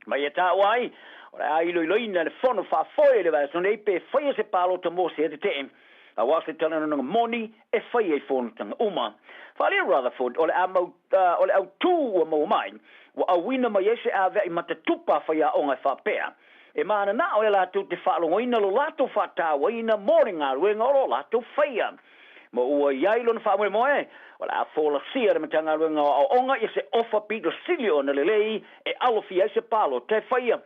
Speaker 7: Mai e tā wai, o le ailo i loina le whonu whafoe le vai, so nei pe whaia se palo ta mose e te a wase talana nga moni e whaia i whonu tanga uma. Whalia Rutherford, o le au tū o mau mai, wa a wina mai ese a vei matatupa whaia o ngai whapea. E mana na o le lato te whaalongoina lo lato whatawaina moringa ruenga o lo lato whaia. Mo ua iailo na whaamoi moe, o le a whola sia re matanga ruenga o onga i se ofa pito silio na lelei e alofia se palo te whaia.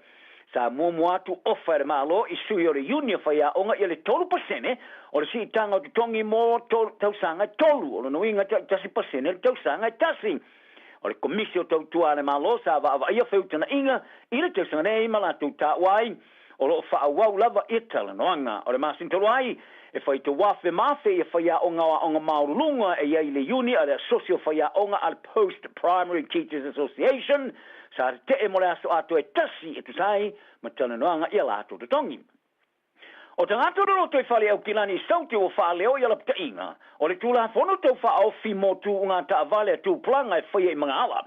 Speaker 7: Sa mua atu ofa re malo i sui o le unia whaia onga i le 12% o le si tanga o te tongi mo tausanga tolu o le noinga tasi pasene le tausanga tasi. O le komisio tau tuane malo sa va ia feutana inga i le tausanga nei malatu ta wai o lo fa wau lava itala noanga o le masinto wai e fai to wafe mafe e fai onga maurulunga e ia i le uni a le socio fai onga al Post Primary Teachers Association sa te e mole aso ato e tasi e tu sai matana noanga ia lato te tongi. O te ngātou roro toi whale au kilani sauti o whale o iala pita inga. O le tūla whono tau wha au fi mo tū unga ta avale tū planga e whaia i mga ala.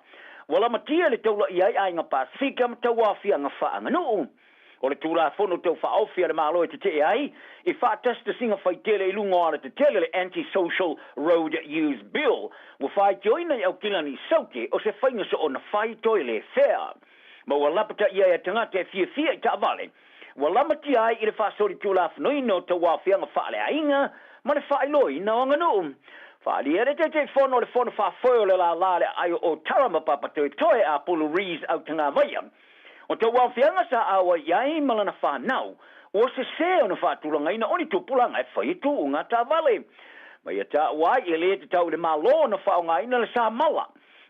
Speaker 7: Wala matia le taula iai ai ngā Pasifika ma tau wawhia ngā wha anga nuu. O le tūla whono tau wha au fia le malo e te te ai. I wha testa singa whai tele i lunga ara te tele le Anti-Social Road Use Bill. Wa whai joina i au kilani sauti o se whainga so o na whai toi le whea. Ma wa lapata iai a tangata e Fiafia i ta avale. Wala mati ai i le whaasori tūla whanoino ta wawhia ngā whaale a inga, ma le whaeloi na o nganu. Whaali ere te whono le whono whawhoio le la le ai o tarama papatoi toe a pulu rees au tanga vaia. O te wawhia ngā sa awa iai malana whanau, o se o na whaatulanga ina oni tupulanga e whai tu unga ta vale. Mai e ta wai e le te tau le malo na whaonga ina le sa mala.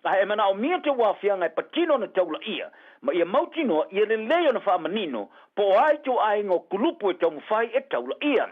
Speaker 7: A e mana o mia te wawhia ngai patino na taula ia, ma ia mautino ia le leo na whaamanino, po ai tu ai ngō kulupu e tau mwhai e taula ia.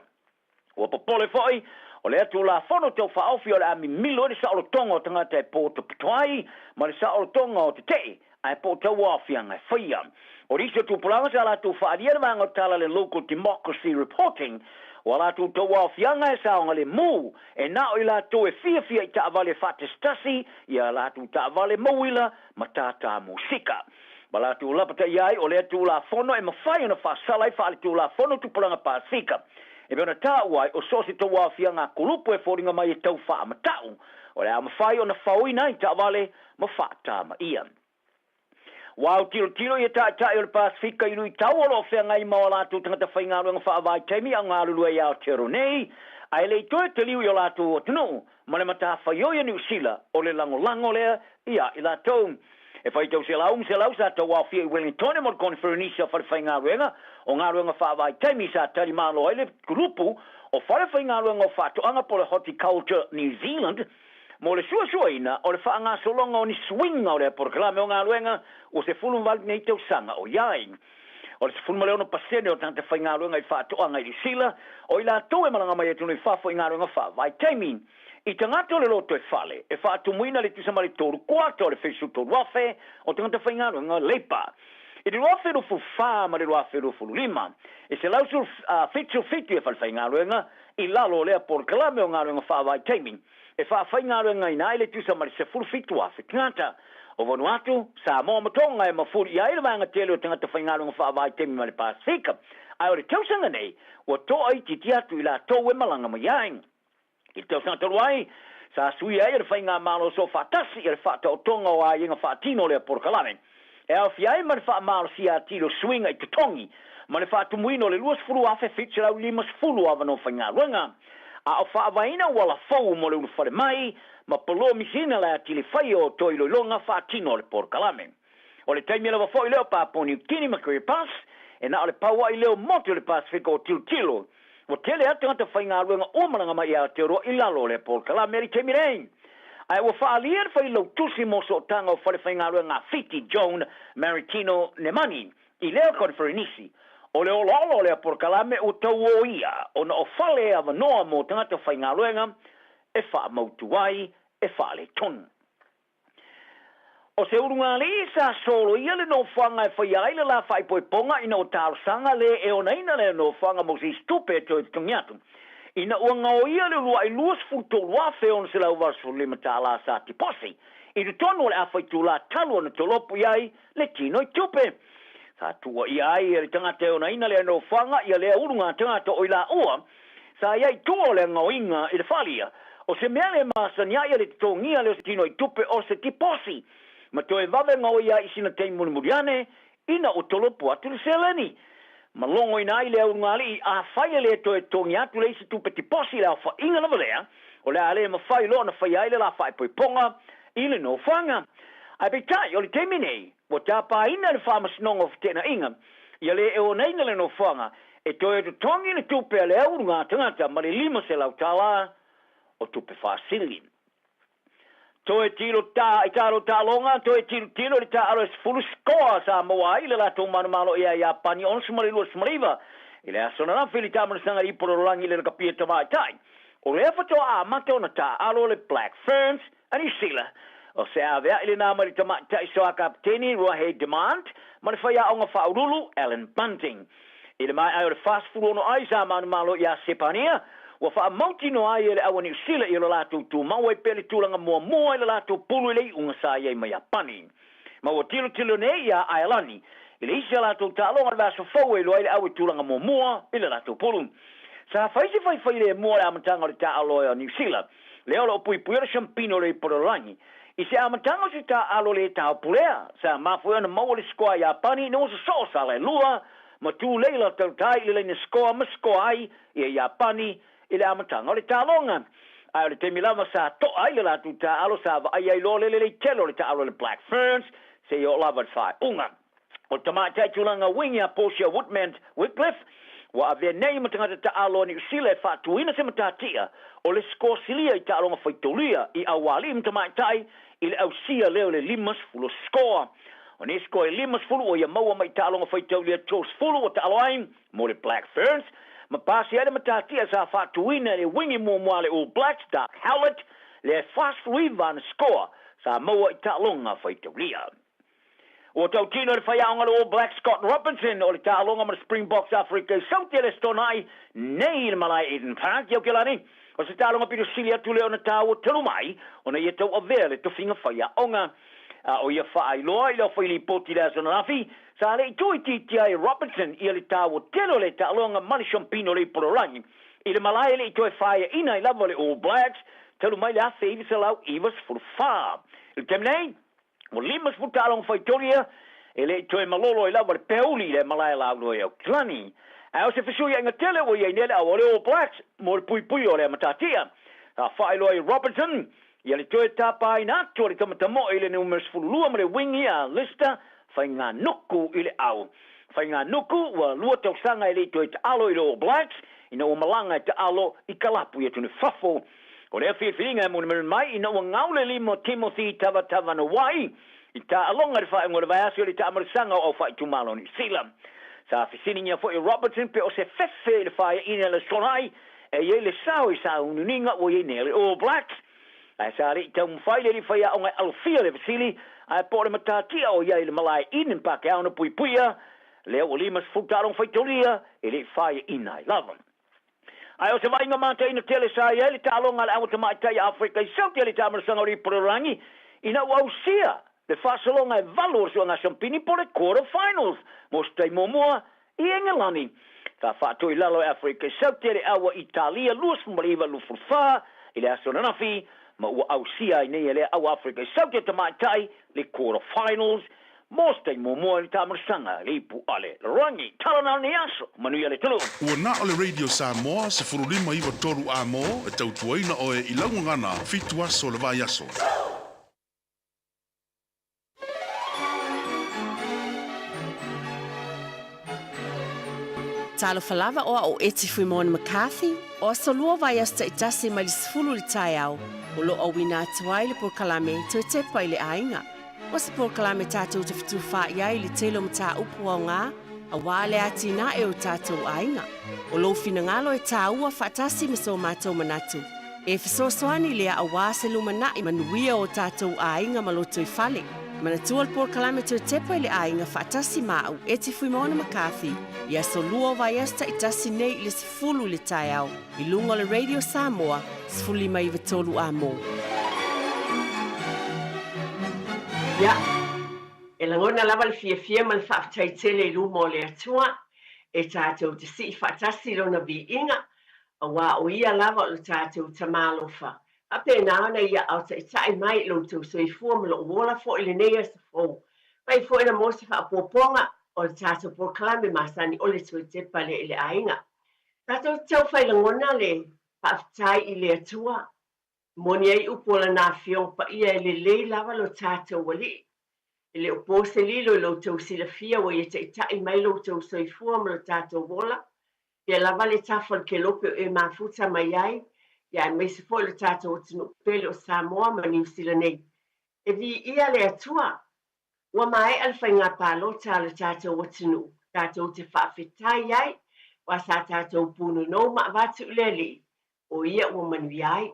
Speaker 7: Ua papole whai, o le atu la whono tau whaawhi o le ami milo le sa olo tonga o tangata e po te pituai, ma le sa olo tonga o te te, ai po tau wawhia ngai whaia. O riso tu pulanga sa la tu whaadia na wanga tala le Local Democracy Reporting, wa la tu tau wawhianga e sa onga le mu, e na o i la tu e Fiafia i ta avale whatestasi, ia la tu ta avale mauila, ma tata musika. Ma la tu lapata iai, o le tu la fono e mawhai ona whasalai whaale tu la fono tu pulanga Pasifika. E beona tā uai, o sosi tau wawhianga kulupu e whoringa mai e tau wha amatau, O le a mawhai o na whaui nai ta wale ma whaata ma ia. Wau tilo ia ta o le Pasifika i lui tau o lo whea ngai maua lātou tangata whainga ruanga whaavai teimi a ngā lulua iau tero nei. Ai lei toe te liu i o lātou o tunu, ma le mata whaioia New Zealand o le lango lea ia i lātou. E whai tau se lau sa tau wawhia i Wellington e mod konferenisia whare whainga ruanga o ngā ruanga whaavai teimi sa tari malo ai le grupu o whare whainga ruanga o whātoanga po le Horticulture New Zealand. Mo le sua ina o le whaanga solonga o ni swinga o le porklame o ngā ruenga o se fulu wali nei tau sanga o iai. O le se fulu maleo no pasene o tante whai ngā ruenga i whaatoanga i sila o i la tau e malanga mai atunu i whafo i ngā ruenga wha. Vai teimi, i tangata o le loto e whale, e whaatumuina le tusamari toru kuata o le whesu toru wafe o tangata whai ngā ruenga leipa. I le wafe rufu wha ma le wafe rufu lima. E se lausu fitu e whai ngā ruenga i lalo lea porklame o ngā ruenga wha vai teimi. E whaafai ngā runga i nai le tusa mari se furu fitu a whitngata. O Vanuatu, Samoa matonga e mafuri i aira vanga tele o tangata whai ngā runga whaavai temi ma le Pasifika. Ai o le tausanga nei, o toa i titi atu i la tau e malanga mai aing. I tausanga taruai, sa sui ai le whai ngā malo so whaatasi i le whaata o tonga o ai inga whaatino le porkalame. E au fiai ma le wha malo si a tilo swinga i tutongi, ma le whaatumuino le luas furu afe fitserau limas fulu avano whai ngā runga. A o whaavaina wala fau mo le unu whare mai, ma polo misina la tili whai o toi loilonga whaatino le porkalame. O le taimi lawa fo i leo Papua Kini Makuri Pass, e na o le paua i leo moto le Pasifika o tilo. O tele atangata whai ngā ruenga o malanga mai a te ro i lalo le porkalame eri taimi rein. Ai o whaalia whai lau tusi mo so tanga o whai ngā ruenga Fiti Joan Maritino Nemani, i leo konferenisi. O le olo le porkalame o tau o ia, o na o whale a wanoa mo tangata whai ngā ruenga, e wha mautuai, e wha le tonu. O se urunga le sa solo ia le no whanga e whai aile la whai poi ponga ina o tau sanga le e o naina le no whanga mo si stupe to i tungiatu. Ina ua ngao ia le lua i luas futo wafe on se lau vasu le matala sa tiposi. I tu tonu le a whai tu la talu na tolopu iai le tino i tupe. Sa tua ia ai e tangata e o naina le no whanga ia le urunga tangata o ila ua, sa iai tua le ngao inga i le whalia. O se mea le maasa ni aia le tongia le o se tino i tupe o se tiposi. Ma toe vave ngao ia i sina tei muriane, ina o tolopu atu le seleni. Ma longo ina ai le urunga li a whaia le toe tongia atu le isi tupe tiposi le a wha inga na valea, o le a le ma whai lo na whai aile la whai poi ponga, i le no whanga. Ai betai, o le temi nei, o tapa ina le whamasnonga o tena inga, ia le e o neina le no whanga, e toi e tongi le tupe a le aurunga tangata, ma le lima se lau tala o tupe whaasili. Toi tilo ta, i taro ta longa, toi tilo le ta aro e fulu skoa sa moa i le lato manumalo ia ia pani onsu marilu smariva, i le asona na whili ta manasanga i pororangi le kapia tamai tai. O le efato a mate ona ta alo le Black Ferns, ani sila, o se avea ili nā mari tamai tai soa kapteni Rohe Demand, mani whaia o ngā whaurulu Alan Bunting. Ile mai ai o le fast food ono ai sa manu malo ia sepania, wa wha mauti no ai ele awa New Zealand i lo lātou tū maua i pele tūlanga mua i lo lātou pulu i lei unga sa iei mai a pani. Ma wa tilo nei ia Ailani, ile isi a lātou tālonga vaso fau i lo ai le awa i tūlanga mua i lo lātou pulu. Sa whaisi whai le mua le amatanga o le tā aloa o New Zealand, leo lo pui puera champino le pororangi, I se amatanga si ta alo le tau pulea, sa mafu ana maua le skoa ia pani, no se so sa le lua, ma tu leila tau tai le ne skoa ma skoa ai, ia pani, i le amatanga o le talonga. Ai le temi lava sa to ai le latu ta alo sa ai lo le telo le ta alo le Black Ferns, se yo lava fai unga. O tamata tulanga wingia Portia Woodman Wycliffe, wa ave nei matanga ta alo ni sile fa tuina se matatia, o le sko silia i ta alo fai tolia i awali mtamatai il ausia leo le limas fulo score. O ne sko e limas fulo o ia maua mai ta alo fai tolia tos fulo o ta alo ai mo le Black Ferns, ma pasi ada matatia sa fa tuina le wingi mo le All Blacks Dark Howlett le fast rivan score sa maua i ta longa fai tolia. O tau tino le whaiaonga le All Black Scott Robinson o le tālonga ma le Springboks Africa sauti le stonai nei le malai Eden Park iau ke lani. O se tālonga pido sili atu leo na tāua talu mai o na ia tau avea le tofinga whaiaonga. O ia whaai loa i leo whaili poti lea zonanafi sa le i tui titi ai Robinson ia le tāua telo le tālonga mani champino le pororangi. I le malai le i toi whaia ina i lava le All Blacks telu mai le afe iwi salau iwas fulfa. Il temnei, mo limas futalong faitoria, ele toe malolo ila war peuli le malai lau loe au klani. Au se fisui inga tele wo ye nele au All Blacks, mo pui pui o le matatia. Whai loe Robertson, ia le toe tapa ina atu le tamatamo ile numbers fulua mre wingi a lista, whai ngā nuku ile au. Whai ngā nuku wa lua tau sanga ile toe te alo ile All Blacks, ina o malanga te alo I kalapu ia tune whafo. O lea whiwhiringa mo na mai, ina o ngaule limo Timothy Tavatava na wai, I ta alonga le whae ngore vai asio le ta amarisanga o whae tumalo ni sila. Sa whisini nia fo I Robertson pe o se whewhe le whae ina le sonai, e ye le sao I sa ununinga o ye ne le All Blacks. Ai sa re tau mwhaile li whaia o ngai alfia le visili, ai po le matatia o ye le malai inin pake au na pui puia, leo o limas futarong whaitoria, e le whae ina I love them. Ai o se vai ngamata ina tele sa ia le talonga le awata mai tai Afrika I sauti le tamarasanga o ri prorangi ina wausia le whasalonga e valor so nga champini po le quarter finals mostai momoa I Engelani ka whaatoi lalo Afrika I sauti le awa Italia luas mbaliva lufurfa I le asonanafi ma ua ausia I nei le awa Afrika I sauti te mai tai le quarter finals Mostai momoa ni tamarasanga le ipu ale rangi talana ni aso manuia le talo.
Speaker 12: Ua na o le Radio Samoa se furulima iwa toru a mo e tautuaina o e ilaungangana fitu aso le vai aso.
Speaker 14: Talo falava o eti fui mona McCarthy o solua vai asta itasi mai le sifulu le Taeao o lo o wina atuai le por kalame to te pai le ainga. O se por kalame tātou te fitu wha iai le telo mta upu au ngā, a wale ati na e o tātou ainga. O lo fina ngalo e tā ua whaatasi me so mātou manatu. E fisosoani lea a wā se lumana I manuia o tātou ainga maloto I fale. Manatua le por kalame to tepa le ainga whaatasi mau e te fui maona McCarthy. Ia so lua vai asta I tasi nei le sifulu le Taeao. I lunga le Radio Samoa, sifuli mai vitolu a mo.
Speaker 20: Ia, e langona lava le fiafia ma le whaaftaitele I luma o le atua, e tātou te si whaatasi lona vi inga, a wā o ia lava o le tātou tamalofa. A pēnā ana ia au ta itai mai loutou so I fua ma lo wola fo I le neia sa fōu. Mai fo ina mosi whaapoponga o le tātou por kalame masani o le tui tepa le ele ainga. Tātou tau whai langona le whaaftai I le atua, Moni ai upola na fiong pa ia le lei lava lo tātou wali. Ele upo se lilo lo tau sila fia wa ia tai mai lo tau soifua ma lo tātou wola. Ia lava le tafal ke lope o e mafuta mai ai. Ia mai se fo le tātou tinu pele o Samoa ma New Zealand nei. E vi ia le atua. Wa mai alfa ngā palo tā le tātou o tinu. Tātou te whaafetai ai. Wa sa tātou punu no ma vatu leli. O ia ua manui ai.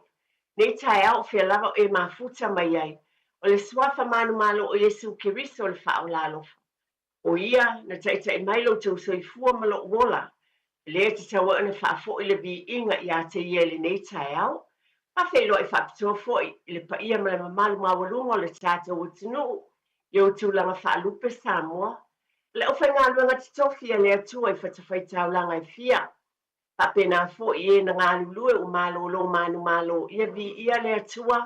Speaker 20: Nei Taeao fia lava o e mafuta mai ai. O le swafa manu malo o Yesu Kiriso o le whao lalofa. O ia na taitai mai lo tau soifua malo wola. Le te tawa ana whaafo I le vi inga I a te ia le nei Taeao. Pa whelo I whapitoa foi I le pa ia mala mamalu mawalunga o le tātou o tinu. Iau tūlanga whaalupe Samoa. Le o whai ngā luanga te tofia le atua I whatawhai taulanga I fia. Pa pena fo I na ngā lulue o malo lo manu malo ia vi ia le atua.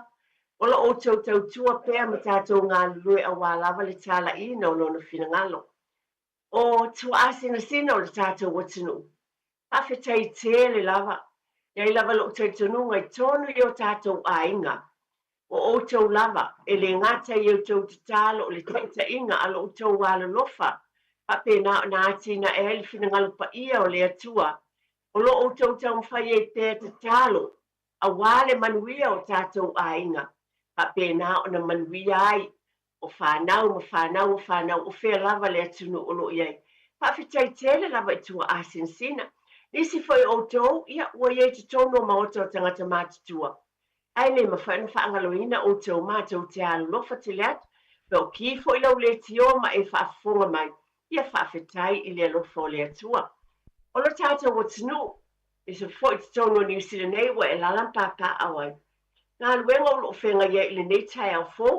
Speaker 20: Ola o tau tua pea ma tātou ngā lulue a wālawa le tāla I na ono na whina ngalo. O tua asina sina o le tātou watinu. Pa whetai te le lava. Ia I lava lo tau tunu ngai tonu I o tātou ainga. O tau lava e le ngata I o tau te tālo o le taita inga alo o tau wala lofa. Pa pena na atina e heli whina ngalo pa ia o le atua. O lo o tau tau mwhai e pēr te tālo, a wāle manuia o tātou ainga, pa pēnā o na manuia ai, o whānau o whea lava le atunu o lo iai. Pa whitai tele lava I tua asin sina. Nisi whai o tau, ia ua iei te tono ma o tau tangata mātutua. Ai nei ma whaina whaangaloina o tau mātou te alo lofa te leat, pe o kifo I lau le tio ma e whaafonga mai, ia whaafetai I le lofa o le atua. O lo tātou o tinu, I se fo I te tono New Zealand nei wa e lalan pāpā awai. Ngā luenga o lo whenga ia I le nei Taeao fo,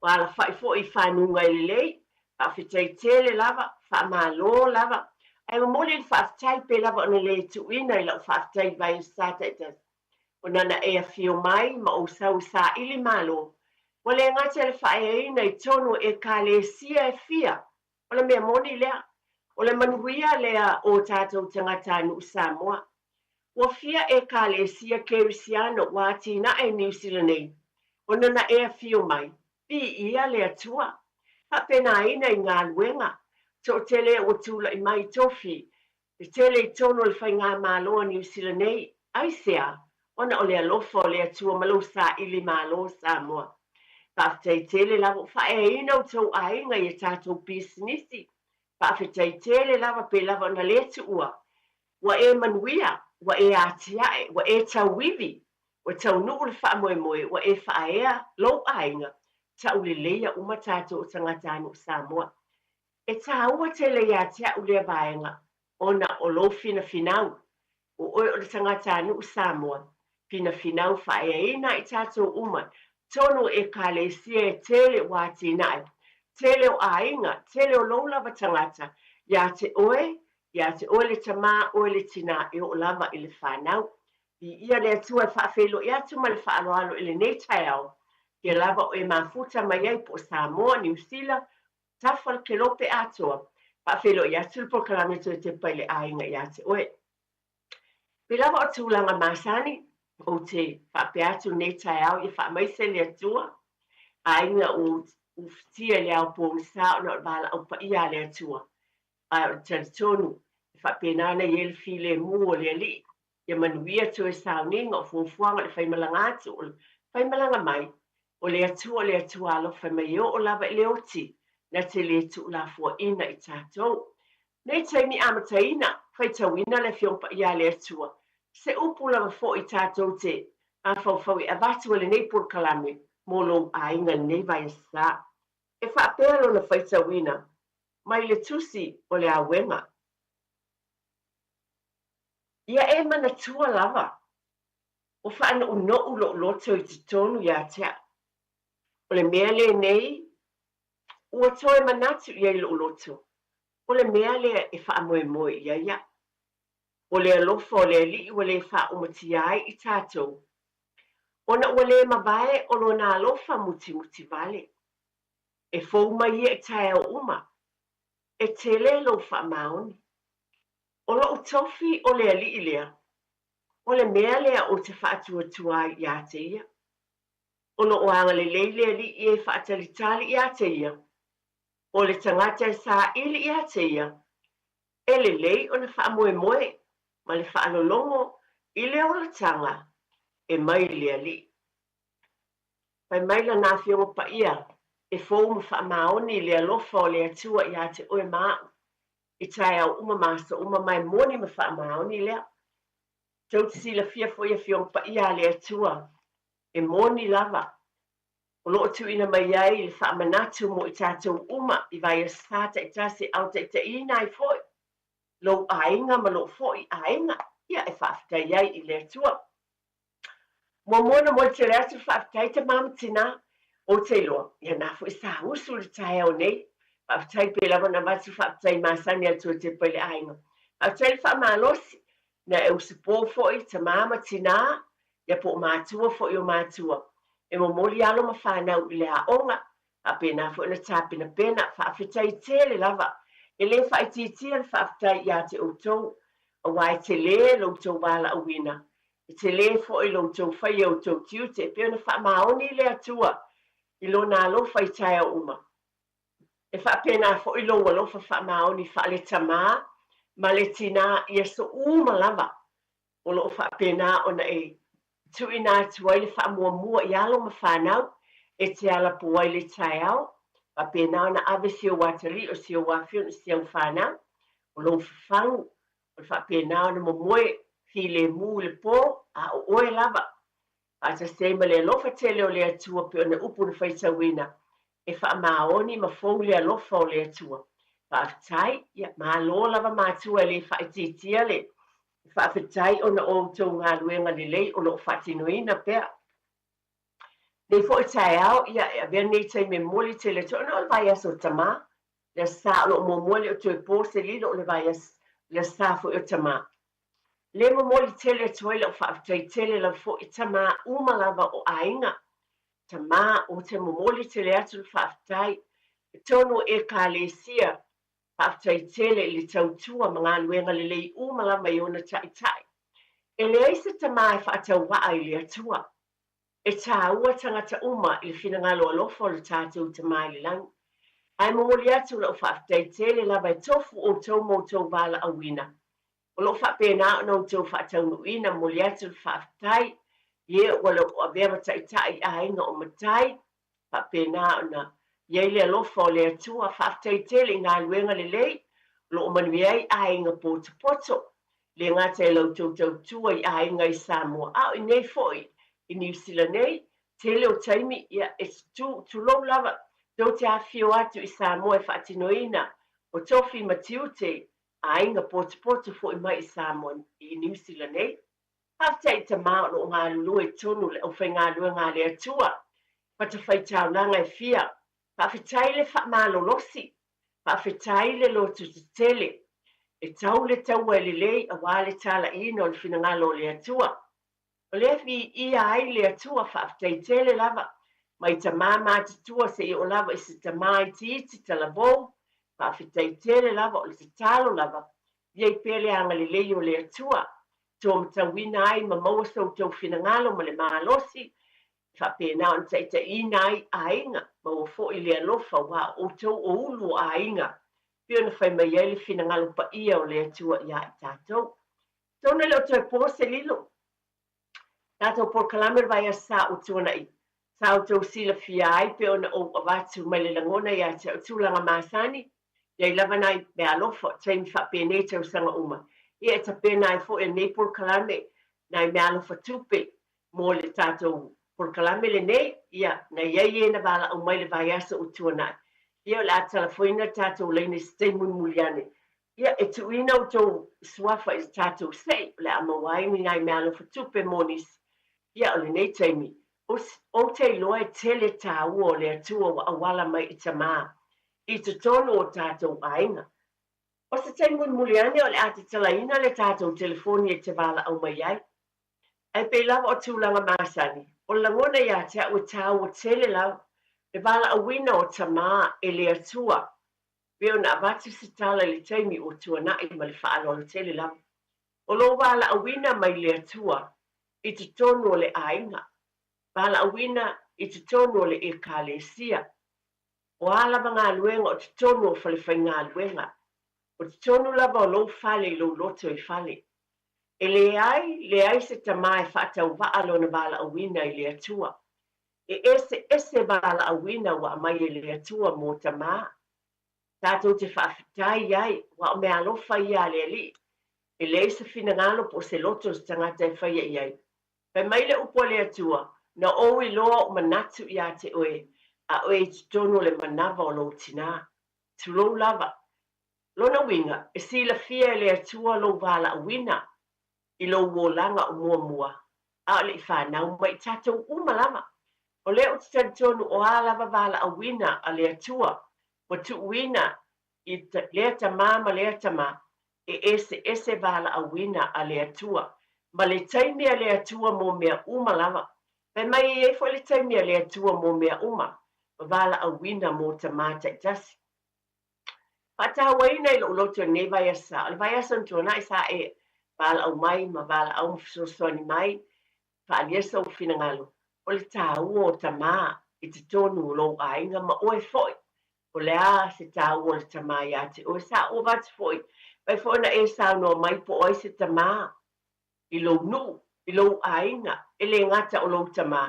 Speaker 20: wa ala whai fo I whanunga I le lei, whawhitai tele lava, whamalo lava, ai ma mole I whawhitai pe lava o na le tuina I lau whawhitai vai sata itas. o nana e fio mai ma o sau sa ili malo. O le ngata le whaeina I tonu e ka le sia e fia. O le mea moni lea. O le manuia lea o tātou tangata nu Samoa. O fia e ka le sia kerisiano wāti na e New Zealand nei. O nana e fio mai. Pi ia lea tua. Ha pena ina I ngā luenga. So tele o tula I mai tofi. Te tele I tonu le whainga malo New Zealand nei. Ai sea. Ona o le alofa o le atua malo sa ili malo Samoa. Pa'afetai tele lava whaeina o tau ainga I tātou businessi. Pa'afetai tele lava pe lava na le tua. Wa e manuia, wa e atiae, wa e tauivi, wa tau nuu le whaamoemoe, wa e whaea lo ainga, tau le leia uma tātou o tangata anu Samoa. E tāua tele I atia u le vaenga, ona o lo fina finau, o oi o le tangata anu Samoa, fina finau whaeina I tātou uma, tonu e ka le sia e tele wāti nai, tele o ainga, tele o lo lava tangata, ia te oe le tama o le tina e o lava I le whanau. I ia le atua whaafelo I atu ma le whaaloalo I le nei Taeao, ke lava o e mafuta mai ai po Samoa, New Zealand, tafal ke lope atua, whaafelo I atu le proklameto e te paile ainga I ate oe. Pe lava o tūlanga masani, o te whaape atu nei Taeao I whaamaise le atua, ainga o tia le au pōngi sa o na bala au pa ia le atua. A o tonu, whapenana I el file mu o le li, ia manuia tu e sauninga o fuafuanga le whaimalanga atu o whaimalanga mai, o le atua alo whaimai o lava I le oti, na te le tu la fua ina I tātou. Nei taimi amataina, whaitawina le whiompa ia le atua, se upu lava fo I tātou te, a whauwhau I avatu le nei por kalame, mo lo ainga nei vai sa. E whaapelo na whaitawina, mai le tusi o le awenga. Ia e mana tua lava. O whaana uno ulo loto I te tonu ia tea. O le mea le nei, ua toe manatu ia I lo loto. O le mea le e wha moe moe ia ia. O le alofa o le li ua le wha umatiai I tātou. Ona ua le mabae o lo na alofa muti muti vale. E fau mai ia I Taeao uma. E tele lo wha maoni. O lo utofi o le ali ilea. O le mea lea o te whaatua tuai ia te ia. O lo oanga le leile ali I e whaatalitali ia te ia. O le tangata sa ili ia te ia. E le lei o na whaamoe moe. Ma le whaalolongo I le o la tanga. E mai le ali. Pai mai la na whiongo pa ia. E fōu ma whaamaoni le alofa o le atua ia te oe maa. I Taeao uma masa uma mai moni ma whaamaoni lea. Tau te sila Fiafia whiong pa ia le atua. E moni lava. O loo tu ina mai ai le whaamanatu mo I tātou uma I vai a sata I tase au te ina I foi. Lo ainga ma lo foi ainga. Ia e whaafitai ai I le atua. Mo mona mo te reatu whaafitai te mamatina. O te loa, ia nā fo I sa usu le Taeao nei. Whaafitai pe lava na watu whaafitai masani atu te pele ainga. Whaafitai le whaamalosi. Na e usipō foi te mama tina. Ia po mātua foi o mātua. E mo moli alo ma whanau I le aonga. A pena fo ina tāpina pena. Whaafitai tele lava. E le whaititia le whaafitai ia te outou. A wai te le loutou wala awina. E te le fo I loutou whai outou tiu te pe ona whaamaoni le atua. I lo nā lofa I Taeao uma. E whaapena fo I lo lofa whaamaoni whaale tamā, ma le tina I so uma lava. O lo whaapena ona e tui nā tuai le whaamuamua I alo ma whanau, e te ala puai le Taeao, whaapena ona ave sio watari o sio wawhio na sio whanau, o lo whawhangu, o whaapena ona momoe fi le mu le pō, a o oe lava. Ata seima le alofa tele o le atua pe ona upu na whaitawina. E whaamaoni ma fōu le alofa o le atua. Whaafitai, ia mālo lava mātua le whaititia le. Whaafitai ona o tau ngā luenga le lei o lo whaatinoina pea. Nei fo I Taeao, ia e avea nei tai me moli te le to, ona o le vai aso tamā. Le sa o lo mo moli o tue pō se lilo o le vai as, le sa fo o tamā. Le momoli tele toile o whaafitai tele la fo I tama umalava o ainga. Tama o te momoli tele atu whaafitai. Tono e ka lesia. Whaafitai tele ili tautua mga luenga le lei umalava I ona tai. E le eisa tama e whaatau waa ili atua. E tā ua tangata uma ili whinangalo alofo le tātou tama ili lang. Ai momoli atu la o whaafitai tele lava e tofu o tau mo tau wala awina. O lo whapena no tau whaatau nuina moli atu whaafitai. Ie wala o avera tai a inga o matai. Whapena na Yele alofo le atua whaafitai tele ngā luenga le lei. Lo o manuiai a inga poto. Le ngata e lau tau tua I a inga I Samoa. Au I nei foi I New Zealand nei. Tele o taimi ia e tu low lava. Tau te awhio atu I Samoa e whaatinoina. O tofi matiute. A inga poto fo I mai I Samoa I New Zealand nei. Haftai te mao no ngā lulu e tonu le o whai ngā lua ngā le atua. Pata whai tau nanga e fia. Whawhitai le wha malo losi. Whawhitai le lo tu te tele. E tau le tau e le lei a wale tala ino le whina ngā lo le atua. O le fi ia ai le atua whawhitai tele lava. Mai ta mama te tua se I o lava I se ta mai ti iti tala bou. Whawhitai tele lava o le te talo lava. Iei pele anga le lei o le atua. Tō mtawina ai ma maua sau tau whinangalo ma le mahalosi. Whapena on taita ina ai a inga. Ma o fo I le alofa wa o tau o ulu a inga. Pio na whai mai ele whinangalo pa ia o le atua ia I tātou. Tōna leo toi pōse lilo. Tātou por kalamer vai a sa o tōna I. Sa o tau sila fia ai pio na o avatu mai le langona ia te o tūlanga māsani. Iai lava nai me alofa taimi whapene tau sanga uma. Ia ta pena I fo e nei por kalame nai me alofa tupe mo le tātou por kalame le nei ia na iai na vala o mai le vaiasa o tuanai. Ia la telefoina tātou leine stei muliane. Ia e tuina o tau swafa I tātou sei le amawai mi nai me alofa tupe monis. Ia o le nei taimi. O te loa e tele tā ua o le atua wa awala mai I tamaa. I te tono o tātou ainga. O se taimun muliane o le ati talaina le tātou telefoni e te wala au mai ai. Ai pe lava o tūlanga māsani. O langona ia te au tāu o tele lau. Le wala awina o tamaa e le atua. Peo na avatu se tala le taimi o tuanai ma le whaalo o tele lau. O lo wala awina mai le atua. I te tonu o le ainga. Wala awina I te tonu o le e kālesia. O alava ngā luenga o te tonu o whalewhai ngā luenga. O te tonu lava o lo fale lo loto I fale. E le ai se tamai whaatau waalo na wala awina I le atua. E ese wala awina wa mai I le atua mō tamaa. Tātou te whaafitai ai wa o mea alofa I a le li. E le se whinangalo po se loto se tangata e whaia I ai. Pai mai le upo le atua na o I loa o manatu I a te oe. A oe te tonu le manava o lo tina. Tulou lava. Lona winga, e sila fia le atua lo wala awina. I lo wolanga o mua. A le I whanau mai tātou umalama. O le o te tonu o alava wala awina a le atua. O tu wina I le tama ma le tama. E ese wala awina a le atua. Ma le taimi a le atua mo mea umalama. Pe mai e fo le taimi a le atua mo mea uma. Wala awina mo tamata tasi. Pata waina I lo loto ne vai asa. Le vai asa ntona isa e wala au mai ma wala au mfisosoni mai. Whaaliesa o whinangalo. O le tāua o tamā I te tonu lo ainga ma oe foi. O le a se tāua o le tamā ia te oe sa o vati foi. Pai foi na e sa no mai po oe se tamā. I lo nu, I lo ainga. E le ngata o lo tamā.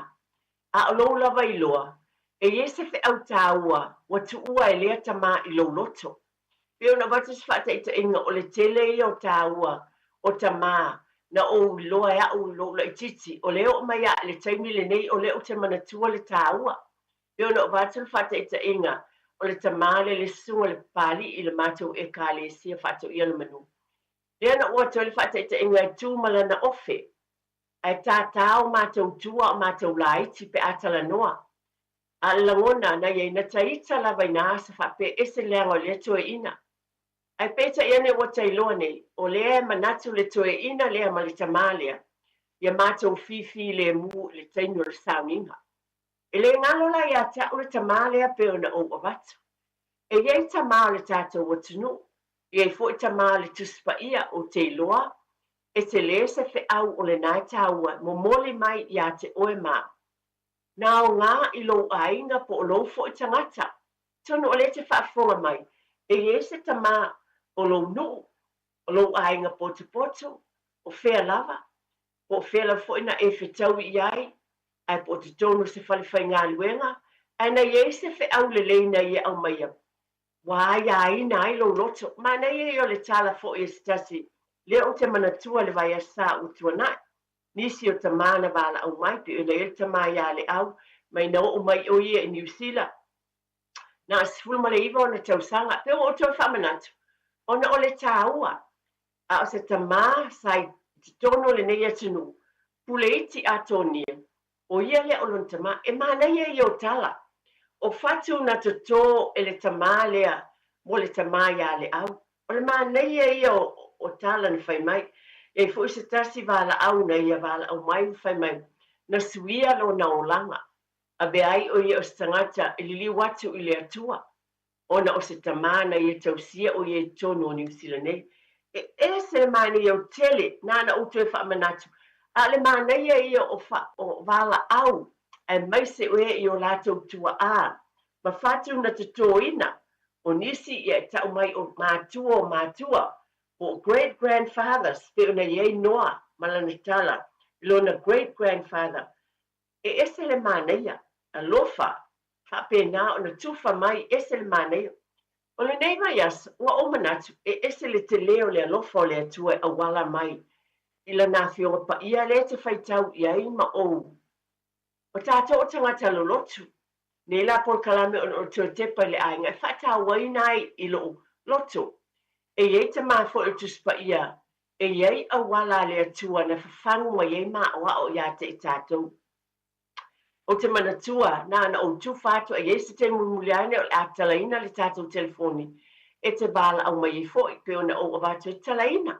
Speaker 20: A o lo lava I loa. E yese fe au tāua. Watu ua e lea tamā I lo loto. Peo na watu sifata ita inga o le tele I o tāua o tamā na o loa ya o lo la ititi o leo mai ya le taimi le nei o leo te manatua le tāua. Peo na watu sifata ita inga o le tamā le sunga le pali I le mātou e kā le sia whatu I le manu. Lea na ua tole fata ita inga I tūmala na ofe. Ai tātāo mātou tua o mātou la iti pe atala noa. A langona na yei na taita la vaina sa whape ese leanga o le toa ina. Ai peta ia ne wata iloa nei, o lea manatu le toe ina lea ma le tamalea, ia mātou fifi le mu le tainu le sauninga. E le ngalo la ia ta ule tamalea pe ona o watu. E iei tamā le tātou watunu, iei fo i tamā le tuspa ia o te iloa, e te le se fe au o le nai tāua, mo mole mai ia te oe mā. Nā o ngā ilo ainga po o lo fo i tangata, tonu o le te whaafonga mai, e iei se tamā o lo nuu, o lo ainga potu, o whea lava, o whea la fo ina e whetau i ai, ai po te tonu se whalewhai ngā luenga, ai na iei se fe au le leina i au mai am. Wā ia ina ai lo loto, ma na iei o le tala fo i stasi, le o te manatua le vai asa u tuanai, nisi o te mana wala au mai, pe ina il te mai a le au, mai na o mai o ia i New Zealand. Na asifulu ma le iwa o na tausanga, pe o tau whamanatu, ona o le tāua, a o se tamā sai te tono le nei atunu, pule iti a tonia, o ia le o lon tamā, e mana ia i o tala, o fatu na to tō e le tamā lea, mo le tamā ia le au, o le mana ia i o tala na whai mai, e fu i se tasi wala au na ia wala au mai whai mai, na suia lo na o langa, a be ai o ia o stangata e lili watu i le atua, ona o se tamana i e tausia o i e tono o New Zealand nei. E se le mana i o tele, nana utu e whaamanatu. A le mana i o wala au, e mai se oe i o lātou tua a. Ma whatu na te tōina, o nisi i e tau mai o mātua, o great-grandfathers, pe ona i e noa, malanatala, lona great-grandfather. E se le mana i a lofa, whapena o na tuwha mai ese le mānei. O le nei mai as, ua o manatu, e ese le te leo le alofa o le atua a wala mai. Ila nā whionga pa ia le te whaitau i ai ma o. O tātou o tangata lo lotu, ne la por kalame o tō tepa le ainga, e whata wainai i lo lotu. E iei te mafo o tuspa ia, e iei a wala le atua na whawhangu wa iei maa oa o ia te i tātou. O te manatua, nana o tu whātua e iei se te mumuliane o le a talaina le tātou telefoni. E te bala au mai i fōi, pe ona o avatu e talaina.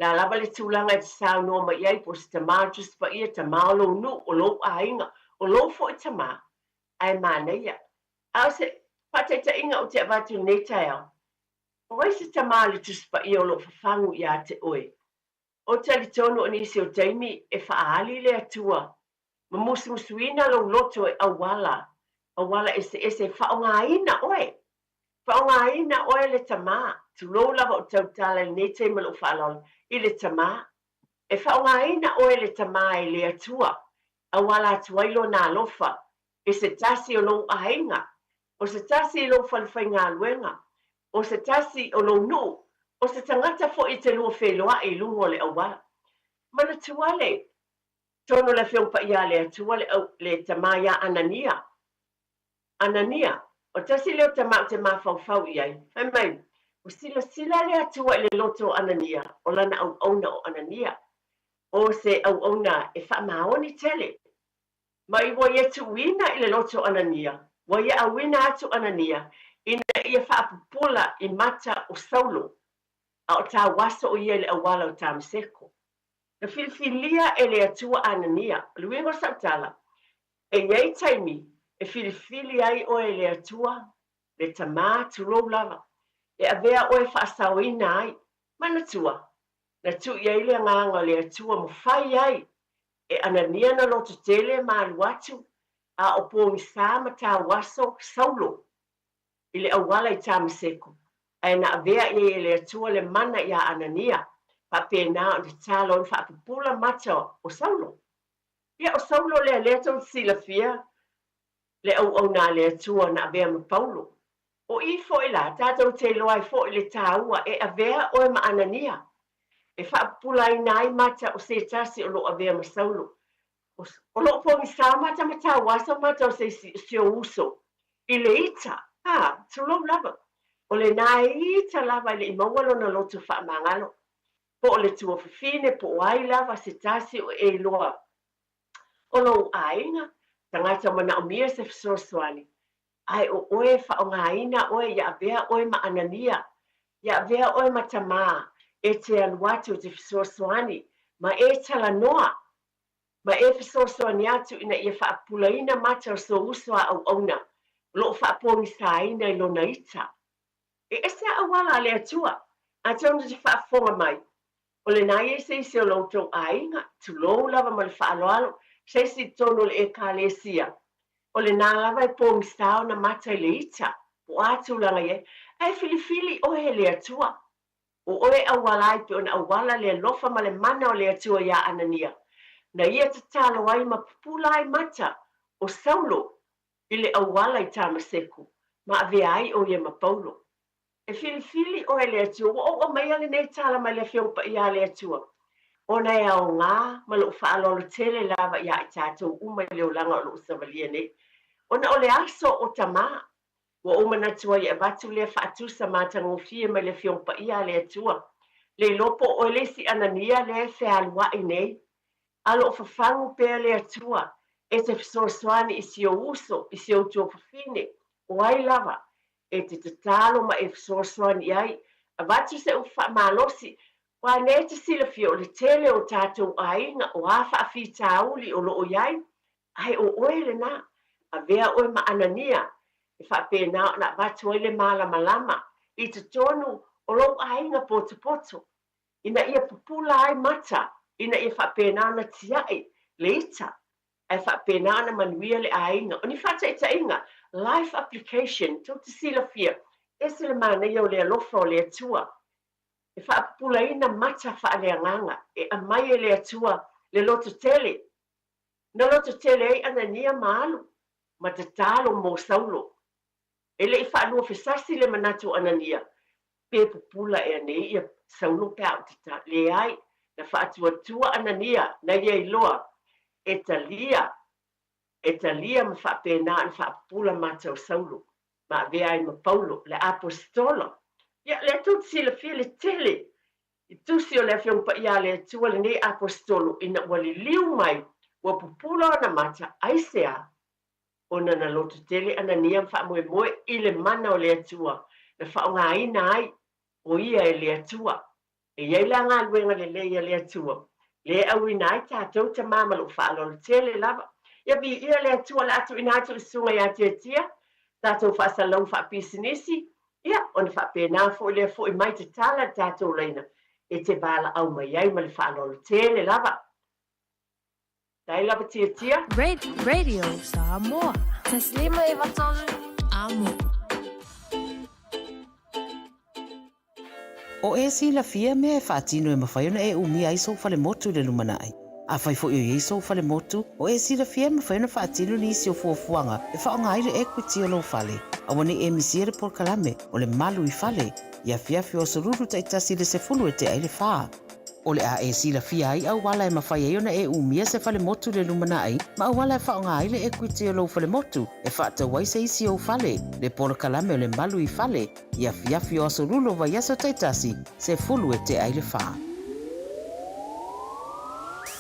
Speaker 20: La lava le tūlanga e te sāu noa mai iei, po se te mātus pa ia, te mālo nu, o lo ainga, o lo fōi te mā, ai māneia. Au se, pate te inga o te avatu nei Taeao. O wai se te mā le tuspa ia o lo whawhangu ia te oe. O te li tonu o nisi o teimi e whaali le atua, ma musuina lo loto e awala e se whaongaina oe. Whaongaina oe le tamā, tu lo lava o tautala ne te malo whaalola, i le tamā. E whaongaina oe le tamā e le atua, awala tuailo nā lofa, e se tasi o lo ahinga, o se tasi o lo whalwhai ngā luenga, o se tasi o lo nu, o se tangata fo i te lua wheloa e lungo le awala. Mana tuale, tono la fiong pa ia le atua le tamaya anania. Anania. O tasi leo te mawhau iai. Hai mai, o sila le atua le loto anania. O lana au auna o anania. O se au auna e whamaoni tele. Mai wa ia tuina i le loto anania. Wa ia awina atu anania. Ina ia whaapupula i mata o saulo. A o tā waso o ia le awala o tā mseko. Na filifilia e le atua anania, luengo sautala, e iei taimi, e filifilia ai o e le atua, le tamā tulou lava, e avea o e whaasauina ai, mana tua, na tu iei le nganga le atua mo whai ai, e anania na loto tele malu atu, a o pōngi sāma tā waso saulo, i le awala i tā maseko, e na avea e le atua le mana ia anania, papena o te talo o whaapupula mata o saulo. Ia o saulo lea lea tau silafia, le au nā lea tua na avea ma paulo. O i fo i la, tātou te loa i fo i le tāua e avea o e ma anania. E whaapupula i nai mata o se tasi o lo avea ma saulo. O lo pongi sā mata ma tā wasa mata o se sio uso. I le ita, tulo lava. O le nai ita lava i le imawalo na lotu whaamangalo. Po le tua fine po ai lava se tasi o e loa. O lo ainga, tangata mana o mia se fisoswani. Ai o oe whaongaina oe ia avea oe ma anania. Ia vea oe matama e te aluatu te fisoasoani, ma e tala noa, ma e fisoasoani atu ina ia whaapulaina mata o so usua au auna, lo whaapongi saina I lona ita. E ese awala le atua, a tonu te whaafonga mai, o le nai e se o lautou ainga, tu lou lava ma le whaaloalo, se si tonu le e kālesia, o le nā lava e pongi sao na mata I le ita, o atu langa ye, ai filifili o he le atua, o oe awala I pe ona awala le lofa ma le mana o le atua ia anania, na ia te talo ai ma pupula ai mata, o saulo, I le awala I tamaseku, ma ave ai o ia ma paulo. E filifili o le atua, o mai ale nei tala ma le fiongpa ia le atua, ona e au ngā, ma lo whaalolo tele lava ia I tātou uma leo langa o lo usavalia nei, ona o le aso o tamā, wa o manatua ia batu le whaatusa mātango fie mai le fiongpa ia le atua. Le lopo o le si anania le whealua I nei. Alo o whawhangu pēr le atua. E te fisosoani I si o uso, I si o tua whawhine. O ai lava. E te tatalo ma e fisosoani ai. A batu se u whamalosi. Wa ne te sila fia o le tele o tātou ainga o a whaafi tāuli o lo o iai. Ai o oele na. A vea oe ma anania. E whapena na batu ele malama I te tonu o lo ainga poto. Ina ia pupula ai mata. Ina ia whapena na tiai le ita. E whapena na manuia le ainga. O ni whata ita inga. Life application. Tau te sila fia. E se le mana ia o le alofa o le atua. E whapupula ina mata whaaleanganga. E amai e le atua le loto tele. Na loto tele ei anania Malu. Ma te talo mo saulo. E le I whaanua whesasi le manatu anania. Pe pupula e anei ia saulo pe au tita. Le ai, na whaatua anania, na ia iloa. E talia ma whaapena na whaapula matau saulo. Ma vea ai ma paulo, le apostolo. Ia le tut si le fia le tele. I tusi o le fiongpa ia le tua le nei apostolo. Ina wali liu mai, wa pupula na mata aisea. Ona na loto tele anania whaamoe I le mana o le atua. Na whaonga ina ai o ia e le atua. E iei la ngā luenga le leia le atua. Le au ina ai tātou ta mamalo whaalolo tele lava. Ia vi ia le atua la atu ina atu sunga ia tia. Tātou whaasalau whaapisinisi. Ia, ona whaapena fo le fo I mai te tala tātou leina. E te bala au mai ai ma le whaalolo tele lava. Dai lava tia.
Speaker 8: Radio Samoa. Taslima ivatolu amo.
Speaker 21: O e si la fia me e whaatino e mawhaiona e umi ai sou fale motu le lumanai. A whai fo i sou fale motu, o e si la fia me whaiona whaatino ni isi o fuafuanga e whaonga aire equity o lo fale. A wani e misiere por kalame o le malu I fale. Ia Fiafia o soruru ta itasi le se fulu e te aile whaa. O le a e si la fia ai au wala e mawhai e ona e umia se fale motu le lumanai, ma au wala e whaonga aile equity o lo fale motu, e whaata wai se isi o fale, le polo kalame o le malu I fale, ia Fiafia o sorulu vai aso taitasi, se fulu e te aile whaa.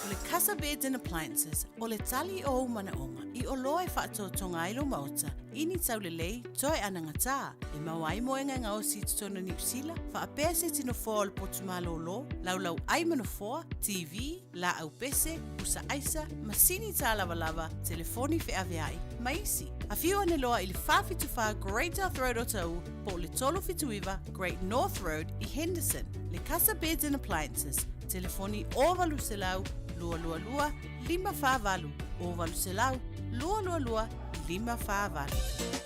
Speaker 10: O le Casa Beds and Appliances, o le tali o manaonga, I o loa e whaatotonga ailo maota, ini tau le lei, toi anangata, e mawai moenga ngā o si tutona ni usila, whaapea se tino fōa o le potumalo lo, laulau ai manafoa, TV, la au pese, usa aisa, masini tā lava, telefoni whiaweai, maisi. A whiu ane loa I le whawhituwha Great North Road o tau, po le tolo whituiwa Great North Road I Henderson, le Casa Beds and Appliances, telefoni o valu se lau, lua, lima whāwalu, o valu se lau, lua, lima whāwalu.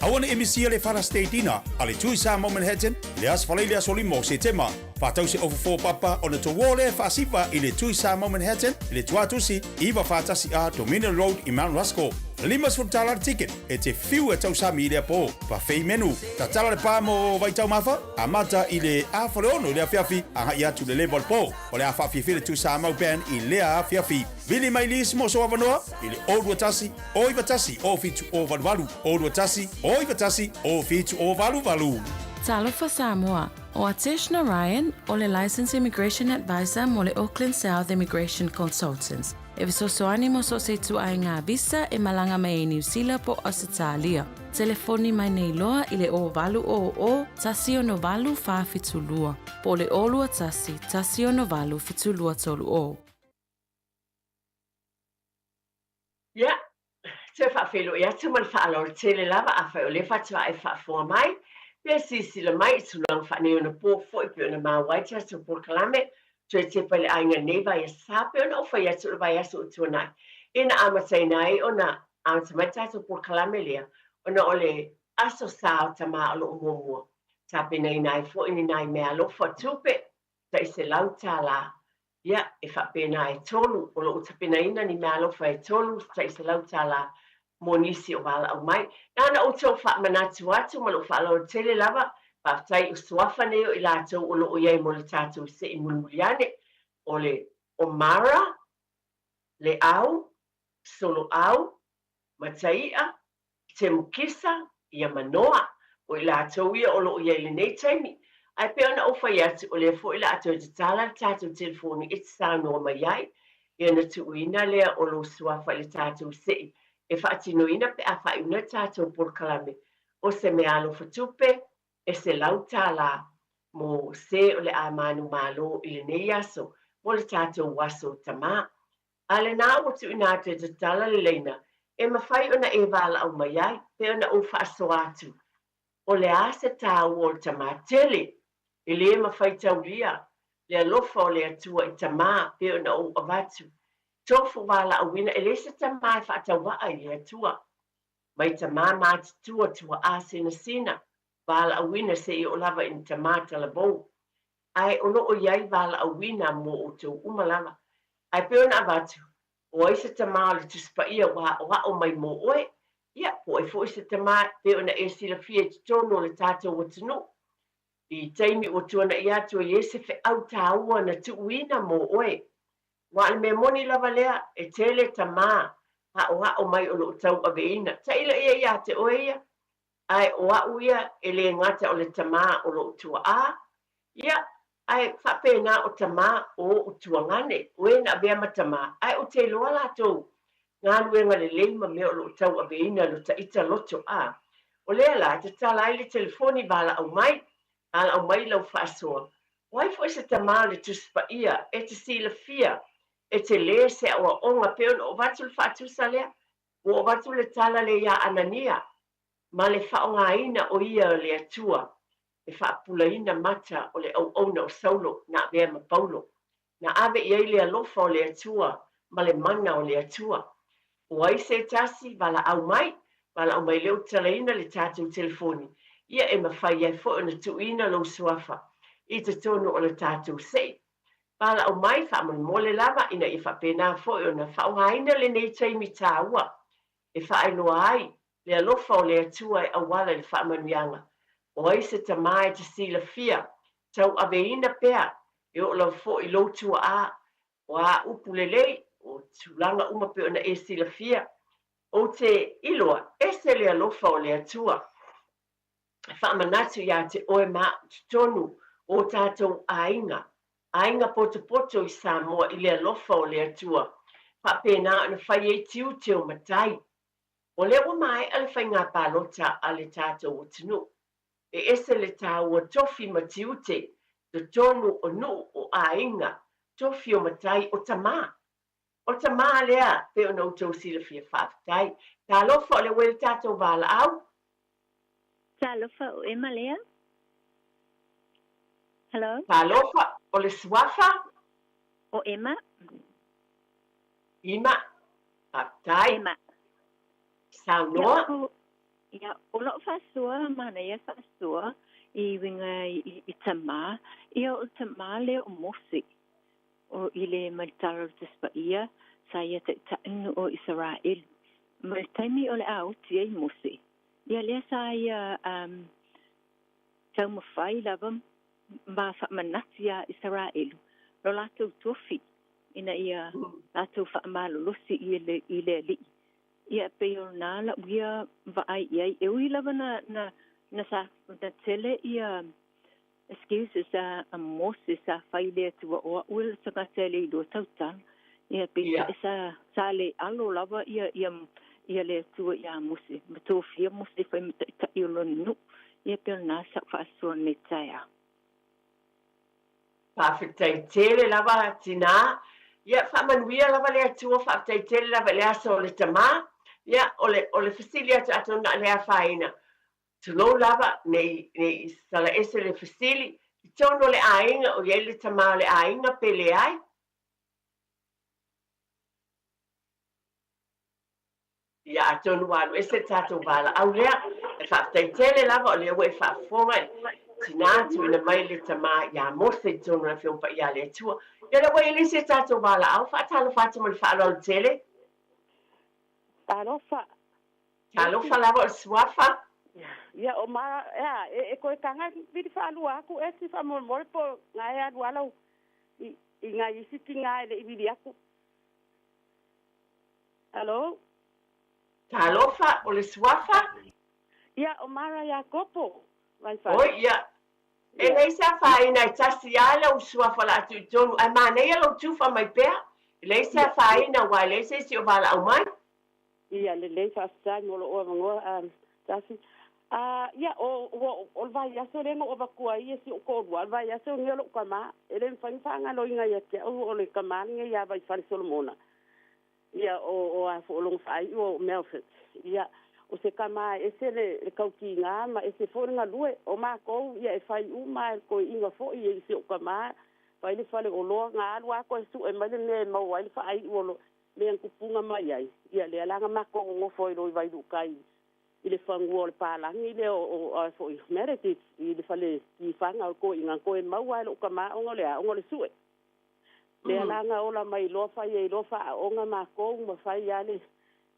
Speaker 18: Awana emisia le whara steitina, a le tui sa mo Manhattan, le as whalei le asolimo se tema. Whātau se over 4 papa o le tawole whaasipa I le tui sa mo Manhattan, I le tuatusi, iwa whātasi a Dominion Road I Mount Rushmore. Limas for tala ticket, e te whiu e tau sami I lea po, pa whei menu. Ta tala le pā mo vai tau mawha, a mata I le a whareono I lea whiawhi, a hai atu le level po. O le a whawhi while tu sa mau band I lea whiawhi. Vili mai lis mo so awanoa, I le old watasi, o iwatasi, o fitu o valu. Old watasi, o iwatasi, o fitu o valu.
Speaker 8: Talofa Samoa. O Atishna Ryan, o le Licensed Immigration Advisor mo le Auckland South Immigration Consultants.
Speaker 10: E fesoasoani mo so se tuai ngā visa e malanga mai e New Zealand po Australia. Telefoni mai nei loa i le o valu o tasi ono valu wha fitulua. Po le olua tasi ono valu fitulua tolu o.
Speaker 20: Ia, te whawhelo ia tu man whaalor tele lava a whai o le whatua e whafua mai. Pea sisila mai tulang whanei ona po fwoi pe ona mawai tia tu por kalame. Tue te pale ainga nei vai a sape ona o whai atu le vai asu utua nai. Ina amatai nai ona amatamai tatu por kalame lea. Ona ole aso sao tama alo umomua. Tape nei nai fwoi ni nai mea lo whatupe. Ta ise lau tā la. Ia, e whapena e tolu, o lo utapena ina ni mea alofa e tolu, ta isa lau tala mo nisi o wala au mai. Nana o tau whamanatu atu, ma lo whaalo tele lava, whaftai o suafa neo i lātou o lo o iei mo le tātou se i mulmuliane, o le o mara, le au, solo au, mataia, te mukisa, ia manoa, o i lātou ia o lo o iei le nei taimi. Ai pe ona ofa yatu o le fo ila ato te tala tātou telefoni e tsānoa mai ai. Ia na tu uina lea o lo suafa le tātou sei. E whaatino ina pe a whauna tātou por kalame. O se me alo fatupe e se lau tāla mo se o le amanu malo i le nei aso mo le tātou waso tamā. Ale nā o tu ina ato te tala le leina e mawhai ona e wala au mai ai pe ona o whaaso atu. O le ase tāu o tamā tele. E le mawhai taulia, le alofa o le atua i tamā pe ona o avatu. Tofu wala awina, e le se tamā e whaatawaa i le atua. Mai tamā mātitua tua a sina sina, wala awina se i o lava in tamā talabou. Ai ono o iai wala awina mo o tau umalama. Ai pe ona avatu, o ai se tamā o le tuspaia wa o mai mo oe. Ia, po e fo i se tamā pe ona e sila fia titono le tātou watunu. I taimi o tuana i atua i ese fe au tāua na tuuina mo oe. Wa al me moni lava lea e tele tamā o mai o lo tau aveina. Ta ila ia te oe ia. Ai o au ia e le ngata o le tamā o lo tua a. Ia, ai whapena o tamā o tua ngane. Oe na beama tamā. Ai o te loa lātou. Ngā luenga le leima me o lo tau aveina lo ta ita loto a. O lea la, te tala ai le telefoni vala au mai. Ala au mai lau whaasoa. Wai fo se tamā le tuspaia e te sila fia e te le se awa onga peon o watu le whaatusa lea o watu le tala le ia anania ma le whaonga ina o ia le atua e whaapula ina mata o le au ona o saulo na vea ma paulo na ave iei le alofa o le atua ma le mana o le atua. Wai se tasi wala au mai leo tala ina le tātou telefoni. Ia e mawhai ai fo na tuina lo suafa i te tono o le tātou sei. Pala au mai whaamon mole lava ina i whapena fo o na whaongaina le nei taimi tāua. E whaailoa ai le alofa o le atua e awala le whaamanuianga. O ai se tamā e te sila fia, tau aveina pea e o lau fo i lotua a o a upu lelei o tulanga uma pe ona e sila fia. O te iloa e se le alofa o le atua. Whaamanatu ia te oe maa tonu o tātou ainga. Ainga poto i Samoa i le alofa o le atua. Whapena ana whai e tiu teo matai. O le o mai ale whai ngā pālota a le tātou o tunu. E ese le tāu o tofi ma tiu te tonu o nu o ainga. Tofi o matai o tamā. O tamā lea pe o nau tau sila fia whaafitai. Tā alofa o le wele tātou wala au.
Speaker 5: Talofa o Emma lea. Hello?
Speaker 20: Talofa o le suafa.
Speaker 5: O Emma.
Speaker 20: Ima. Aptai.
Speaker 5: Emma.
Speaker 20: Saunoa.
Speaker 5: Ia, o lo whasua, mana ia whasua, i winga i tamā. Ia o tamā lea o mosi. O i le maritara o te spaia, sa ia te tainu o Israel. Maritaimi o le au tia i mosi. Ia lea sa ia tau mawhai lava ma whaamanati a Israelu. Lo lātou tofi ina ia lātou whaamalolosi i le li. Ia peo nāla uia vaai iai. E ui lava na tele ia excuses a Moses a whai lea tua oa ua tanga tele i lo tautang. Ia pita sa le alo lava ia le tua ia musi. Mato fia musi fai mata i lo nu. Ia pia na sa faso ne taia.
Speaker 20: Whawhitai tele lava tina. Ia whamanuia lava lea tua whawhitai tele lava lea so le tama. Ia ole fasilia tu atona lea whaina. Tulo lava nei sala ese le fasili. Tono le ainga o ia le tama le ainga pele ai. Ia tonu walu ese tato wala. Au lea e whawhitai tele lava o lea we whawhonga. Tina tu ina mai le tama ia mose tonu na whiompa ia le tua. Ia le wei lise tato wala au whaatalo whaatamo le whaalolo tele.
Speaker 1: Talofa.
Speaker 20: Talofa lava o suafa.
Speaker 1: Ia o ma e koe kanga vidi whaalua aku e si whamomore po ngai adu alau i ngai isiti ngai le i vidi aku. Hello?
Speaker 20: Talofa o le suafa.
Speaker 1: Ia o mara ia kopo.
Speaker 20: Oi, ia. E nei sa whaina i tasi ala o suafa la atu i tonu. Ai manei alo tufa mai pēr. Lei sa whaina wai lei se si o wala au mai.
Speaker 1: Ia le lei whaasai molo o mangoa tasi. Ia o vai aso renga o vakua ia si o kodua. O vai aso ngelo kama. E le mwhangwhanga lo inga ia kia o le kama nga ia vai whare Solomona. Ia o a wholong whai o Melford. Ia o se kama e se le kauki ngā ma e se whoringa lue o mā kou ia e whai uma e koe inga fo i e se o kama whai le whale o loa ngā alua koe su e mele me mau ai le whai o lo me an kupunga mai ai ia le alanga mā kou ngofo i roi vai dukai i le whangua o le pālangi le o fo i Meredith i le whale ki whanga o koe inga koe mau ai le o kama ongo le su e le alanga ola mai loa whai e loa wha onga mā kou ma whai ale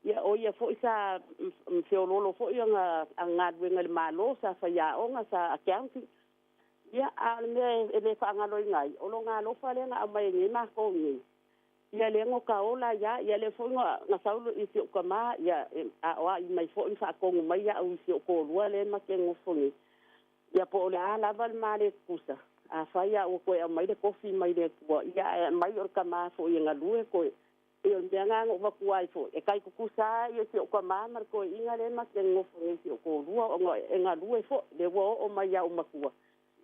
Speaker 1: ia o ia fo isa feololo fo ia nga wenga le malo sa fa ia onga sa accounting ia a me fa nga lo ngai o lo nga lo fa le nga mai ni ma ko ni ia le ngo ka ola ia le fo nga sa lo isi o kama ia a wa i mai fo i fa ko mai ia o isi o ko lo le ma ke ngo fo ni ia po le ala val male kusa a fa ia o ko mai le kofi mai le ko ia mai o kama fo ia nga lu ko e o nanga ngo vakua fo e kai kukusa e se o ka mama ko inga le ma ke ngo fo se o ko lua o ngo e nga lua fo le wo o mai ya o makua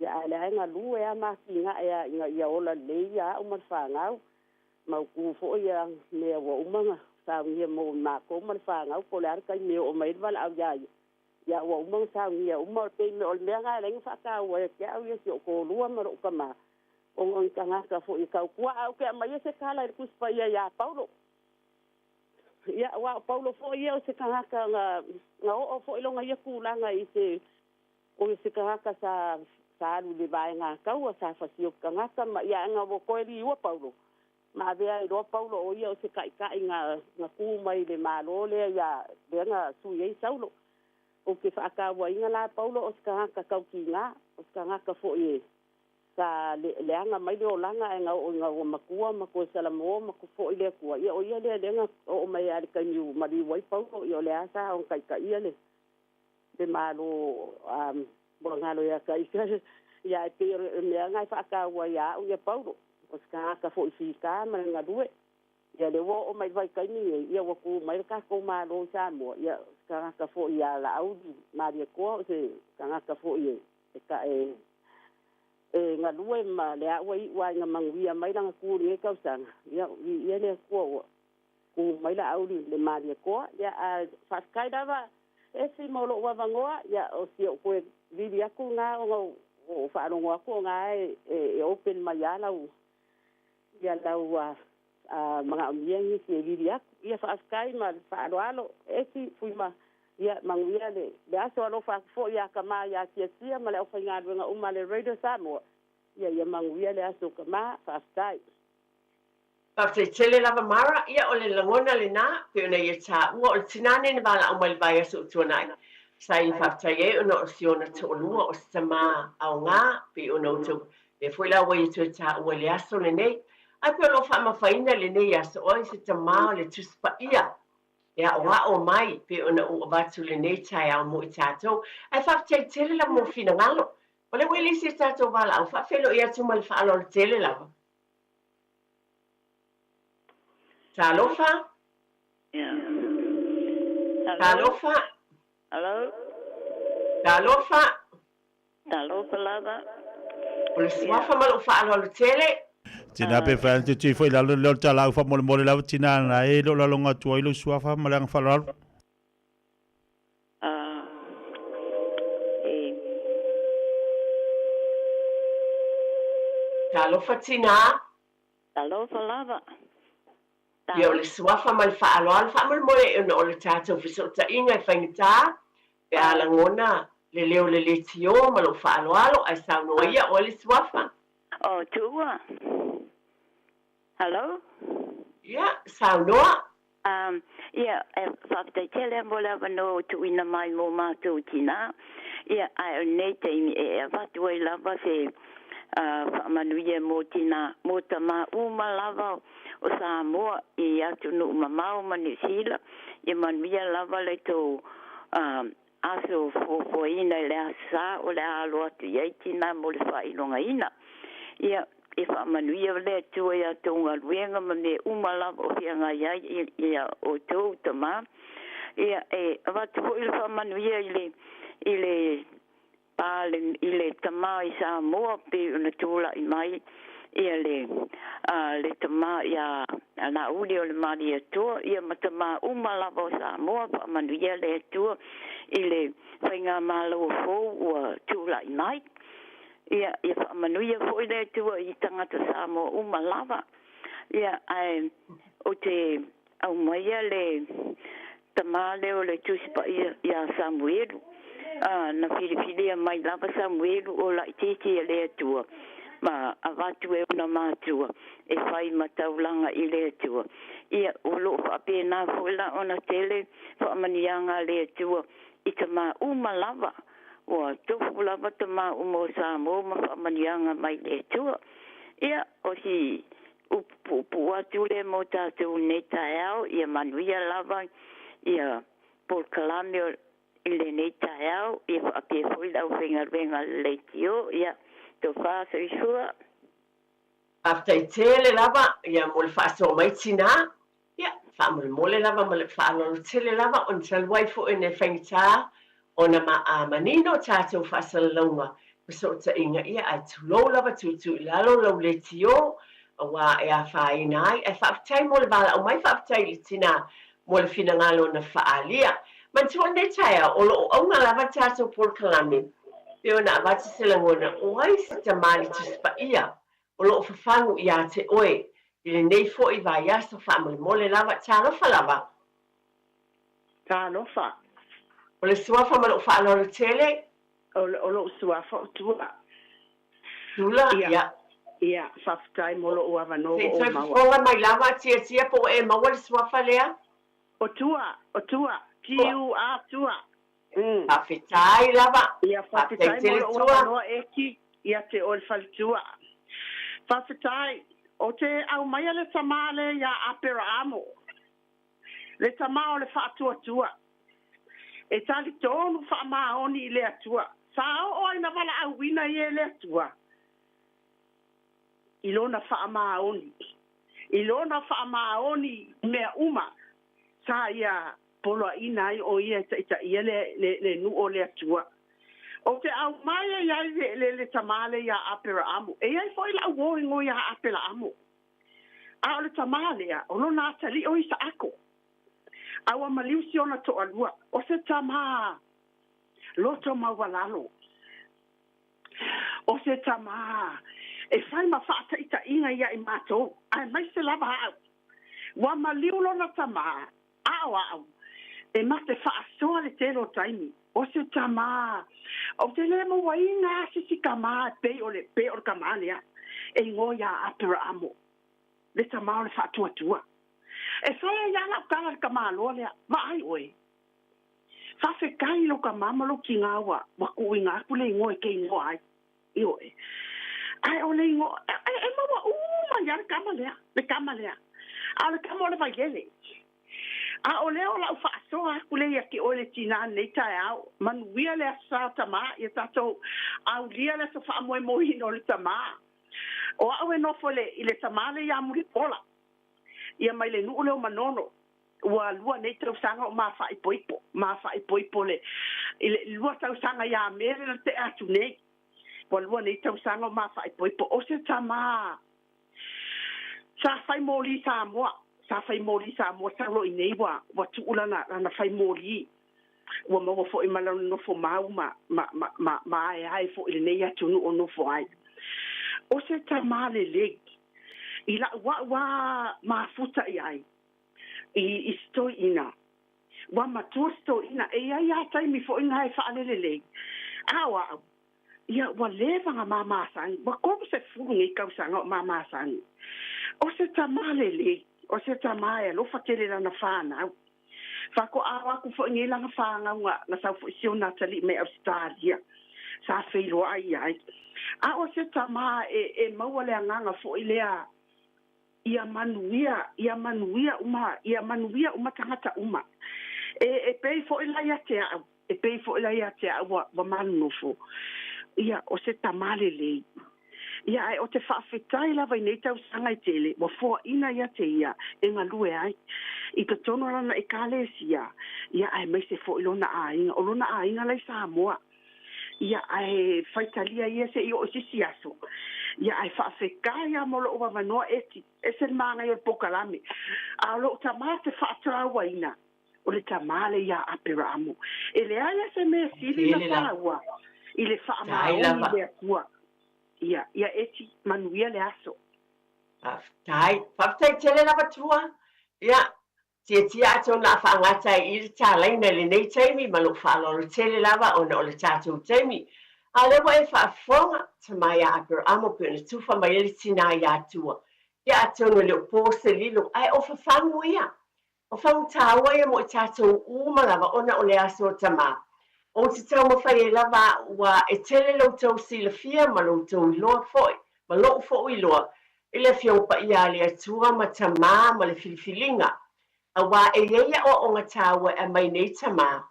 Speaker 1: ya le nga lua ya ma kinga ya inga ya ola le ya o ma fa nga ma ku fo ya me wo o manga sa ngi mo ma ko ma fa nga ko le ar kai me o mai val au ya wo o manga sa ngi o ma pe me o le nga le fa ka wo ya ke au se o ko lua ma o ka ma o tanga ka fo i kau kua au ke mai se kala ku spa ya Paulo ya wa Paulo fo ia se kanga ka nga o fo ilonga ia kulanga i se o se kanga ka sa lu de vai nga ka o sa fa si o kanga ka ma ya nga wo ko ri o Paulo ma ve ai ro Paulo o ia se kai nga ku mai le malo le ya de nga su ye saulo o ke fa ka wa inga la Paulo o se kanga ka kau ki nga o se kanga ka fo ye sa le anga mai le olanga nga o makua mako salamo mako fo ile kua ia o ia le nga o mai ari kaniu mari wai pau o le asa o kai ia le malo ngalo ya kai ya te me nga fa ka wa ya o ia pau o ska ka fo fika ma nga due ia le wo o mai vai kai ni ia wo ku mai ka ko malo sa mo ia ska ka fo ia la au mari ko se ka fo ia ka nga lue ma le wai nga manguia mai langa ku ni ka usanga ia le ko ku mai la au le mari ko ia fa kai dava e si mo lo wa vangoa ia o si o ko vivi aku nga o fa ro ko nga e open mai ala u ia la wa mga umiengi si vivi aku ia fa kai ma fa ro alo e si fui ma ia manguia le aso alo fa fo ia kama ia sia ma le o fainga nga uma le radio Samoa ia manguia le aso kama fa stai
Speaker 20: pa tele lava mara ia o le langona le na pe ona ia ta o tinane ne bala o mai vai aso tuanai sai fa tai o no siona to lua o sama au nga pe ona to e foi la wai to ta o le aso le nei ai pe lo fa ma faina le nei aso o se tama le tuspa ia ia o mai pe ona o vatu le nei Taeao mo i tatou ai fa tele la mo fina ngalo o le wili si tatou bala au fa felo ia tu mal fa lo tele la Talofa?
Speaker 3: Yeah.
Speaker 20: Talofa?
Speaker 3: Hello?
Speaker 20: Talofa?
Speaker 3: Talofa lava?
Speaker 20: O le suafa ma lo whaalo le tele?
Speaker 15: Tina pe fa te tui foi la lo tala fa mole mole la tina na e lo la longa tua lo suafa ma la fa la
Speaker 20: Talofa tina?
Speaker 3: Talofa lava?
Speaker 20: Ia o le suafa ma le whaaloalo wha mole mole o le tātou fisota inga e whaingita e alangona le leo le le tio ma lo whaaloalo ai saunoa ia o le suafa.
Speaker 3: Oh, tua. Hello?
Speaker 20: Yeah, saunoa.
Speaker 3: Yeah, whakatei tele mola wano tuina mai mo mātou tina. Yeah, ai nei teimi e watu ai lava se whamanuia mo tina mo tama uma lava o Samoa i atu no mamau mani sila i manuia lava le tō aso fofoina le asa o le alo atu iai tina mo le whailonga ina. Ia e whamanuia le tua ia tōnga ruenga ma me umalava o hianga iai ia o tō tama. Ia e watu po ili whamanuia i le pāle i le tama i Samoa pe una tūla i mai ia le tama ia ana uli o le mari e tua ia matama umalava o Samoa whamanuia le tua i le whainga malo fōu ua tūla i mai. Ia whamanuia fōi le tua i tangata Samoa umalava. Ia ai o te au maia le tamale o le tusipa ia Samuelu. Na whiriwhiria mai lava Samuelu o la ititi le tua. Ma avatu e una mātua e whai mataulanga i le tua. Ia o lo whapena fōila ona tele whamanianga le tua i tama umalava. Wa tofu lava tama umo Samoa ma whamanianga mai le tua. Ia o si upu atu le mo tātou ne Taeao ia manuia lava ia Paul Kalamio i le ne Taeao ia whape fōila o whenga le tio ia to whāsa i sua.
Speaker 20: Aftai tele lava ia mo le whaaso mai tina. Ia whaamole mole lava ma le whaalolo tele lava on salwai fo e ne whaingita ona ma manino tātou whaasalalonga. Pasota inga ia ai tulou lava tutu i lalo lau le tio wa e a whaina ai. E whaafitai mo le wala o mai whaafitai li tina mo le finangalo na whaalia. Mantua ne taia o lo o nga lava tātou Paul Kalami. Peo na avati sila ngona o ai si tamali tuspa ia. O lo fafangu ia te oe. I le nei fo i vai aso whaamole mole lava tālofa lava.
Speaker 1: Tālofa.
Speaker 20: O le suafa ma lo whaalolo tele.
Speaker 1: O lo suafa o tua.
Speaker 20: Tula, ia.
Speaker 1: Ia, whaftai mo lo ua wanoa o
Speaker 20: maua. Se whafonga mai lava tia po e maua le suafa lea?
Speaker 1: O tua. Tiu a tua.
Speaker 20: Whawhitai lava.
Speaker 1: Ia whawhitai mo lo ua wanoa eki. Ia te o le whalitua. Whawhitai. O te au mai le tamale ia apera amo. Le tamao le whaatua. E tali tonu whaamaoni i le atua. Sao o ina wala au wina i e le atua. Ilona whaamaoni mea uma. Sa ia polo ina i o ia ita ia le nu o le atua. O te au mai ia le tamale ia apera amo. E ai foi la uo ingo ia apera amo. A o le tamale ia, o lona atali o isa ako. Awa maliusi ona to alua. O se tama loto mawalalo. O se tama e fai ma whaata ita inga ia i mato. Ai mai se lava hau. Wa maliu lona tama. Au. E mate whaasoa le telo taimi. O se tama. O te le mo wainga sisi kama pe o le kama lea. E ngoia apera amo. Le tama o le whaatuatua. E whaia iala o kala ka māloa lea, ma ai oe. Whawhe kai lo ka mamalo ki ngāua, waku i ngā kule ingo e kei ingo ai. I oe. Ai o le ingo, e mawa ma ia le kama lea. A le kama o le vaiele. A o leo la ufa asoa kule ia ki oe le tina nei Taeao. Manuia le asa tama, ia tatou au lia le sa wha moe mohi no le tama. O au e nofo le i le tama le ia muri pola. ia mai le nuu leo manono ua lua nei tausaga o mafaipoipo le lua tausaga ia mere na te atu nei po lua nei tausaga o mafaipoipo o se tamā sa fai moli Samoa taulo i nei ua tuu lana fai moli ua maua foʻi ma lana nofo mau ma aeae foʻi lenei atu nuu o nofo ai o se tamā lelei i la wa mafuta i ai i stoina wa matua stoina e ai atai mi fo inga e whaalelele awa ia wa levanga mamasang wa kopo se furu ngi kausanga o mamasang o se tamalele o se tamaya lo fatele na whana whako awa ku fo ngi langa whanga na sau fo isio natali me Australia sa whilo ai a o se tama e maua le anganga fo ilea ia manuia uma tangata uma e pei fo ila ia te wa manu fo ia o se tamale le ia o te whaafetai lava i nei tau sanga i tele wa fo ina ia te ia e ngalue ai i ka tono lana e kalesia ia ai mai se fo ilona ainga o lona ainga lai Samoa ia ai faitalia ia se i o sisi aso ia ai whaafekai ia molo o wawanoa eti e se manga ia pokalame a lo tamate whaatrawa ina o le tamale ia apera amo e le aia se me sili na whaua i le whaamaoni le akua ia eti manuia le aso
Speaker 20: tai whaftai tele lava tua ia tia ato na whaangata i le tālaina le nei taimi ma lo whaalolo tele lava o na o le tātou taimi a le wa e whaafonga ta mai a apera amo pe na tufa mai le tina i atua ia ato na le pose lilo ai o whafangu ia o whangu tāua ia mo i tātou uma lava o na o le aso tama o te tau mawhai e lava wa e tele lau tau Fiafia ma lau tau iloa foi ma lau fo iloa i le fiongpa ia le atua ma tama ma le filifilinga a wa e ia o onga tāua e mai nei tama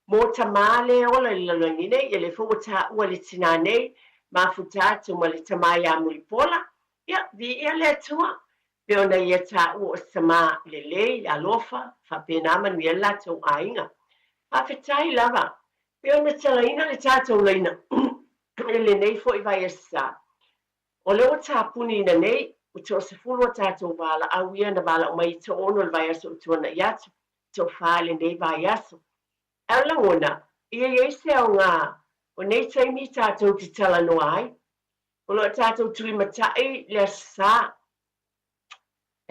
Speaker 20: mo tama le ola i lalangine i le fo ta ua le tina nei ma futatu ma le tama ia mulipola ia vi ia le atua pe ona ia ta ua o tama le lei alofa fa pena manu ia latou ainga a fetai lava pe ona talaina le tātou leina e le nei fo i vai esa o le o tāpuni ina nei o te o se fulu o tātou wala au ia na wala o mai te ono le vai aso o tuana i atu te o whale nei vai aso au langona ia se au ngā o nei taimi tātou te tala no ai o lo tātou tui matai le asa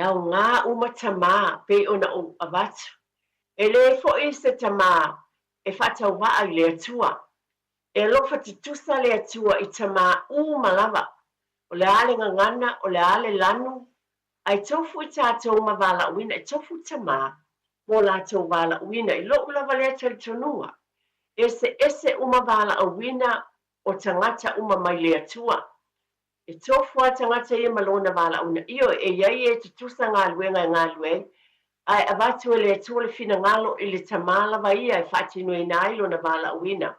Speaker 20: au ngā umatama pe ona o avatu e le fo i se tama e whatau waa i le atua e lofa te tusa le atua i tama malava o le ale ngangana o le ale lanu ai tofu i tātou ma wala uina i tofu tama mo lātou wala uina i lo lava le talitonua ese uma wala uina o tangata uma mai le atua e tofu a tangata ia malona wala uina io e iai e te tusa ngā lue ai avatu le atua le fina ngalo i le tamala va ia e whatinu i nai lo na wala uina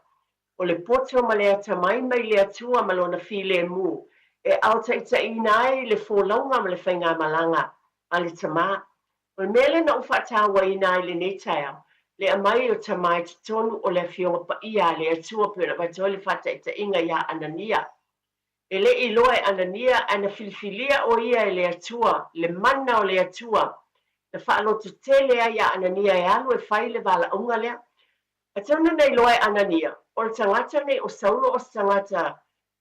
Speaker 20: o le poto ma le atamai mai le atua malona file mu e auta ita i nai le fōlaunga ma le whainga malanga a le tama o le mele na ufatawa i nai le nei Taeao le amai o tamai te tonu o le fionga pa ia le atua pēna vato le whata ita inga ia anania e le iloa e anania ana filifilia o ia e le atua le mana o le atua na whaalotu tele ai a anania e alu e whai le wala unga lea a tauna nei loa e anania o le tangata nei o saulo o tangata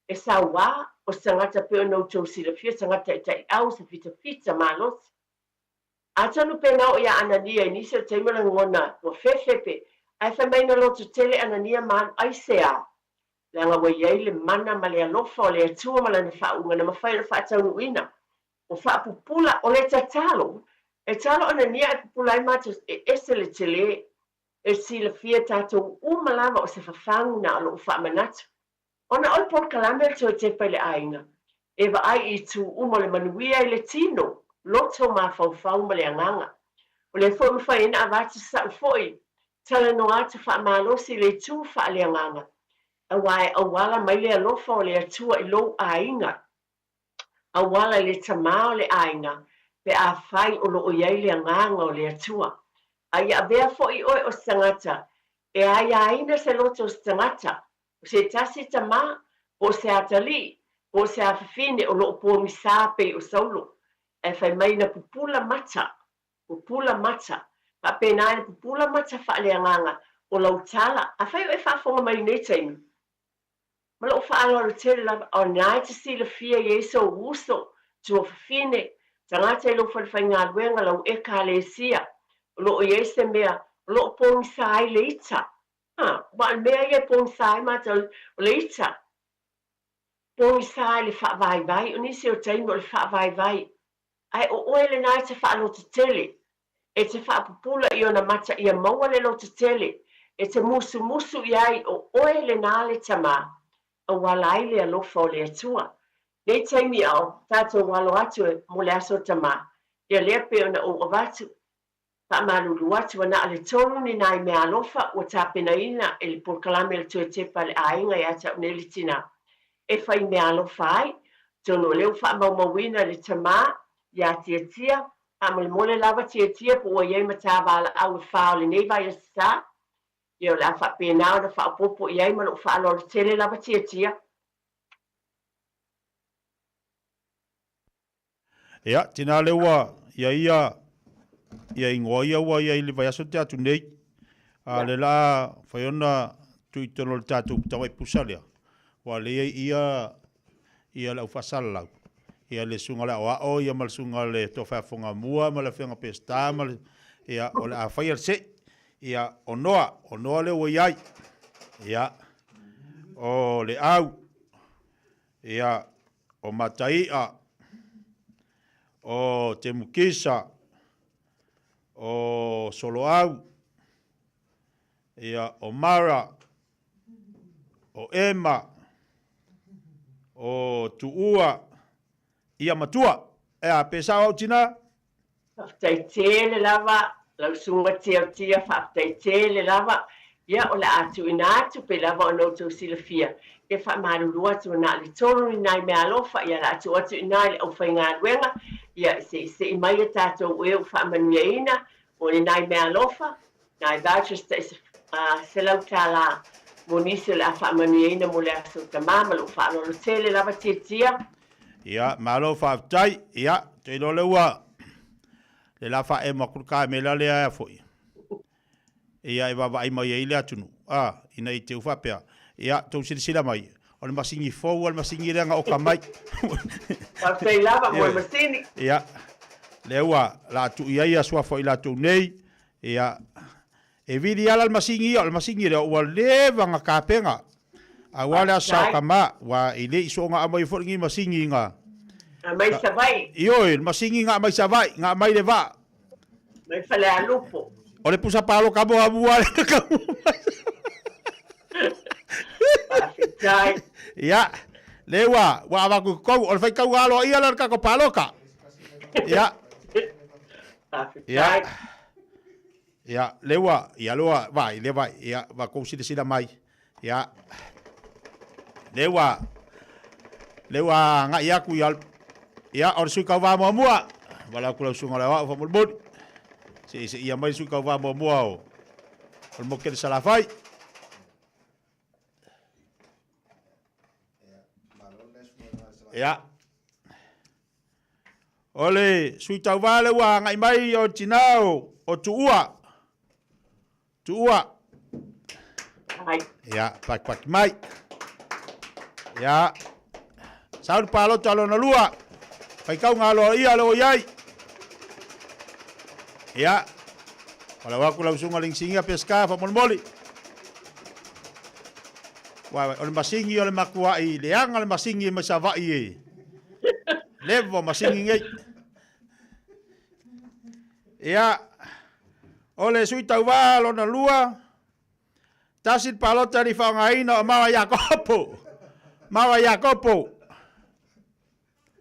Speaker 20: e sawa o tangata pe o nou tau Fiafia tangata e Taeao sa fita malos a tanu pena o ia anania i nisi o teimara ngona o fefepe ai whamaina lotu tele anania man ai sea le anga wa iei le mana ma le alofa o le atua ma lana whaunga na mawhai le whaataunu ina o whaapupula o le tatalo e talo anania e pupula ai matu e ese le tele e Fiafia tātou malava o se whawhangu na alo o whaamanatu ona oi por kalame to te pele ainga e va ai I tu le manuia I le tino loto ma fau ma le anganga o le fo mawhai ina avatu sa foi tala no atu whaamalosi le tu wha le anganga a wai a wala mai le alofa o le atua I lo ainga a wala le tamao le ainga pe a fai o lo iai le nganga o le atua. Ai a bea fo I oi o tangata, e ai a ina se loto o tangata, o se tasi tama, o se atali, o se afifine o lo po misape o saulo, e fai mai na pupula mata, pa pena na pupula mata fa le nganga, o lau tala, a fai o e fa fonga mai nei taimi. Ma lo fa alo tele la o nai te si le fia yeso uso, tu afifine, tangata lo fa fai ngā luenga lau e ka le sia, lo yese mea lo pong sai leita ba mea ye pong sai ma to leita pong sai le fa vai oni se o tai mo le fa vai ai o ele nai te fa lo te tele e te fa popula I ona mata ia maua le lo te tele e te musu iai o ele na le tama o wala ile lo fo le atua nei taimi au tato walo atu mo le aso tama ia le pe ona o vatu pa Malu atu na ale tonu ni nai me alofa o tapena ina e le porkalame le tuete pa le ainga ia ta ne litina e fai me alofa ai tono leu fa mawina le tama ia tia amal mole lava tia po ye mata vala au fa le nei vai sta io la fa pena o fa popo ye ma lo fa lo tele lava tia
Speaker 15: ia tina lewa ia ingoia wa ia le vai aso te atu nei a le la faiona tu tono tatu tawai pusalia wa le ia la fasala ia le sunga la o ia mal sunga le to fa fonga mua ma le fenga pesta ma ia o la faia se ia onoa le wo ia o le au ia o mataia o te mukisa o Soloau, ia o Mara, o Ema, o Tuua, ia Matua, e a pesa au tina?
Speaker 20: Whaftai tele lava, lau sunga tia, whaftai tele lava, ia o la atu ina atu pe lava o noto silafia. E wha maruru atu na li tonu ni nai mea alofa, ia la atu ina le au whainga ruenga, ia se I mai e tātou e o whaamanuia ina, o ni nai mea alofa, nai vouchers se lau tā la monisi le a whaamanuia ina mo le aso tamama, lo whaanolo tele lava tia.
Speaker 15: Ia, malo whaaftai, ia, te ilo leua, le la wha e makuruka me la lea e foi. Ia, e wawa ai mai e ile atunu, ina I te uwhapea. Ia, tau sila mai. O le masingi fou, o le masingi renga o ka mai.
Speaker 20: Whaftai lava mo le masini.
Speaker 15: Ia, leua, la tu ia sua foi la tu nei. Ia, e vidi ala le masingi rea, ua lewa nga kāpenga. A wale a sao ka ma, wa I le iso nga amai fo ngi masingi nga.
Speaker 20: A mai savai.
Speaker 15: Ioi, masingi nga mai savai, nga mai le va.
Speaker 20: Mai fale a lupo.
Speaker 15: O le pusa palo ka mo abuale ka mo. Ia, lewa, wa awaku kou, o le whai kau alo ia la kako paloka. Ia. Ia. Ia, lewa, ia loa, vai, lewa, ia, wa kou sida mai. Ia. Lewa nga ia ku ia or su kau va mua. Wala ku sunga la wa mo bod. Se ia mai su kau va mua o. O mo ke sala fai. Ia. Ole, su tau va le wa ngai mai o tinao o tuua.
Speaker 20: Ai.
Speaker 15: Ia, pak mai. Ya. Saul palo talo na lua. Pai kau ngalo ia lo iai. Ya. Wala waku lau sunga ling singa pesca fa molmoli. Wa ole masingi ole makua I leang ole masingi masava I. Levo masingi ngai. Ya. Ole sui tau wa lo na lua. Tasit palo tari fa ngai no mawa Yakopo. Mawa Yakopo.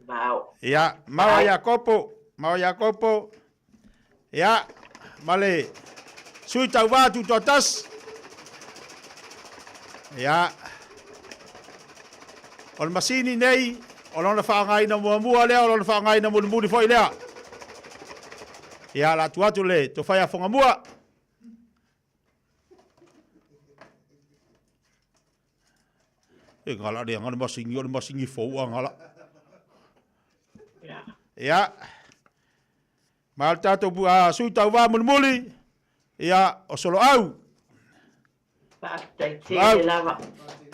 Speaker 20: Wow.
Speaker 15: Ya, Mawa Yakopo. Ya, male. Sui tau wa tu totas. Ya. Ol masini nei, olona fa ngai na mua lea, olona fa ngai na muli foi lea. Ia la tuatu le, to whai a whonga mua. E ngala rea, ngana masingi fōu a ngala. Ia. Mal tātou a sui tau wā muli. Ia, o solo au.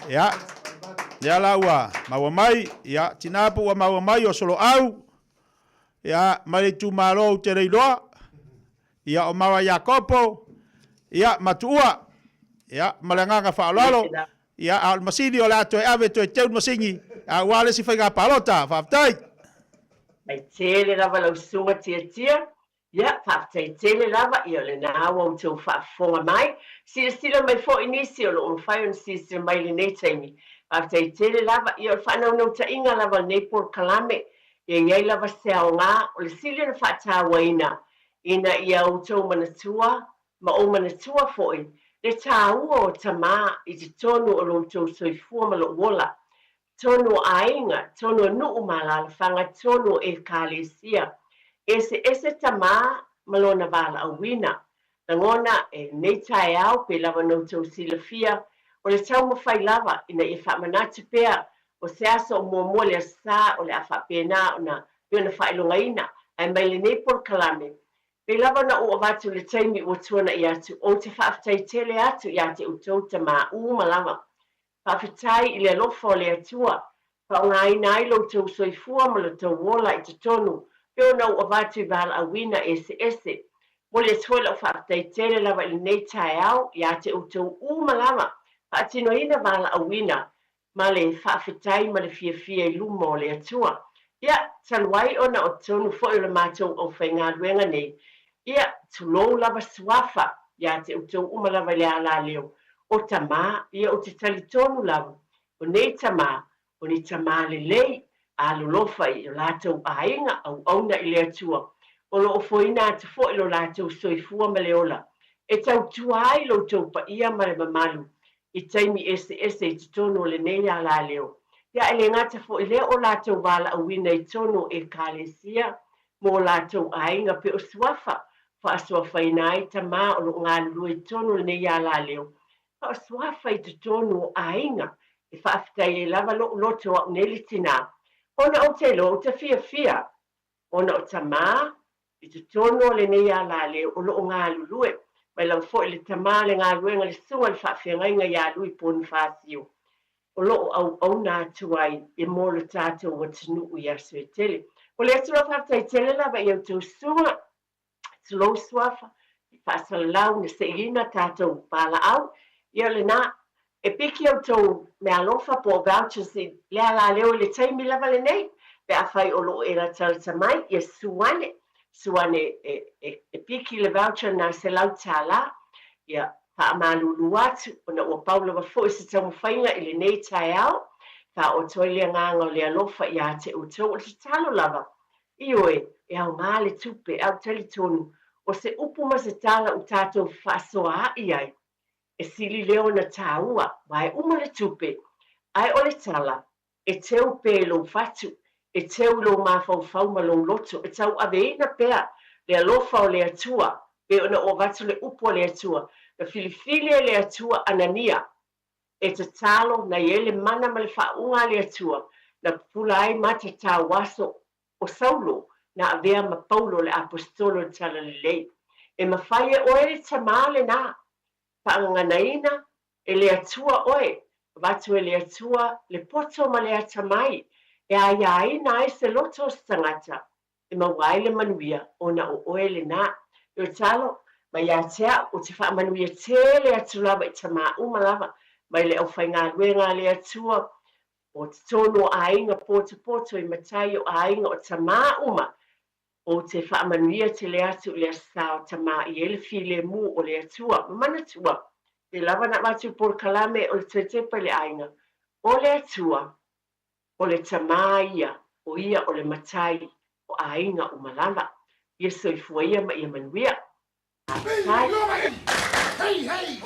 Speaker 15: Ia. Ia la ua, maua mai. Ia, tinapu wa maua mai o solo au. Ia, mai tu maro te reiloa. Ia, o mawa Iakopo. Ia, matua. Ia, malanganga whaalalo. Ia, al masini o la toe ave toe teu masingi. A wale si whainga palota, whaftai.
Speaker 20: Mai tele lava lau sunga tia. Ia, whaftai tele lava i o le nā wau tau whaafonga mai. Sila mai fo inisi o lo un whai on sila mai le nei taimi. Whaftai tele lava i o le whanau nau ta inga lava Nepal Kalame. Ia ngai lava sea o ngā o le sila na whata waina. Ina ia o tau manatua, ma o manatua foi. Le tāua o tamā i te tonu o lo tau soifua ma lo wola. Tonu ainga, tonu nuu malalafanga, tonu e kālesia. Ese tamā malona wala awina. Nangona e nei Taeao pe lava no tau Fiafia. O le tau mawhai lava ina i whamanatu pea o se asa o mua le asa o le awha pēnā o na piona whailonga ina. Ai mai le Nepal Kalame. Pe lava na o avatu le taimi o tuana i atu. O te whaaftai tele atu i ate utou tamā uma lava. Whawhitai i le alofa o le atua. Whaongai nai lo tau soifua ma lo tau wola i te tonu. Peo na ua vatu i wala awina ese. Mo le tuala o whawhitai tele lava i nei Taeao i ate utou uma lava. Whaatino ina wala awina. Ma le whawhitai ma le Fiafia i luma o le atua. Ia, taluai ona o tonu fo i le mātou o whainga ruenga nei. Ia, tulou lava suafa i ate utou uma lava le ala leo. O tamā, ia o te talitonu lava. O nei tamā, o ni tamā le lei, a lolofa i o lātou ainga au auna i le atua. O lo o foina atu fo i lo lātou soifua ma le ola. E tau tuai lo tau pa ia ma le mamalu. I taimi ese i te tonu o le nei ala leo. Ia ele ngata fo i le o lātou wala awina i tonu e kālesia. Mo lātou ainga pe o suafa. Fa suafa i nai tamā o lo ngā lua i tonu le nei ala leo. Fa suafa i te tonu ainga. E whaafitai e lava loto au neli tina. Ona o te lo, o te Fiafia. Ona o tamā, i te tono le nei ala leo, o lo o ngā lulue. Mai lau fo i le tamā le ngā luenga le sunga le whaafia ngai ngā lui pōni whaasio. O lo au nā tuai, e mō le tātou wa tinu i asu e tele. O le atu la whaafitai tele lava i au tau sunga, tulo suafa, i whaasalau na se ina tātou pāla au, i le nā, e piki au tau me alofa po vouchers i le ala leo le taimi lava le nei, pe a whai o lo e la talata mai, i suane e piki le voucher na se lau tāla, i a Malu atu, o na ua paula wa fo i se tau mwhainga i le nei Taeao, ka o toi le nganga o le alofa i a te utou, o te talo lava, i oe, e au ngā le tupe, au tali tonu, o se upuma se tala u tātou whasoa i ai, e sili leo na tāua, mai uma le tupe, ai o le tala, e teu pe lo fatu, e teu lo mawhau ma lo loto, e tau aveina pea, le alofa o le atua, pe ona o vatu le upo le atua, na filifili le atua anania, e te talo na iele mana ma le whaunga le atua, na pulai mata tā waso o saulo, na avea ma paulo le apostolo tala le lei. E mawhaia oe le tamale na, paanganaina e le atua oe, vatu e le atua le poto ma le atamai, e aiaina e se loto stangata, e mawai le manuia o na o oe le na, e o talo, ma ia tea o te whaamanuia tele atu lava i tamā uma lava, mai le au whainga ruenga le atua, o te tono ainga poto i matai o ainga o tamā uma, o te whaamanuia te le atu le asao tamā i ele file mu o le atua, mana tua, e lava na matu por kalame o le tetepa le ainga, o le atua, o le tamā ia o le matai o ainga uma lava, ia soifua ia ma ia manuia,
Speaker 17: Hey, hey!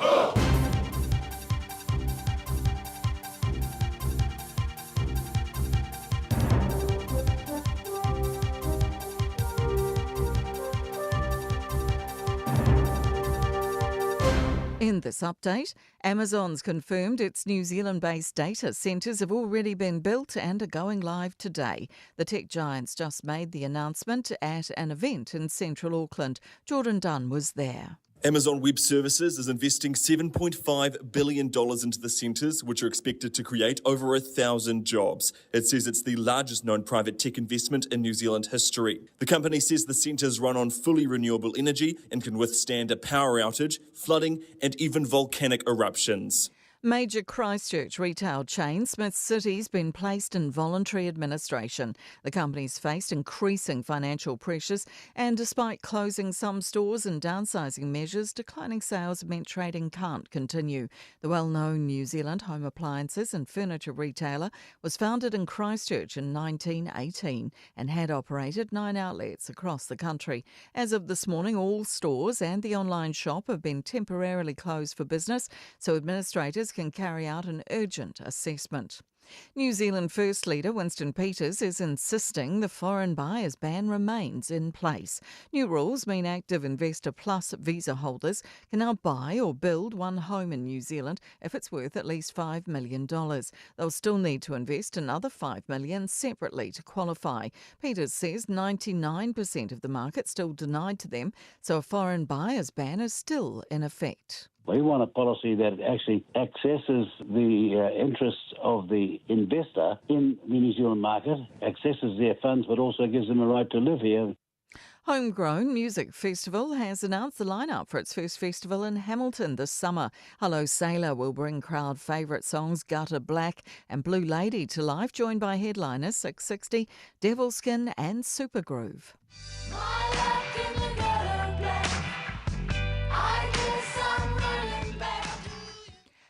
Speaker 4: In this update, Amazon's confirmed its New Zealand-based data centres have already been built and are going live today. The tech giants just made the announcement at an event in central Auckland. Jordan Dunn was there.
Speaker 22: Amazon Web Services is investing $7.5 billion into the centres, which are expected to create over 1,000 jobs. It says it's the largest known private tech investment in New Zealand history. The company says the centres run on fully renewable energy and can withstand a power outage, flooding and even volcanic eruptions.
Speaker 4: Major Christchurch retail chain Smith City's been placed in voluntary administration. The company's faced increasing financial pressures and despite closing some stores and downsizing measures, declining sales meant trading can't continue. The well-known New Zealand home appliances and furniture retailer was founded in Christchurch in 1918 and had operated 9 outlets across the country. As of this morning, all stores and the online shop have been temporarily closed for business, so administrators can carry out an urgent assessment. New Zealand First Leader Winston Peters is insisting the foreign buyers ban remains in place. New rules mean active Investor Plus visa holders can now buy or build one home in New Zealand if it's worth at least $5 million. They'll still need to invest another $5 million separately to qualify. Peters says 99% of the market still denied to them, so a foreign buyers ban is still in effect.
Speaker 23: We want a policy that actually accesses the interests of the investor in the New Zealand market, accesses their funds, but also gives them a right to live here.
Speaker 4: Homegrown Music Festival has announced the lineup for its first festival in Hamilton this summer. Hello Sailor will bring crowd favourite songs Gutter Black and Blue Lady to life, joined by headliners 660, Devilskin and Supergroove.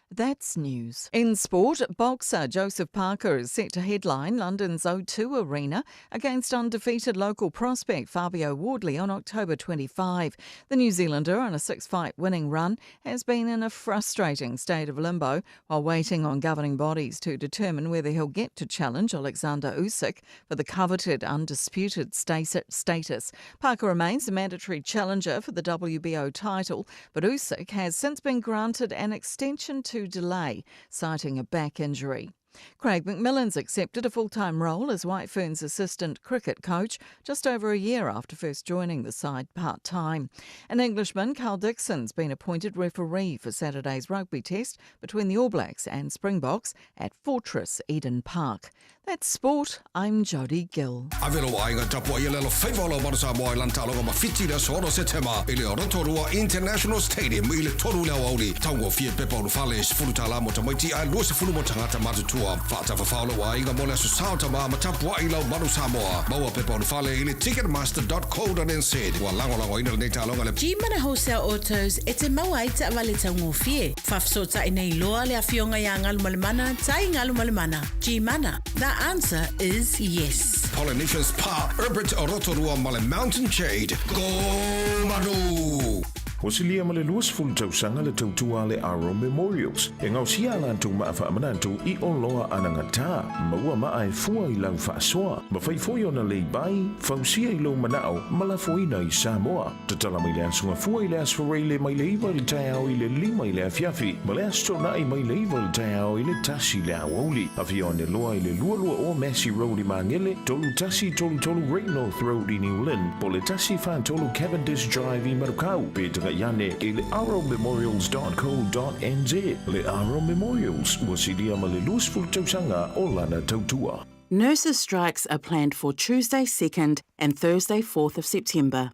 Speaker 4: That's news. In sport, boxer Joseph Parker is set to headline London's O2 Arena against undefeated local prospect Fabio Wardley on October 25. The New Zealander, on a 6-fight winning run, has been in a frustrating state of limbo while waiting on governing bodies to determine whether he'll get to challenge Alexander Usyk for the coveted undisputed status. Parker remains the mandatory challenger for the WBO title, but Usyk has since been granted an extension to delay, citing a back injury. Craig McMillan's accepted a full-time role as White Fern's assistant cricket coach just over a year after first joining the side part-time. An Englishman, Carl Dixon's been appointed referee for Saturday's rugby test between the All Blacks and Springboks at Fortress Eden Park. That's sport. I'm Jodie Gill.
Speaker 6: Avelo ainga tapua ia lelo faivolo mara Samoa i lantaloga ma fiti na soro September i le Rotorua International Stadium i le toru leo auri taungo fie pepa ulu fale sifurutala mo tamaiti a lua sifuru mo tangata matutua whaata whawhalo wa ainga mole asu saotama ma tapua i lau maru Samoa maua pepa ulu fale i le ticketmaster.co.nz wa lango ina le neitaloga le
Speaker 10: G-Mana Wholesale Autos e te maua i te awale taungo fie whafsota i nei loa le awhionga ia ngalu malemana tai ngalu malemana. G-Mana, the answer is yes.
Speaker 6: Polynesian Spa, Herbert Rotorua Male Mountain Shade. Go Malu!
Speaker 12: O si lia male luas fulu tausanga le tautua le Aro Memorials. E ngau sia lantou maafa amanantou I o loa anangata. Maua maa e fua I lau whaasoa. Ma whaifoi ona lei bai, whausia I lo manao, malafoina I Samoa. Tatala mai le asunga fua I le asfarei le mai leiva le Taeao I le lima I le Fiafia. Ma le astona I mai leiva le Taeao I le tasi le awoli. Awhia ne loa I le lualua o Massey Road I Mangele, tolu tasi tolu Great North Road I New Lynn, po le tasi fan tolu Cavendish Drive I Marukau. Peter Yane e le arrowmemorials.co.nz. Le Arrow Memorials was idia ma le luasful tausanga o lana tautua.
Speaker 24: Nurses' strikes are planned for Tuesday 2nd and Thursday 4th of September.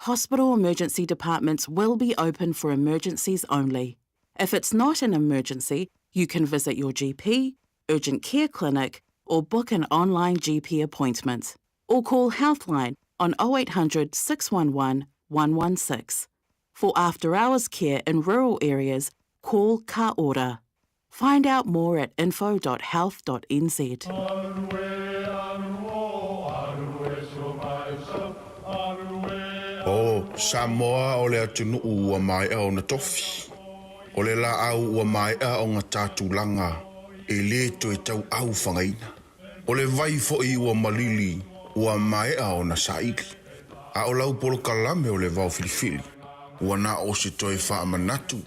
Speaker 24: Hospital emergency departments will be open for emergencies only. If it's not an emergency, you can visit your GP, urgent care clinic, or book an online GP appointment. Or call Healthline on 0800 611 116. For after-hours care in rural areas, call Ka Ora. Find out more at info.health.nz.
Speaker 12: O Samoa o le atunu ua mai au na tofi. O le la au ua mai au ngā tātulanga e le to e tau au whangaina. O le vai fo I ua malili ua mai au na saili. A o lau polo kalame o le vau filifili. Ua na o se toi wha manatu.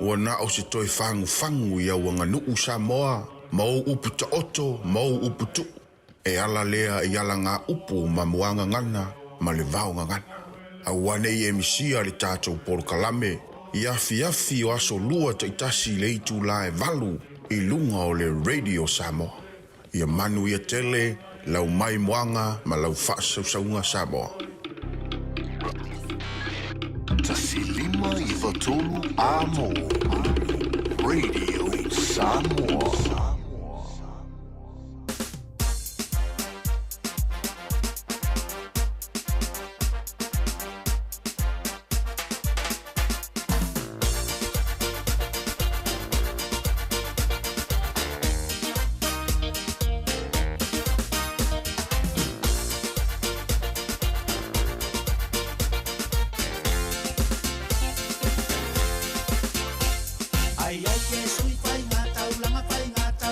Speaker 12: Ua na o se toi fangu ia wanga nuu Samoa, mau upu ta oto, mau upu tu. E ala lea i ala ngā upu ma muanga ngana, ma le vaunga ngana. A wane i emisia le tātou polo kalame, i Fiafia o aso lua ta itasi le itu lae valu, i lunga o le Radio Samoa. Ia manu ia tele, lau mai muanga, ma lau whaasausaunga Samoa.
Speaker 2: Tasi lima i watolu amo. Radio Samoa.
Speaker 11: Ai ai ke sui fai ngata ulanga fai ngata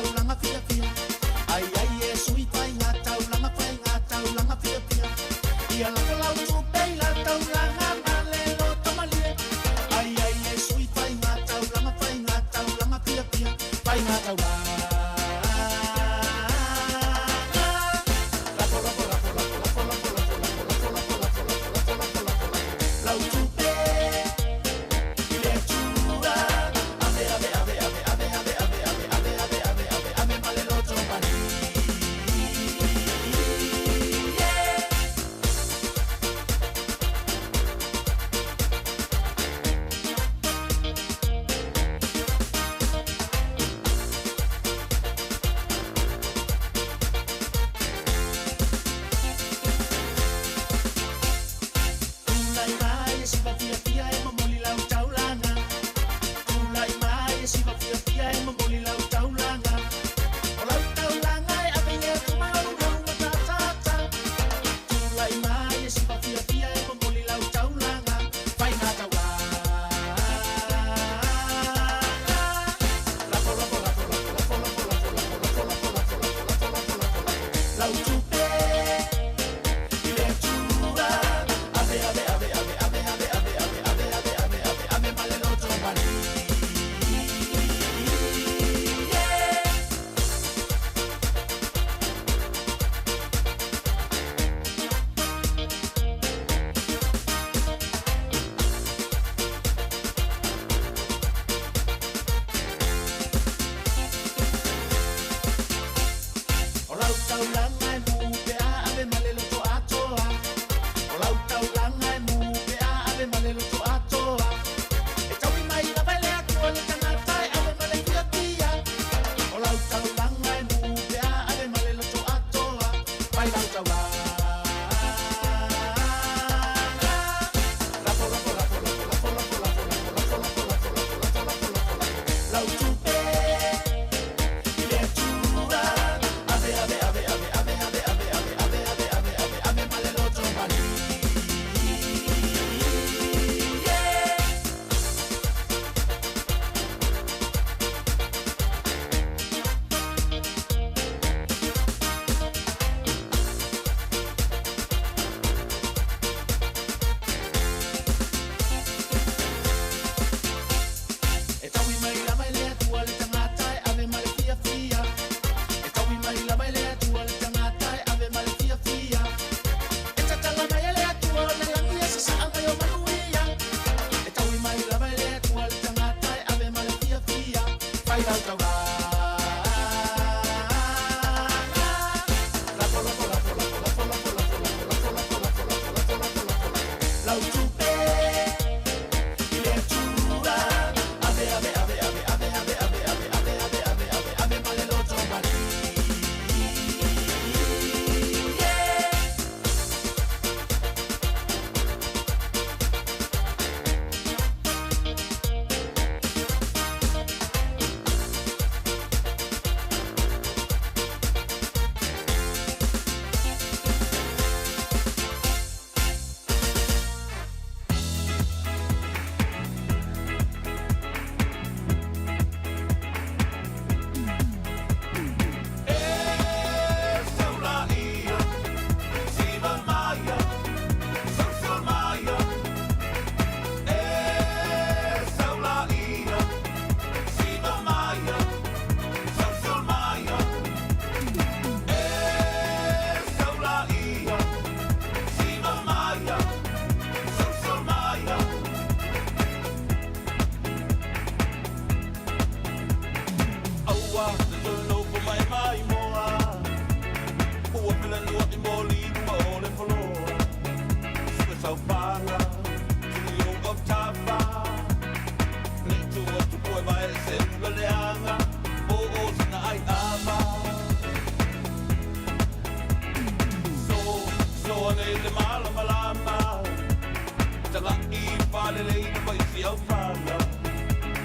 Speaker 11: malele ina mai si au fala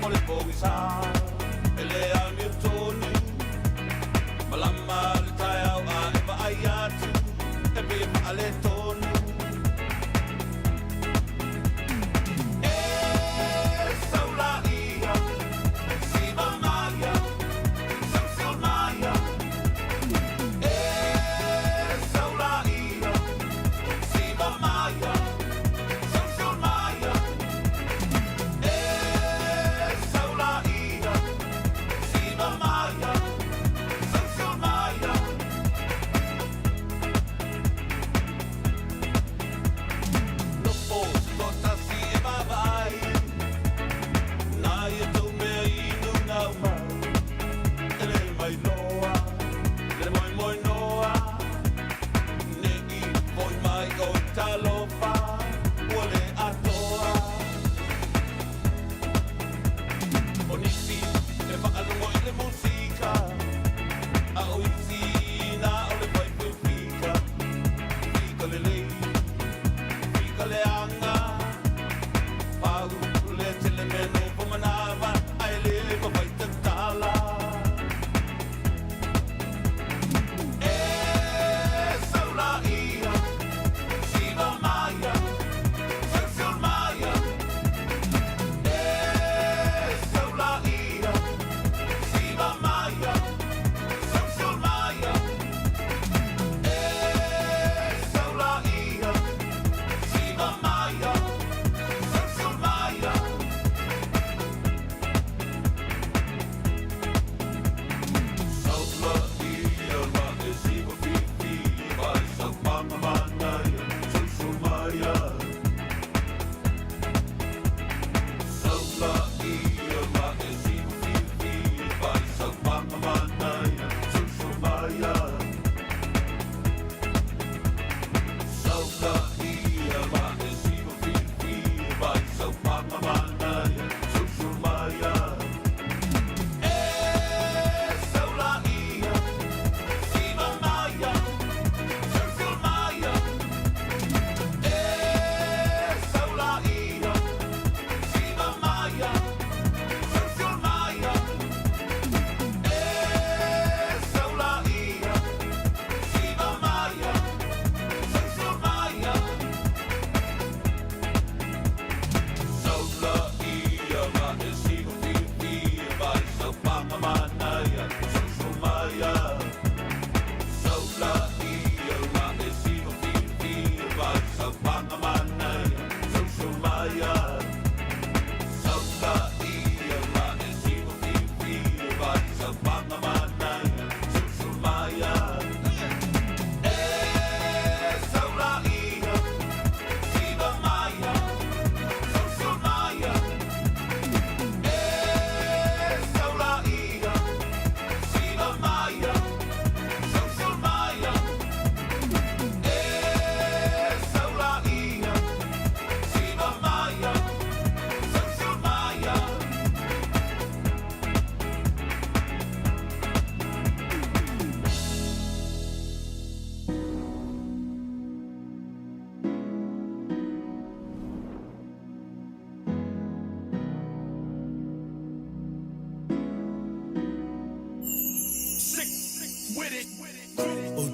Speaker 11: ole pogi sa ele a mi toni malama le Taeao a e va ai atu e pe ale toni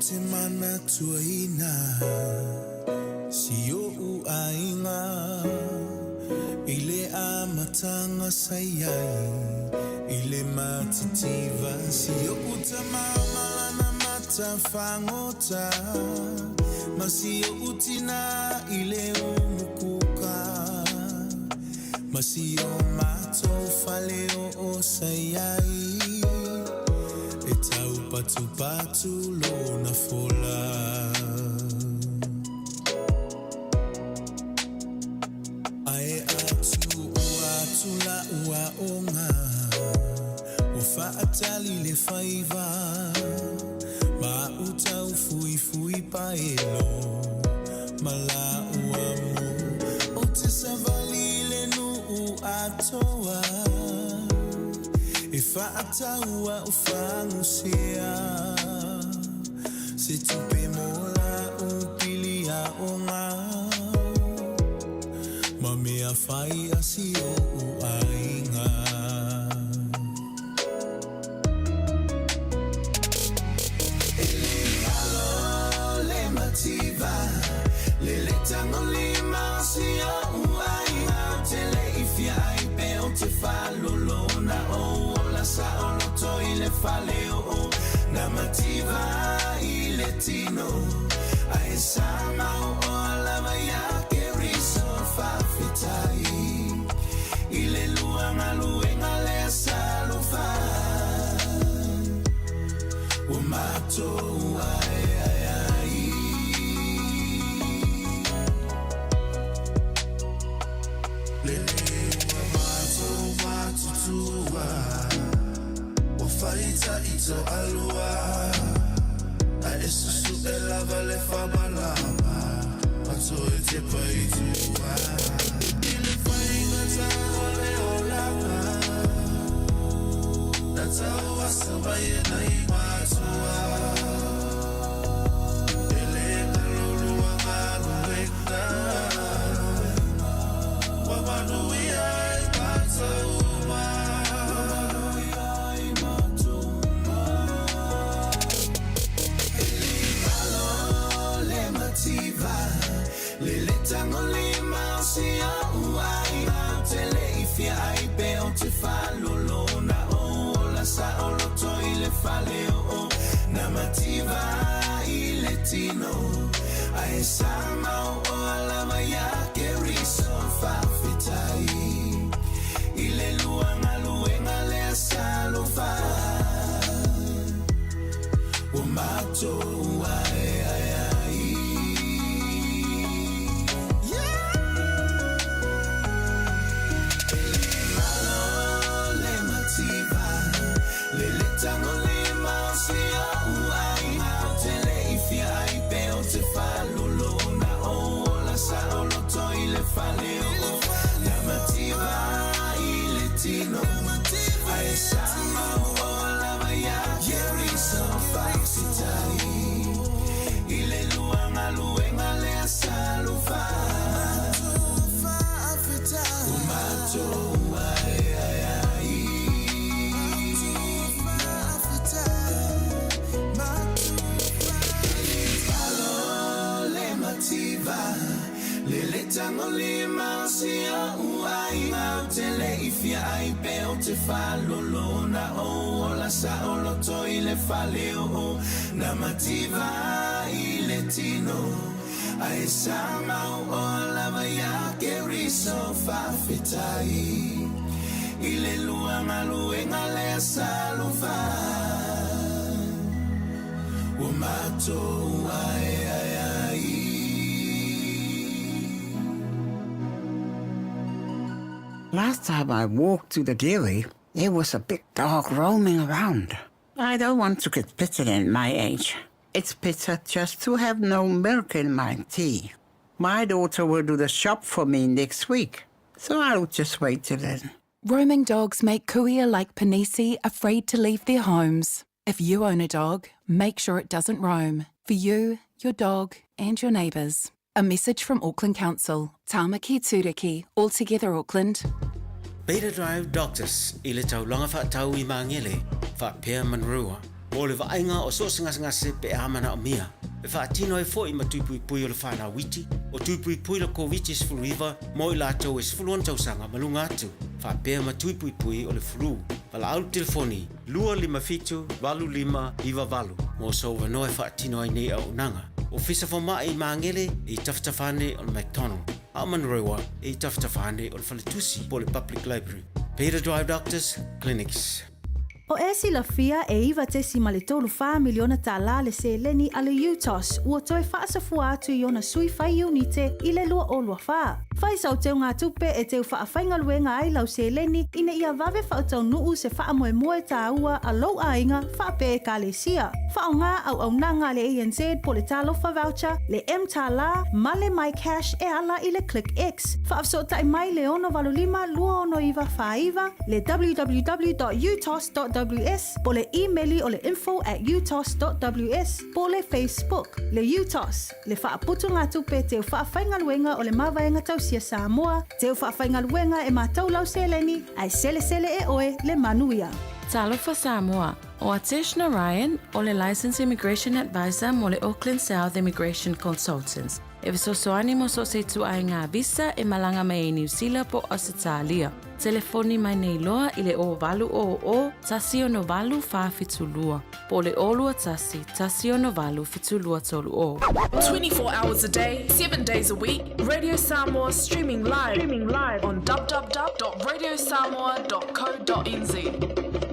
Speaker 13: te mana tuaina si o u ainga ile a matanga sayai ile matitiva si o u tamama na matafangota masi o utina ile umukuka masi o mato faleo o sayai Etau patu patu lo na fola Ae atu la ua onga Ufa atali le faiva Ma utau fui fui paelo Mala uamu O te savali le nu u atoa E whaataua o whangusia Se tupe mola o pili a o ngā Ma mea whai asi o ainga. Ele alo le mativa, le le tango le masi o ainga. Te le ifia ai pe o te falolona o la sa o lo to i le fale o na mativa i le tino. Ai sama o lava ya ke riso fa fitai ile luanga luenga le salo fa o mato ai ai ai le mato tua o faita ito alua a esusu elava le fa malama mato e te pai tua ile fainga ta ole olama that's how I survive na imatua ele kalulu amanu ekta wa manu ai patuma le le tango le mausi o ai te le ifia ai pe o te falolona o la sa o lo to i le fale o na mativa i le tino ai sama o la maya ke riso fa fitai i le luanga luenga le salo fa o mato ai ai tango le mausi o ai te le ifia ai pe o te falolona o la sa o lo to i le fale o la mativa i le tino ai sama o la maya yeri so fa sitai i le luanga luenga le asalo fa o mato ai ai ai le le tango le mausi o ai te le ifia ai pe o te falolona o la sa o lo to i le fale o na mativa i le tino ai sama o la maya ke riso fa fitai i le luanga luenga le salo fa o mato ai ai ai.
Speaker 7: Last time I walked to the dairy, there was a big dog roaming around. I don't want to get bitten at my age. It's better just to have no milk in my tea. My daughter will do the shop for me next week, so I'll just wait till then.
Speaker 24: Roaming dogs make kuia like Panisi afraid to leave their homes. If you own a dog, make sure it doesn't roam. For you, your dog and your neighbours. A message from Auckland Council. Tāmaki Tūriki, All Together Auckland.
Speaker 9: Beta Drive Doctors, i le taulanga whaatau i mangele, whaapea manrua. O le vainga o sosingasangase pe amana o mia. E whaatino e fo i matupui pui o le whana witi, o tupui pui le COVID is fluiva, mo i lato is fuluan tausanga malunga atu. Whaapea matupui pui o le flu. Wala au telefoni, 255 iwa valu. Mo so wanoe whaatino ai nei au nanga. O fisa fo mai mangele i taftafane o McDonald. Aman rewa i taftafane o Faletusi po le Public Library. Peter Drive Doctors Clinics.
Speaker 16: O e Fiafia e iwa tesi ma le tolu wha miliona tāla le se leni a le UTOS ua toi whaasafua atu i ona sui whai unite i le lua o lua wha. Whai sau teo ngā tupe e teo whaafainga luenga ai lau se leni ina ia vave whaatau nuu se wha moe moe tā ua a lau ainga whaape e ka le sia. Whao ngā au nanga le ANZ po le tālofa voucher, le M tāla, ma le My Cash e ala i le Click X. Whaafso tai mai le ono valulima lua ono iwa whaiva, le www.utos.ws, po le e-maili o le info@utos.ws, po le Facebook, le UTOS, le whaaputu ngā tupe teo whaafainga luenga o le mawaenga tau Malaysia Samoa, te whawhaingaluenga e mātou lau seleni, ai sele e oe le manuia.
Speaker 14: Talofa Samoa, o Ateshna Ryan, o le Licensed Immigration Advisor mo le Auckland South Immigration Consultants. E visosoani mo so se tu ai ngā visa e malanga mai e New Zealand po Australia. Telefoni mai nei loa i le o valu o tasio no valu wha fitulua. Po le olua tasio no valu fitulua tolu o.
Speaker 8: 24 hours a day, 7 days a week, Radio Samoa streaming live on www.radiosamoa.co.nz.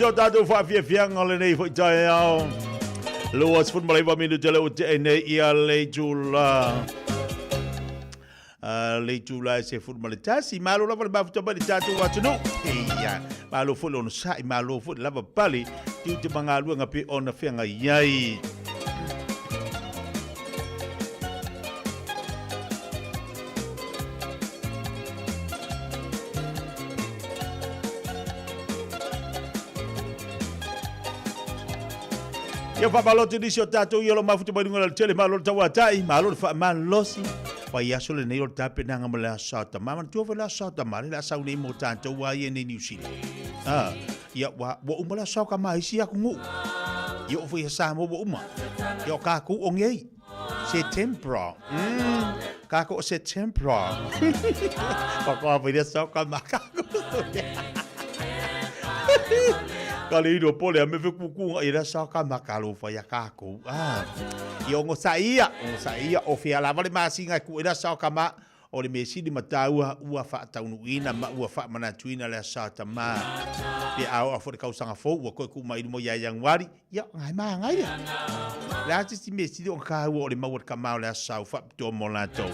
Speaker 15: o tātou whaafiafianga le nei fwoi Taeao. Luas fun malai wa minu te leo te nei ia le tula. Le tula se fun malai tasi. Malo lava le mafuta bali tātou watunu. Ia, malo fun ono sai, malo fun lava bali. Tiu te mga lua ngapi ona whianga iai. Ia whamalote nisi o tātou i alo mafuta mairunga le tele malo tawa tai, malo le whamalosi. Wa ia so le nei o le tape nanga ma le asauta. Mama tua wa le asauta ma le asau nei mo tātou wa ia nei New Zealand. Ia wa uma le asau ka mai si aku ngu. Ia o fai Samoa wa uma. Ia o kāku o ngei. September. Kāku o September. Wakawa fai le asau ka ma kāku. Kali ido pole me fe kuku ira sa ka makalo fa ya kako yo ngo saia o fe ala vale masinga ku ira sa ka ma o le mesi di mataua ua fa taunu ina ma ua fa mana tuina le sa ta ma pe au a fo ka usanga fo wa ko ku mai mo ya yang wari ya ngai ma ngai la ti mesi di o ka o le ma ka ma le sa fa to mo la to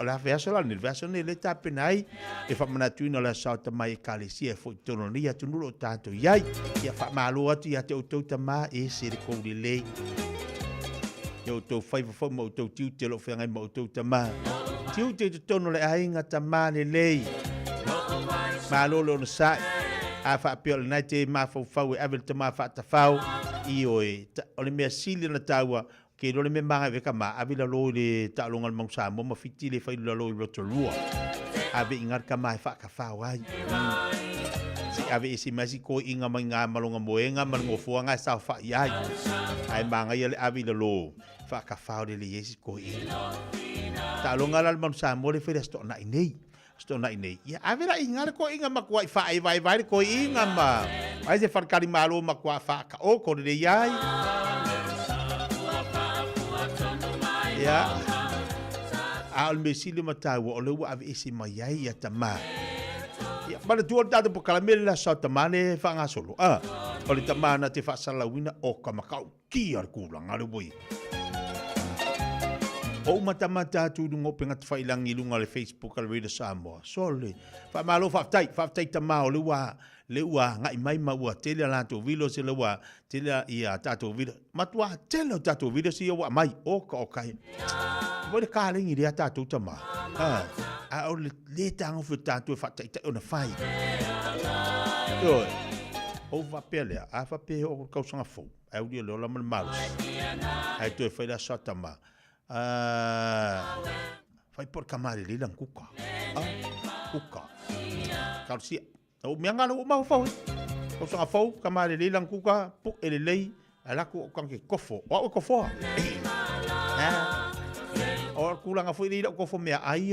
Speaker 15: la verso la nel verso ne le tape nai e fa mana tuina le sa ta mai ka le si e fo to no lia tu no tanto ya fa malo atu ya te o to ta ma e se ko le yo to fai fo mo to tiu te lo fe ngai mo to ta ma tiu te tono le ainga ta ma le lei malo lo sai a fa pio na te ma fo fo e avel te ma fa ta fo i oi o le me sili na taua ke lo le me manga ve ka ma avila lo le ta longa mo sa mo ma fiti le fa lo lo to lua ave ingar ka mai fa ka fa wai si ave isi masi ko inga manga malonga moenga mango fuanga sa fa yai ai manga ile avila lo fa ka fa le yesi ko inga ta longa la mo sa mo le fe sto na nei ya avela ingar ko inga makwa fa ai vai ko inga ma ai se farkari malo makwa fa ka o ko le yai ya al mesile matawa o le wa ave isi mai yai ya tama ya bala tu ta po kalamele la sa tamane fa nga solo o le tamana te fa salawina o ka makau ki ar kulanga le boi o matamata tu dungo penga te failangi lunga le Facebook al Radio Samoa sole fa malo fa tai tama o le wa ngai mai ma ua tele la to vilo se le wa tele ia tato vilo matua tele tato vilo si wa mai o ka o kai bo le kalingi le tato tama a o le tango fu tato fa tai ona fai yo o va pele a fa pe o ka usanga fo a u le la mal ai to fa la satama fai por kamari le lang kuka kuka kalsia o mianga no ma fo o sa fo kamari le lang kuka pu ele lei ala ko kan ke kofo o kofo o kulanga fo ile kofo me ai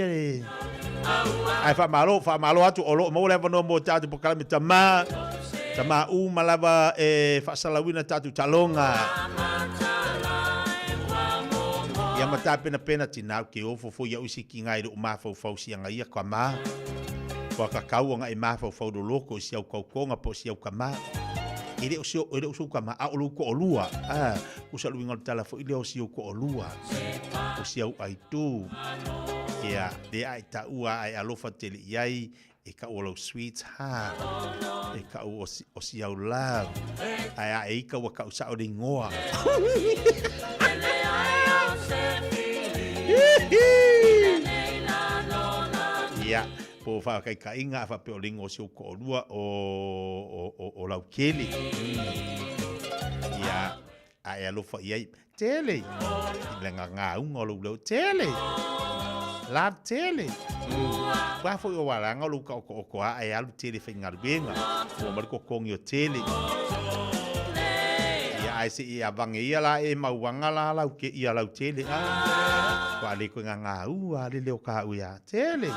Speaker 15: fa malo atu o lo mo le no mo tatu po kala tama u malava fa salawina tatu talonga ia mata pena tina ke o fo ia usiki ngai do ma fo sianga ia kwa ma kwa kakau nga e ma fo do loko sia ko nga po sia ka ma ile o so ka ma a o ko olua o sa luinga tala fo ile o sia ko olua o sia ai tu ia de ai ta ua ai alofa tele iai e ka o lo sweet ha e ka o sia o love ai ka wa ka sa o ngoa ia po fa kai ka inga fa pe o lingo si ko lua o lau kele ia ai alo fa ia tele lenga nga un o lo tele la tele fa fo o wala nga lu ko ai alu tele fa ngal benga o mar ko kong yo tele ai se ia bange ia la e mauanga la lau ke ia lau tele kwa le ko nga ale le o ka ia tele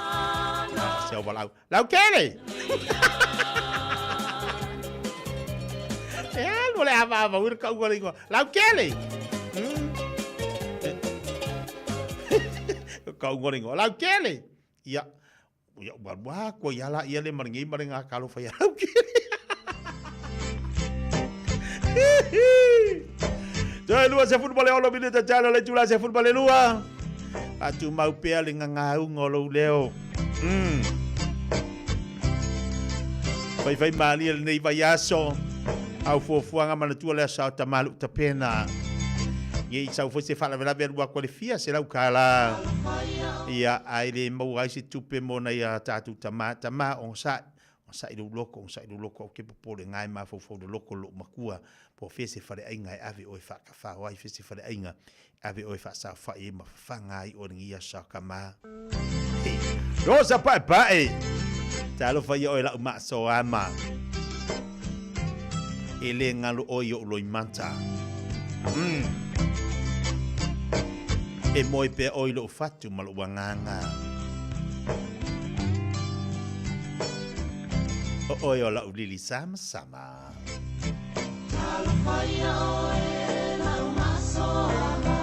Speaker 15: se o lau kele lo le ava ur ka u ringo lau kele ka u ringo lau kele ia wa ko ia la ia le maringa ka lo fa ia lau kele Toi lua se futbol olo bini ta jalo le tula se futbol lua. Atu mau pea le ngangau ngolo leo. Fai mali le nei vai aso. Au fuanga mana tua le sa ta malu ta pena. Ye sa fo se fala vela ver wa qualifia se la ukala. Ia ai le mau ai se tupe mona ia tatu tama on sa ilu loko ke po le ngai ma fo do loko lo makua po fe se fale ai ngai ave o fa ka fa ai fe se fale ai nga ave o fa sa fa e ma fa ngai o ngia sa kama. Rosa pai. Talo fa yo la ma so ama. Ele ngalo o yo lo imanta. E moi pe o lo fatu malo wanganga. O yo la ulili sama.
Speaker 13: Talo fa yo la ma so ama.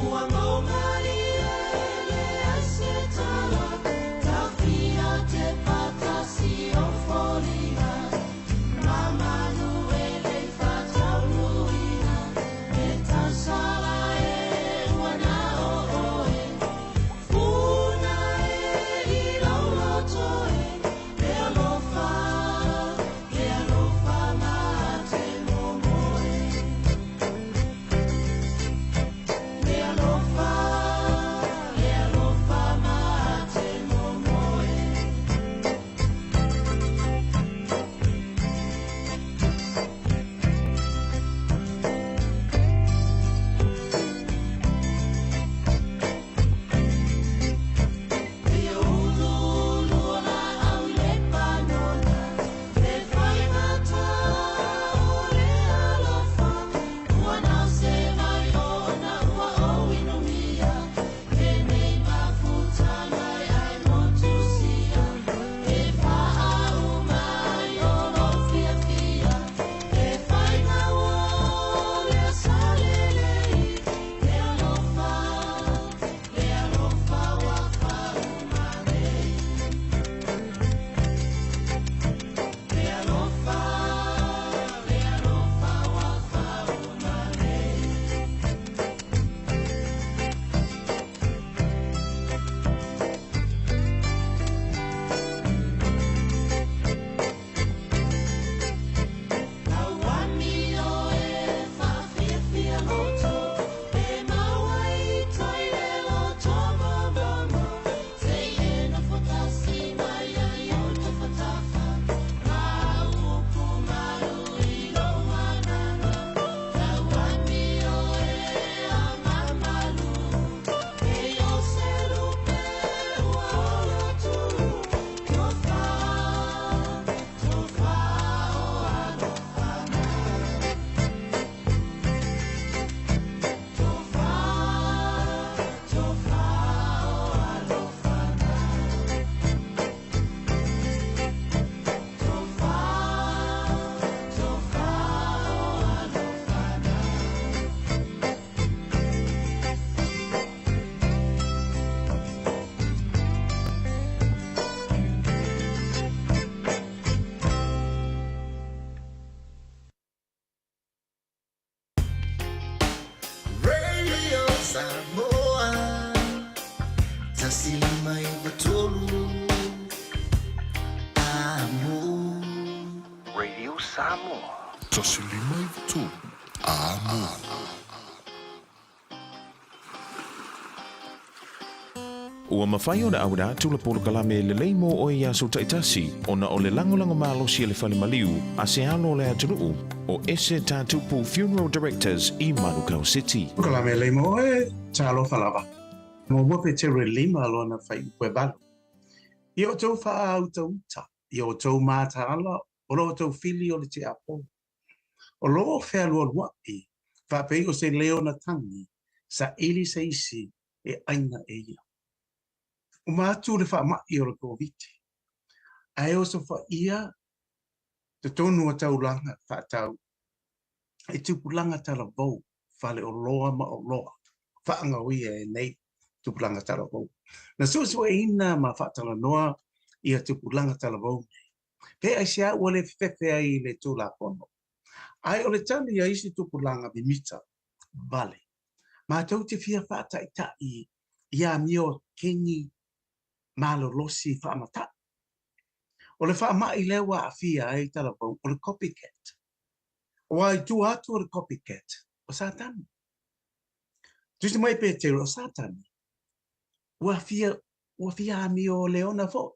Speaker 13: Ua mo mari le ase tala. Tafia te patasi o folina. Mama nuele fatau nuina. Eta sala e wana oe. Funa e ilo lotoe. Le alofa mate momoe. Le alofa mate momoe. Radio Samoa, tasilima ivatolu amo.
Speaker 2: Radio Samoa. Tasilima ivatolu amo.
Speaker 5: Ua mawhai o na aura tula polo kalame le leimo o ia so taitasi o na o le langolango malo si le whale maliu a se alo le atunuu o ese tātupu Funeral Directors i Manukau City.
Speaker 18: Kalame leimo e talo falava. Mo wape te re lima alo na whai ue balo. I o tau wha au tau uta. I o tau māta ala o lo tau fili o le te apo. O lo whea lua lua i whapei o se leo na tangi sa ili se isi e aina e ia. O mātu le wha mai o le COVID. Ai o sa wha ia te tonu o tau langa wha tau. E tupulanga tala vau whale o loa ma o loa. Wha anga uia e nei tupulanga tala vau. Na so e ina ma wha tala noa ia tupulanga tala vau. Pe ai sia ua le whewhea i le tūla pono. Ai o le tani ia isi tupulanga bimita, vale. Ma tau te fia whata i ta ia mio kengi malolosi whaamata. O le whaamai lewa a fia ai talapau, o le copycat. O ai tu atu o le copycat, o satani. Tusi mai pe te o satani. Ua fia a mio leona fo.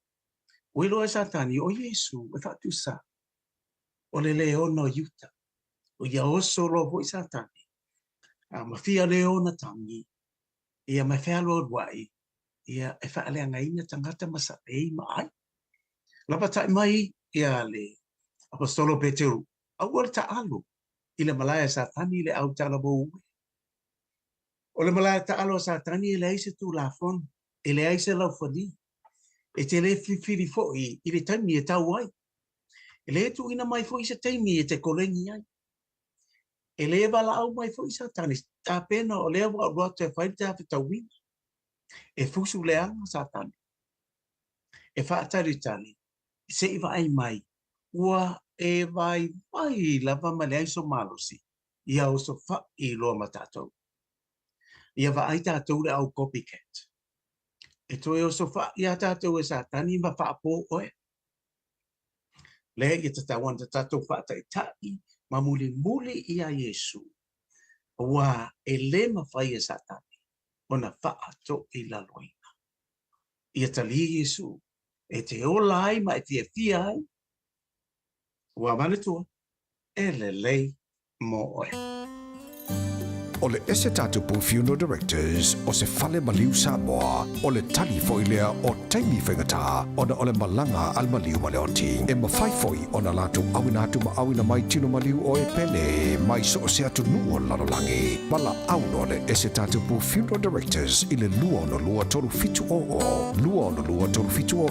Speaker 18: O ilo e satani, o Yesu, e whatu sa. O le leona o yuta. O ia oso rovo i satani. Ma fia leona tangi. Ia mai whalo wai. Ia e whaaleanga ina tangata masa ei mai. Lapa tai mai ia le apostolo Peteru. Au ar ta alo. I le malaya satani le au tala bo ue. O le malaya ta alo satani le aise tu la fon. E le aise lau fani. E te le fifiri fo i le taimi e tau ai. E le tu ina mai fo i se taimi e te kolengi ai. E le wala au mai fo i satani. Ta pena o le wa te whaita fi tau wina. E fusu le anga satani. E whaatari tani. Se iwa ai mai. Ua e vai lava ma le aiso malosi. Ia o so wha i loa matatou. Ia wa ai tātou le au copycat. E toi o so wha ia tātou e satani ma wha po oe. Le i tatawan tātou wha tai tai ma muli ia Yesu. Ua e le ma whai e satani. Ona wha ato i la loina. Ia tali Yesu. E te ola ai ma e Fiafia ai. Ua manatua. E le lei mo oe.
Speaker 1: O le ese tatupu funeral directors o se fale maliu Samoa o le tali foilea o taimi whengata o na o le malanga al maliu maleoti e mawhai foi o na latu awinatu ma awina mai tino maliu o e pene mai so se atu nuo lalolangi wala auno le ese tatupu funeral directors i le lua no lua tolu fitu lua no lua tolu fitu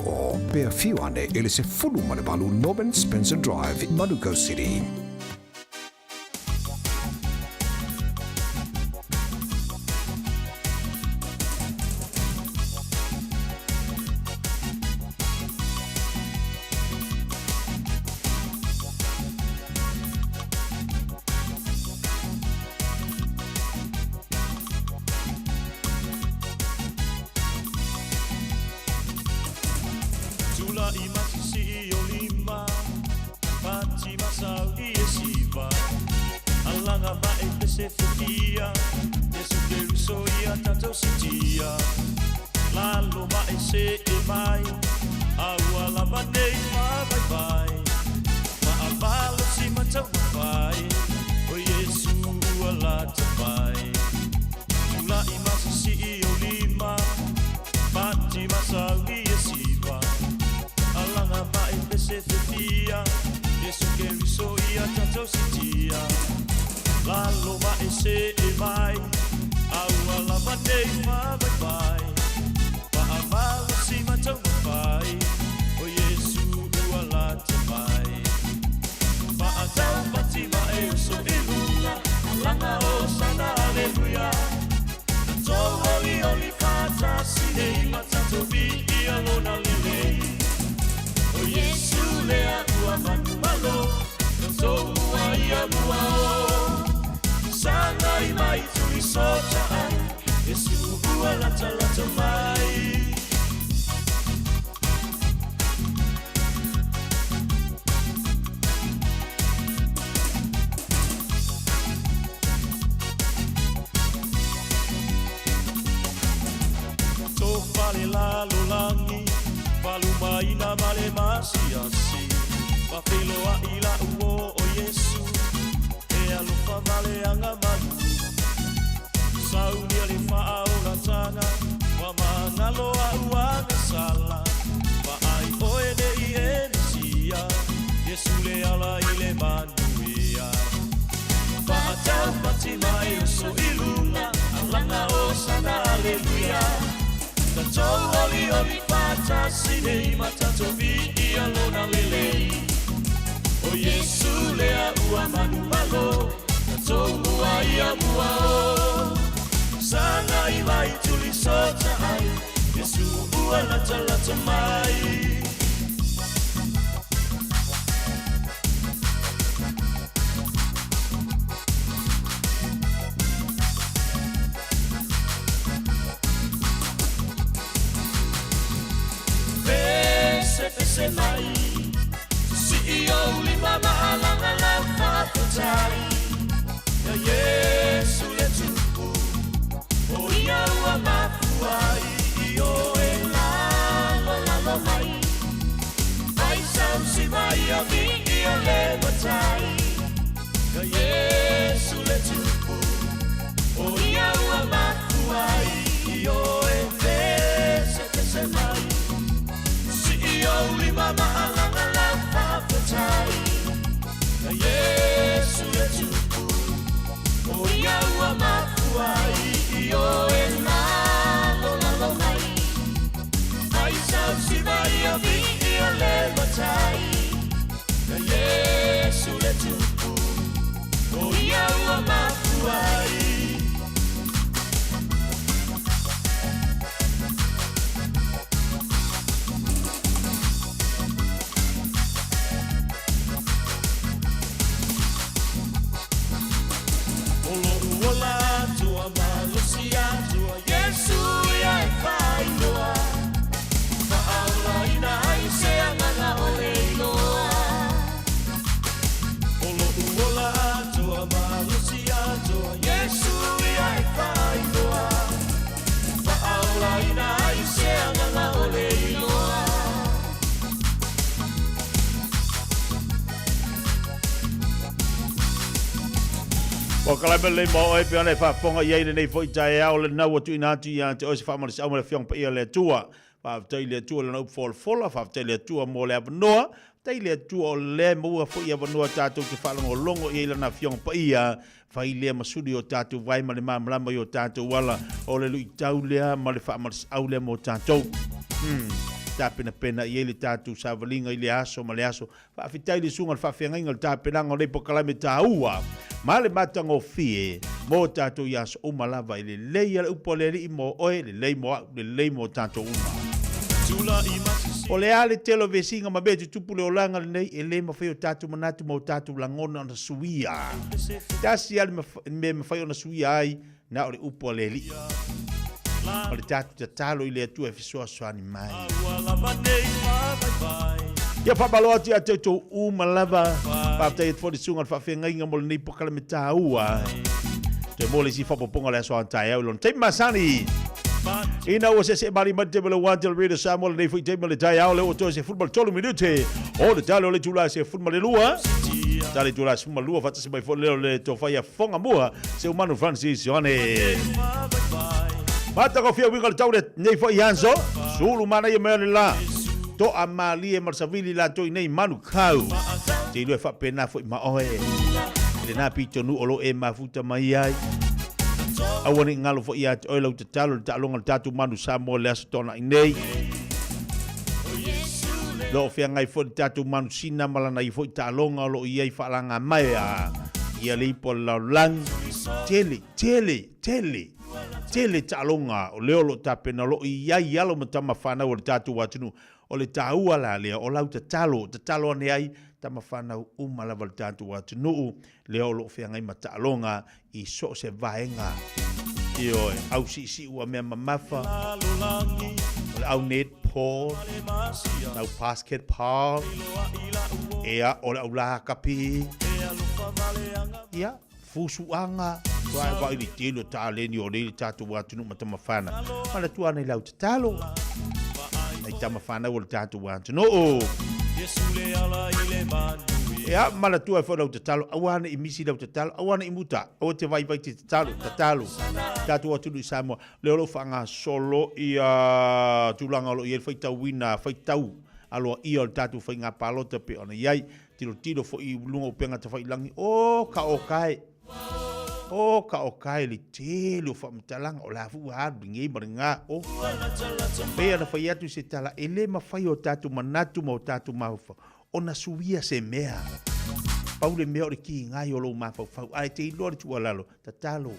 Speaker 1: pea fiu ane ele se fulu male balu Norman Spencer Drive Malu City.
Speaker 11: mai si o lima maalanga la whakatai ya Yesu le tupu o ia ua mafuai I o e lalo mai ai sau si mai a mi I o le matai ya Yesu le tupu o ia ua mafuai I o e se mai si o lima maalanga la whakatai ya Yesu le tupu o ia ua mafuai I o e lalo mai ai sau si mai a mi I o le matai ya Yesu le tupu o ia ua mafuai Ola tua malusia tua Yesu ya fainoa Paula ina ai se angana ole loa Ola tua malusia tua Yesu ya fainoa Paula ina ai se angana ole loa
Speaker 15: O kalama le mo e pe ana fa fonga ye nei foi Taeao le na watu ina tu ya te o se fa mo le au fiong pa le tua fa te le tua le no fall fa te le tua mo le abnoa te le tua o le mo fo ia abnoa tatu te fa longo e le na fiong pa ia fa ile masudi o tatu vai ma le mamlama yo tatu wala o le lui taulea ma le fa mo au le mo tatu tapena pena i le tatu sa valinga I le aso ma le aso fa fitai le sunga fa fenga ngal tapena ngol le pokalame taua ma le matango fie mo tatu yas o malava I le leia le upoleri I mo oe le leimo tatu uma o le ale telo vesinga ma betu tupu le olanga le nei e le mawhai o tatu manatu mo tatu langona na suia tasi ale me mawhai o na suia ai na o le upoleri o le tatu te talo I le atua e fisoa soani mai. Ia whapaloa ti a te tau umalava, whaptai e tfori sunga whawhengainga mo le nei pokale me tāua. Te mole si whapoponga le aso an Taeao lon. Te masani! Ina ua se mari mati te mele wante le reda Samoa le nei fui te mele Taeao le o toa se futbal tolu minute. O le talo le tula se futbal le lua. Tale tula se futbal lua whata se mai fo leo le tofai a fonga mua se umanu Francis Joane. Mata ko fia winga le tau le nei fo ianso. Sulu mana ia mea le la. To a mali e marsavili la to I nei manu kau. Te ilue whapena fo I maoe. Le nā pitonu olo e mafuta mai ai. Awane ngalo fo ia te oilau te talo le talonga le tatu manu Samoa le aso tona I nei. Lo fia ngai fo le tatu manu sina malana I fo I talonga lo I ai whalanga mai a. Ia le ipo lau lang. Tele talonga o leo lo tapena lo I ai alo matama whanau o le tatu watunu. O le taua la lea o lau te talo ane ai tama whanau umalawa le tatu watunu. Leo lo fia ngai matalonga I so se vaenga. Ioe, au si ua mea mamafa. O le au netball. Au basketball. Ea, o le au lakapi. Ia, fusuanga. Wai wai li tilo ta leni o le tatu watunu matama whana. Mana tua nei lau te talo. Nei tama whana o le tatu watunu. Ea, mana tua e whanau te talo. Awana I misi lau te talo. Awana I muta. O te vai te talo. Te talo. Tatu watunu I Samoa. Leo lo whanga solo I tulanga lo I el whaitau wina. Whaitau. Aloa I o le tatu whainga palota pe ona iai. Tilo fo I lunga o penga te whailangi. O ka o kai. O ka o kai li telo whamtalanga o la fu hadu ngei maringa o. Pea na whai atu se tala ele ma whai o tatu manatu ma o tatu maufa. O na suia se mea. Paule mea o le ki ngai o lo mafau fau. Ai te ilo tu alalo. Ta talo.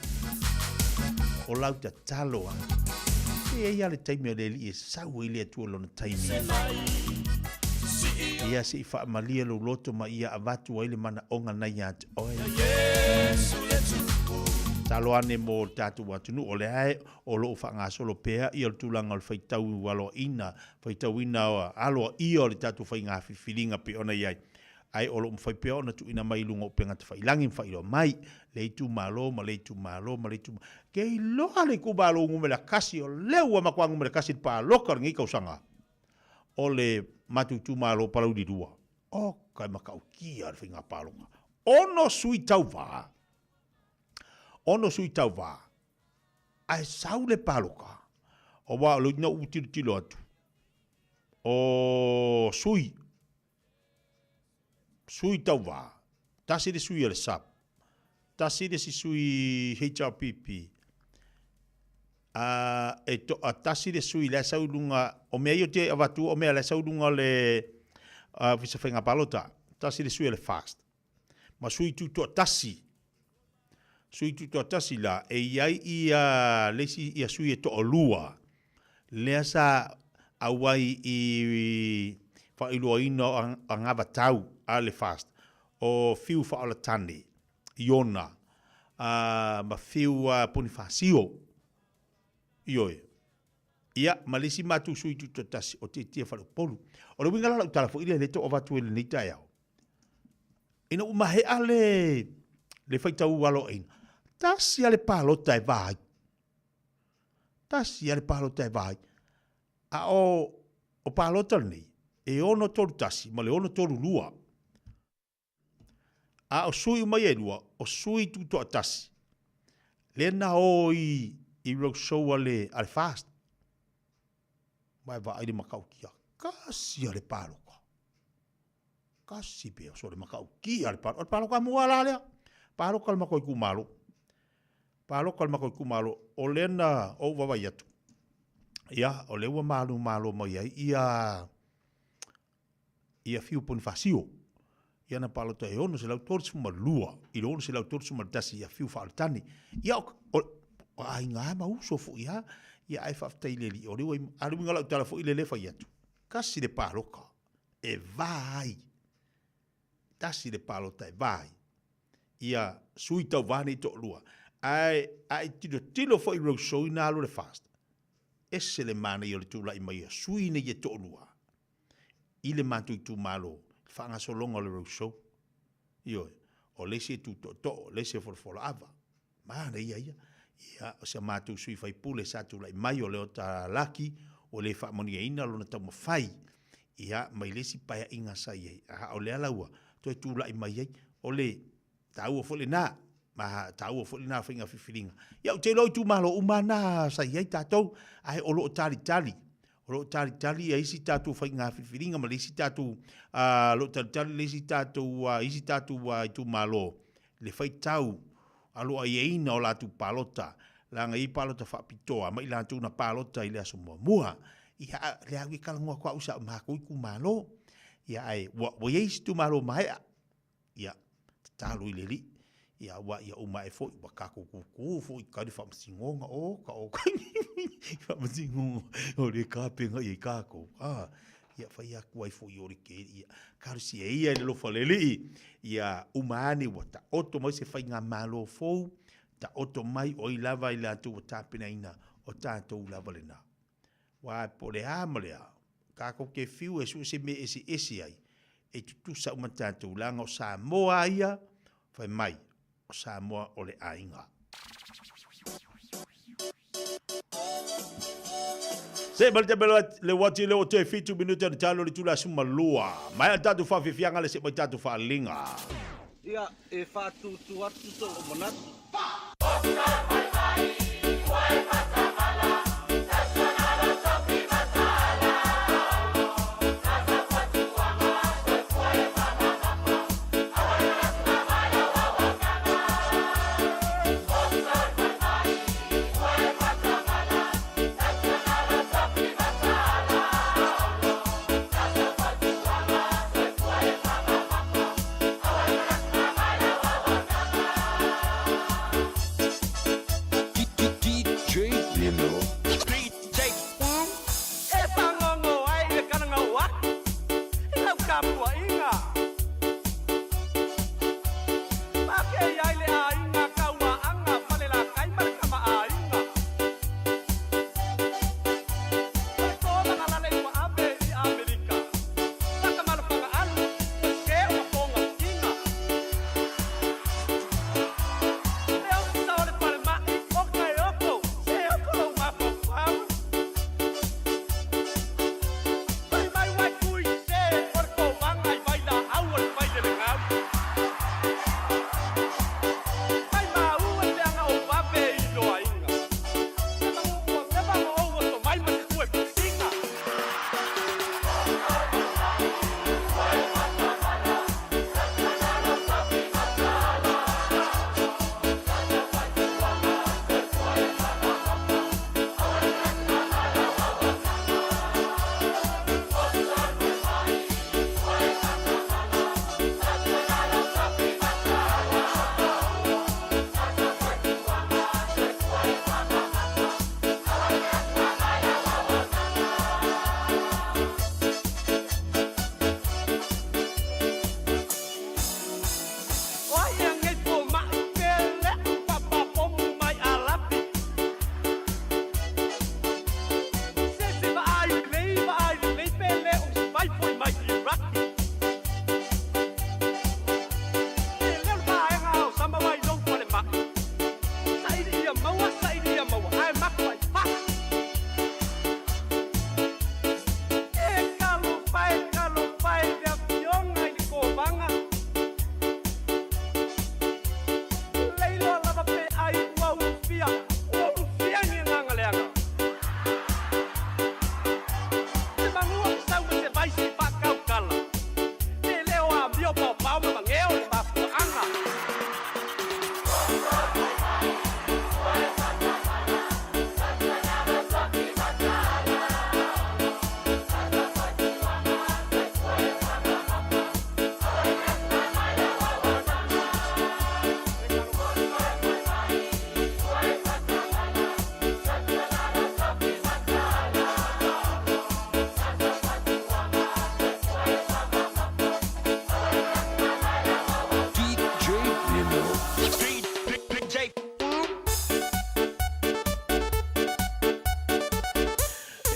Speaker 15: O lau ta talo a. Ia le taimi o le li e sau ili atu o lo na taimi. Ia se I whaamalia lo loto ma ia avatu wa ili mana onga na ia te oe. Taloane mo tātou atunu o le hae o loo whangasolo pēa i al tūlanga o le whaitau alo ina, whaitau ina alo i o le tātou whainga whiwhiringa pe ona iai. Ai o loo mwhai pēa ona tu ina mai lunga o penga te whailangi mwhairo mai, le itu malo, ma le itu malo, ma le itu malo. Kei loa le kubalo ngumela kasi o leu wa makwa ngumela kasi pa loka ngi kausanga. O le matutu malo palau di dua. O kai makau kia le whainga palonga. Ono sui tau waa. Ono sui tau wā, ai sau le paloka, o wā lo ina utilo atu, o sui tau wā, tasi de sui ale SEP, tasi de si sui HRPP, tasi de sui le sau lunga, o mea io te avatu, o mea le sau lunga le visa whainga palota, tasi de sui ale fast, ma sui tu to tasi, sui tu toa tasi la, e iai ia lesi ia sui e toa lua. Lea sa awai i whailoa ino a ngava tau a le fast. O fiu whaola tane, iona, ma fiu ponifasio. Ioe. Ia, ma lesi matu sui tu toa tasi, o te tia whalu polu. O le wingala lau talafo ile le toa watu ele ni Taeao. Ina umahe ale le whaitau walo ina. Tasi ale palota e vai. Tasi ale palota e vai. A o palota nei, e ono toru tasi, ma le ono toru lua. A o sui mai e lua, o sui tuto a tasi. Le na o i rock show ale fast. Mai va aire makau kia. Kasi ale paloka. Kasi pe o so le makau kia ale paloka. Ale paloka mua la lea. Paloka le makau i kumalo. Paloka le makau i kumalo. O lena o wawai atu. Ia, o lewa malo mai ai. Ia fiu ponifasio. Ia na palota e ono se lau torsu ma lua. I ono se lau torsu ma tasi ia fiu whaalatani. Ia o ai ngā ma uso fu ia. Ia ai whaftai leli. O lewa aluminga lau tala fu i le lefa i atu. Kasi le paloka. E vai. Tasi le palota e vai. Ia sui tau vane i to lua. Ai tilo fo i rau so i nā lo le fast. Ese le mana i o le tūla i mai sui ne i to lua. I le matu i tū malo. Whanga so longa le rau so. Ioi. O lese tu to, lese for ava. Mana ia. Ia o se matu sui fai pule sa tūla i mai o leo ta laki. O le wha monia ina lo na tau mawhai. Ia mai lesi paia inga sa iei. O le alaua. Toi tūla i mai iei. O le tau o fole nā. Ma tau o fole nā whainga whiwhiringa. Iau te loi tu malo umana sa iei tātou. Ai o lo o tali. O lo o tali a isi tātou whainga whiwhiringa. Ma le isi tātou lo tali le isi tātou i tu malo. Le whai tau alo a ieina o la tu palota. Langa i palota whapitoa. Ma i la tu na palota i le aso mua. Ia le awi kalangua kwa usa mako i ku malo. Ia ai wa isi tu malo maea. Ia talo i le li. Ia wa ia uma e fo wa kako kuku fo i kari fa msingonga o ka o fa msingonga o le kapenga i kako ia fa ia ku ai fo i ori ke ia karsi e ia le lo faleli ia umani wa ta oto mai se fa nga malo fo ta oto mai o i lava i la tu ta pena ina o ta to lava lena wa po le amlea kako ke fiu e su se me esi ai e tu sa uma ta tu langa o Samoa ia fa mai Samoa o le ainga. Se balta belo le wati le o te fitu minuto de talo le tula suma lua. Mai tatu fa Fiafia ngale se mai tatu fa linga.
Speaker 3: Ia e fa tu atu so o monatu.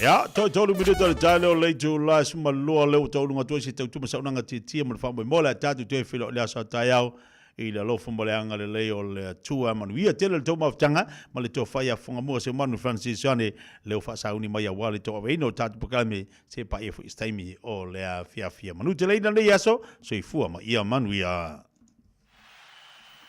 Speaker 15: Ya, tolu minuto le talo le tu la suma lo le tolu ngato si tu ma sauna ngati tia ma fa mo la tatu te filo le sa Taeao i le lo fo le anga le o le tua manuia tele to ma tanga ma le to faia fonga mo se manu Francisane le fa sauni mai wale to we no tatu pakame se pa e staimi o le Fiafia manu te le na le yaso so i fu ma ia manuia.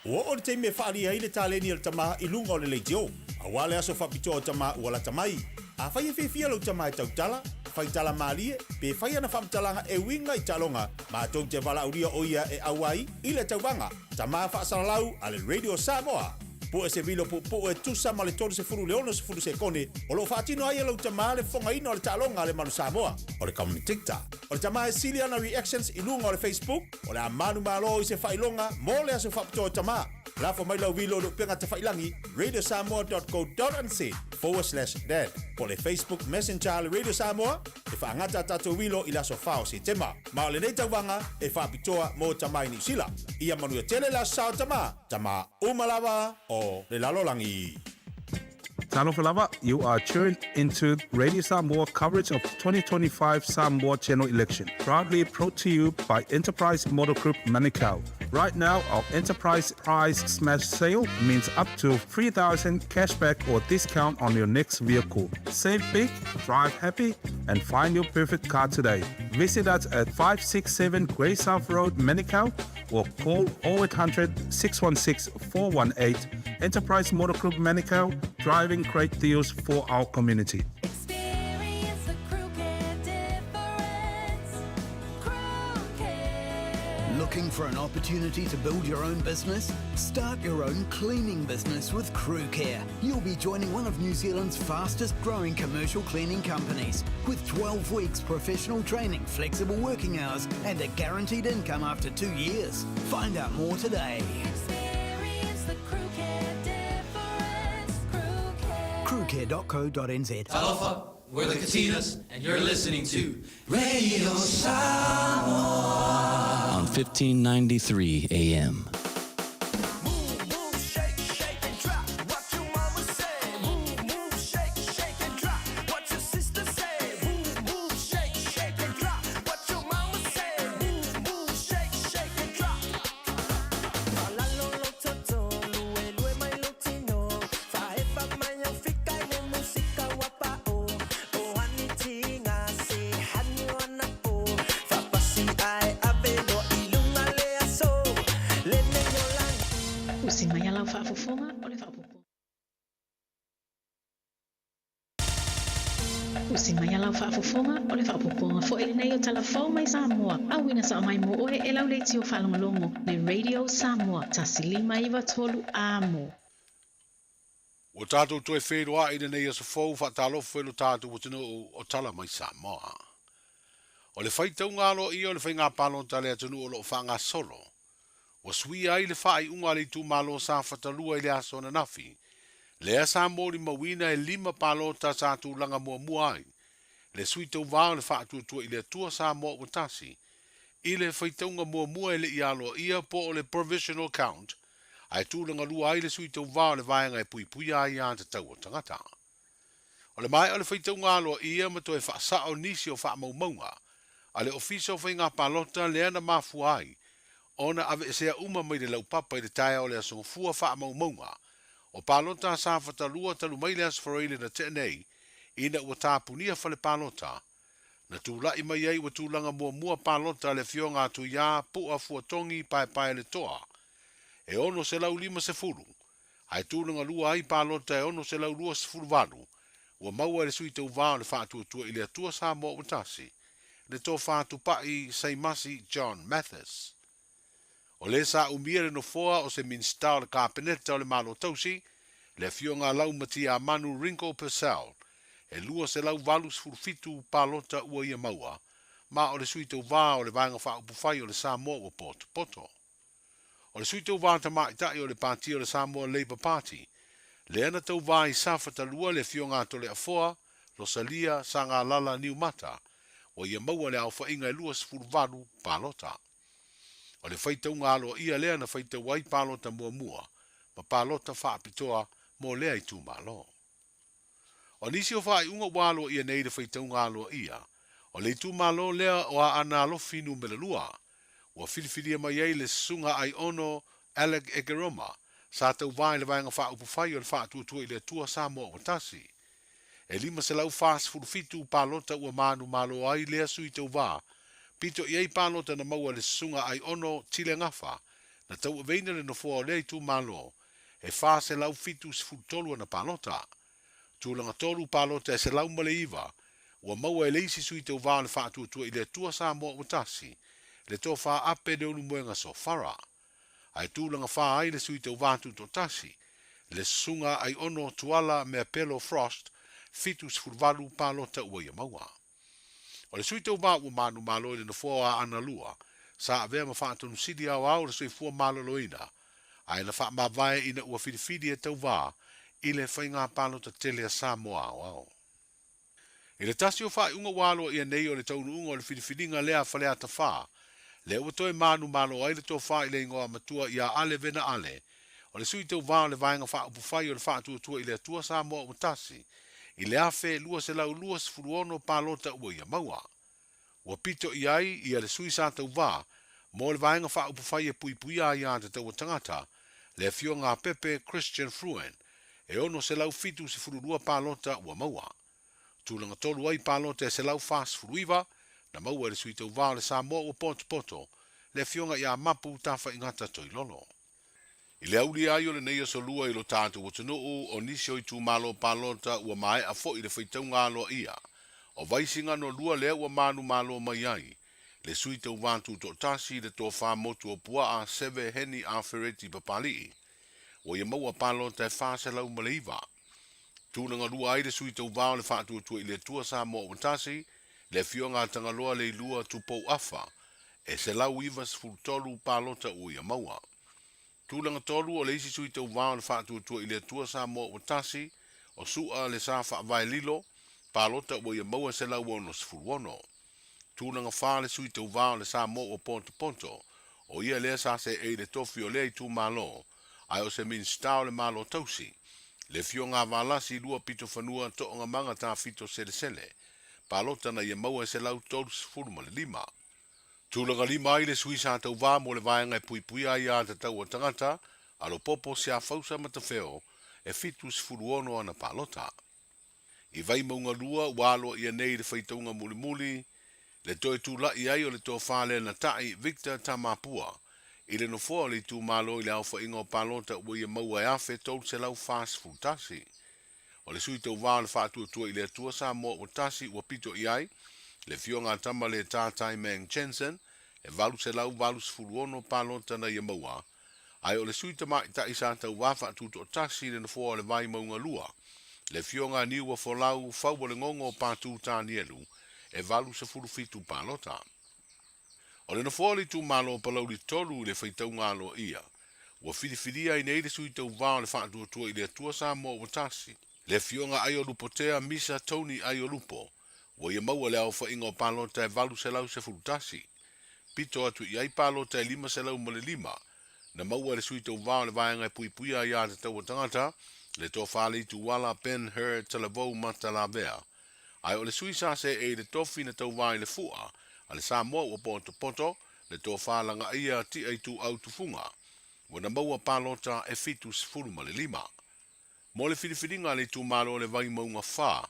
Speaker 17: O te me whaari ai le tāleni al tama i lunga o le leitio. A wale aso whapito o tama ua tamai. A whai e whiwhia lau tama e tautala, whai tala maalie, pe whai ana whamtalanga e winga i talonga, ma tau te wala uria o ia e awai, i le taubanga, tama whaasaralau a le Radio Samoa. Po e se vilo po e tusa ma le tolu se furu leono se furu se kone, o lo whaatino ai lau tama le whonga ino le talonga le Malu Samoa, o le kauni tikta. O le tama e Siliana Reactions i lunga o le Facebook, o le amanu malo i se whailonga, mo le aso whapito o tama. La for mai lau vilo lo penga te whailangi, radiosamoa.co.nz/dad. Po le Facebook Messenger le Radio Samoa, e whaangata tato vilo i laso whao se tema. Ma o le nei tauwanga, e whapitoa mo tamai ni sila. Ia manuia tele la sao tama umalawa o le lalolangi.
Speaker 19: Talofa lava, you are tuned into Radio Samoa coverage of 2025 Samoa General Election. Proudly brought to you by Enterprise Motor Group Manukau. Right now, our Enterprise Prize Smash Sale means up to 3,000 cashback or discount on your next vehicle. Save big, drive happy, and find your perfect car today. Visit us at 567 Grey South Road, Manukau, or call 0800 616 418. Enterprise Motor Group Manukau, driving great deals for our community.
Speaker 20: Looking for an opportunity to build your own business? Start your own cleaning business with Crew Care. You'll be joining one of New Zealand's fastest growing commercial cleaning companies with 12 weeks professional training, flexible working hours and a guaranteed income after 2 years. Find out more today. Crewcare.co.nz.
Speaker 13: Aloha, we're the Katinas, and you're listening to Radio Samoa
Speaker 21: on 1593 AM.
Speaker 25: Samoa, awina sa mai mo oe e lau leiti o whalongolongo le Radio Samoa, tasilima iwa tolu amo.
Speaker 26: O tātou toi whenua i nei asa fau whaatalofu elu tātou o tino o tala mai Samoa. O le whaitau ngalo i o le whainga palo tale atunu o lo whanga solo. O sui ai le whai unga le tu malo sa whatalua i le aso na nafi. Le asa mori mawina e 5 palo ta sa tu langa mua muai. Le sui tau vāo le whaatuatua i le atua Samoa o tasi. I le whaitaunga mua e le ialo ia po o le provisional count, ai tūlanga lua ai le sui tau vāo le vāenga e pui ai a te tau o tangata. O le mai o le whaitaunga aloa ia ma to e whaasao nisi o whaamaumaunga, a le ofisa o whainga palota le ana mafu ai, ona ave sea uma mai le laupapa i le Taeao le asonga fua whaamaumaunga, o palota sa whatalua talu mai le asfareile na te nei, ina ua tāpunia whale palota. Na tūlai mai ai wa tūlanga mua palota le fionga atu ia pua fuatongi pai le toa. E ono se lau 5 se furu. Ai tūlanga lua ai palota e ono se lau 2 se furu valu. Ua maua le sui tau vāo le whātua i le atua Samoa Watasi. Le tō whātu pai Saimasi John Mathis. O le sa umire no foa o se minsta o le kāpeneta o le malo tausi, le fionga lau mati a Manu Rinko Purcell. E lua se lau valus furfitu palota ua ia maua, ma o le sui tau vā o le vanga wha upufai o le Samoa o poto. O le sui tau vā ta maitai o le pāti o le Samoa Labour Party, le ana tau vā i safata lua le fionga to le afoa, Rosalia sanga lala niu mata, o ia maua le au whainga e lua sfurvalu palota. O le whaitau ngalo ia lea na whaitau wai palota mua, ma palota wha apitoa mo lea i tū malo. O nisi o whai unga walo ia nei de whaitaunga aloa ia. O le tu malo lea o a ana alofi numera lua. Ua whiriwhiria mai ei le sunga ai ono Alec Egeroma. Sa tau vai le vaenga wha upu whai o le wha tua i le tua Samoa o tasi. E lima se lau fast furufitu palota ua manu malo ai lea sui tau vā. Pito i ei palota na maua le sunga ai ono tile ngafa. Na tau veina le nofua o lea i tu malo. E wha se lau fitu se futolu na palota. Tūlanga tolu palota e se lau male iwa. Ua maua e leisi sui tau vā le wha tua i le tua Samoa o tasi. Le tō wha ape de unu moenga so whara. Ai tūlanga wha ai le sui tau vātu tō tasi. Le sunga ai ono tuala mea pelo frost, fitus furvalu palota ua ia maua. O le sui tau vā ua manu malo i le nafua ana lua, sa avea ma wha atonu sidi au au le sui fua malo loina. Ai na wha mawai ina ua whirifidi e tau vā, i le whainga palota tele a Samoa au au. I le tasi o wha unga walo ia nei o le taunu unga o le whirifidinga lea whalea ta wha, le ua toi manu malo ai le tō wha i le ingoa matua ia ale vena ale, o le sui tau vā le vaenga wha upu whai o le wha tua i le tua Samoa o tasi, i le afe lua se lau lua se furuono palota ua ia maua. Ua pito i ai i le sui sa tau vā, mo le vaenga wha upu whai e pui pui a ia te tau tangata, le fio ngā pepe Christian Fruen, e ono se lau fitu se fururua palota ua maua. Tūlanga tolu ai palota e se lau fast furuiva, na maua le sui tau vā le Samoa ua poto, le fionga ia mapu tafa ingata toi lolo. I le auli ai o le neia so lua i lo tātu o tunuu o nisi o i tū malo palota ua mai a fo i le whaitaunga aloa ia. O vaisinga no lua lea ua manu malo mai ai. Le sui tau vātu tō tasi le tō wha motu o pua a seve heni a fereti papalii. O ia maua palota e whase lau maleiva. Tūnanga lua ai le sui tau vāo le whātua tua i le tua Samoa o tasi, le fionga tangaloa le lua tupou afa, e se lau ivas fultolu palota o ia maua. Tūlanga tolu o le isi sui tau vāo le whātua tua i le tua Samoa o tasi, o sua le sa wha lilo, palota o ia maua se lau ono sifuluono. Tūlanga wha le sui tau vāo le Samoa o ponto, o ia lea sa se e le tofi o lea i tū malo, ai o se min stau le malo tausi, le fionga valasi lua pito fanua to nga manga ta fito sele, palota na ia maua se lau tolu sifuru le lima. Tūlanga lima ai le suisa tau vā mo le vaenga e pui pui ai a te tau o tangata, alo popo se a fausa matawheo, e fitu sifuru ono ana palota. I vai maunga lua, walo ia nei le whaitaunga muli muli, le toi tū lai ai o le tō whale na tai Victor Tamapua, i le no fua le tū malo i le alfa ingo palota ua ia maua e afe tolu se lau fast food tasi. O le sui tau vā le whātua tua i le tua Samoa o tasi ua pito i ai, le fionga tama le tātai Mang Jensen, e valu se lau valu sifuru ono palota na ia maua. Ai o le sui tama i ta isa tau vā whātua o tasi le no fua le vai maunga lua, le fionga niua fo lau fau le ngongo pātu tāni elu, e valu se furu fitu palota. O le nofoli tu malo palau li tolu le whaitaunga aloa ia. Ua whiriwhiria i nei le sui tau vāo le whaatua tua i le atua Samoa o tasi. Le fionga ai o lupo tea misa Tony ai o lupo. Ua ia maua le au whainga o palota e valu se lau se fulutasi. Pito atu i ai palota e lima se lau male lima. Na maua le sui tau vāo le vaenga e pui pui ai a te tau o tangata. Le tō whale i tu wala pen her talavou mata la vea. Ai o le sui sa se e le tofi na tau vāi le fua. A le Samoa ua poto, le tō whālanga ia ti ai tu au tufunga. Wana maua palota e fitu sifuru ma le lima. Mo le whiriwhiringa le tu malo le vai maunga whā.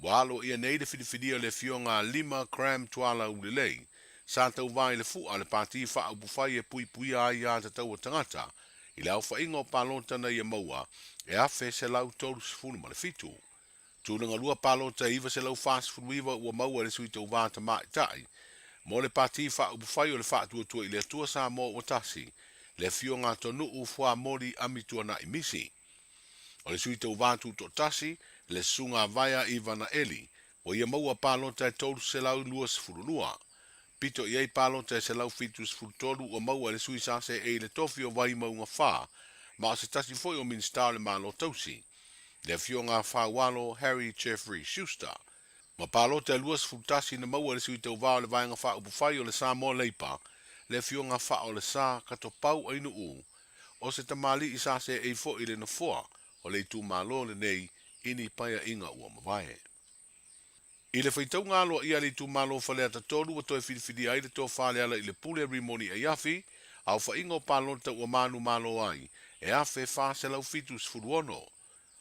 Speaker 26: Walo ia nei le whiriwhiria le fionga lima cram tuala ulelei. Sa tau vai le fua le pāti wha au bufai e pui pui ai a te tau o tangata. I le au whainga o palota na ia maua e afe se lau tolu sifuru ma le fitu. Tūnanga lua palota iwa se lau fast food iwa ua maua le sui tau vāta mai tai. Mo le pati wha ubufai o le wha tua i le tua Samoa o tasi, le fionga tonu u fua mori amitua na imisi. O le sui tau vātu to tasi, le sunga vaya iwa na eli, o ia maua palota e tolu se lau lua sifuru lua. Pito iei palota e se lau fitu sifuru tolu o maua le sui sase e le tofi o vai maunga wha, ma o se tasi foi o min star le malo tausi. Le fionga wha walo Harry Jeffrey Schuster. Ma palota e luas futasi na maua le sui tau vāo le vaenga wha upufai o le Samoa leipa, le fionga wha o le sa kato pau ainu u. O se tamali i sa se e fo i le na fua, o le tu malo le nei ini paia inga ua mawai. I le whaitau ngalo ia li tu malo whale ata tolu wa toi whidiwhidi ai le tō whale ala i le pule rimoni e afi, au wha ingo palota ua manu malo ai, e afe whase lau fitu sfuruono.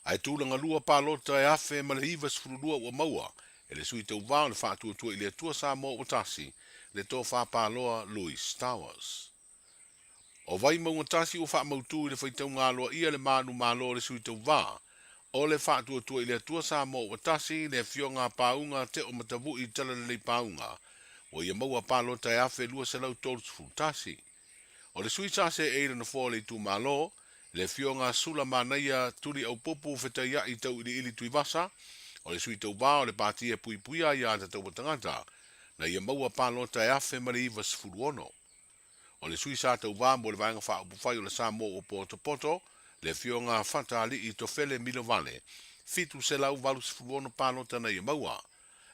Speaker 26: Ai tūlanga lua palota e afe ma le hiva sfurulua ua maua, e le sui tau vāo le whātua tua i le tua Samoa o tasi, le tō whāpaloa Louis Towers. O vai maunga tasi o whaamautu i le whaitau ngalo ia le manu malo le sui tau vāo, o le whātua tua i le tua Samoa o tasi le fionga paunga te o matavu i tala le paunga, o ia maua palota e afe lua se lau tolu tasi. O le sui tase e ira na fōle i tu malo, le fionga sula manaia turi au popu whetaya i tau ili tui vasa, o le sui tau vāo le pātia pui puia i ata tau watangata, na ia maua palota e afe mari iwa sfuruono. O le sui sa tau vā mo le vaenga wha upu whai o le Samoa o poto, le fionga whata li i tofele milo vale, fitu se lau valu sfuruono palota na ia maua,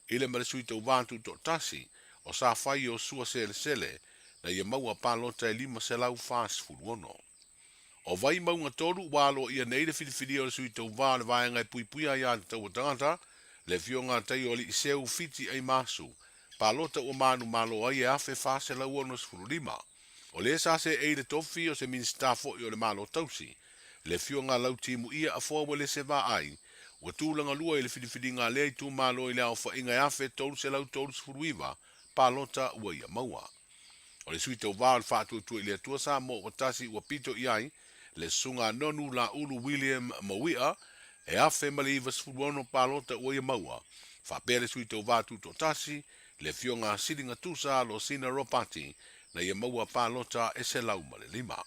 Speaker 26: ile ma le sui tau vā tu to tasi, o sa whai o sua sele, na ia maua palota e lima se lau wha sfuruono. O vai maunga toru walo ia neire whidiwhidi o le sui tau vā le vaenga e pui puia i ata tau watangata, le fionga tai o li i seu fiti ai masu, palota o manu malo ai e afe whase lau ono sfurulima. O le sa se eire tofi o se minsta fo i o le malo tausi, le fionga lau timu ia a fōwa le se vā ai, ua tūlanga lua i le whidiwhidi ngā lea i tū malo i le au wha inga e afe toru se lau toru sfuruiva, palota ua ia maua. O le sui tau vā le whātua tua i le tua Samoa o tasi ua pito i ai, le sunga nonu la ulu William Mawia, e afe mali iwa sfuruono palota ua ia maua, whapere sui tau vā tuto tasi, le fionga siringa tusa lo sina ropati, na ia maua palota e se lau male lima.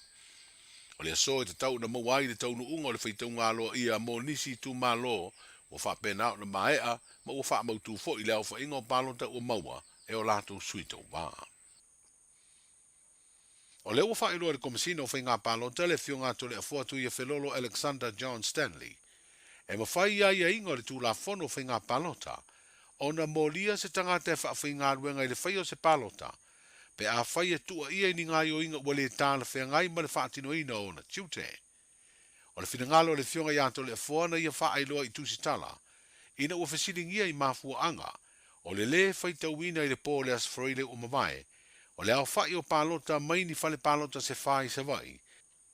Speaker 26: O le aso e te tau na maua i le tau nu unga o le whaitau ngalo ia mo nisi tu malo, o whapena au na maea, ma ua whaamautu fo i leo whainga o palota ua maua, e o lato sui tau vā. O leo wa whaeroa le komisina o whainga palota le fionga to le afuatu ia whelolo Alexander John Stanley. E mawhai ia ia ingo le tū la fono whainga palota, o na molia se tangata e whainga ruenga i le whaio se palota, pe a whai e tua ia ni ngai o inga wale tāna whaingai ma le whaatino ina o na tiute. O le whingalo le fionga ia to le afuana ia whaeroa i tūsitala, ina ua whesiringia i mafua anga, o le whaitauina i le pōle as freile o mawai, o le au whai o palota mai ni whale palota se whai se vai.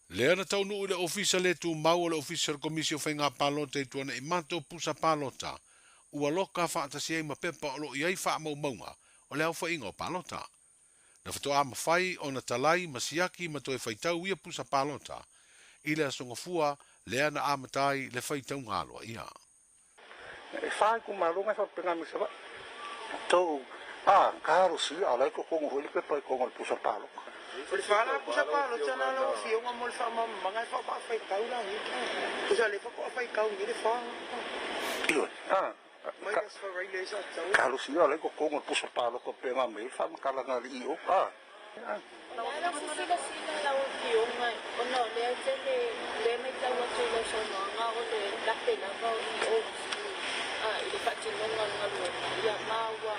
Speaker 26: Le ana tau nuu le ofisa le tu mau o le ofisa komisio whainga palota i tuana i mato pusa palota, ua loka whaata si ei ma pepa o lo i ei wha mau maunga o le au whainga o palota. Na whatoa ma whai o na talai masiaki ma toi whaitau ia pusa palota, i le asonga fua le ana amatai le whaitau ngaloa ia.
Speaker 4: E whai ku marunga whapenga mi sawa. Tau karo si ala ko kongo holi pe pa kongo pusa palo.
Speaker 6: Oli fala pusa palo tana lo fio nga mol fa mga fa pa fa kau la ni. Pusa le fa ko fa kau ni le fa.
Speaker 4: Io.
Speaker 6: Mai das fa raile sa tau.
Speaker 4: Karo si ala ko kongo pusa palo ko pe nga me fa kala na ri o pa.
Speaker 10: Nada sila la fio nga ono le le me tau to lo so nga o le la pena ba o ile fatina nga ya mawa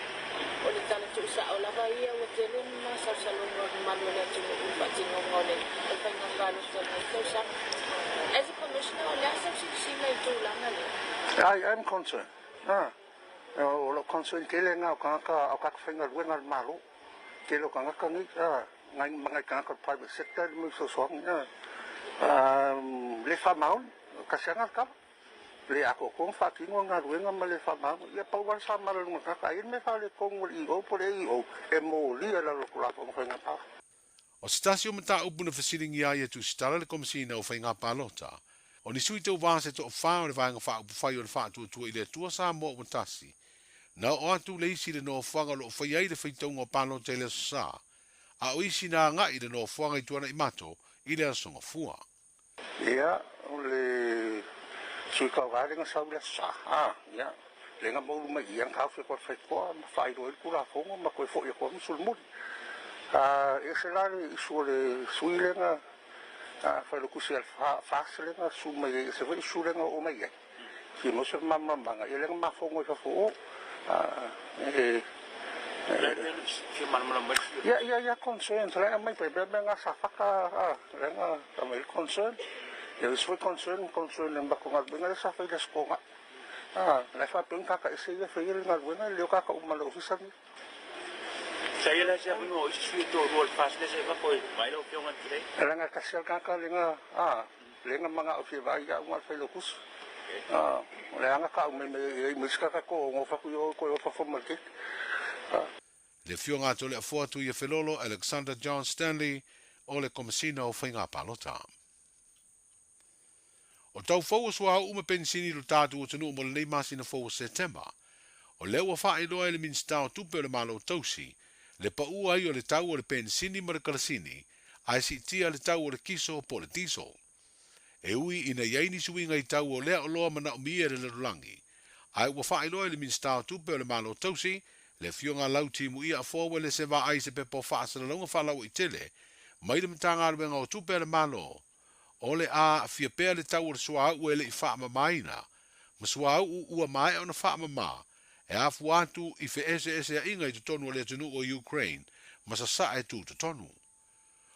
Speaker 10: o le tala tu sa o la vaia o te luma sa salongo Malu le tu fatina ngole o fainga ngalo sa sa as a commissioner o le asa si mai tu la ngale
Speaker 4: I am concerned. O lo concerned ke le nga o ka fainga ruenga Malu ke lo ka nga ni ngai mga ka private sector mo so le fa maun ka sanga ka le ako kong fatino nga ruenga male fa ma ia pa wan sa mara nga ka me fa le kong i o por ei o e mo li la lo kula ko nga pa
Speaker 26: o stasio mata upu na fasiringi ia tu stala le komisina o whainga palota o ni sui tau vase to whao le vanga wha upu whai o le wha tua i le tua Samoa o tasi na o atu le isi le no whanga lo whai ai le whaitaunga o palota i le sa a o isi na nga i le no whanga i tuana i mato i le asonga fua
Speaker 4: ia le sui ka wale nga sa ya le nga mo ma yang ka fe ko fe ko ma fai do ku la fongo ma ko fo ye ko sul mu e se la su le sui le nga fa lo ku se fa le nga su ma ye se ve su le nga o ma ye ki mo se ma nga ye le nga ma fongo fa fo ya concern le mai pe be nga sa fa ka le nga ta mai concern. Eu sou concern le ba ko ngal benga sa fa des ko le fa pun ka isi le fe le ngal wena le ka umalo fisan
Speaker 7: saya lah siapa ngo isi tu rol fast le saya apa mai lo piongan tire
Speaker 4: nga kasel ka le nga mga ofi ba ya ngal fe lokus le nga ka me miska ka ko ngo fa ko fa formal kit
Speaker 26: le fionga to le fo tu ye felolo Alexander John Stanley o le komisina o whainga palota. O tau fau sua uma pensini lo tātu o tanu mo le nei masina fau September. O lewa whae loa le minstao tupe o le malo tausi, le pa ua i o le tau o le pensini ma le kalasini, ai si tia le tau o le kiso po le tiso. E ui ina iaini suinga i tau o lea o loa mana o mia le lulangi. Ai ua whae loa le minstao tupe o le malo tausi, le fionga lauti mu ia a fōwe le se va ai se pe po whaasana longa whalau i tele, mai le mtanga aruenga o tupe le malo, o le a Fiafia le tau o le sua au e le i whaama maina, ma sua au ua mai o na whaama maa, e afu atu i fe ese a inga i tonu o le tunu o Ukraine, ma sa sa e tu tonu.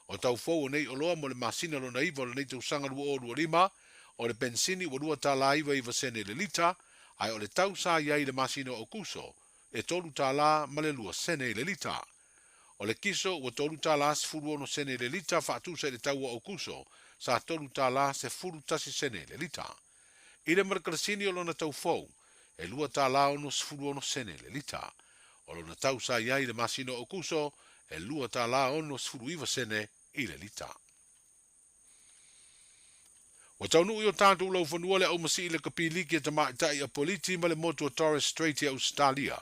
Speaker 26: O tau fōu nei o loa mo le masina lo naiva o le nei tau sanga lua o lua lima, o le pensini o lua tā laiva i vasene le lita, ai o le tau sa iai le masina o kuso, e tolu tā la ma le lua sene le lita. O le kiso ua tolu tā la se furu ono sene le lita whaatu sa le tau o kuso, sa tolu tā la se furu tasi sene le lita. I le marakalasini o lona tau fōu, e lua tā la ono se furu ono sene le lita. O lona tau sa iai le masina o kuso, e lua tā la ono se furu iwa sene i le lita. Wa tau nui o tātou lau whanua le au masi i le kapiliki e tamaitai a politi ma le motu o Torres Strait i Australia.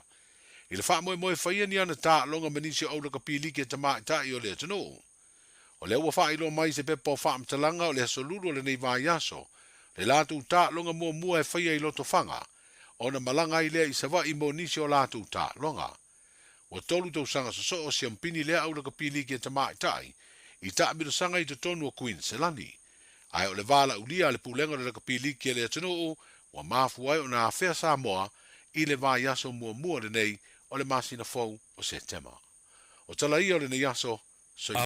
Speaker 26: I le wha moe whaia ni ana tā longa manisi au le kapiliki e tamaitai o le atano. O le ua wha ilo mai se pepo wha amtalanga o le asolulu o le nei vai aso. Le lātou tā longa mua e whaia i loto whanga. O na malanga i lea i sawa i mo nisi o lātou tā longa. Wa tolu tau sanga so o si ampini lea au le kapiliki e tamaitai. I tā miro sanga i tonu o Queenslandi. Ai o le vala ulia le pulenga le kapiliki e le atano wa mafu ai o na afea Samoa i le vai aso mua le nei o le masina fou o September. O tala ia o le nei aso, so